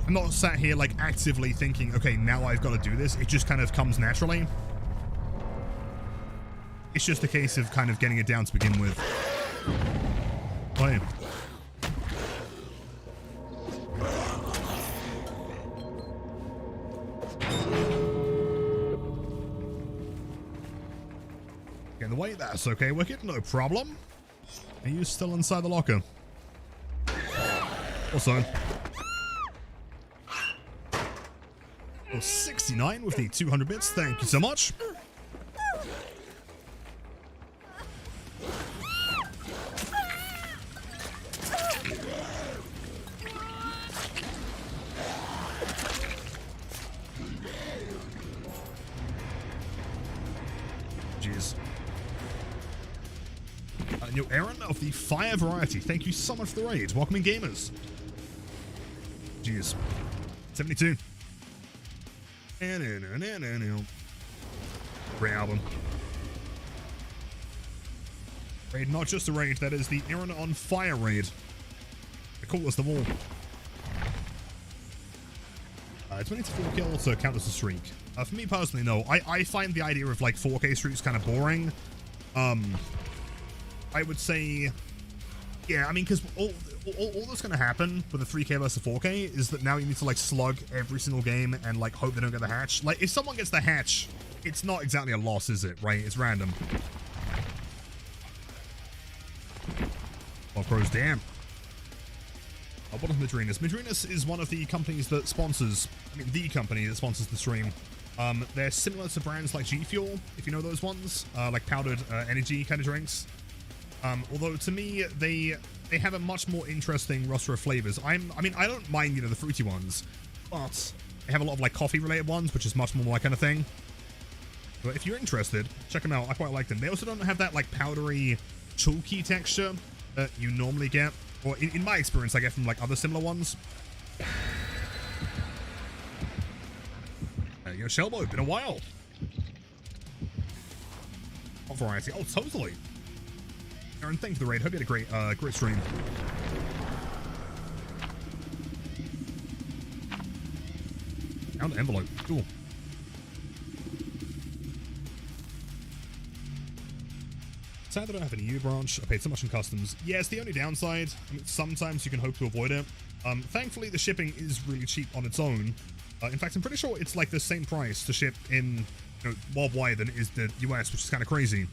I'm not sat here, like, actively thinking, okay, now I've got to do this. It just kind of comes naturally. It's just a case of kind of getting it down to begin with. Play. Get in the way, that's okay, Wicked, no problem. Are you still inside the locker? Also, 69 with the 200 bits, thank you so much. New Aaron of the Fire Variety. Thank you so much for the raid. Welcome in, gamers. Jeez. 72. Great album. Raid, not just a raid, that is the Aaron on Fire raid. The coolest of all. Do we need to 4 kills to count as a streak? For me personally, no. I find the idea of like 4K streaks kind of boring. I would say, yeah, I mean, because all that's going to happen with a 3K versus 4K is that now you need to like slug every single game and like hope they don't get the hatch. Like if someone gets the hatch, it's not exactly a loss, is it? Right? It's random. Well, crows, damn. What is Madrinas? Madrinas is one of the companies that sponsors, I mean, the company that sponsors the stream. They're similar to brands like G Fuel, if you know those ones, like powdered energy kind of drinks. Although to me, they have a much more interesting roster of flavors. I mean, I don't mind, you know, the fruity ones, but they have a lot of like coffee related ones, which is much more my kind of thing. But if you're interested, check them out. I quite like them. They also don't have that like powdery, chalky texture that you normally get, or in my experience, I get from like other similar ones. There you go, Shelbo. Been a while. What variety? Oh, totally. Aaron, thank you for the raid. Hope you had a great stream. Found an envelope. Cool. Sad that I don't have any U branch. I paid so much in customs. Yeah, it's the only downside. I mean, sometimes you can hope to avoid it. Thankfully, the shipping is really cheap on its own. In fact, I'm pretty sure it's like the same price to ship in, you know, worldwide than it is the US, which is kind of crazy.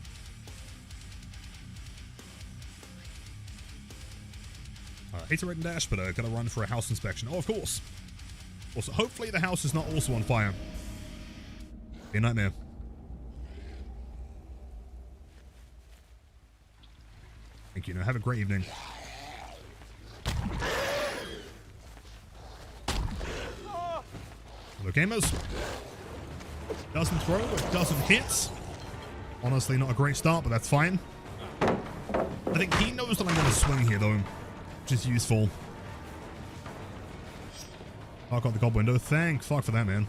Hate to raid and dash, but gotta run for a house inspection. Oh, of course. Also, hopefully the house is not also on fire. Be a nightmare. Thank you. Now have a great evening. Hello, gamers. Doesn't throw, but doesn't hit. Honestly, not a great start, but that's fine. I think he knows that I'm going to swing here, though, which is useful. Knock out the gob window. Thank fuck for that, man.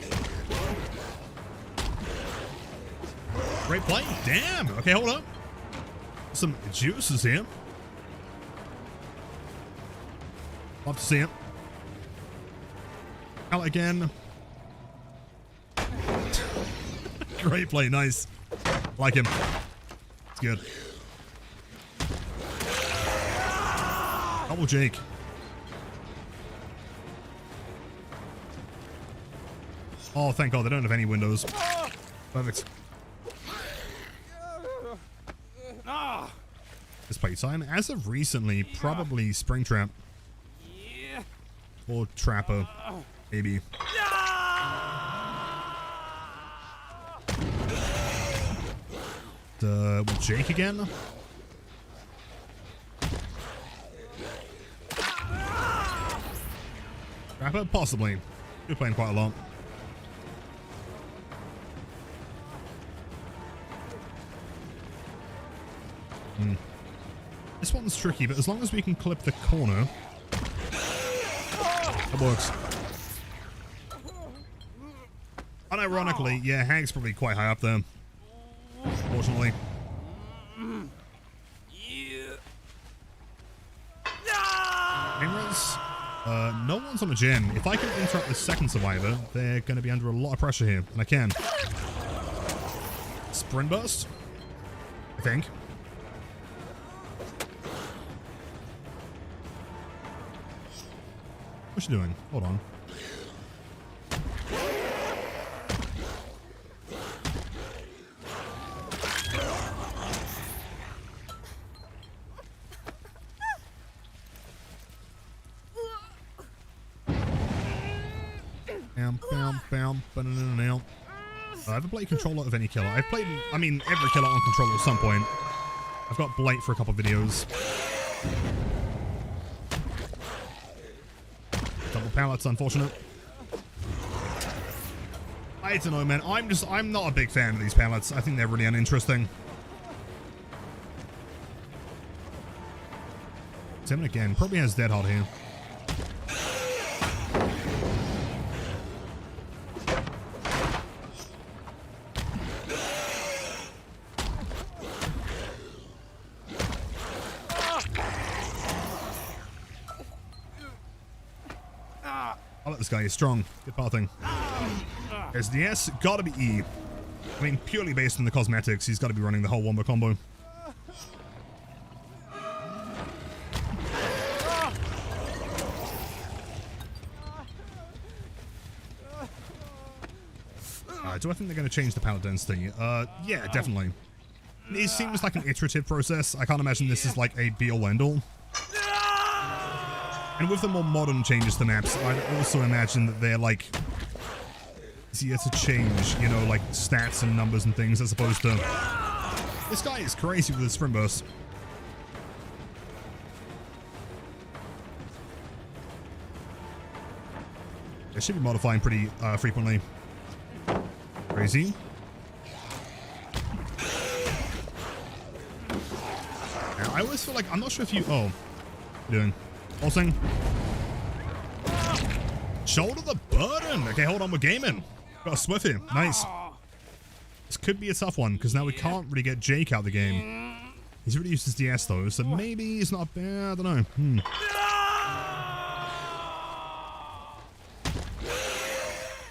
Great play. Damn. Okay, hold up. Some juices here. Love to see it. Out again. Great play. Nice. Like him. It's good. Double Jake. Oh, thank God. They don't have any windows. Perfect. This playtime, as of recently, probably Springtrap. Or Trapper. Maybe. Jake again? Trapper? Possibly. We're playing quite a lot. This one's tricky, but as long as we can clip the corner, that works. Unironically, yeah, Hag's probably quite high up there. Fortunately. Cameras? No one's on a gen. If I can interrupt the second survivor, they're going to be under a lot of pressure here, and I can. Sprint burst? I think. What's she doing? Hold on. I haven't played controller of any killer. I've played, I mean, every killer on controller at some point. I've got Blight for a couple of videos. Double pallets, unfortunate. I don't know, man. I'm not a big fan of these pallets. I think they're really uninteresting. Timon again. Probably has Dead Hard here. this guy. He's strong. Good pathing. There's the S. Gotta be E. I mean, purely based on the cosmetics, he's gotta be running the whole wombo combo. Do I think they're going to change the power density? Yeah, definitely. It seems like an iterative process. I can't imagine this is like a be-all end-all. And with the more modern changes to maps, I'd also imagine that they're like easier to change, you know, like stats and numbers and things, as opposed to... This guy is crazy with his sprint burst. They should be modifying pretty frequently. Crazy. Now, I always feel like, I'm not sure if you... Oh. What are you doing? Pulsing. Shoulder the burden. Okay, hold on, we're gaming. Got a Swift here. Nice. This could be a tough one, because now we can't really get Jake out of the game. He's already used his DS, though, so maybe he's not bad. I don't know.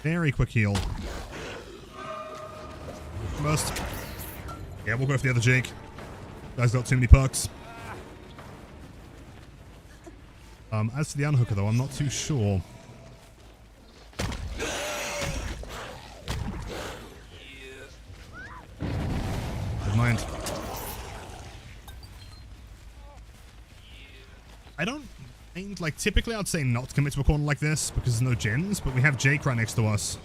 Very quick heal. Burst. Yeah, we'll go for the other Jake. Guy's got too many perks. As for the unhooker, though, I'm not too sure. Never mind. I don't think, like, typically I'd say not to commit to a corner like this because there's no gens, but we have Jake right next to us.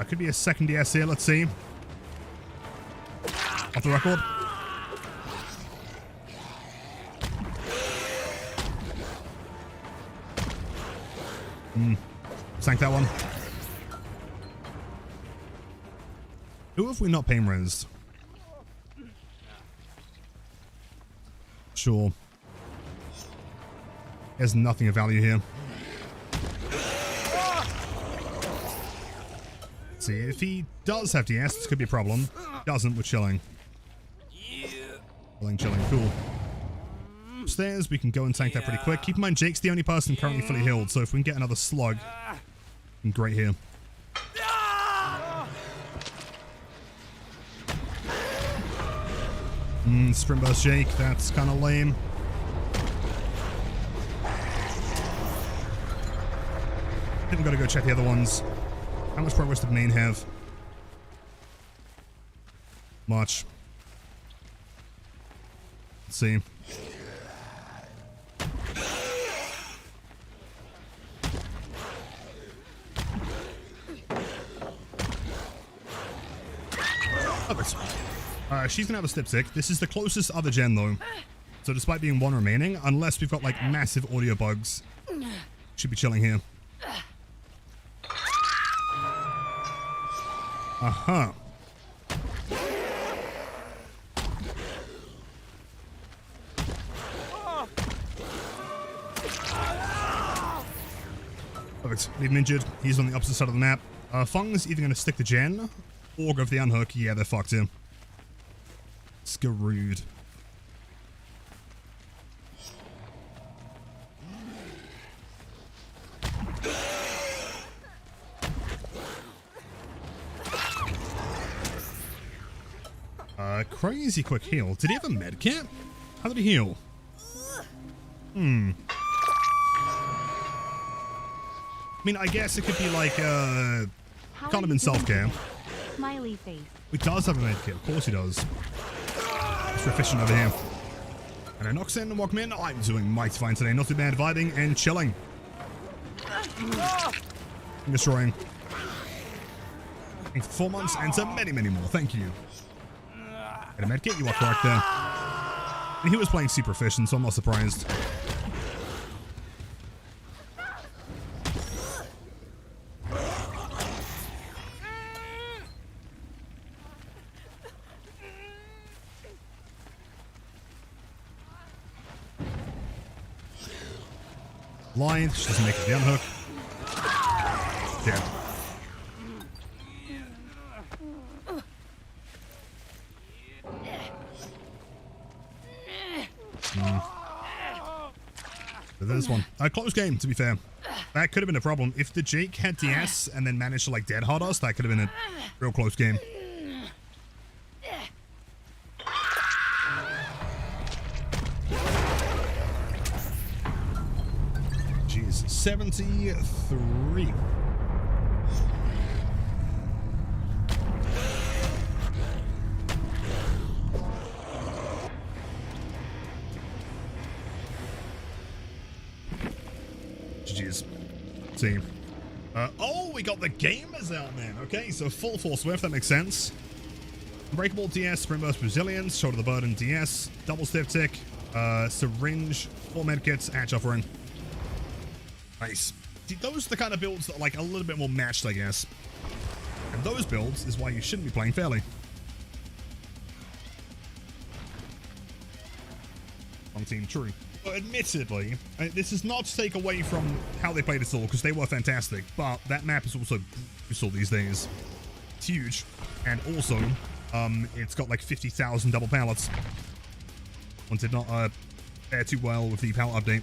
Could be a second DS here, let's see. Off the record. Sank that one. Who have we not pain resed? Sure. There's nothing of value here. See, if he does have DS, this could be a problem. Doesn't, we're chilling. Chilling, cool. Upstairs, we can go and tank that pretty quick. Keep in mind, Jake's the only person currently fully healed, so if we can get another slug, great here. Sprint burst Jake, that's kind of lame. I think we've got to go check the other ones. How much progress did main have? Much. Let's see. Perfect. She's gonna have a dipstick. This is the closest other gen though. So despite being one remaining, unless we've got like massive audio bugs, should be chilling here. Uh-huh. Perfect. Leave him injured. He's on the opposite side of the map. Fung's either going to stick the gen or go for the unhook. Yeah, they're fucked here. Screwed. Crazy quick heal. Did he have a med kit? How did he heal? I mean, I guess it could be like, kind of in self-care. Smiley face. He does have a med kit. Of course he does. It's efficient over here. And I knocks in and welcome in. I'm doing mighty fine today. Not too bad. Vibing and chilling. And destroying. Thanks for 4 months and to many, many more. Thank you. And a medkit, you are correct there. And he was playing super efficient, so I'm not surprised. Lied. She doesn't make it the unhook. Dead. So there's one. A close game, to be fair. That could have been a problem. If the Jake had DS and then managed to like dead hard us, that could have been a real close game. Jeez, 73. GG's. See. Oh, we got the gamers out, man. Okay, so full force whiff, that makes sense. Unbreakable DS, sprint burst resilience, shoulder the burden DS, double stiff tick, syringe, 4 medkits, hatch offering. Nice. See, those are the kind of builds that are like a little bit more matched, I guess. And those builds is why you shouldn't be playing fairly. Wrong team, true. But admittedly, this is not to take away from how they played it all, because they were fantastic, but that map is also brutal these days. It's huge, and also, it's got like 50,000 double pallets. One did not fare too well with the pallet update.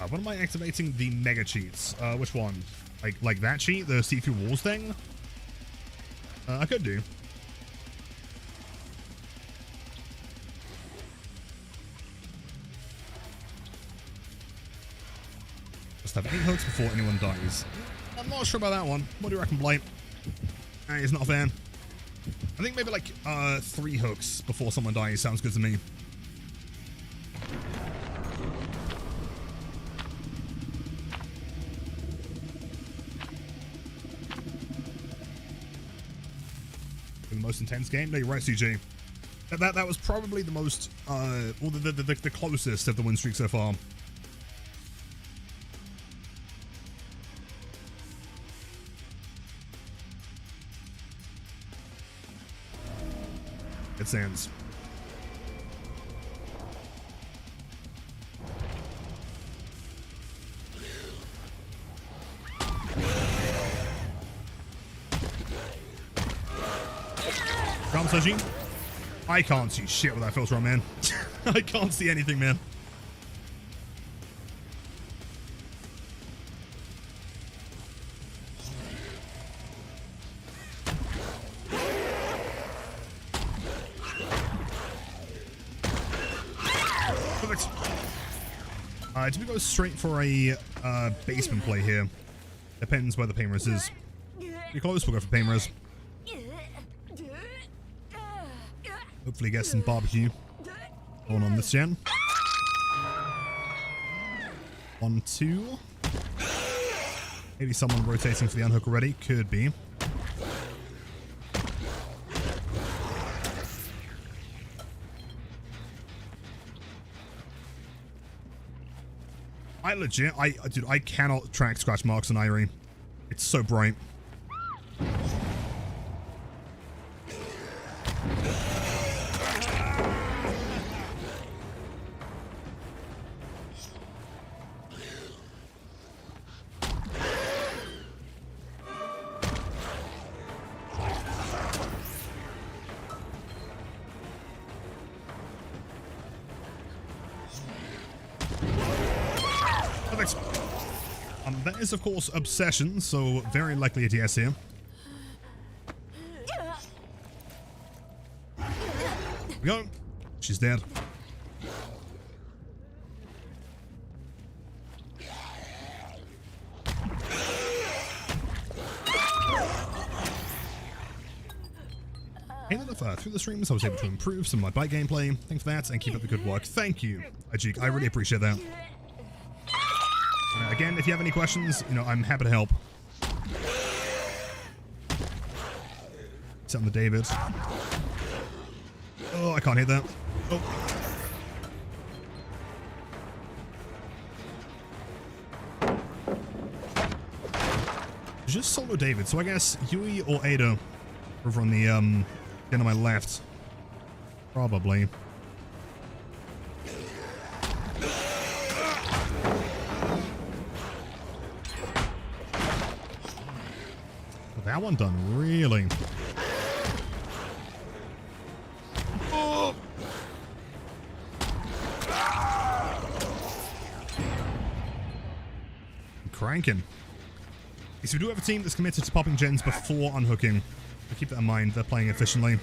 When am I activating the mega cheats? Which one? Like that cheat, the see-through walls thing? I could do. Just have 8 hooks before anyone dies. I'm not sure about that one. What do you reckon, Blake? It's not fair. I think maybe like 3 hooks before someone dies sounds good to me. The most intense game? No, you're right, CJ. That was probably the most, well, the closest of the win streak so far. It stands. I can't see shit with that filter on, man. I can't see anything, man. Perfect. Do we go straight for a basement play here? Depends where the pain res is. Pretty close, we'll go for pain res. Hopefully get some barbecue on this gen. 1, 2. Maybe someone rotating for the unhook already. Could be. Dude, I cannot track scratch marks on Irie. It's so bright. That is, of course, Obsession, so very likely a DS here. Here we go. She's dead. Through the streams, I was able to improve some of my bike gameplay. Thanks for that, and keep up the good work. Thank you, Ajik. I really appreciate that. Again, if you have any questions, you know, I'm happy to help. Set on the David. Oh, I can't hit that. Oh. Just solo David, so I guess Yui or Ada over on the, then on my left. Probably. Got that one done, really. Oh. Cranking. So we do have a team that's committed to popping gens before unhooking. So keep that in mind, they're playing efficiently.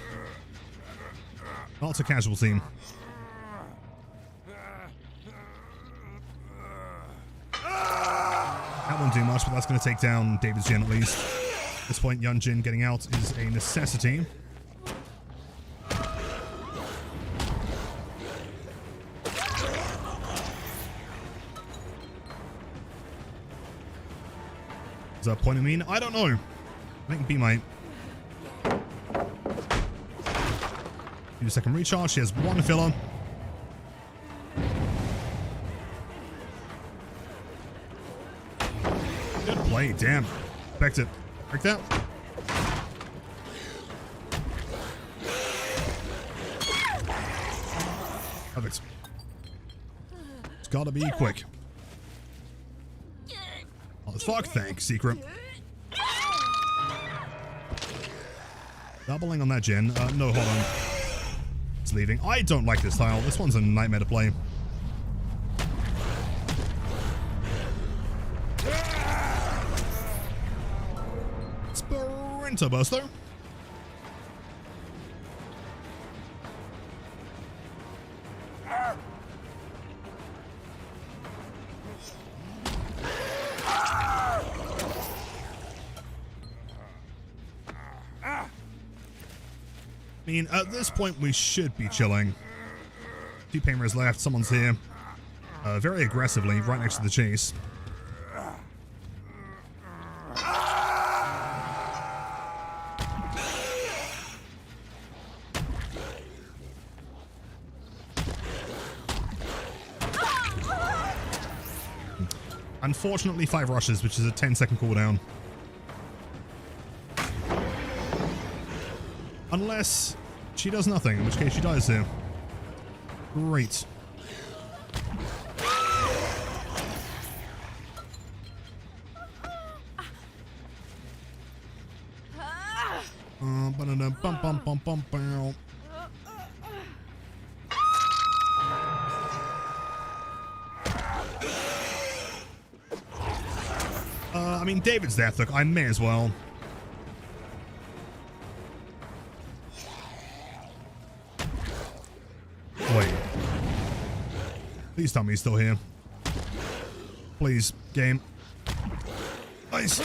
Not a casual team. That won't do much, but that's going to take down David's gen at least. At this point, Young Jin getting out is a necessity. Is that a point of mean? I don't know. I think B might. Do a second recharge. She has one filler. Good play. Damn. Expect it. Like that. Perfect. It's gotta be quick. Oh, as fuck. Thanks, Secret. Doubling on that gen. No, hold on. It's leaving. I don't like this tile. This one's a nightmare to play. Sprinter burst though. I mean, at this point, we should be chilling. 2 Paimers left. Someone's here. Very aggressively, right next to the chase. Unfortunately, 5 rushes, which is a 10-second cooldown. Unless she does nothing, in which case she dies here. Great. I mean, David's death. Look, I may as well. Wait. Please tell me he's still here. Please, game. Nice.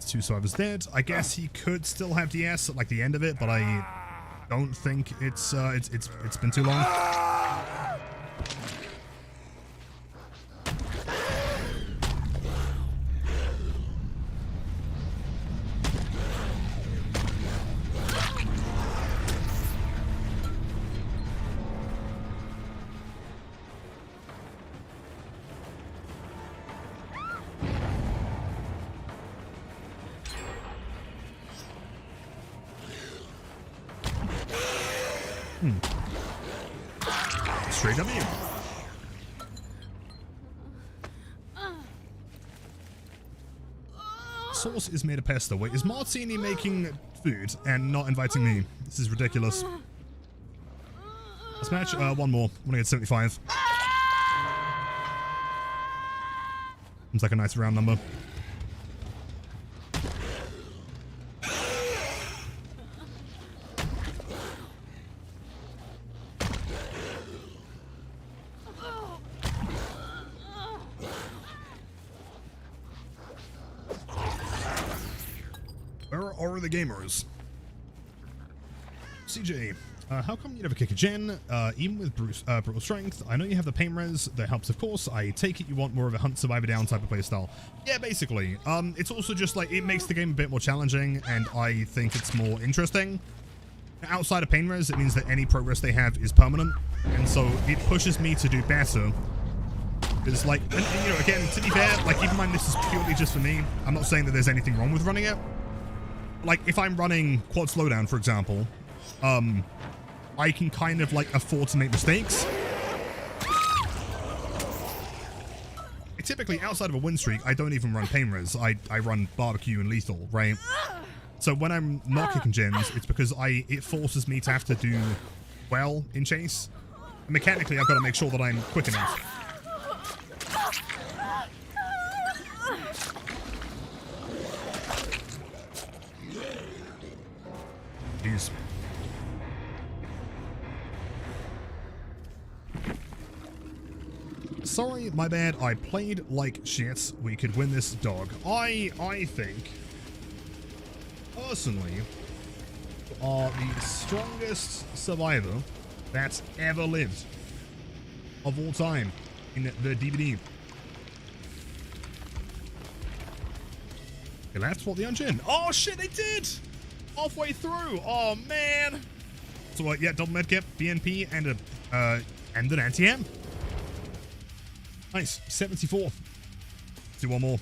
Two survivors dead. I guess he could still have DS at like the end of it, but I don't think it's been too long. Straight W. Sauce is made of pesto. Wait, is Martini making food and not inviting me? This is ridiculous. Let's match one more. I want to get 75. Seems like a nice round number. Where are the gamers? CJ, how come you never kick a gen? Even with brutal strength, I know you have the pain res that helps, of course. I take it you want more of a hunt survivor down type of playstyle. Yeah, basically. It's also just like it makes the game a bit more challenging, and I think it's more interesting. Outside of pain res, it means that any progress they have is permanent, and so it pushes me to do better. It's like, and, you know, again, to be fair, like, keep in mind this is purely just for me. I'm not saying that there's anything wrong with running it. Like, if I'm running quad slowdown, for example, I can kind of, like, afford to make mistakes. Typically, outside of a win streak, I don't even run pain res. I run barbecue and lethal, right? So when I'm not kicking gens, it's because it forces me to have to do well in chase. And mechanically, I've got to make sure that I'm quick enough. Jeez. Sorry, my bad. I played like shit. We could win this dog. I think, personally, you are the strongest survivor that's ever lived of all time in the DVD. They left what the engine. Oh shit, they did! Halfway through. Oh man. So yeah, double medkit, BNP, and an anti-am. Nice, 74. Do one more.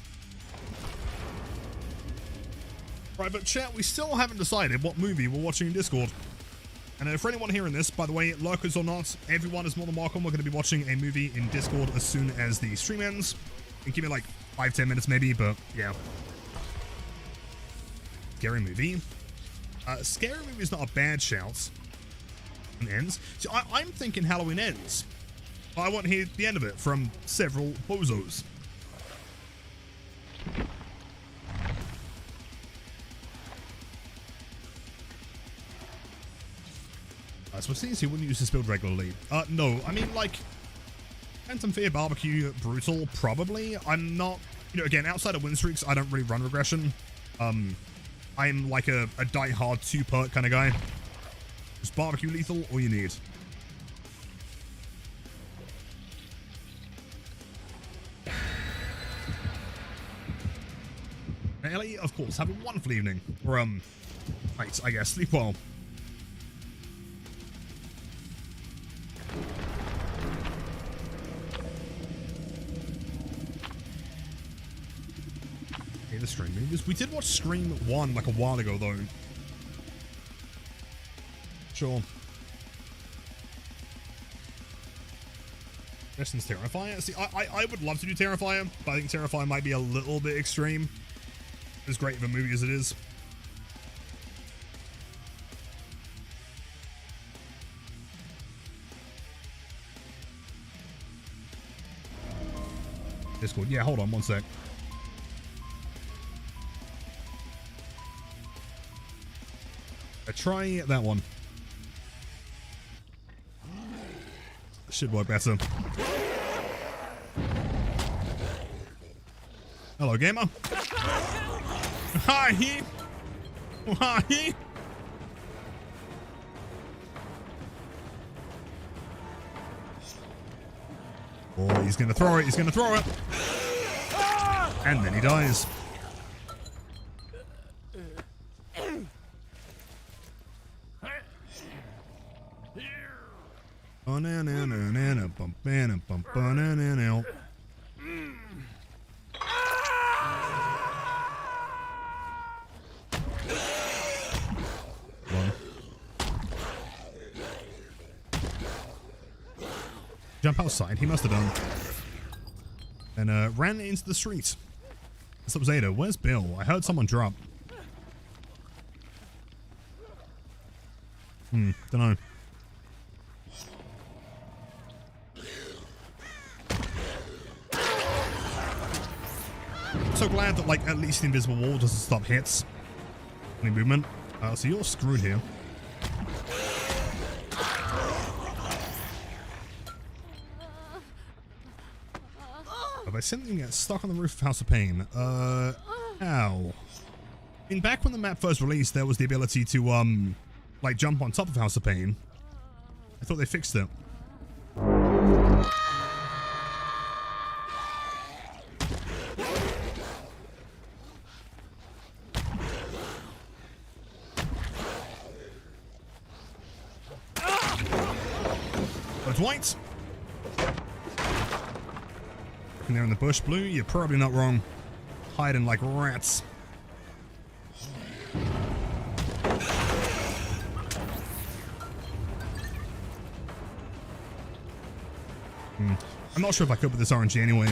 Right, but chat, we still haven't decided what movie we're watching in Discord. And for anyone hearing this, by the way, lurkers or not, everyone is more than welcome. We're going to be watching a movie in Discord as soon as the stream ends. And give me like 5-10 minutes maybe, but yeah. Scary movie. Scary movie is not a bad shout. And ends. So I'm thinking Halloween Ends. I want to hear the end of it from several bozos. So it seems he wouldn't use this build regularly. No, I mean, like, Phantom Fear, Barbecue, Brutal, probably. I'm not, you know, again, outside of win streaks, I don't really run regression. I'm like a die-hard 2-part kind of guy. Just Barbecue, Lethal, all you need. Ellie, of course, have a wonderful evening. Or, night, I guess. Sleep well. Okay, the Scream movies. We did watch Scream 1 like a while ago, though. Sure. Reston's Terrifier. See, I would love to do Terrifier, but I think Terrifier might be a little bit extreme. As great of a movie as it is. Discord. Yeah, hold on one sec. Try that one. Should work better. Hello, gamer. Hi. Hi. Oh, he's gonna throw it. He's gonna throw it. And then he dies. Oh, no, no, no, no, no, bump, no, bump, no, no, no. Jump outside, he must have done. And ran into the street. What's up, Zeta? Where's Bill? I heard someone drop. Dunno. I'm so glad that, like, at least the invisible wall doesn't stop hits. Any movement. So you're screwed here. Have I something get stuck on the roof of House of Pain? Ow. I mean, back when the map first released, there was the ability to, like, jump on top of House of Pain. I thought they fixed it. Dwight. And they're in the bush, Blue. You're probably not wrong. Hiding like rats. I'm not sure if I could with this RNG anyway.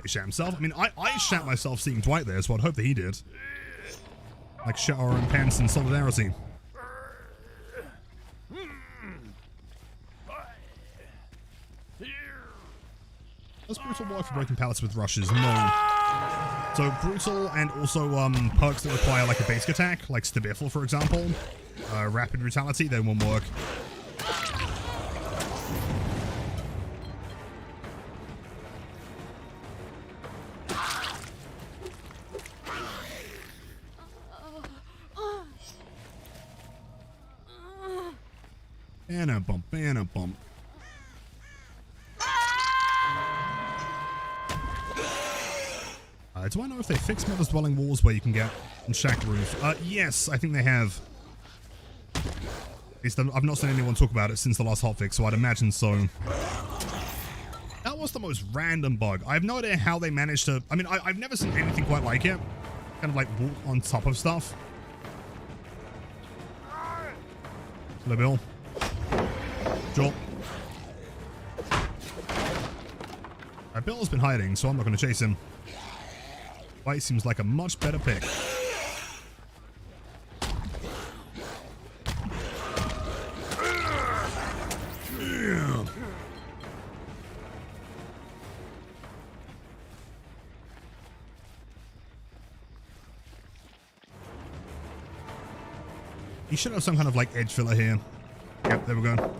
He shot himself. I mean, I shot myself seeing Dwight there, so I'd hope that he did. Like shot our own pants in solidarity. Does Brutal work for breaking pallets with rushes? No. So Brutal and also perks that require like a basic attack, like Stabiffle for example. Rapid Brutality, they won't work. Banner bump, banner bump. Do I know if they fixed Mother's Dwelling walls where you can get unshacked roof? Yes, I think they have. At least I've not seen anyone talk about it since the last hotfix, so I'd imagine so. That was the most random bug. I have no idea how they managed to... I mean, I've never seen anything quite like it. Kind of like walk on top of stuff. Hello, Bill. Joel. Bill's been hiding, so I'm not going to chase him. White seems like a much better pick. Yeah. He should have some kind of like edge filler here. Yep, there we go.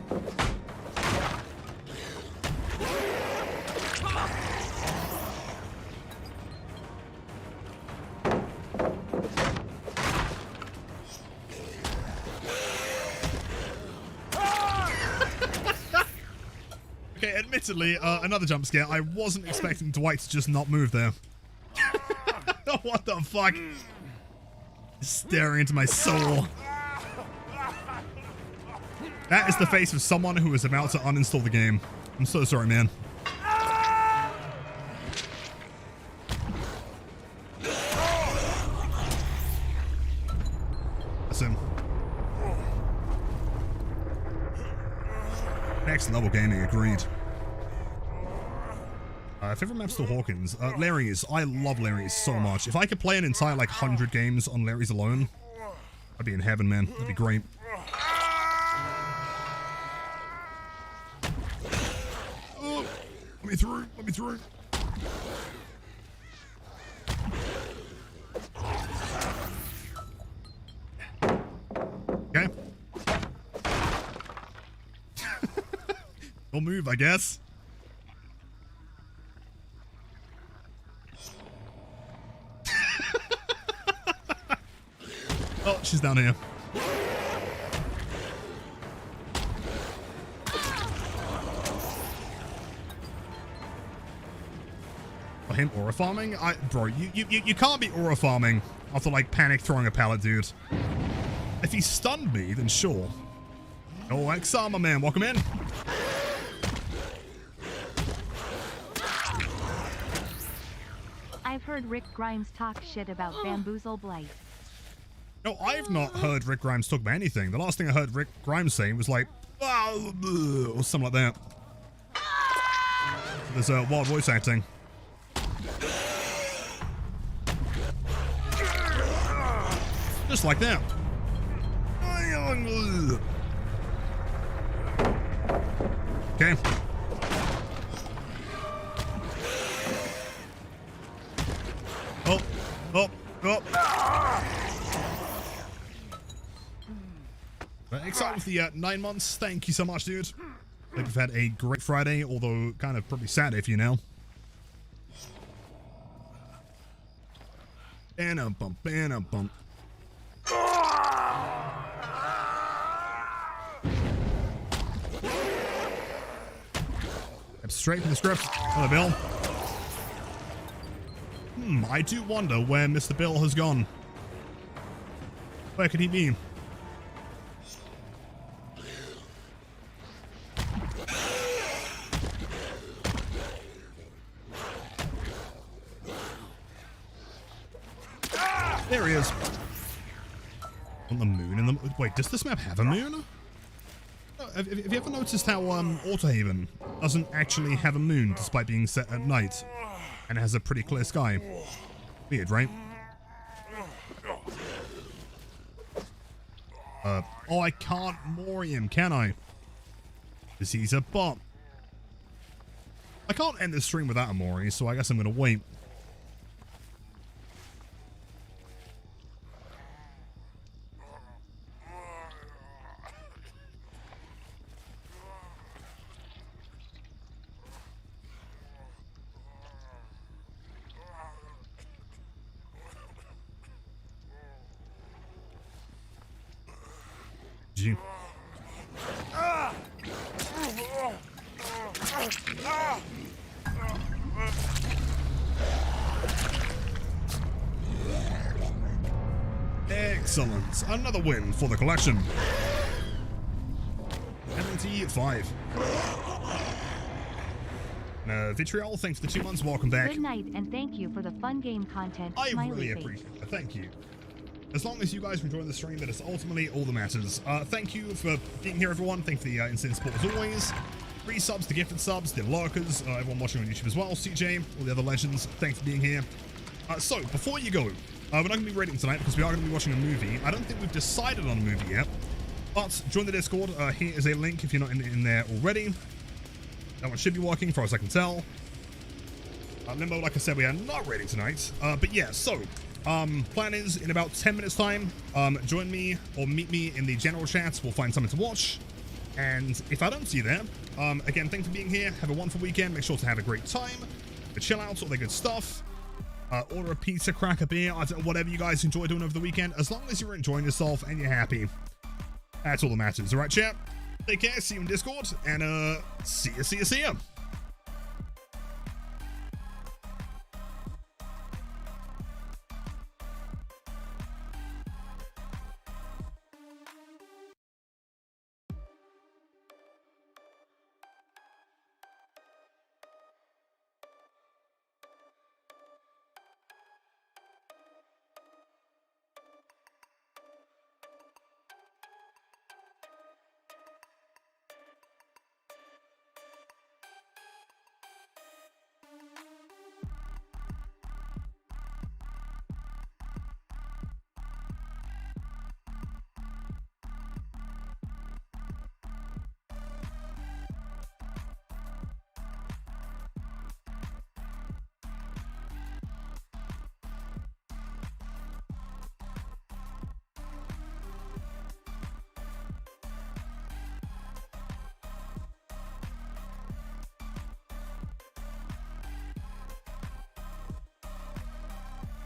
Admittedly, another jump scare. I wasn't expecting Dwight to just not move there. What the fuck? Staring into my soul. That is the face of someone who is about to uninstall the game. I'm so sorry, man. That's him. Next level gaming, agreed. Favorite map's still Hawkins. Larry's. I love Larry's so much. If I could play an entire like 100 games on Larry's alone, I'd be in heaven, man. That'd be great. Oh, let me through. Let me through. Okay. We'll move, I guess. Oh, she's down here. For him aura farming? Bro, you can't be aura farming after like panic throwing a pallet, dude. If he stunned me, then sure. Oh, XR, my man, welcome in. I've heard Rick Grimes talk shit about Bamboozle Blight. No, I've not heard Rick Grimes talk about anything. The last thing I heard Rick Grimes say was like, oh, or something like that. There's wild voice acting. Just like that. Okay. Oh, oh, oh. Excited with the 9 months. Thank you so much, dude. Hope you've had a great Friday, although kind of probably Saturday for you now. Banner bump, banner bump. Straight from the script. Hello, Bill. I do wonder where Mr. Bill has gone. Where could he be? On the moon in the... Wait, does this map have a moon? Have you ever noticed how Autohaven doesn't actually have a moon despite being set at night and has a pretty clear sky? Weird, right? Oh, I can't Mori him, can I? Because he's a bot. I can't end this stream without a Mori, so I guess I'm going to wait. G. Excellent. Another win for the collection. 75. Vitriol, thanks for the 2 months. Welcome back. Good night, and thank you for the fun game content. I Smiley really face. appreciate it. Thank you. As long as you guys are enjoying the stream, that is ultimately all that matters. Thank you for being here, everyone. Thanks for the insane support as always. Free subs, the gifted subs, the lurkers, everyone watching on YouTube as well. CJ, all the other legends, thanks for being here. So, before you go, we're not going to be rating tonight because we are going to be watching a movie. I don't think we've decided on a movie yet, but join the Discord. Here is a link if you're not in there already. That one should be working, as far as I can tell. Limbo, like I said, we are not rating tonight. But yeah, so, plan is in about 10 minutes time, join me or meet me in the general chat. We'll find something to watch. And if I don't see you there, again, thanks for being here. Have a wonderful weekend. Make sure to have a great time. Chill out, all the good stuff. Order a pizza, crack a beer, I don't know, whatever you guys enjoy doing over the weekend. As long as you're enjoying yourself and you're happy, that's all that matters. All right, chat? Take care. See you in Discord. And see ya.